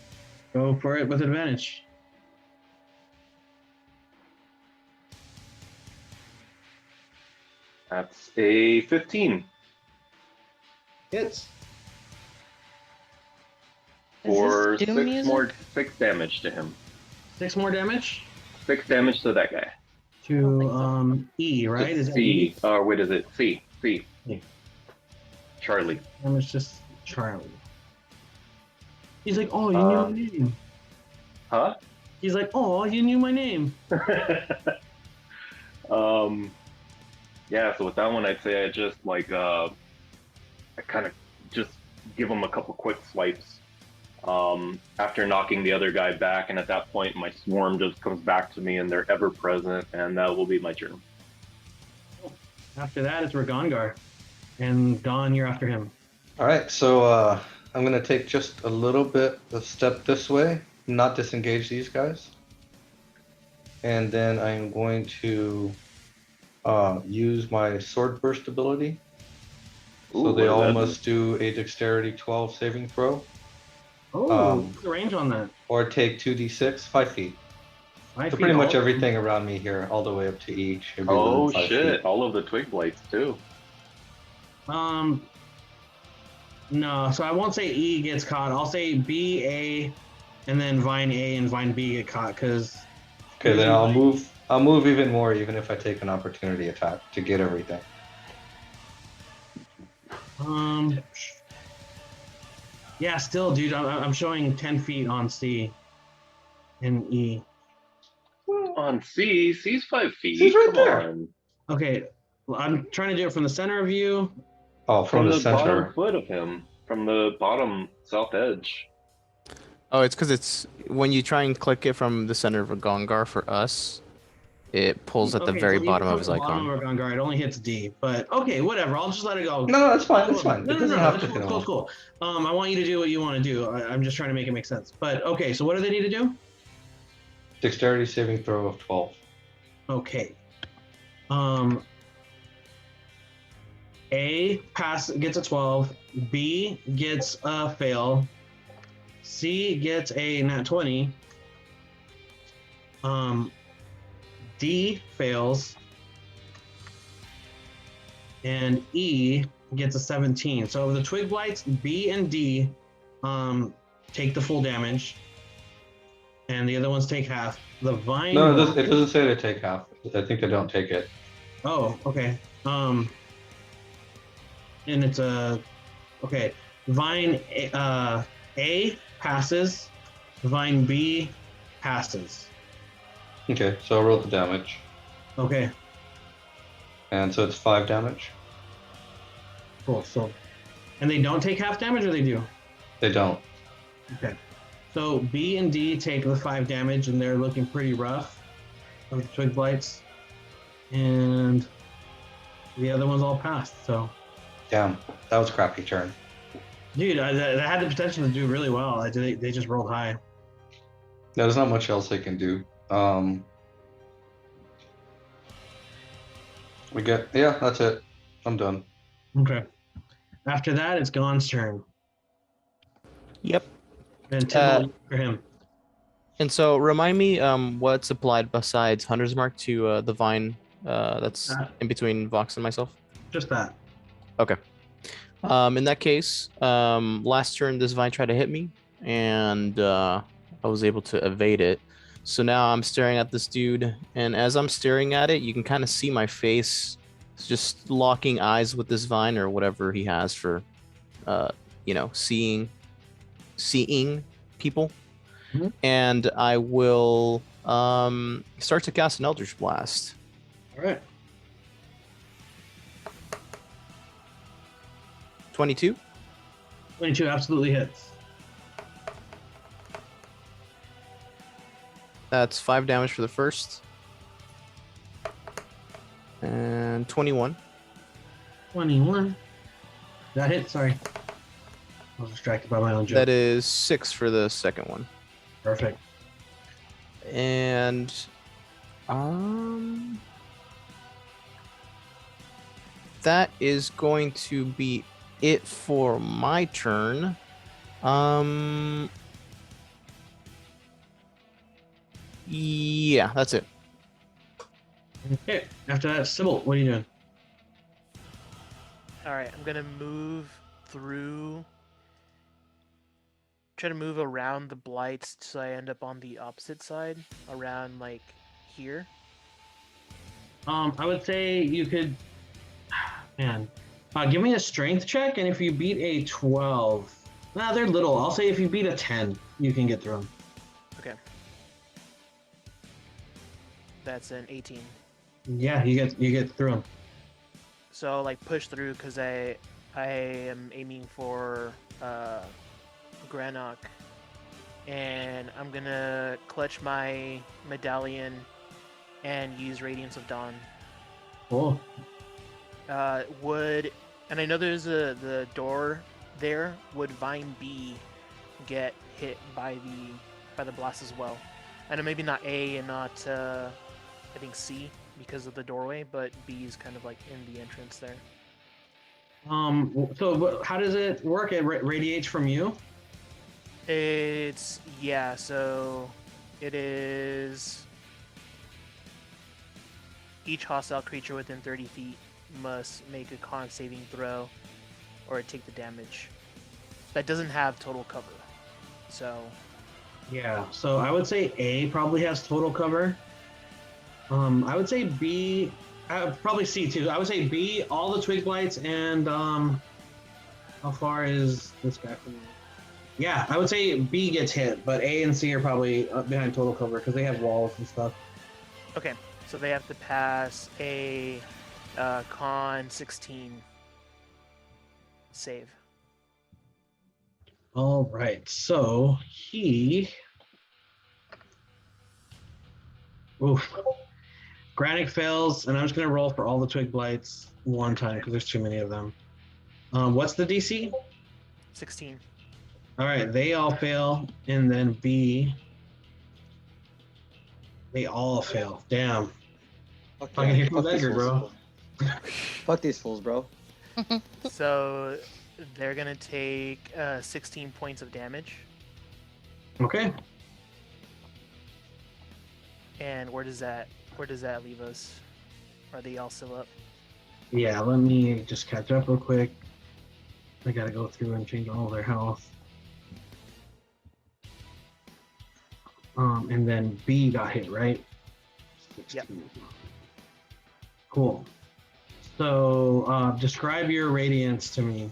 go for it with advantage.
That's a 15.
Hits.
For
Doom
6 damage to him.
6 more damage
6 damage to that guy.
to E, right? Is that
C.
E?
Wait, is it C? C.
Yeah.
Charlie.
Damage just Charlie. He's like, oh, you knew my name.
Huh?
He's like, oh, you knew my name.
Yeah, so with that one, I'd say I just like, I kind of just give him a couple quick swipes after knocking the other guy back. And at that point, my swarm just comes back to me and they're ever present. And that will be my turn.
After that, it's Ragongar. And Don, you're after him.
All right, so I'm gonna take just a little bit of step this way, not disengage these guys, and then I'm going to use my sword burst ability. So they all must do a dexterity 12 saving throw.
Oh, what's the range on that?
Or take 2d6, 5 feet. So pretty much everything around me here, all the way up to each.
Oh shit! All of the twig blights too.
No, so I won't say E gets caught. I'll say B, A, and then Vine A and Vine B get caught because.
Okay, then I'll move. I'll move even more, even if I take an opportunity attack to get everything.
Yeah, still, dude. I'm showing 10 feet on C and E.
On C, C's 5 feet.
C's right
Come
there.
on.
Okay, well, I'm trying to do it from the center of you.
Oh, from the center.
Bottom foot of him, from the bottom south edge.
Oh, it's because it's when you try and click it from the center of a Gongar for us, it pulls at the very bottom of his icon.
Bottom of a Gongar, it only hits D, but okay, whatever. I'll just let it go.
No, that's fine. That's fine.
No,
it doesn't have to hit
cool, cool. I want you to do what you want to do. I'm just trying to make it make sense. But okay, so what do they need to do?
Dexterity saving throw of 12.
Okay. A gets a 12. B gets a fail. C gets a nat 20. D fails. And E gets a 17. So the twig blights, B and D take the full damage. And the other ones take half. The vine.
No, it doesn't say they take half. I think they don't take it.
Oh, okay. And it's a okay. Vine A passes. Vine B passes.
Okay, so I'll roll the damage.
Okay.
And so it's 5 damage.
Cool. So, and they don't take half damage, or they do?
They don't.
Okay. So B and D take the 5 damage, and they're looking pretty rough of the twig blights, and the other ones all passed. So.
Damn, that was a crappy turn.
Dude, that had the potential to do really well. They just rolled high.
No, there's not much else they can do. Yeah, that's it. I'm done.
Okay. After that, it's Gon's turn.
Yep.
And Tibble for him.
And so remind me what's applied besides Hunter's Mark to the vine that's in between Vox and myself?
Just that.
Okay. In that case, last turn this vine tried to hit me, and I was able to evade it. So now I'm staring at this dude, and as I'm staring at it, you can kind of see my face just locking eyes with this vine or whatever he has for, seeing people. Mm-hmm. And I will start to cast an Eldritch Blast.
All right.
22?
22 absolutely hits.
That's 5 damage for the first. And 21.
21. That hit, sorry. I was distracted by my own joke.
That is 6 for the second one.
Perfect.
And that is going to be it for my turn. Yeah, that's it.
Okay. After that, Sybil, what are you doing?
All right, I'm gonna move through. Try to move around the blights so I end up on the opposite side, around like here.
I would say you could. Man, Give me a strength check, and if you beat a 12, they're little. I'll say if you beat a 10, you can get through them.
Okay. That's an 18.
Yeah, you get through them.
So like push through because I am aiming for Granok, and I'm gonna clutch my medallion and use Radiance of Dawn.
Cool.
And I know there's the door there. Would Vine B get hit by the blast as well? I know maybe not A and not I think C because of the doorway, but B is kind of like in the entrance there.
So how does it work? It radiates from you?
So it is each hostile creature within 30 feet must make a con saving throw or take the damage. That doesn't have total cover. So
yeah, so I would say A probably has total cover. I would say B, probably C too. I would say B, all the twig blights, and how far is this guy from me? Yeah, I would say B gets hit, but A and C are probably behind total cover because they have walls and stuff.
okay, so they have to pass a con 16 save.
All right, so he. Oof. Granick fails, and I'm just going to roll for all the twig blights one time because there's too many of them. What's the DC?
16.
All right, they all fail, and then B. They all fail. Damn.
Okay.
Here comes Edgar, bro.
Fuck these fools, bro.
So they're going to take 16 points of damage.
Okay.
And where does that leave us? Are they all still up?
Yeah, let me just catch up real quick. I gotta go through and change all their health. And then B got hit, right?
16. Yep.
Cool. So describe your radiance to me.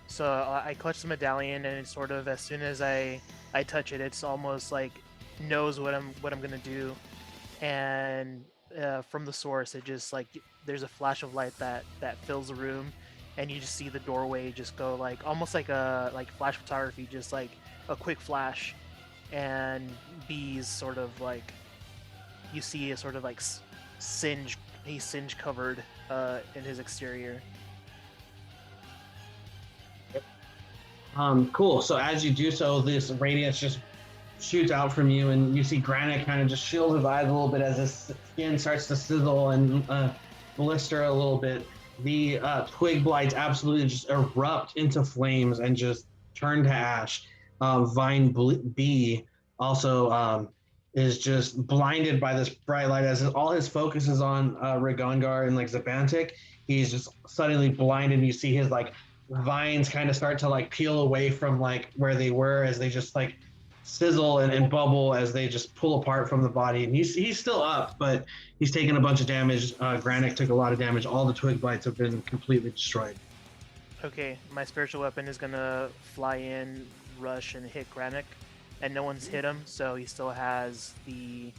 So I clutch the medallion, and it's sort of as soon as I touch it, it's almost like knows what I'm gonna do, and from the source, it just like there's a flash of light that fills the room, and you just see the doorway just go like almost like flash photography, just like a quick flash, and B's sort of like you see a sort of like singe covered in his exterior.
Cool. So as you do so, this radiance just shoots out from you, and you see Granite kind of just shield his eyes a little bit as his skin starts to sizzle and blister a little bit. The twig blights absolutely just erupt into flames and just turn to ash. Vine B also is just blinded by this bright light as all his focus is on Rigongar and like Zabantic. He's just suddenly blinded. You see his like vines kind of start to like peel away from like where they were as they just like sizzle and bubble as they just pull apart from the body. And he's still up, but he's taken a bunch of damage. Granick took a lot of damage. All the twig blights have been completely destroyed.
Okay, my spiritual weapon is gonna fly in, rush, and hit Granick, and no one's hit him, so he still has the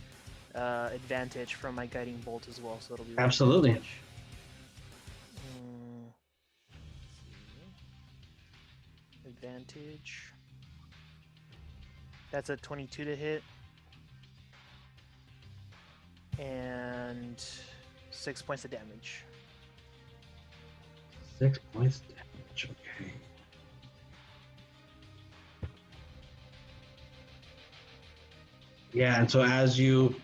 advantage from my guiding bolt as well. So it'll be
absolutely.
Advantage. Advantage. That's a 22 to hit. And 6 points of damage.
6 points of damage, okay. Yeah, and so as you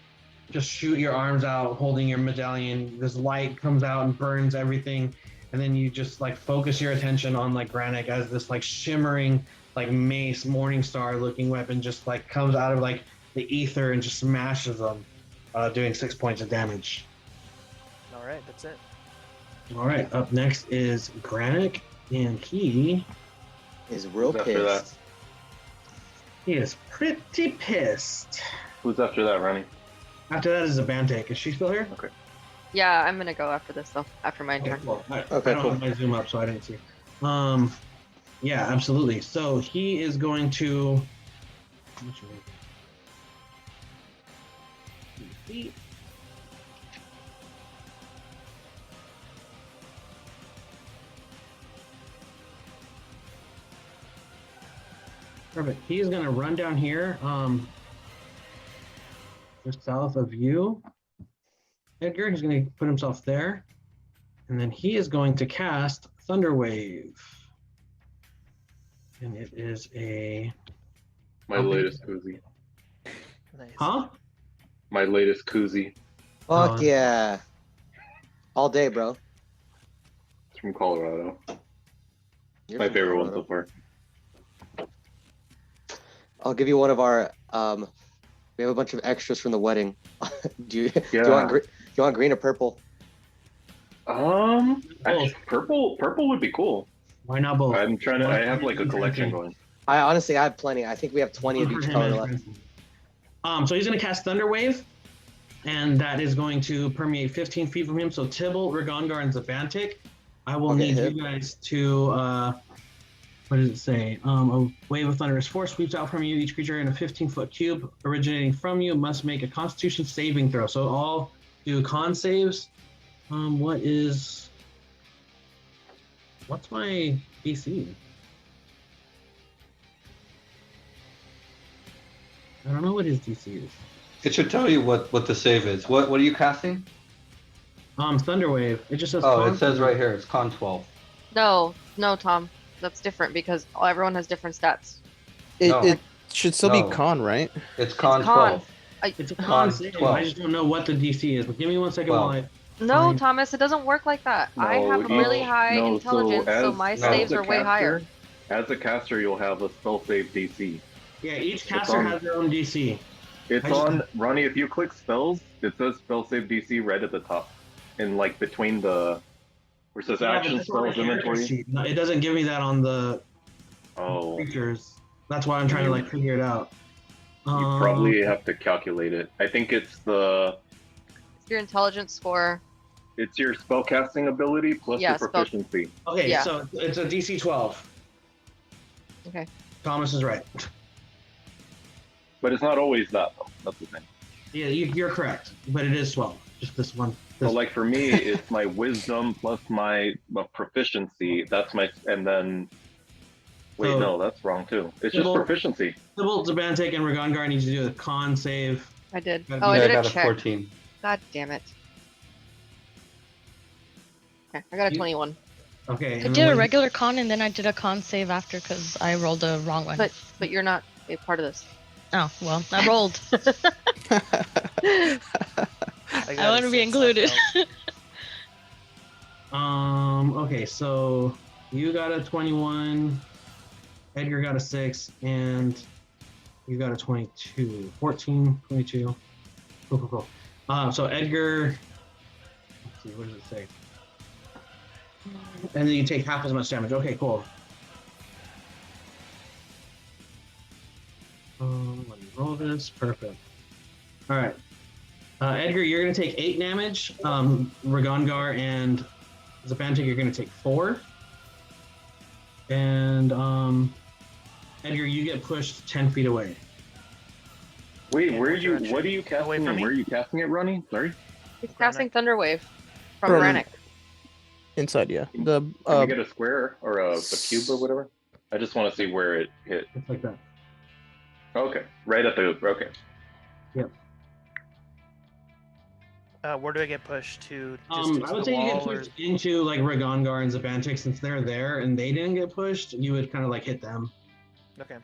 just shoot your arms out holding your medallion, this light comes out and burns everything. And then you just like focus your attention on like Granick as this like shimmering like mace Morningstar looking weapon just like comes out of like the ether and just smashes them, doing 6 points of damage.
All right, that's it.
All right, up next is Granick, and he
is real pissed.
He is pretty pissed.
Who's after that, Ronnie?
After that is Zabantic. Is she still here?
Okay.
Yeah, I'm gonna go after this though. After my turn.
Cool. I
Okay,
don't
cool.
have my zoom up, so I didn't see. Yeah, absolutely. So he is going to. Perfect. He's going to run down here, just south of you, Edgar. He's going to put himself there, and then he is going to cast Thunder Wave, and it is
my latest koozie.
Nice.
Huh?
My latest koozie.
Fuck yeah! All day, bro.
It's from Colorado.
You're
My
from
favorite one
Colorado.
so far.
I'll give you one of our. We have a bunch of extras from the wedding. do you
Yeah.
do you want green or purple?
Actually, purple would be cool.
Why not both?
I'm trying to. I have like a collection going.
I honestly have plenty. I think we have 20 of each color left.
So he's going to cast Thunder Wave, and that is going to permeate 15 feet from him. So Tybalt, Ragongar, and Zabantik, I will need you guys to. What does it say? A wave of thunderous force sweeps out from you. Each creature in a 15-foot cube originating from you must make a Constitution saving throw. So all do con saves. What's my DC? I don't know what his DC is.
It should tell you what the save is. What are you casting?
Thunder Wave. It just says.
Oh, it says right here. It's con 12.
No, Tom. That's different because everyone has different stats.
It should still be con, right?
It's con 12.
It's a con save.
12.
I just don't know what the DC is. But give me 1 second while I.
No, Thomas, it doesn't work like that. I have really high intelligence, so my saves are way higher.
As a caster, you'll have a spell save DC.
Yeah, each caster has their own DC.
It's on Ronnie. If you click spells, it says spell save DC right at the top, in like between the where it says action spells inventory.
No, it doesn't give me that on the creatures. That's why I'm trying to like figure it out.
You probably have to calculate it. I think it's
your intelligence score.
It's your spellcasting ability plus your proficiency.
Okay, so it's a DC 12.
Okay.
Thomas is right.
But it's not always that though. That's the thing.
Yeah, you're correct. But it is 12. Just this one.
So like for me, it's my wisdom plus my proficiency. That's my and then. Wait, no, that's wrong too. It's just proficiency.
Tybalt, Zabantik, and Ragongar need to do a con save.
I did.
Oh, I got a check. 14.
God damn it. Okay, I got a 21.
Okay.
I did a regular con and then I did a con save after because I rolled a wrong one.
But you're not a part of this.
Oh, well, I rolled. I want to be included.
Okay, so you got a 21, Edgar got a 6, and you got a 22. 14, 22. Cool. So Edgar, let's see, what does it say? And then you take half as much damage. Okay, cool. Let me roll this. Perfect. All right. Edgar, you're going to take 8 damage. Ragongar and Zabantik, you're going to take 4. And Edgar, you get pushed 10 feet away.
Wait, what are you casting and where are you casting it, Ronnie? Sorry?
He's casting Thunder Wave from Brannick.
Inside, yeah.
Can we get a square or a cube or whatever? I just want to see where it hit.
It's like that.
Okay, right at the okay.
Yep.
Where do I get pushed to?
I would say you get pushed into like Ragongar and Zabantik since they're there and they didn't get pushed. You would kind of like hit them.
Okay.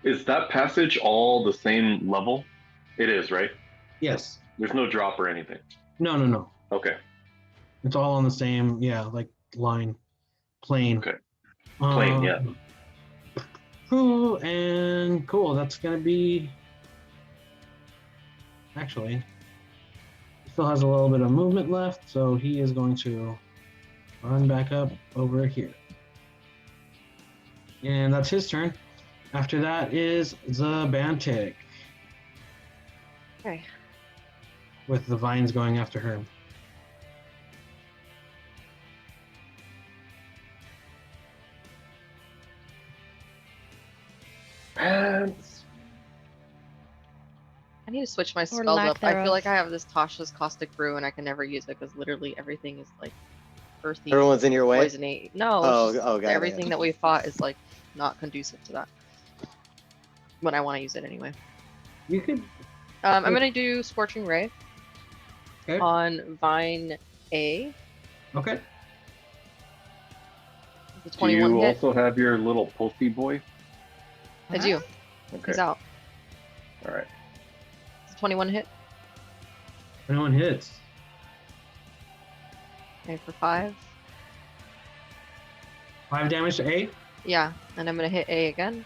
Is that passage all the same level? It is, right?
Yes.
There's no drop or anything.
No.
Okay.
It's all on the same, like line, plane.
Okay. Plane, yeah.
Cool, and cool. That's gonna be. Actually, he still has a little bit of movement left, so he is going to run back up over here. And that's his turn. After that is Zabantik.
Okay.
With the vines going after her.
I need to switch my
Or
spells
lack
up. I feel like I
thereof.
have this Tasha's Caustic Brew and I can never use it because literally everything is like earthy.
Everyone's in your way.
Poisony. No,
Oh,
it's just
got it.
everything that we fought is like not conducive to that. When I want to use it anyway.
You could.
I'm gonna do Scorching Ray
Okay.
on Vine A.
Okay.
The
Do
21
you
hit.
also have your little pulsey boy?
I do.
Okay.
He's out.
All right.
It's a 21 hit.
21 hits.
Okay, for 5.
5 damage to A.
Yeah, and I'm gonna hit A again.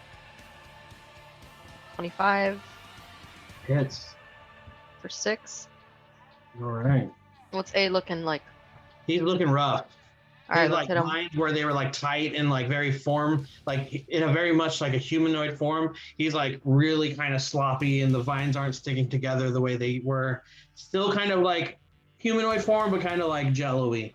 25
Hits.
for 6.
All right.
What's A looking like?
He's looking rough.
All right,
He's
let's
like
hit him.
lines where they were like tight and like very form, like in a very much like a humanoid form. He's like really kind of sloppy, and the vines aren't sticking together the way they were. Still kind of like humanoid form, but kind of like jello-y.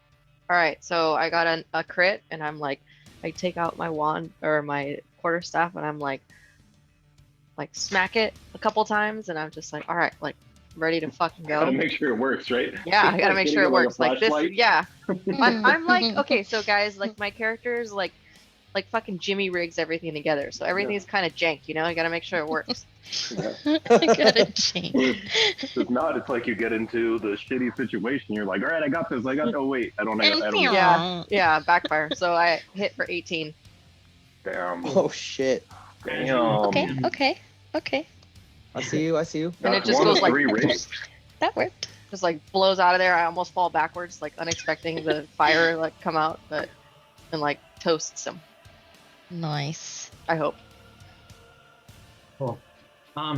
All right, so I got a crit, and I'm like, I take out my wand or my quarterstaff, and I'm like smack it a couple times, and I'm just like, all right, like ready to fucking go.
Gotta make sure it works, right?
Yeah, I gotta make
Getting
sure it
like a
works. Like this,
flashlight.
yeah. I'm like, okay, so guys, like my character's like fucking Jimmy rigs everything together, so everything's kind of jank, you know. I gotta make sure it works.
I gotta change.
If not, it's like you get into the shitty situation. You're like, all right, I got this. Oh wait, I don't.
Yeah, yeah, backfire. So I hit for 18.
Damn.
Oh shit.
Damn.
Okay.
I see you.
And it
That's
just
one
goes
of
like
3 rings.
That worked.
just like blows out of there. I almost fall backwards, like unexpecting the fire like come out, but and like toasts him.
Nice.
I hope.
Cool.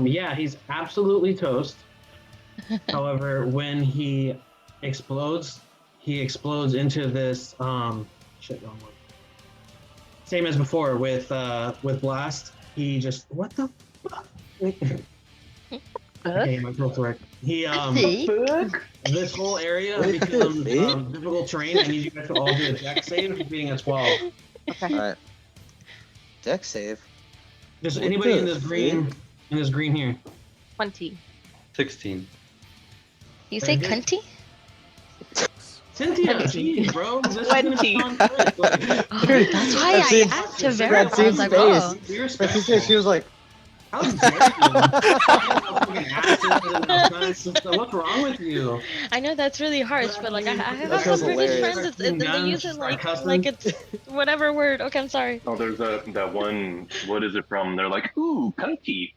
Yeah, he's absolutely toast. However, when he explodes into this shit, wrong one. Same as before with blast. He just what the fuck? Okay, my throat's work. He this whole area becomes difficult terrain. I need you guys to all do a dex save if beating a 12.
Okay.
All right. Dex save.
Just
What
anybody in
the
this green here.
20.
16.
You say
Very good.
cunty?
Cynthia, jeez, bro. This is gonna
20.
sound good. Like,
That's why I
Francine's-
asked to verify. I was
Francine's
like,
face.
oh.
be
She
respectful.
said she was like,
How dare you? What's wrong with you?
I know that's really harsh, but like I have
That
some
sounds
British
hilarious.
friends that they use it like
Cussing.
it's whatever word. Okay, I'm sorry.
Oh, there's that one. What is it from? They're like, ooh, cunty.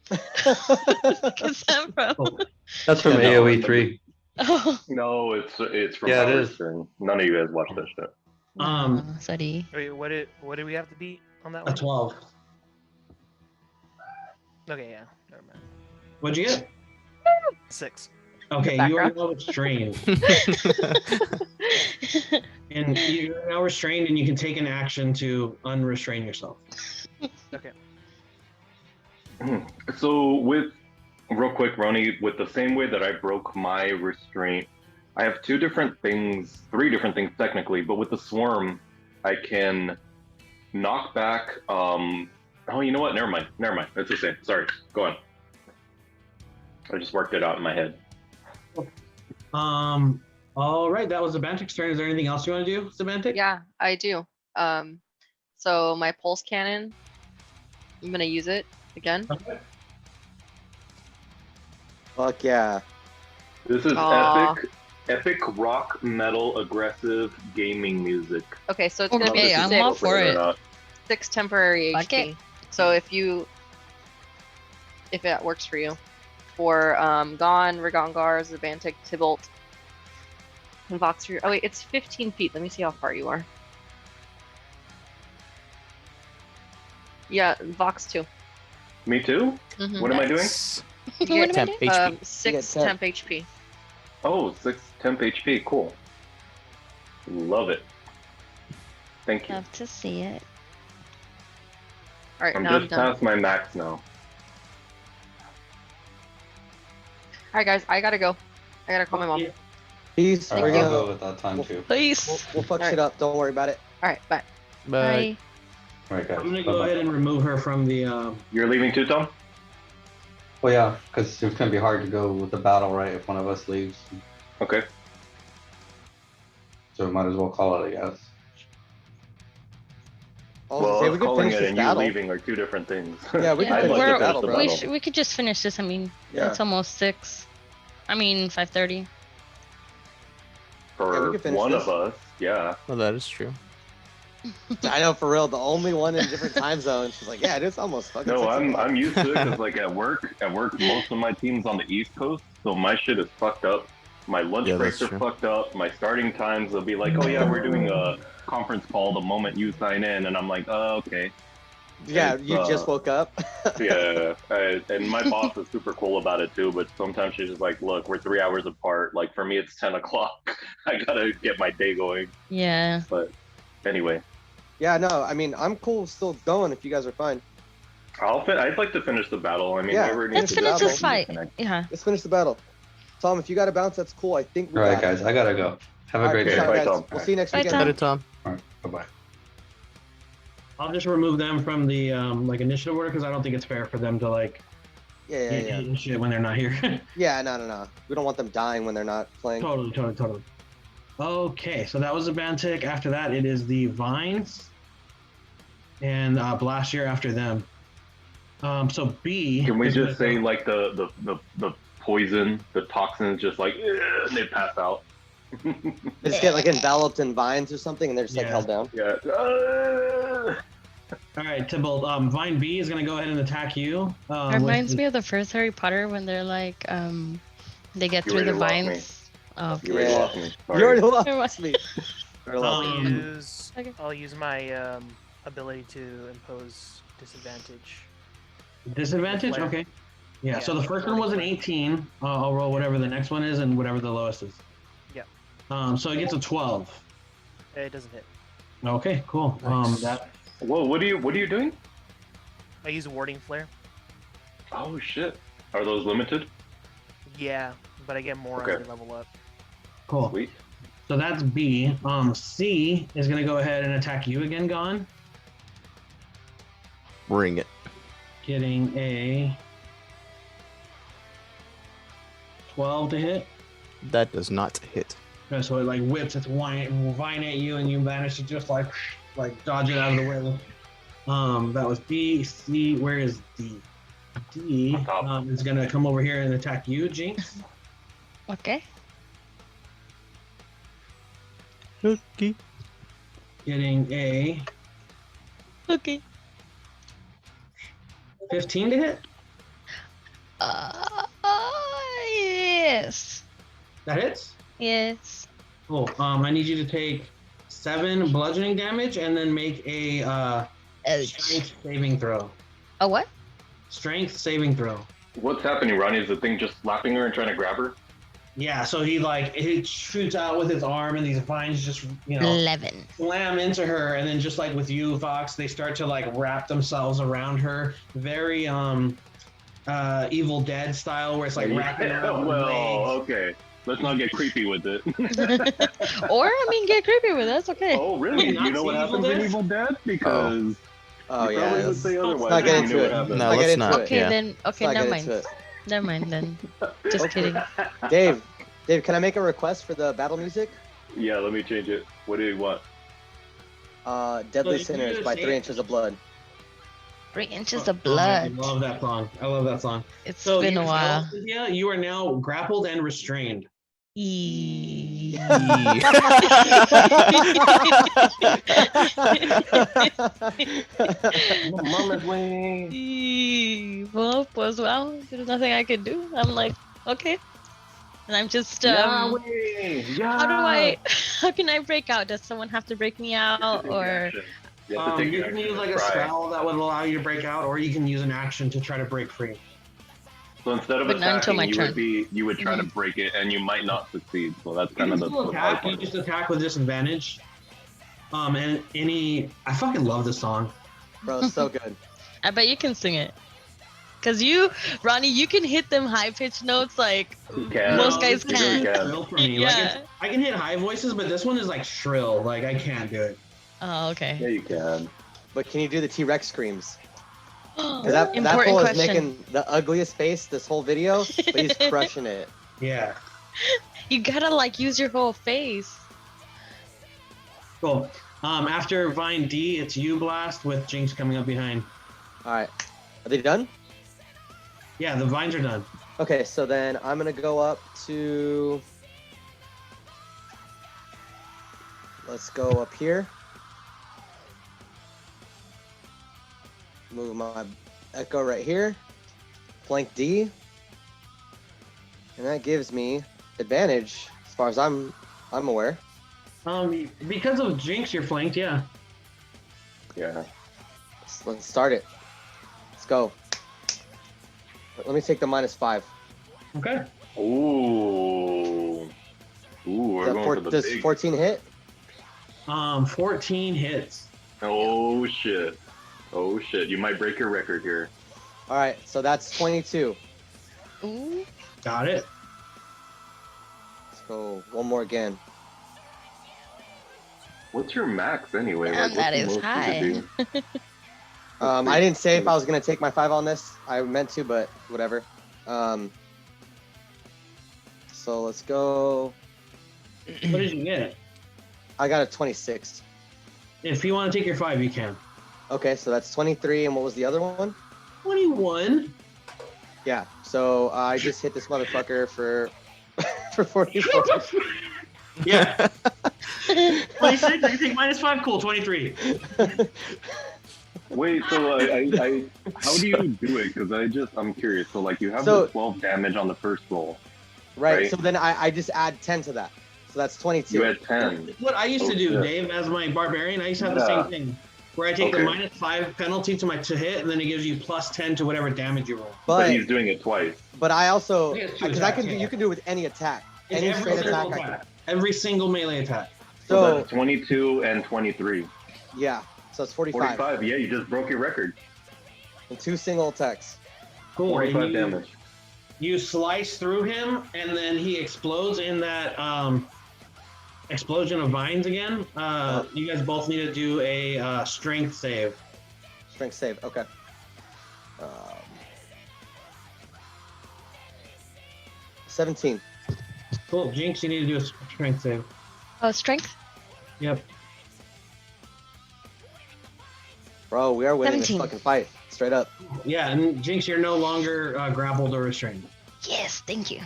What's that from?
That's from
Yeah, no,
AoE 3.
Oh,
No, it's from
Yeah, it
Power
is.
String. None of you guys watch that shit.
sorry.
Wait, what did we have to beat on that
A
one?
12.
Okay, yeah, never mind.
What'd you get?
6.
Okay, you are now restrained. And you're now restrained, and you can take an action to unrestrain yourself.
Okay.
So with real quick, Roni, with the same way that I broke my restraint, I have 3 different things technically, but with the swarm, I can knock back. Oh, you know what? Never mind. It's the same. Sorry. Go on. I just worked it out in my head.
All right, that was Semantic's turn. Is there anything else you want to do, Semantic?
Yeah, I do. So my pulse cannon, I'm gonna use it again.
Okay.
fuck yeah.
This is
Aw.
epic rock metal aggressive gaming music.
Okay, so it's gonna be
Okay, I'm
6,
all for it.
6 temporary
Fuck
HP.
it.
So if that works for you, for Gon, Rigongar, Zabantic, Tybalt, and Voxer. Oh wait, it's 15 feet. Let me see how far you are. Yeah, Vox too.
Me too?
Mhm.
What am I doing?
Nice.
What am I
Temp
doing?
HP.
6
temp.
temp HP.
Oh, 6 temp HP. Cool. Love it. Thank you.
Love to see it.
All right,
I'm
now I'm
just
done.
past my max now.
All right, guys, I gotta go. I gotta call my mom.
Peace.
Alright,
We're
I'll
gonna,
go with that time too.
Please.
we'll fuck
Alright.
shit up. Don't worry about it.
All right, bye.
But
Bye.
Alright, guys.
I'm gonna go
bye-bye.
ahead and remove her from the.
You're leaving too, Tom?
Well, yeah, because it's gonna be hard to go with the battle, right? If one of us leaves,
Okay.
so we might as well call it, I guess.
Well,
say we could
calling
finish
it
this
and you
battle.
leaving are two different things.
Yeah, we
Yeah,
can finish the
we're-
battle, bro.
we could just finish this. I mean,
Yeah.
it's almost 6. I mean, 5:30.
Yeah, we
For
could finish
one
this.
of us, yeah.
Well, that is true.
I know, for real, the only one in a different time zone. She's like, yeah, it's almost fucking.
No,
6 o'clock.
I'm used to it because like at work, most of my team's on the East Coast, so my shit is fucked up. My lunch
Yeah,
breaks
that's
are
true.
fucked up. My starting times, they'll be like, oh yeah, we're doing a conference call the moment you sign in, and I'm like, oh okay.
Yeah,
It's,
you just woke up.
Yeah, and my boss is super cool about it too, but sometimes she's just like, look, we're 3 hours apart. Like for me, it's 10 o'clock. I gotta get my day going.
Yeah.
But anyway,
Yeah, no, I mean, I'm cool still going if you guys are fine.
I'd like to finish the battle. I mean,
Yeah,
whoever
Let's
needs to
finish
battle.
this fight. Yeah.
Let's finish the battle. Tom, if you got to bounce, that's cool. I think we
All right,
got it.
guys, I gotta go. Have a
All right,
great
peace
day.
out,
Bye,
guys.
Tom.
We'll see you next
Bye,
weekend.
Tom.
Later, Tom.
All right, bye-bye.
I'll just remove them from the like initiative order because I don't think it's fair for them to like
Yeah,
get hit and shit when they're not here.
Yeah, no. We don't want them dying when they're not playing.
Totally. Okay, so that was the Bantic. After that, it is the Vines and Blastier after them. So B.
Can we
is
just
gonna
say
go-
like the poison, the toxins, just like and they pass out?
They just get like enveloped in vines or something, and they're just like
Yeah.
held down.
Yeah.
All right, Tybalt. Vine B is gonna go ahead and attack you.
Reminds me of the first Harry Potter when they're like, they get
You
through the
already lost me.
vines. Oh,
You already
Yeah.
lost me.
You
Sorry.
already
Never
lost
mind.
me. You already lost me.
Okay.
I'll use my ability to impose disadvantage.
Disadvantage.
Flare.
Okay. Yeah.
Yeah,
So the first one was an 18. I'll roll whatever the next one is and whatever the lowest is.
Yeah.
So it gets a 12.
It doesn't hit.
Okay. Cool.
Nice.
That.
Whoa, what are you doing?
I use warding flare.
Oh shit. Are those limited?
Yeah, but I get more
Okay.
as I level up.
Cool.
Sweet.
So that's B. C is gonna go ahead and attack you again, Gone.
Bring it.
Getting a 12 to hit.
That does not hit.
Yeah, so it like whips its vine at you, and you manage to just like dodge it out of the way. That was B. C. Where is D? D
On top.
is gonna come over here and attack you, Jinx.
Okay.
Okay.
Getting a
Okay.
15 to hit.
Yes.
That hits.
Yes.
Cool. I need you to take 7 bludgeoning damage and then make a
Ouch.
strength saving throw.
A what?
Strength saving throw.
What's happening, Ronnie? Is the thing just slapping her and trying to grab her?
Yeah, so he shoots out with his arm, and these vines just
11.
slam into her, and then just like with you, Vox, they start to like wrap themselves around her. Very Evil Dead style, where it's like wrapping around her
well,
legs.
okay. Let's not get creepy with it.
Or, I mean, get creepy with it. That's okay.
Oh, really?
Not
You know what
see Evil
happens in
Dead?
Evil Dead? Because
Oh
you
yeah.
probably would
Let's
say otherwise.
not get
if you
into
knew
it.
what happened.
No,
Let's
let's
get
not.
into it.
Okay,
Yeah.
then. Okay,
not
never
get
mind.
into it.
Never mind then. Just kidding.
Dave, can I make a request for the battle music?
Yeah, let me change it. What do you want?
Deadly
you can
Sinners
do
by
the
3
same-
Inches of Blood.
3 inches of
I
blood.
love that song. I love that song.
It's
So
been a while.
Yeah, you are now grappled and restrained.
Eee.
Mama's way.
Well, there's nothing I could do. I'm like, okay. And I'm just, how can I break out? Does someone have to break me out, or?
You have to take
You
action
can use
and
like a
try.
spell that would allow you to break out, or you can use an action to try to break free.
So instead of
But not until
attacking,
my turn.
you would try to break it, and you might not succeed. So that's
You
kind
can
of the
still
hard
attack. You
part.
just attack with disadvantage. And I fucking love this song.
Bro, it's so good.
I bet you can sing it. Cause you, Ronnie, you can hit them high pitched notes like
You can.
most guys
You really
can't.
can.
Shrill for me.
Yeah.
Like I can hit high voices, but this one is like shrill. Like I can't do it.
Oh, okay.
Yeah, you can.
But can you do the T-Rex screams? Because that
Important
fool is
question.
making the ugliest face this whole video, but he's crushing it.
Yeah.
You gotta like use your whole face.
Cool. After Vine D, it's you Blast with Jinx coming up behind.
All right. Are they done?
Yeah, the vines are done.
Okay, so then I'm gonna go up to. Let's go up here. Move my Echo right here. Flank D. And that gives me advantage as far as I'm aware.
Because of Jinx, you're flanked, yeah.
Yeah.
Let's start it. Let's go. Let me take the -5.
Okay.
Ooh. We're going for the
does
big.
14 hit?
14 hits.
Oh shit. Oh shit. You might break your record here.
All right, so that's 22.
Ooh.
Got it.
Let's go one more again.
What's your max anyway?
Damn,
what's
that
the
is
most you could
high.
do?
I didn't say if I was gonna take my 5 on this. I meant to, but whatever. So let's go.
What did you get?
I got a 26.
If you want to take your 5, you can.
Okay, so that's 23, and what was the other one?
21.
Yeah. So I just hit this motherfucker for for 44.
Yeah. 26, I can take -5, cool, 23.
Wait, so I how do you do it? Because I'm curious. So like you have
So-
the 12 damage on the first roll.
Right.
Right.
So then I just add 10 to that. So that's 22.
You had 10.
What I used
Oh,
to do,
shit.
Dave, as my barbarian, I used to have the
Yeah.
same thing. Where I take
Okay.
the -5 penalty to hit, and then it gives you +10 to whatever damage you roll.
But he's doing it twice.
But I also
He has two
because I
attacks,
can do
yeah.
you can do it with any attack.
It's
Any
every
straight
single
attack. I can,
attack. Every single melee attack.
So
so
that's 22 and 23.
yeah. So it's 45.
45. Yeah, you just broke your record.
And 2 single attacks.
Cool.
45
And
damage.
you slice through him, and then he explodes in that explosion of vines again. You guys both need to do a strength save.
Strength save. Okay. 17.
Cool. Jinx, you need to do a strength save.
Oh, strength.
Yep.
Bro, we are winning
17.
this fucking fight. Straight up.
Yeah, and Jinx, you're no longer grappled or restrained.
Yes, thank you.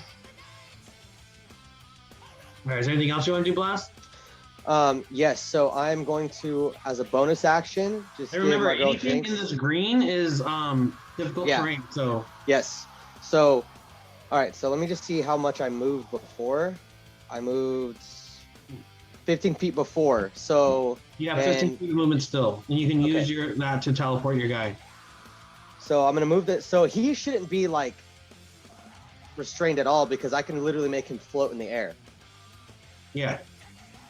All right, is there anything else you want to do, Blast?
Yes, so I'm going to, as a bonus action, just
And
give
remember,
my girl
anything
Jinx.
in this green is difficult
Yeah.
terrain, so
Yes. So, all right. So let me just see how much I moved before. I moved 15 feet before. So,
you have 15
And-
feet of movement still, and you can use
Okay.
that to teleport your guy.
so I'm gonna move that. So he shouldn't be like restrained at all because I can literally make him float in the air.
Yeah.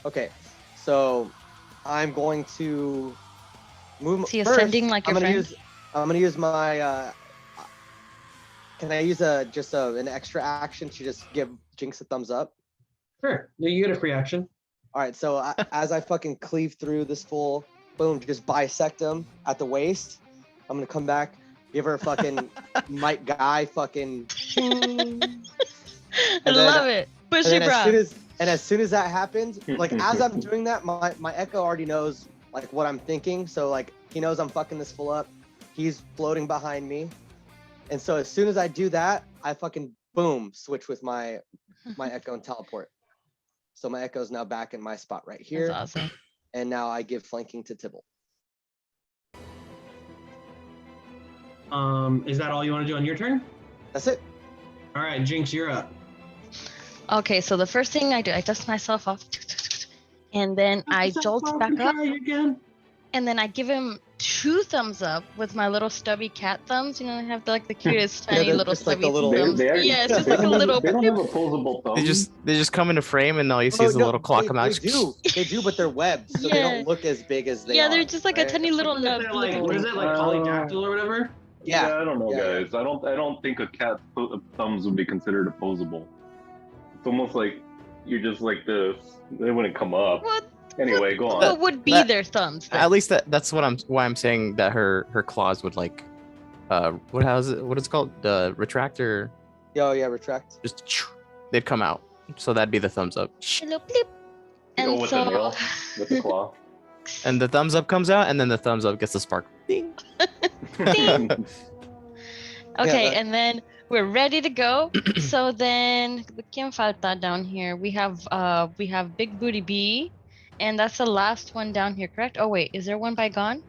Okay. So I'm going to move.
Is he
first,
ascending like your
I'm gonna
friend?
use. I'm gonna use my. Can I use an extra action to just give Jinx a thumbs up?
Sure. You get a free action.
All right, so as I fucking cleave through this fool, boom, just bisect him at the waist. I'm gonna come back, give her a fucking Mike Guy fucking.
I
then-
love it. Push
And
your
then
bra.
as soon as that happens, like as I'm doing that, my Echo already knows like what I'm thinking. So like he knows I'm fucking this fool up. He's floating behind me, and so as soon as I do that, I fucking boom switch with my Echo and teleport. So my Echo is now back in my spot right here.
That's awesome.
And now I give flanking to Tibble.
Is that all you want to do on your turn?
That's it.
All right, Jinx, you're up.
Okay, so the first thing I do, I dust myself off, and then I jolt back up,
Again.
and then I give him 2 thumbs up with my little stubby cat thumbs. You know, I have the cutest
Yeah,
tiny
they're
little
just like
stubby
the little-
thumbs. Yeah, it's just like a little.
They don't have opposable thumbs.
They just come into frame and all you see
Oh,
is a
no,
little clock come out.
They do, but they're webbed, so they
Yeah.
don't look as big as they
Yeah,
are.
they're just like a
right?
tiny little
What is
nub.
it like?
little
What is
thing.
it like? Polydactyl or whatever?
Yeah.
I don't know,
Yeah,
guys. I don't think a cat's thumbs would be considered opposable. It's almost like you're just like this. They wouldn't come up.
What?
Anyway, go on.
What would be
that-
their thumbs? Then?
At least that's why I'm saying that her claws would like what is it called? The retractor.
Oh yeah, retract.
Just they'd come out. So that'd be the thumbs up.
Hello, bleep.
Go
And
with
so,
the nail, with the claw.
And the thumbs up comes out, and then the thumbs up gets the spark. Ding.
Ding. Okay,
that-
and then we're ready to go. So then, ¿quién falta down here? We have Big Booty B, and that's the last one down here, correct? Oh wait, is there one by Gone?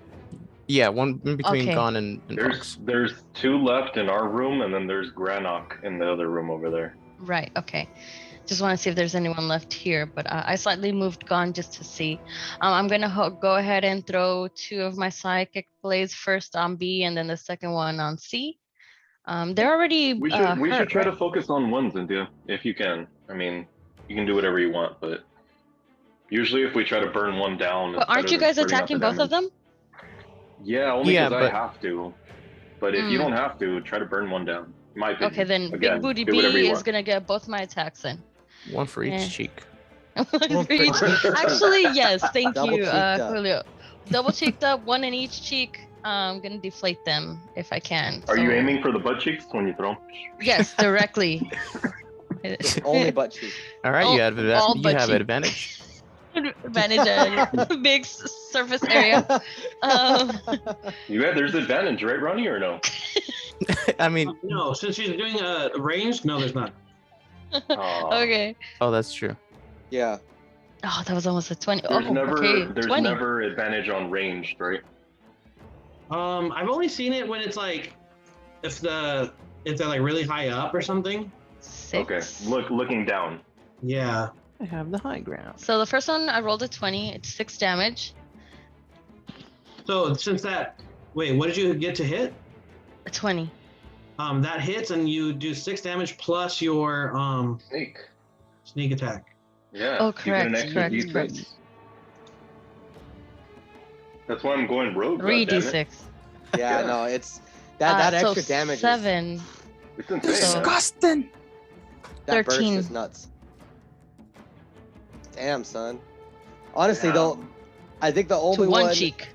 Yeah, one in between
Okay.
Gone and Fox.
There's 2 left in our room, and then there's Granok in the other room over there.
Right. Okay. Just want to see if there's anyone left here, but I slightly moved Gone just to see. I'm gonna go ahead and throw 2 of my psychic blades first on B, and then the second one on C. They're already
We should try
right?
to focus on one, Cynthia, if you can. I mean, you can do whatever you want, but usually if we try to burn one down,
But aren't you guys attacking both of them?
Yeah, only
Yeah,
because I
but-
have to. But if you don't have to, try to burn one down. In my opinion.
Okay, then
Again,
Big Booty
do whatever
B
you
is
want.
gonna get both my attacks then.
One for each
Yeah.
cheek.
One for each- Actually, yes. Thank
Double
you,
cheeked up.
Julio. Double cheeked up, one in each cheek. I'm gonna deflate them if I can.
Are you
so-
aiming for the butt cheeks when you throw?
Yes, directly.
Only butt cheek.
All right,
All-
you have
all
you
but
have
cheek.
advantage.
Advantage a big surface area.
There's advantage, right, Ronnie, or no?
I mean,
No, since she's doing a ranged, no, there's not.
Aw.
Okay.
oh, that's true.
Yeah.
Oh, that was almost a 20.
There's
oh,
never
okay.
there's
20.
never advantage on ranged, right?
I've only seen it when it's like, if they're like really high up or something.
6.
Okay. Looking down.
Yeah.
I have the high ground.
So the first one I rolled a 20. It's 6 damage.
So since that, wait, what did you get to hit?
A 20.
That hits and you do 6 damage plus your
Snake.
sneak attack.
Yeah.
Oh,
you get
correct,
an extra
correct,
D6.
correct.
That's why I'm going rogue.
3
goddammit.
d6.
Yeah,
Yeah.
no, it's that
so
extra damage.
7.
It's insane.
So-
man.
Disgusting.
That burst
13.
is nuts. Damn, son. Honestly,
Yeah.
though, I think the
To
only
one
one
cheek.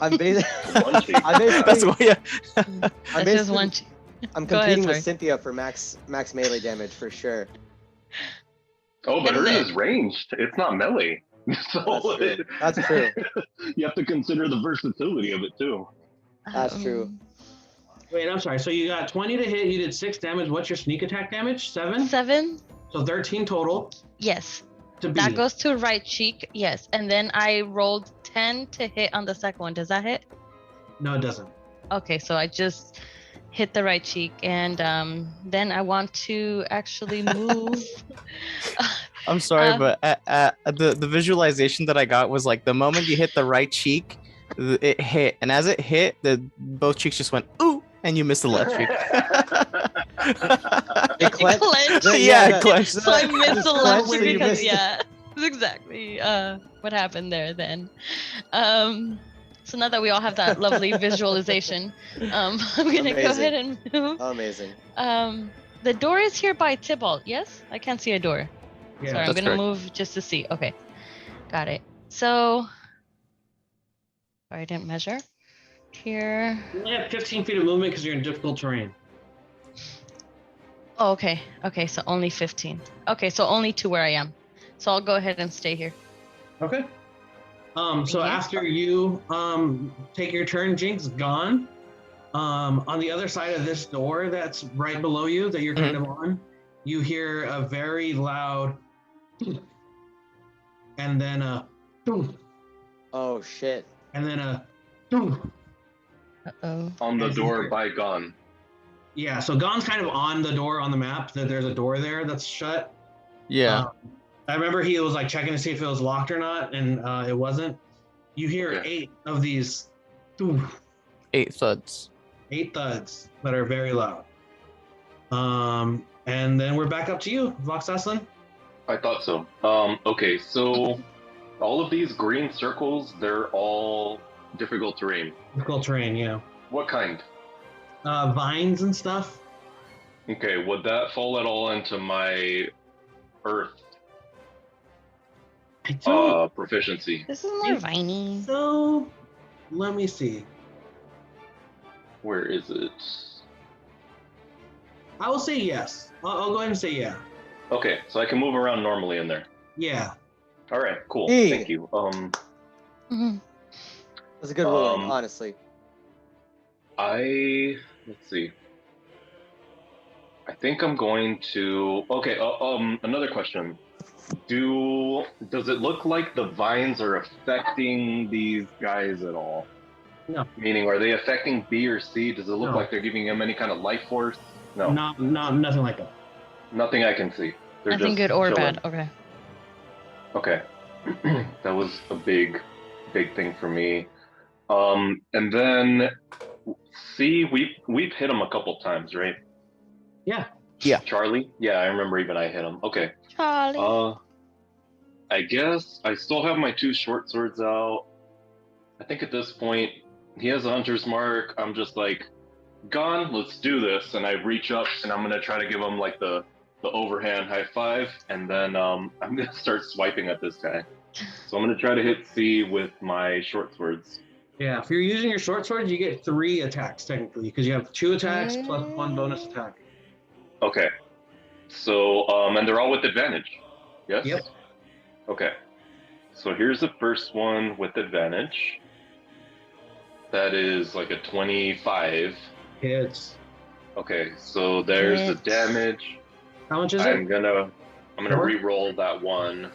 I'm basically,
One cheek.
I'm basically,
That's why. Yeah.
I'm
That's just
basically-
one cheek.
I'm
Go ahead,
competing
sorry.
with Cynthia for max melee damage for sure.
Oh, but
And
hers
then-
is ranged. It's not melee. So
That's true. That's true.
you have to consider the versatility of it too.
That's true.
Wait, I'm sorry. So you got 20 to hit, you did 6 damage. What's your sneak attack damage? 7?
7?
So 13 total
Yes.
to beat.
That goes to right cheek. Yes. And then I rolled 10 to hit on the second one. Does that hit?
No, it doesn't.
Okay, so I just hit the right cheek, and then I want to actually move.
I'm sorry,
Uh,
but the visualization that I got was like the moment you hit the right cheek, it hit, and as it hit, both cheeks just went ooh, and you missed the left cheek.
It clenched.
Clenched.
Yeah,
that-
it clenched.
So I missed the
Just
left
clenched
cheek
and you
because
missed it.
yeah, that's exactly what happened there then. So now that we all have that lovely visualization, I'm gonna go
Amazing.
ahead and move.
Amazing.
The door is here by Tybalt. Yes, I can't see a door.
Yeah.
Sorry, I'm
That's
gonna
correct.
move just to see. Okay, got it. So, sorry, I didn't measure. Here.
You only have 15 feet of movement because you're in difficult terrain.
Oh, okay. Okay, so only 15. Okay, so only to where I am. So I'll go ahead and stay here.
Okay. So
Yeah.
after you take your turn, Jinx is gone. On the other side of this door that's right below you that you're kind of on, you hear a very loud and then a
Oh shit.
and then a
Uh-oh.
On the
As you
door
hear-
by Gon.
yeah, so Gon's kind of on the door on the map that there's a door there that's shut.
Yeah.
I remember he was like checking to see if it was locked or not, and it wasn't. You hear
Okay.
8 of these
8 thuds.
8 thuds that are very loud. And then we're back up to you, Vox Aslin.
I thought so. Okay, so all of these green circles, they're all difficult terrain.
Difficult terrain, yeah.
What kind?
Vines and stuff.
Okay, would that fall at all into my earth
I don't.
proficiency?
This is more viney.
So let me see.
Where is it?
I will say yes. I'll go ahead and say yeah.
Okay, so I can move around normally in there.
Yeah.
All right, cool.
Hey.
Thank you.
That's a good ruling, honestly.
Let's see. I think I'm going to. Okay. Another question. Does it look like the vines are affecting these guys at all?
No.
Meaning, are they affecting B or C? Does it look
No.
like they're giving them any kind of life force? No.
Nothing like that.
Nothing I can see. They're
Nothing
just
good or
chilling.
bad. Okay.
Okay. That was a big thing for me. And then C, we've hit him a couple times, right?
Yeah.
Yeah.
Charlie? Yeah, I remember even I hit him. Okay.
Charlie.
I guess I still have my 2 short swords out. I think at this point, he has a hunter's mark. I'm just like, gone, let's do this. And I reach up and I'm gonna try to give him like the overhand high five, and then I'm gonna start swiping at this guy. So I'm gonna try to hit C with my short swords.
Yeah, if you're using your short sword, you get 3 attacks technically, because you have 2 attacks plus 1 bonus attack.
Okay. So and they're all with advantage. Yes?
Yep.
Okay. So here's the first one with advantage. That is like a 25.
Hits.
Okay, so there's the
Hits.
damage.
How much is
I'm
it?
gonna
Sure.
re-roll that one.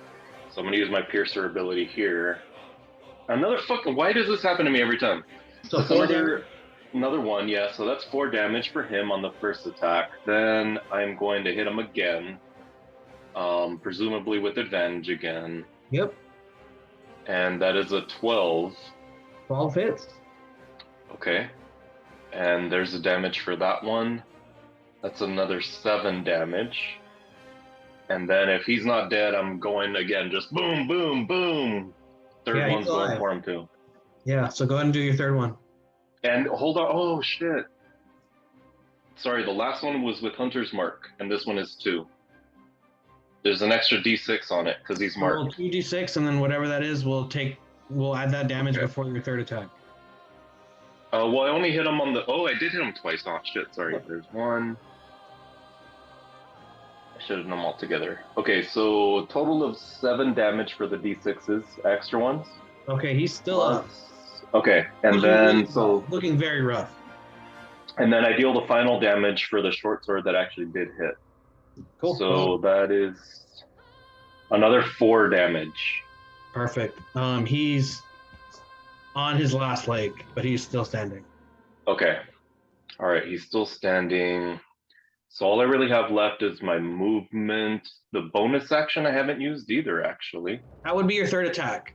So I'm gonna use my piercer ability here. Why does this happen to me every time?
So
That's
4 damage.
another one, yeah. So that's 4 damage for him on the first attack. Then I'm going to hit him again, presumably with advantage again.
Yep.
And that is a 12.
12 hits.
Okay. And there's the damage for that one. That's another 7 damage. And then if he's not dead, I'm going again, just boom, boom, boom. Third
Yeah, he's
one's going
alive.
for him too.
Yeah, so go ahead and do your third one.
And hold on, oh shit. Sorry, the last one was with Hunter's Mark, and this one is 2. There's an extra D6 on it, because he's
Roll
marked.
2d6, and then whatever that is, we'll add that damage
Okay.
before your third attack.
Well, I only hit him on I did hit him twice. Oh shit, sorry. There's 1. I should have done them all together. Okay, so total of 7 damage for the D6s, extra ones.
Okay, he's still up.
Okay, and then
looking very rough.
And then I deal the final damage for the short sword that actually did hit.
Cool.
So that is another 4 damage.
Perfect. He's on his last leg, but he's still standing.
Okay. All right, he's still standing. So all I really have left is my movement. The bonus action I haven't used either, actually.
That would be your third attack.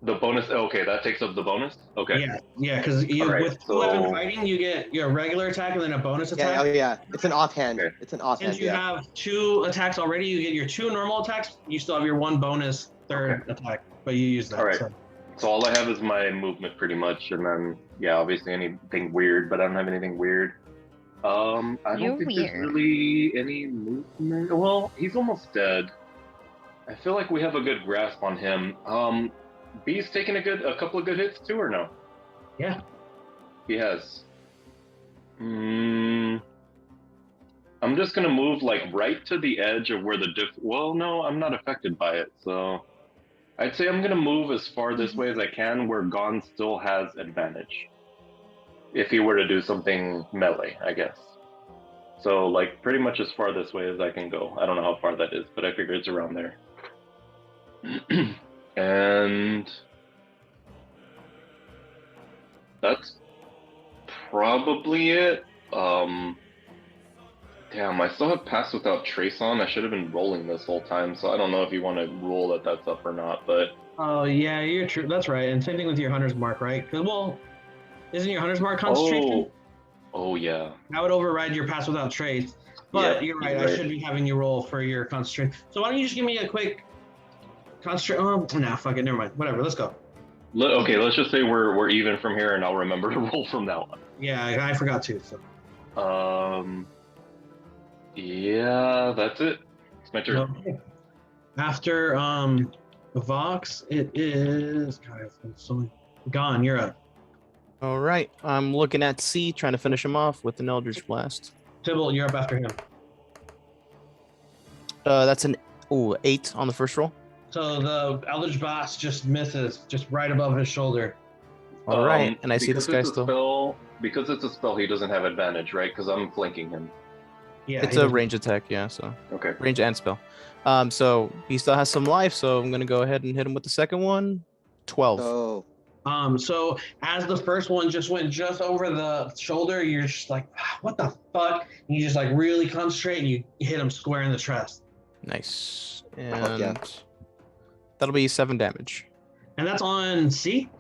The bonus, okay, that takes up the bonus? Okay.
Yeah, because
Right,
with weapon fighting, you get your regular attack and then a bonus attack.
Yeah, it's an offhand.
Okay.
It's an offhand,
Since you have 2 attacks already, you get your 2 normal attacks. You still have your 1 bonus third attack, but you use that.
All right. So all I have is my movement pretty much, and then yeah, obviously anything weird, but I don't have anything weird. I don't think there's really any movement. Well, he's almost dead. I feel like we have a good grasp on him. B's taken a couple of good hits too, or no?
Yeah.
He has. I'm just gonna move like right to the edge of where well, no, I'm not affected by it, so I'd say I'm gonna move as far this way as I can, where Gon still has advantage. If he were to do something melee, I guess. So like pretty much as far this way as I can go. I don't know how far that is, but I figure it's around there. And that's probably it. Damn, I still have Pass Without Trace on. I should have been rolling this whole time, so I don't know if you want to rule that that's up or not, but...
Oh, yeah, you're true. That's right. And same thing with your Hunter's Mark, right? Because, well, isn't your Hunter's Mark concentration?
Oh, yeah.
That would override your Pass Without Trace. But
Yeah,
you're right.
you're right.
I should be having you roll for your concentration. So why don't you just give me a quick concentration? Nah, fuck it. Never mind. Whatever. Let's go.
Okay, let's just say we're even from here, and I'll remember to roll from that one.
Yeah, I forgot to. So.
Yeah, that's it. It's my turn.
Okay. After Vox, it is... God, I'm so... Gone. You're up.
All right, I'm looking at C, trying to finish him off with an Eldritch Blast.
Tybalt, you're up after him.
That's an 8 on the first roll.
So the Eldritch Blast just misses, just right above his shoulder.
All right, and I see this guy still.
Because it's a spell, he doesn't have advantage, right? Because I'm flanking him.
Yeah,
It's a range attack, yeah. So
Okay.
range and spell. So he still has some life, so I'm gonna go ahead and hit him with the second one. 12.
Oh,
So as the first one just went just over the shoulder, you're just like, what the fuck? And you just like really concentrate and you hit him square in the chest.
Nice.
Fuck yeah.
And that'll be 7 damage.
And that's on C?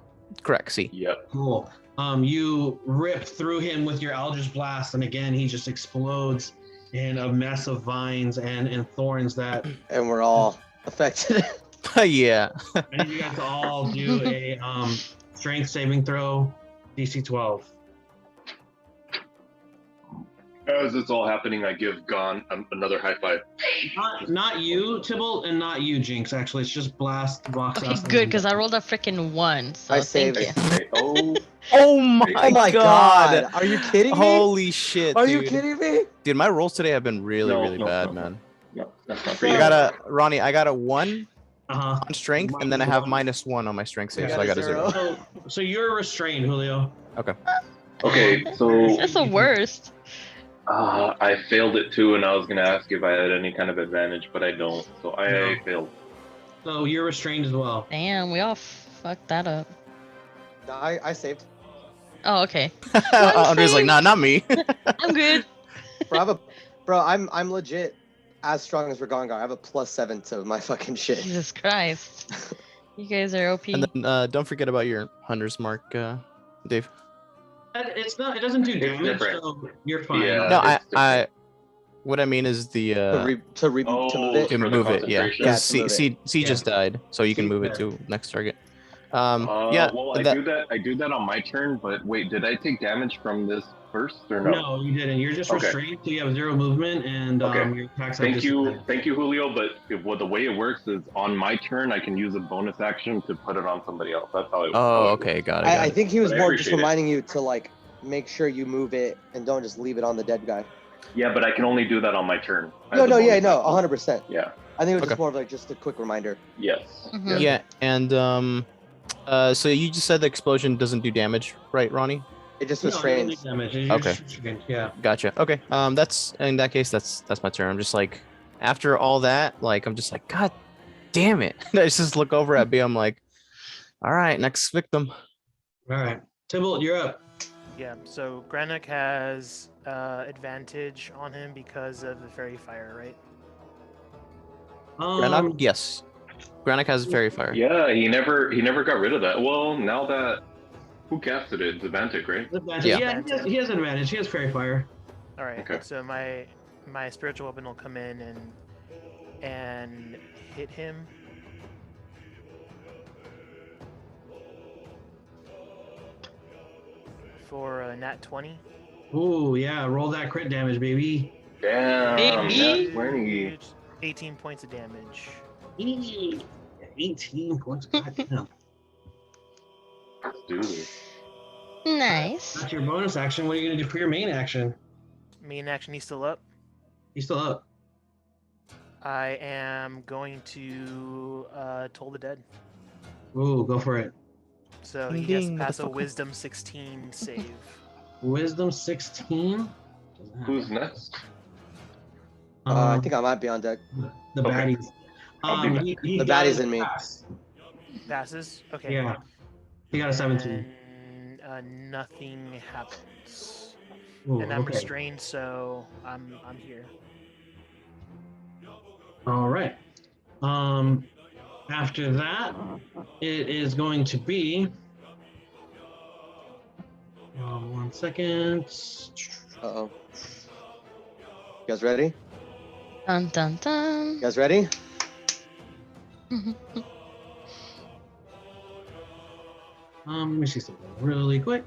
Correct, C.
Yep.
Cool. You rip through him with your Eldritch Blast, and again, he just explodes in a mess of vines and thorns that.
and we're all affected.
Yeah.
I need you guys to all do a strength saving throw, DC 12.
As it's all happening, I give Gon another high five.
Not you, Tybalt, and not you, Jinx. Actually, it's just Blast Box.
Okay, good, because I rolled a freaking 1. So
I
thank
saved
you.
it.
Okay, oh,
Oh my,
Oh my god. Are you kidding me?
Holy shit,
Are
dude.
you kidding me?
Dude, my rolls today have been really,
No,
really
no,
bad,
no.
man.
no, that's not for
I
you.
got Ronnie, I got a 1
Uh-huh.
on strength, and then I have -1 on my strength save,
You
so I
got
got
a
a 0.
zero.
So you're restrained, Julio.
Okay, so
That's the worst.
I failed it too, and I was gonna ask if I had any kind of advantage, but I don't. So I
No.
failed.
So you're restrained as well.
Damn, we all fucked that up.
No, I saved.
Oh, okay.
Andre's like, nah, not me.
I'm good.
Bro, I'm legit as strong as Ragongar. I have a +7 to my fucking shit.
Jesus Christ. You guys are OP.
And then don't forget about your hunter's mark, Dave.
It's not. It doesn't do
It's
damage,
different.
so you're fine.
Yeah.
No,
it's
what I mean is the
To move it.
to
for the
move it, yeah.
concentration.
Yeah,
'Cause
to move
C
Yeah.
just died, so you can
C
move it
died.
to next target. Yeah.
Well, I do that on my turn, but wait, did I take damage from this first or no?
No, you didn't. You're just
Okay.
restrained, so you have 0 movement, and
Okay.
your attacks have
Thank you,
disadvantage.
Julio. But the way it works is on my turn, I can use a bonus action to put it on somebody else. That's how it.
Oh,
how it
okay,
works.
got it.
I think he was
But I
more just
appreciate it.
reminding you to like make sure you move it and don't just leave it on the dead guy.
Yeah, but I can only do that on my turn.
No,
as a
no, yeah,
bonus
no,
action.
100%.
Yeah.
I think it was
Okay.
just more of like just a quick reminder.
Yes.
Mhm.
Yeah, and so you just said the explosion doesn't do damage, right, Ronnie?
It just
No,
was
you
strange.
don't need damage. You're
Okay.
just restrained, yeah.
Gotcha. Okay. That's in that case, that's my turn. I'm just like, after all that, like, I'm just like, God damn it! I just look over at B. I'm like, all right, next victim.
All right, Tybalt, you're up.
Yeah, so Granik has advantage on him because of the fairy fire, right?
Granik, yes. Granik has fairy fire.
Yeah, he never got rid of that. Well, now that who casted it? Zavantic, right?
Advantage.
Yeah.
Yeah, he has advantage. He has fairy fire.
All right.
Okay.
So my spiritual weapon will come in and hit him. For a nat 20.
Ooh, yeah. Roll that crit damage, baby.
Damn,
Baby.
that's 20.
18 points of damage.
18 points. God damn.
Let's do this.
Nice.
That's your bonus action. What are you gonna do for your main action?
Main action, he's still up.
He's still up.
I am going to Toll the Dead.
Ooh, go for it.
So
Ding
he has to
ding,
pass a
motherfucker.
Wisdom 16 save.
Wisdom 16.
Who's next?
I think I might be on deck.
the
Okay.
baddies.
I'll be back.
He
The
got
baddie's
a
in me.
pass.
Passes? Okay.
Yeah. He got a 17.
And, nothing happens.
Ooh,
And I'm
okay.
restrained, so I'm here.
All right. After that, it is going to be. 1 second.
Uh-oh. You guys ready?
Dun dun dun.
You guys ready?
Let me see something really quick.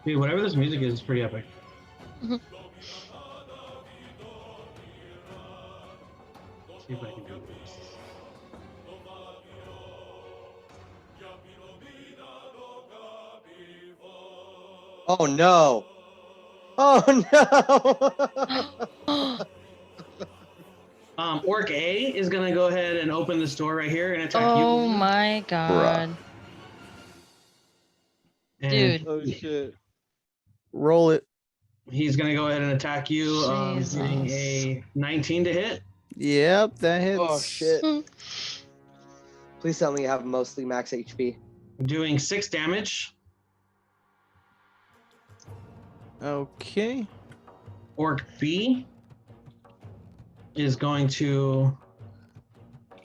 Dude, whatever this music is pretty epic.
Oh no. Oh no.
Orc A is gonna go ahead and open this door right here and attack you.
Oh my god.
And
Dude.
Oh shit.
Roll it.
he's gonna go ahead and attack you. Getting
Jesus.
a 19 to hit.
Yep, that hits.
Oh shit. Please tell me you have mostly max HP.
Doing 6 damage.
Okay.
Orc B is going to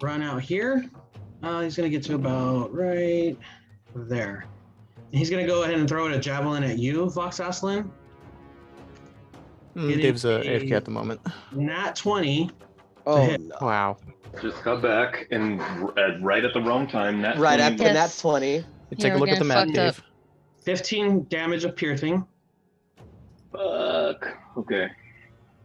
run out here. He's going to get to about right there. He's going to go ahead and throw a javelin at you, Vox Aslan.
Dave's AFK at the moment.
Nat 20.
Oh
hit.
no.
Wow.
Just cut back and right at the wrong time. Nat
Right
20.
after
Yes.
Nat 20.
Take a look at the map,
fucked up.
Dave.
15 damage of piercing.
Fuck. Okay.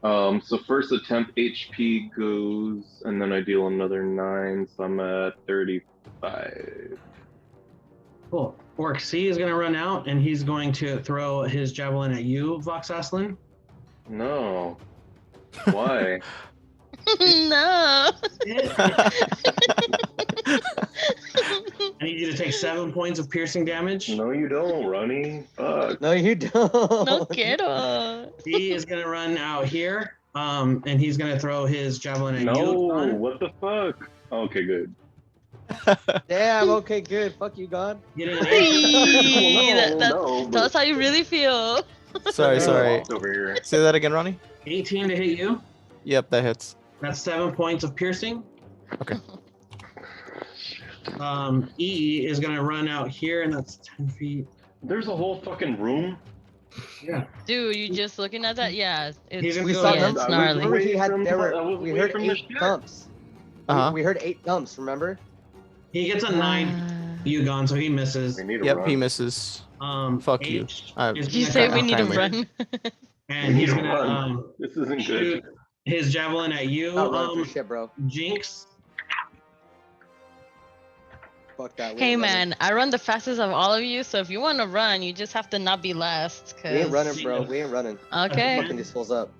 So first attempt HP goes, and then I deal another 9, so I'm at 35.
Cool. Orc C is going to run out, and he's going to throw his javelin at you, Vox Aslan.
No. Why?
No.
I need you to take 7 points of piercing damage.
No, you don't, Ronnie. Fuck.
No, you don't.
No quiero.
He is going to run out here, and he's going to throw his javelin at
No,
you. Gon.
what the fuck? Okay, good.
Damn, okay, good. Fuck you, God.
Getting an
Tell us how you really feel.
Sorry.
Over here.
Say that again, Ronnie.
18 to hit you.
Yep, that hits.
That's 7 points of piercing.
Okay.
E is going to run out here, and that's 10 feet.
There's a whole fucking room.
Yeah.
Dude, you just looking at that? Yeah,
He's
it's,
gonna
We
go
saw
ahead.
yeah,
them.
it's
I was
gnarly.
Remember he had,
Away
there
from- I
were,
was
we
away
heard
from the
8
ship.
thumps.
Uh-huh.
We heard 8 thumps, remember?
He gets a 9 you gone, so he misses.
We need to
Yep,
run.
he misses.
H
Fuck you.
is
Did you
gonna
say
come
we
out
need to
timer.
run?
and he's gonna
Run. This isn't
shoot
good.
his javelin at you,
Not running for shit, bro.
Jinx.
Fuck that. We
Hey
ain't running.
man, I run the fastest of all of you, so if you want to run, you just have to not be last.
We ain't running,
'cause-
bro. We ain't running.
Okay.
Fucking these fools up.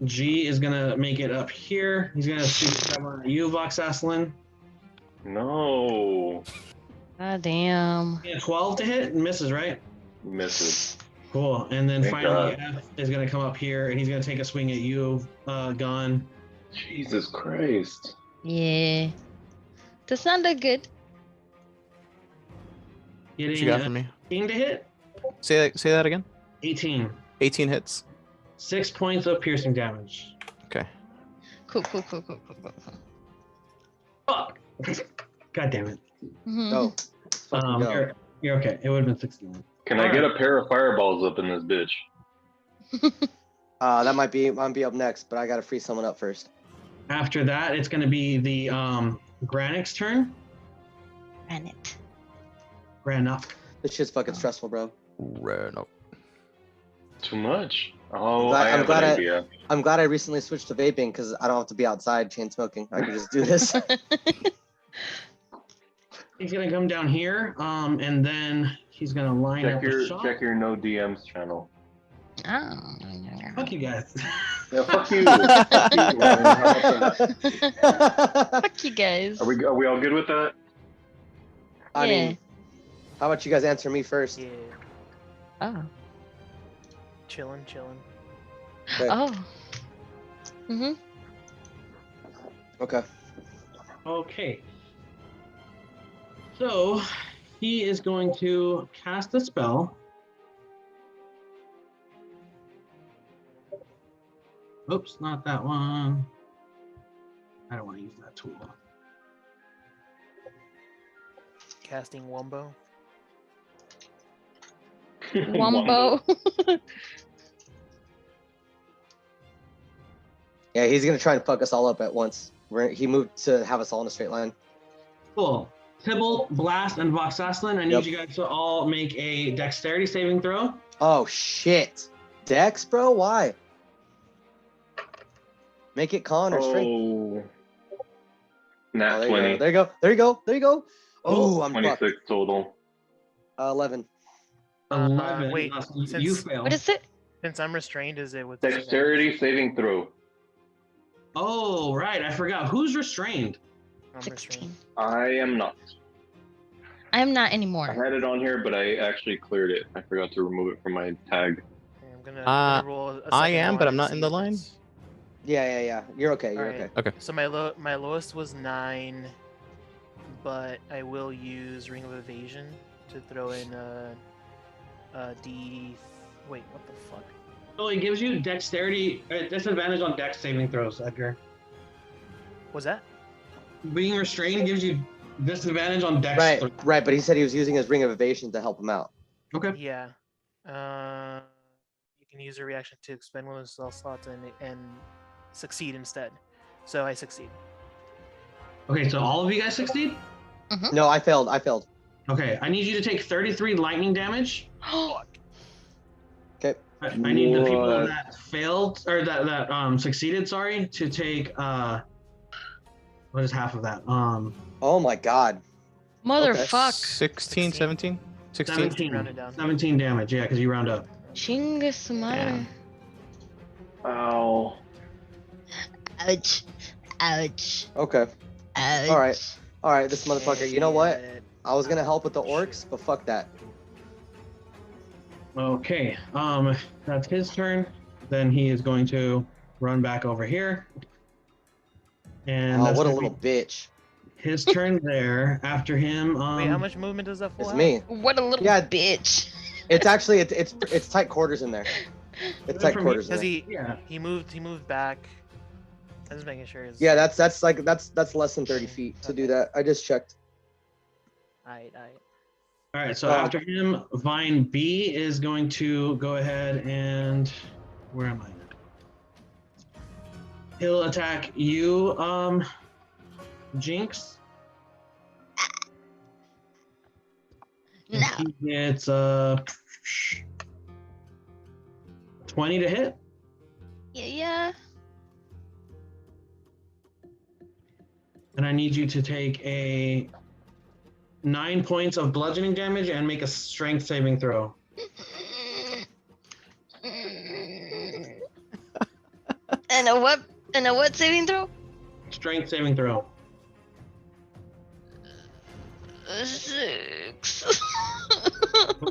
G is gonna make it up here. He's gonna shoot his javelin at you, Vox Aslan.
No.
God damn.
Yeah, 12 to hit and misses, right?
Misses.
Cool. And then
Thank
finally,
God.
F is gonna come up here, and he's gonna take a swing at you, Gon.
Jesus Christ.
Yeah. That sounded good.
What you
Getting
got for me?
18 to hit.
Say that again.
18.
18 hits.
6 points of piercing damage.
Okay.
Cool.
Fuck. God damn it.
Mhm.
Go. Let's fucking go.
You're okay. It would have been 16.
Can I get a pair of fireballs up in this bitch?
That might be up next, but I gotta free someone up first.
After that, it's going to be the Granix's turn.
Granite.
Granok.
This shit's fucking stressful, bro.
No.
Too much. Oh,
glad-
I
I'm
have
glad
an
I-
idea.
I'm glad I recently switched to vaping because I don't have to be outside chain smoking. I can just do this.
He's going to come down here, and then he's going to line up a shot.
Check your no DMs channel.
Oh.
Fuck you guys.
Yeah, fuck you. Fuck you, Ryan. How about that?
Fuck you guys.
Are we all good with that?
I
Yeah.
mean, how about you guys answer me first?
Yeah.
Oh.
Chilling.
Okay.
Oh. Mhm.
Okay.
Okay. So he is going to cast a spell. Oops, not that one. I don't want to use that tool.
Casting Wumbo.
Wumbo.
Yeah, he's gonna try and fuck us all up at once. He moved to have us all in a straight line.
Cool. Tybalt, Blast, and Vox Aslan, I need
Yep.
you guys to all make a dexterity saving throw.
Oh shit. Dex, bro? Why? Make it con or strength.
Oh. Nat
There
20.
you go. There you go. There you go. Oh, I'm
26
fucked.
total.
11.
11.
Wait,
You
since-
fail.
What is it?
Since I'm restrained, is it with
Dexterity saving throw.
Oh, right. I forgot. Who's restrained?
I'm
16.
restrained.
I am not.
I am not
I
anymore.
had it on here, but I actually cleared it. I forgot to remove it from my tag.
Okay, I'm gonna roll a
I
second
am,
one
but I'm
and
not in
see
the
if
line.
it's-
Yeah. You're okay. You're
Alright.
okay.
So my lowest was 9, but I will use Ring of Evasion to throw in a D. Wait, what the fuck?
Oh, it gives you dexterity, disadvantage on dex saving throws, Edgar.
Was that?
Being restrained gives you disadvantage on dex.
Right. But he said he was using his ring of evasion to help him out.
Okay.
Yeah. You can use a reaction to expend one of those spell slots and succeed instead. So I succeed.
Okay, so all of you guys succeed?
No, I failed.
Okay, I need you to take 33 lightning damage.
Fuck.
Okay.
I need the people
What?
that failed, or that succeeded, sorry, to take, what is half of that?
Oh my god.
Motherfuck.
16, 17? 16?
17.
Round it down.
17 damage, yeah, because you round up.
Chinga su madre.
Ow.
Ouch. Ouch.
Okay.
Ouch.
All right. This motherfucker. You know what?
Shit.
I was gonna help with the orcs, but fuck that.
Okay, that's his turn. Then he is going to run back over here. And
Oh,
that's
what a
gonna
little
be
bitch.
his turn there. After him,
Wait, how much movement does that
It's
full
me.
What a little
Yeah.
bitch.
It's actually it's tight quarters in there. It's tight
From
quarters in
Because
there.
he moved back. I was making sure.
Yeah, that's less than 30 feet to do that. I just checked.
Alright.
All right, so after him, Vine B is going to go ahead and where am I? He'll attack you, Jinx.
No.
He gets 20 to hit.
Yeah.
And I need you to take a 9 points of bludgeoning damage and make a strength saving throw.
And a what? And a what saving throw?
Strength saving throw.
6.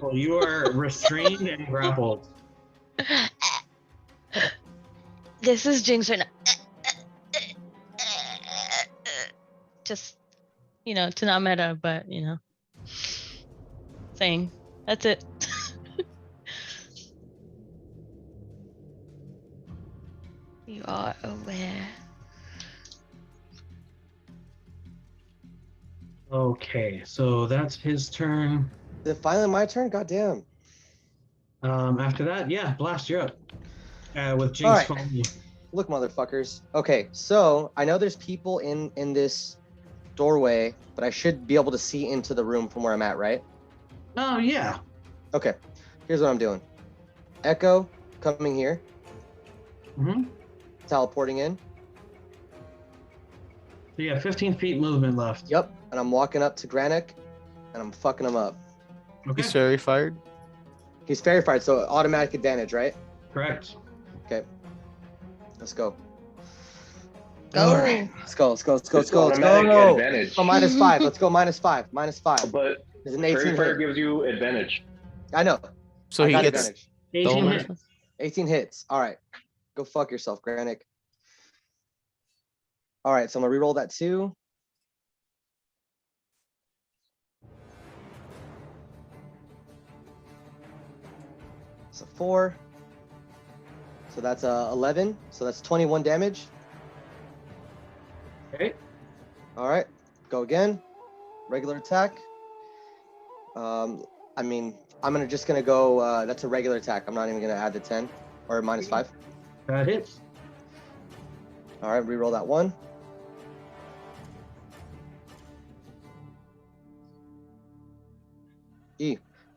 Cool. You are restrained and grappled.
This is Jinx right now. Just, to not meta, but, saying. That's it. You are aware.
Okay, so that's his turn.
Is it finally my turn? Goddamn.
After that, yeah, Blast, you're up. With Jinx
Alright.
following you.
Look, motherfuckers. Okay, so I know there's people in this doorway, but I should be able to see into the room from where I'm at, right?
Oh, yeah.
Okay, here's what I'm doing. Echo coming here,
Mm-hmm.
teleporting in.
So you have 15 feet movement left.
Yep, and I'm walking up to Granik, and I'm fucking him up.
Okay,
He's fairy fired.
He's fairy fired, so automatic advantage, right?
correct.
Okay, let's go.
Go.
Alright, let's go.
It's
Let's
automatic
go.
advantage.
Oh, -5. Let's go -5. -5.
But
There's an
Fairy
18
Fire
hit.
gives you advantage.
I know.
So
I
he
got
gets
advantage.
18
the
hits.
18 hits. All right. Go fuck yourself, Granik. All right, so I'm gonna reroll that too. So 4. So that's 11. So that's 21 damage.
Okay.
All right, go again. Regular attack. I mean, I'm just gonna go. That's a regular attack. I'm not even gonna add the 10 or -5.
That hits.
All right, reroll that 1.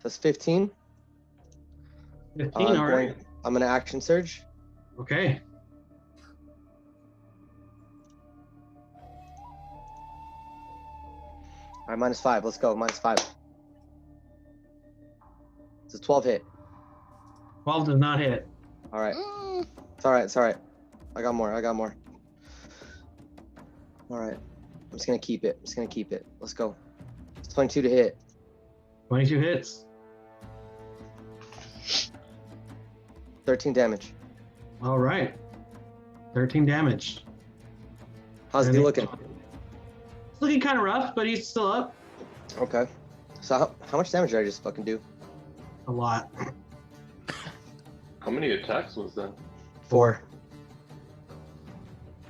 That's 15.
15, all right.
I'm gonna action surge.
Okay.
right, -5. Let's go. -5. It's a 12 hit.
12 does not hit.
All right. It's all right. It's all right. I got more. All right. I'm just gonna keep it. Let's go. It's 22 to hit.
22 hits.
13 damage.
All right. 13 damage.
How's he looking?
It's looking kind of rough, but he's still up.
Okay. So how much damage did I just fucking do?
A lot.
How many attacks was that?
4.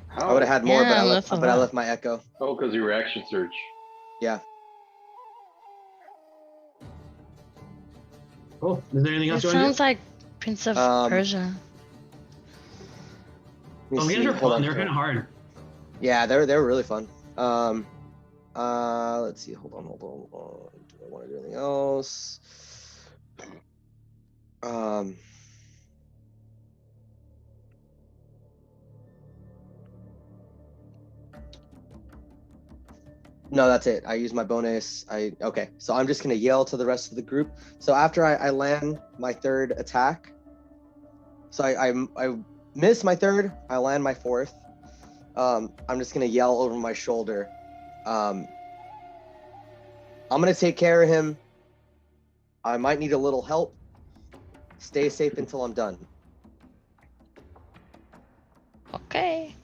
How?
I would have had more,
Yeah,
but I left my echo.
Oh, because your reaction surge.
Yeah.
Cool. Is there anything
It
else you want to
sounds
do?
like Prince of Persia.
Let me
Games
see.
are
Hold
fun.
on.
They're kind of hard.
Yeah, they were really fun. Let's see. Hold on. Do I want to do anything else? No, that's it. I use my bonus. Okay. So I'm just gonna yell to the rest of the group. So after I land my 3rd attack, so I miss my 3rd, I land my 4th. I'm just gonna yell over my shoulder. I'm gonna take care of him. I might need a little help. Stay safe until I'm done.
Okay.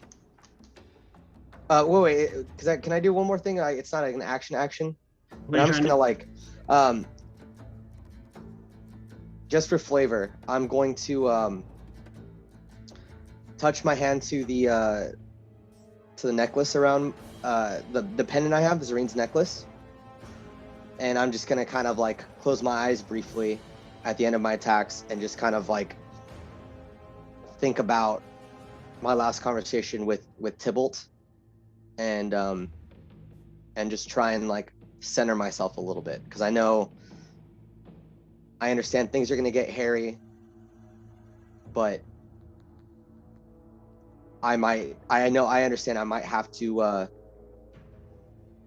Wait, can I do one more thing? It's not like an action, but I'm just gonna like, just for flavor, I'm going to touch my hand to the necklace around the pendant I have, the Zarine's necklace, and I'm just gonna kind of like close my eyes briefly at the end of my attacks and just kind of like think about my last conversation with Tybalt. And just try and like center myself a little bit, because I understand things are gonna get hairy, but I understand I might have to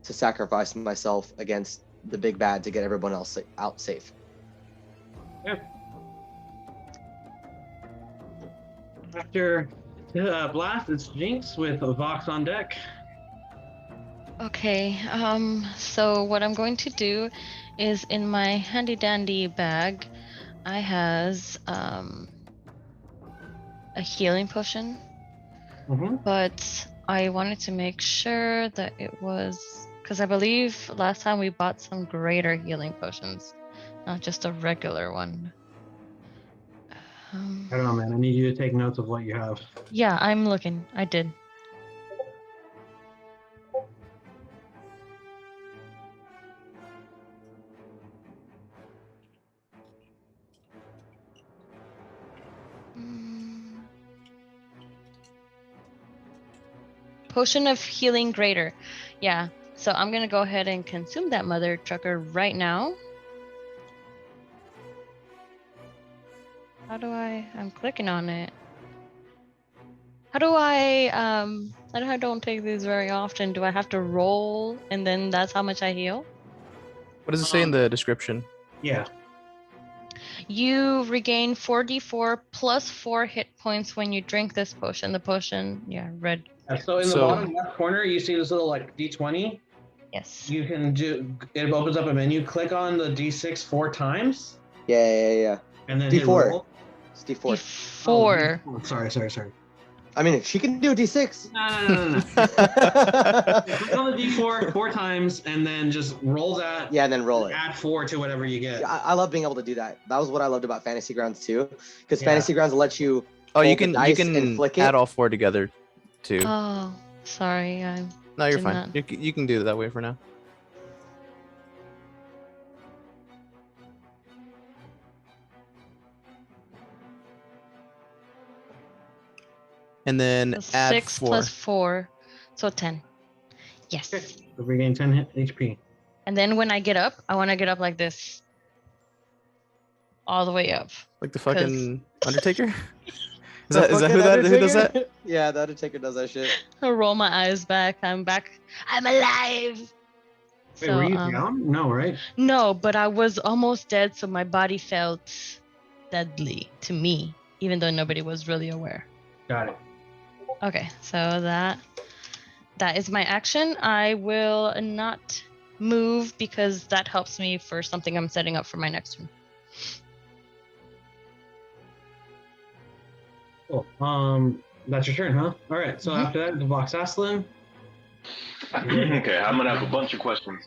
sacrifice myself against the big bad to get everyone else out safe.
Yeah. After blast, it's Jinx with a Vox on deck.
Okay, so what I'm going to do is in my handy dandy bag, I has a healing potion, but I wanted to make sure that it was, because I believe last time we bought some greater healing potions, not just a regular one.
I don't know, man. I need you to take notes of what you have.
Yeah, I'm looking. I did. Potion of healing greater. Yeah. So I'm gonna go ahead and consume that mother trucker right now. How do I'm clicking on it. How do I don't take these very often. Do I have to roll and then that's how much I heal?
What does it say in the description?
Yeah.
You regain 4d4 plus 4 hit points when you drink this potion. The potion, yeah, red.
So in the bottom left corner, you see this little like D20.
Yes.
You can do. It opens up a menu. Click on the D6 4 times.
Yeah.
And then
D4.
hit roll.
It's D4.
D4.
Oh, sorry.
I mean, she can do a D6.
No. Click on the D4 4 times, and then just roll that.
Yeah, and then roll it.
Add 4 to whatever you get.
Yeah, I love being able to do that. That was what I loved about Fantasy Grounds too, because Fantasy Grounds lets you.
Oh, you can
flick
add
it.
all 4 together, too.
Oh, sorry.
No, you're fine. You can do it that way for now. And then
So
add
6
4.
plus 4, so 10. Yes.
Okay. So regain 10 HP.
And then when I get up, I want to get up like this, all the way up.
Like the fucking Undertaker? Is
The
that who
fucking
does that?
Undertaker? Yeah, the Undertaker does that shit.
I roll my eyes back. I'm back. I'm alive.
Wait, were you down? No, right?
No, but I was almost dead, so my body felt deadly to me, even though nobody was really aware.
Got it.
Okay, so that is my action. I will not move because that helps me for something I'm setting up for my next turn.
Cool. That's your turn, huh? All right. So after that, the Vox Aslan.
Okay, I'm gonna have a bunch of questions.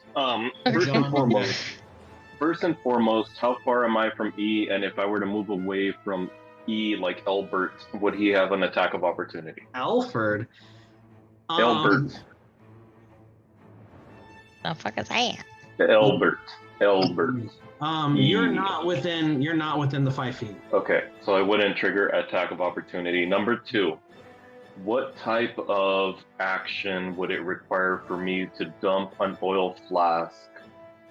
First and foremost, how far am I from E? And if I were to move away from E, like Elbert, would he have an attack of opportunity?
Alfred.
Elbert.
The fuck is that?
Elbert.
You're not within the 5 feet.
Okay, so I wouldn't trigger attack of opportunity. Number 2, what type of action would it require for me to dump an oil flask?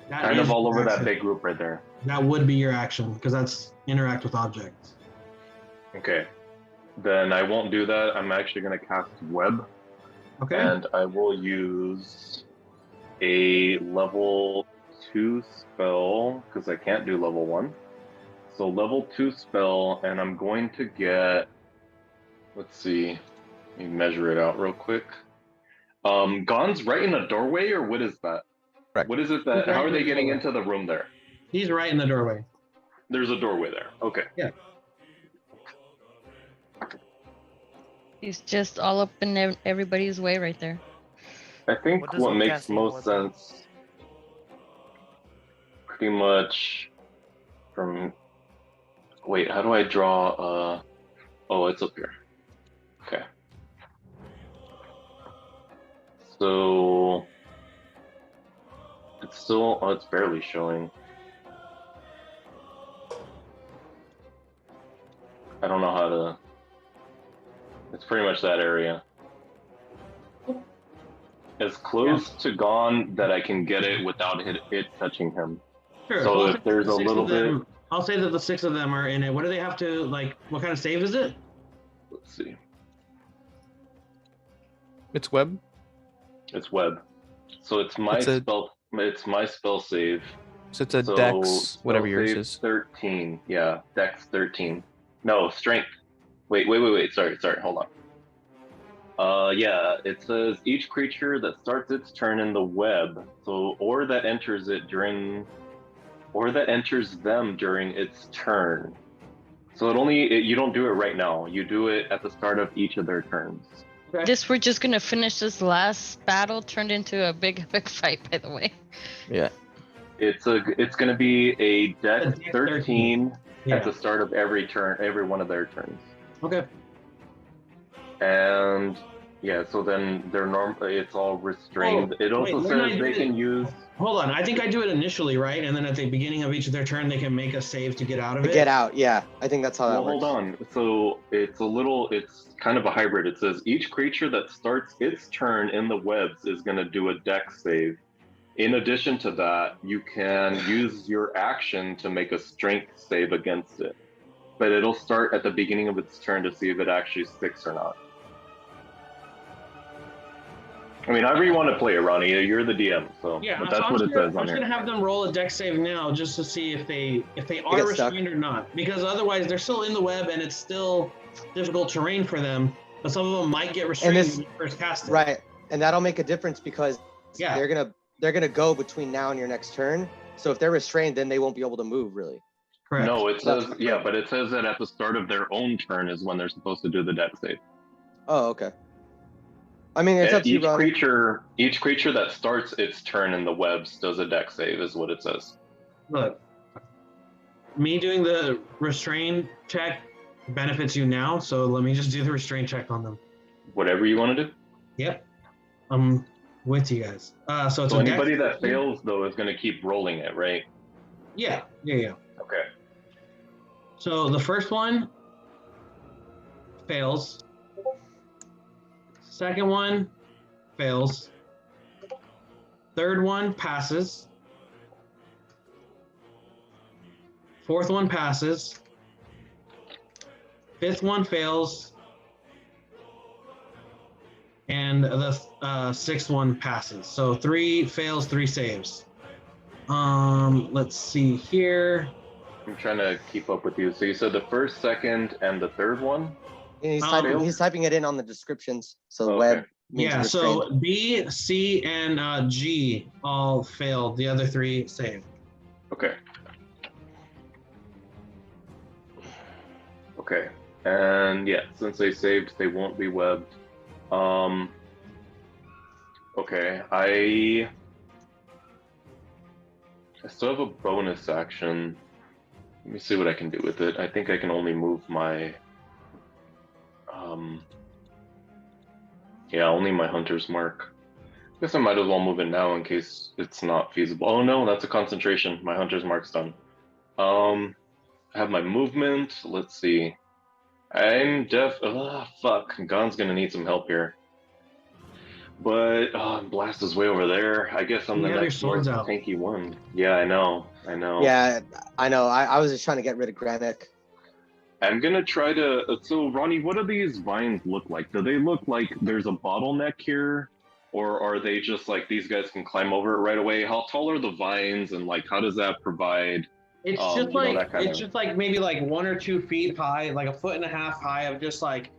Kind of all over that big group right there.
That would be your action because that's interact with objects.
Okay, then I won't do that. I'm actually going to cast Web.
Okay.
And I will use a level 2 spell because I can't do level 1. So level 2 spell, and I'm going to get, let's see, let me measure it out real quick. Gon's right in a doorway, or what is that?
Right.
What is it that, how are they getting into the room there?
He's right in the doorway.
There's a doorway there. Okay.
Yeah.
He's just all up in everybody's way right there.
I think what makes most sense, pretty much from, wait, how do I draw, oh, it's up here. Okay. So, it's still, oh, it's barely showing. I don't know how to, it's pretty much that area. As close to Gon that I can get it without it touching him.
Sure.
So if there's a little bit,
I'll say that the 6 of them are in it. What do they have to, like, what kind of save is it?
let's see.
It's Web.
It's Web. So it's my spell. It's my spell save.
So it's a Dex, whatever yours is.
13. Yeah, Dex 13. No, Strength. Wait. Sorry. Hold on. Yeah, it says each creature that starts its turn in the web, or that enters them during its turn. So you don't do it right now. You do it at the start of each of their turns.
Okay.
We're just gonna finish this last battle turned into a big fight, by the way.
Yeah.
It's gonna be a Dex 13
Yeah.
at the start of every turn, every one of their turns.
Okay.
And yeah, so then it's all restrained. It also says they can use.
Hold on, I think I do it initially, right? And then at the beginning of each of their turn, they can make a save to get out of it.
Get out, yeah. I think that's how that works.
Hold on. So it's kind of a hybrid. It says each creature that starts its turn in the webs is going to do a Dex save. In addition to that, you can use your action to make a Strength save against it. But it'll start at the beginning of its turn to see if it actually sticks or not. I mean, however you want to play it, Ronnie, you're the DM, so
Yeah,
but that's
so
what it says on
I'm just
here.
gonna have them roll a Dex save now, just to see if they are restrained or not. Because otherwise, they're still in the web, and it's still difficult terrain for them. But some of them might get restrained when you first cast it.
Right, and that'll make a difference because they're gonna go between now and your next turn. So if they're restrained, then they won't be able to move really.
Correct.
No, it says but it says that at the start of their own turn is when they're supposed to do the Dex save.
Oh, okay. I mean, it's up to you, Ronnie.
Each creature that starts its turn in the webs does a Dex save, is what it says.
Look, me doing the restraint check benefits you now, so let me just do the restraint check on them.
Whatever you want to do.
Yep, I'm with you guys. So
anybody that fails though is going to keep rolling it, right?
Yeah.
Okay.
So the first one fails. Second one fails. Third one passes. Fourth one passes. Fifth one fails. and the sixth one passes. So 3 fails, 3 saves. Let's see here.
I'm trying to keep up with you. So you said the first, second, and the third one?
He's typing it in on the descriptions. So
Okay.
web means
Yeah,
restrained.
so B, C, and G all failed. The other 3 saved.
Okay. Okay. And yeah, since they saved, they won't be webbed. Okay, I still have a bonus action. Let me see what I can do with it. I think I can only move my yeah, only my hunter's mark. Guess I might as well move it now in case it's not feasible. Oh no, that's a concentration. My hunter's mark's done. I have my movement. Let's see. I'm fuck. Gon's gonna need some help here. But Blast is way over there. I guess I'm the next most tanky one. Yeah, I know.
Yeah, I know. I was just trying to get rid of Granick.
I'm gonna try to. So, Ronnie, what do these vines look like? Do they look like there's a bottleneck here, or are they just like these guys can climb over it right away? How tall are the vines, and like how does that provide?
It's just just like maybe like 1 or 2 feet high, like 1.5 feet high of just like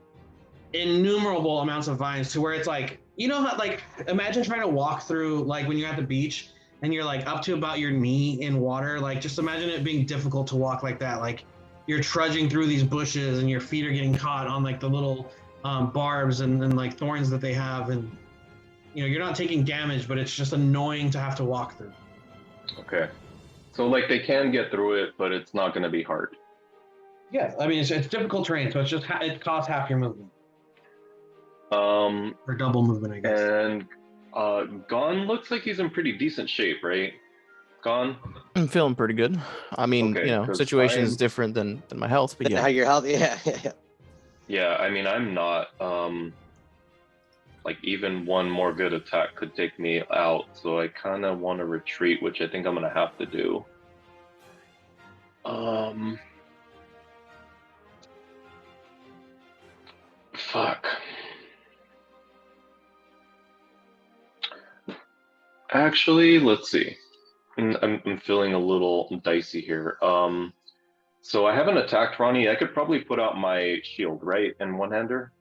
innumerable amounts of vines to where it's like, you know how, like, imagine trying to walk through, like when you're at the beach and you're like up to about your knee in water. Like, just imagine it being difficult to walk like that. Like you're trudging through these bushes and your feet are getting caught on like the little barbs and like thorns that they have, and you know, you're not taking damage, but it's just annoying to have to walk through.
Okay, so like they can get through it, but it's not going to be hard.
Yeah, I mean it's difficult terrain, so it's just it costs half your movement. Or double movement, I guess.
And Gon looks like he's in pretty decent shape, right? Gon?
I'm feeling pretty good. I mean,
Okay,
you know, situation is different than my health, but yeah.
How your health, yeah.
Yeah, I mean, I'm not, like even one more good attack could take me out, so I kind of want to retreat, which I think I'm going to have to do. Fuck. Actually, let's see. I'm feeling a little dicey here. So I haven't attacked Ronnie. I could probably put out my shield, right? And one-hander?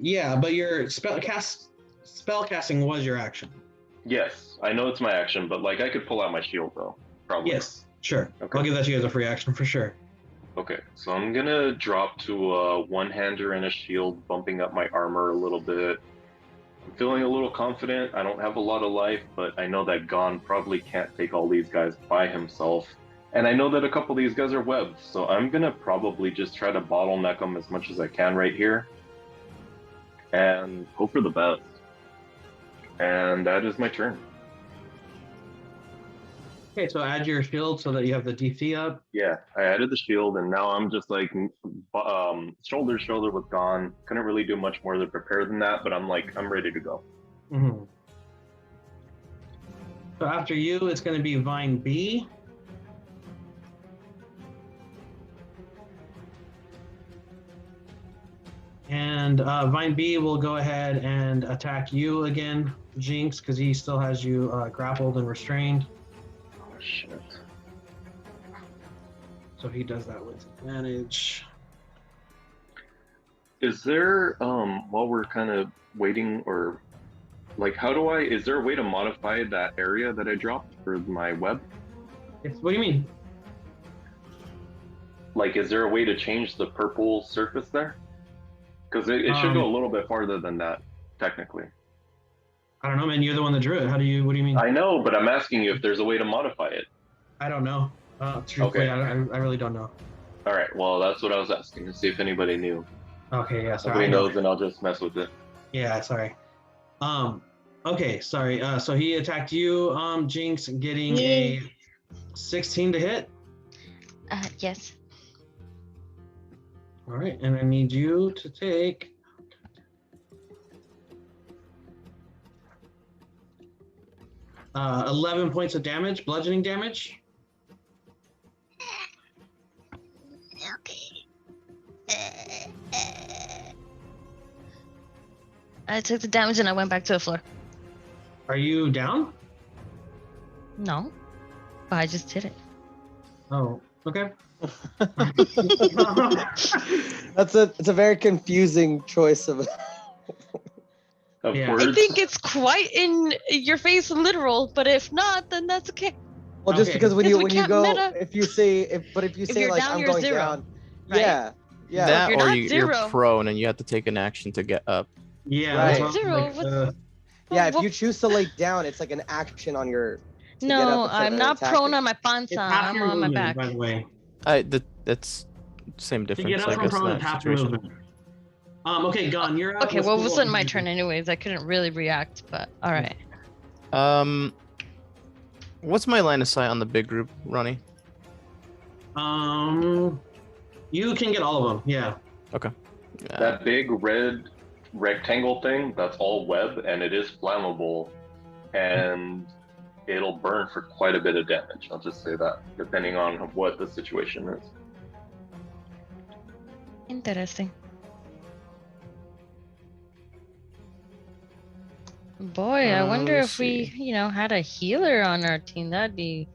Yeah, but your spell casting was your action.
Yes, I know it's my action, but like I could pull out my shield though, probably.
Yes, sure.
Okay.
I'll give that to you as a free action for sure.
Okay, so I'm gonna drop to a one-hander and a shield, bumping up my armor a little bit. I'm feeling a little confident. I don't have a lot of life, but I know that Gon probably can't take all these guys by himself. And I know that a couple of these guys are webbed, so I'm gonna probably just try to bottleneck them as much as I can right here. And hope for the best. And that is my turn.
Okay, so add your shield so that you have the DC up.
Yeah, I added the shield, and now I'm just like shoulder to shoulder with Gon. Couldn't really do much more to prepare than that, but I'm ready to go.
Mm-hmm. So after you, it's going to be Vine B. And Vine B will go ahead and attack you again, Jinx, because he still has you grappled and restrained.
Oh, shit.
So he does that with advantage.
Is there, while we're kind of waiting, or like, is there a way to modify that area that I dropped for my web?
What do you mean?
Like, is there a way to change the purple surface there? Because it should go a little bit farther than that, technically.
I don't know, man. You're the one that drew it. What do you mean?
I know, but I'm asking you if there's a way to modify it.
I don't know. Truthfully,
okay.
I really don't know.
All right. Well, that's what I was asking, to see if anybody knew.
Okay, yeah, sorry.
If anybody knows, then I'll just mess with it.
Yeah, sorry. Okay, sorry. So he attacked you, Jinx, getting a 16 to hit.
Yes.
All right, and I need you to take 11 points of damage, bludgeoning damage.
Okay. I took the damage and I went back to the floor.
Are you down?
No, but I just did it.
Oh, okay.
It's a very confusing choice of.
Yeah.
words.
I think it's quite in your face literal, but if not, then that's okay.
Well, just
Okay.
because when
Because we
you
can't
go,
meta.
if you say
you're
like
down,
I'm
you're
going
zero,
down,
right?
yeah, yeah.
if
That
you're
or
not
you're
zero-
prone and you have to take an action to get up.
Yeah.
Right.
That's what
Zero,
I'm like,
what's-
Yeah, if
Well,
you choose to lay down, it's like an action on your. To get
no,
up instead of
I'm
an
not
attack.
prone on my
it's
panza.
half
I'm
your
on my
movement,
back.
by the way.
That's same
To
difference,
get
I
up from
guess, in
prone,
that
it's half your
situation.
movement. Okay, Gun, you're up.
Okay,
Let's
well,
see
it
what
wasn't
we
my
can
turn
do.
anyways. I couldn't really react, but all right.
What's my line of sight on the big group, Ronnie?
You can get all of them. Yeah.
Okay.
That big red rectangle thing, that's all web and it is flammable and it'll burn for quite a bit of damage. I'll just say that, depending on what the situation is.
Interesting. Boy, I wonder
let's
if we,
see.
had a healer on our team. That'd be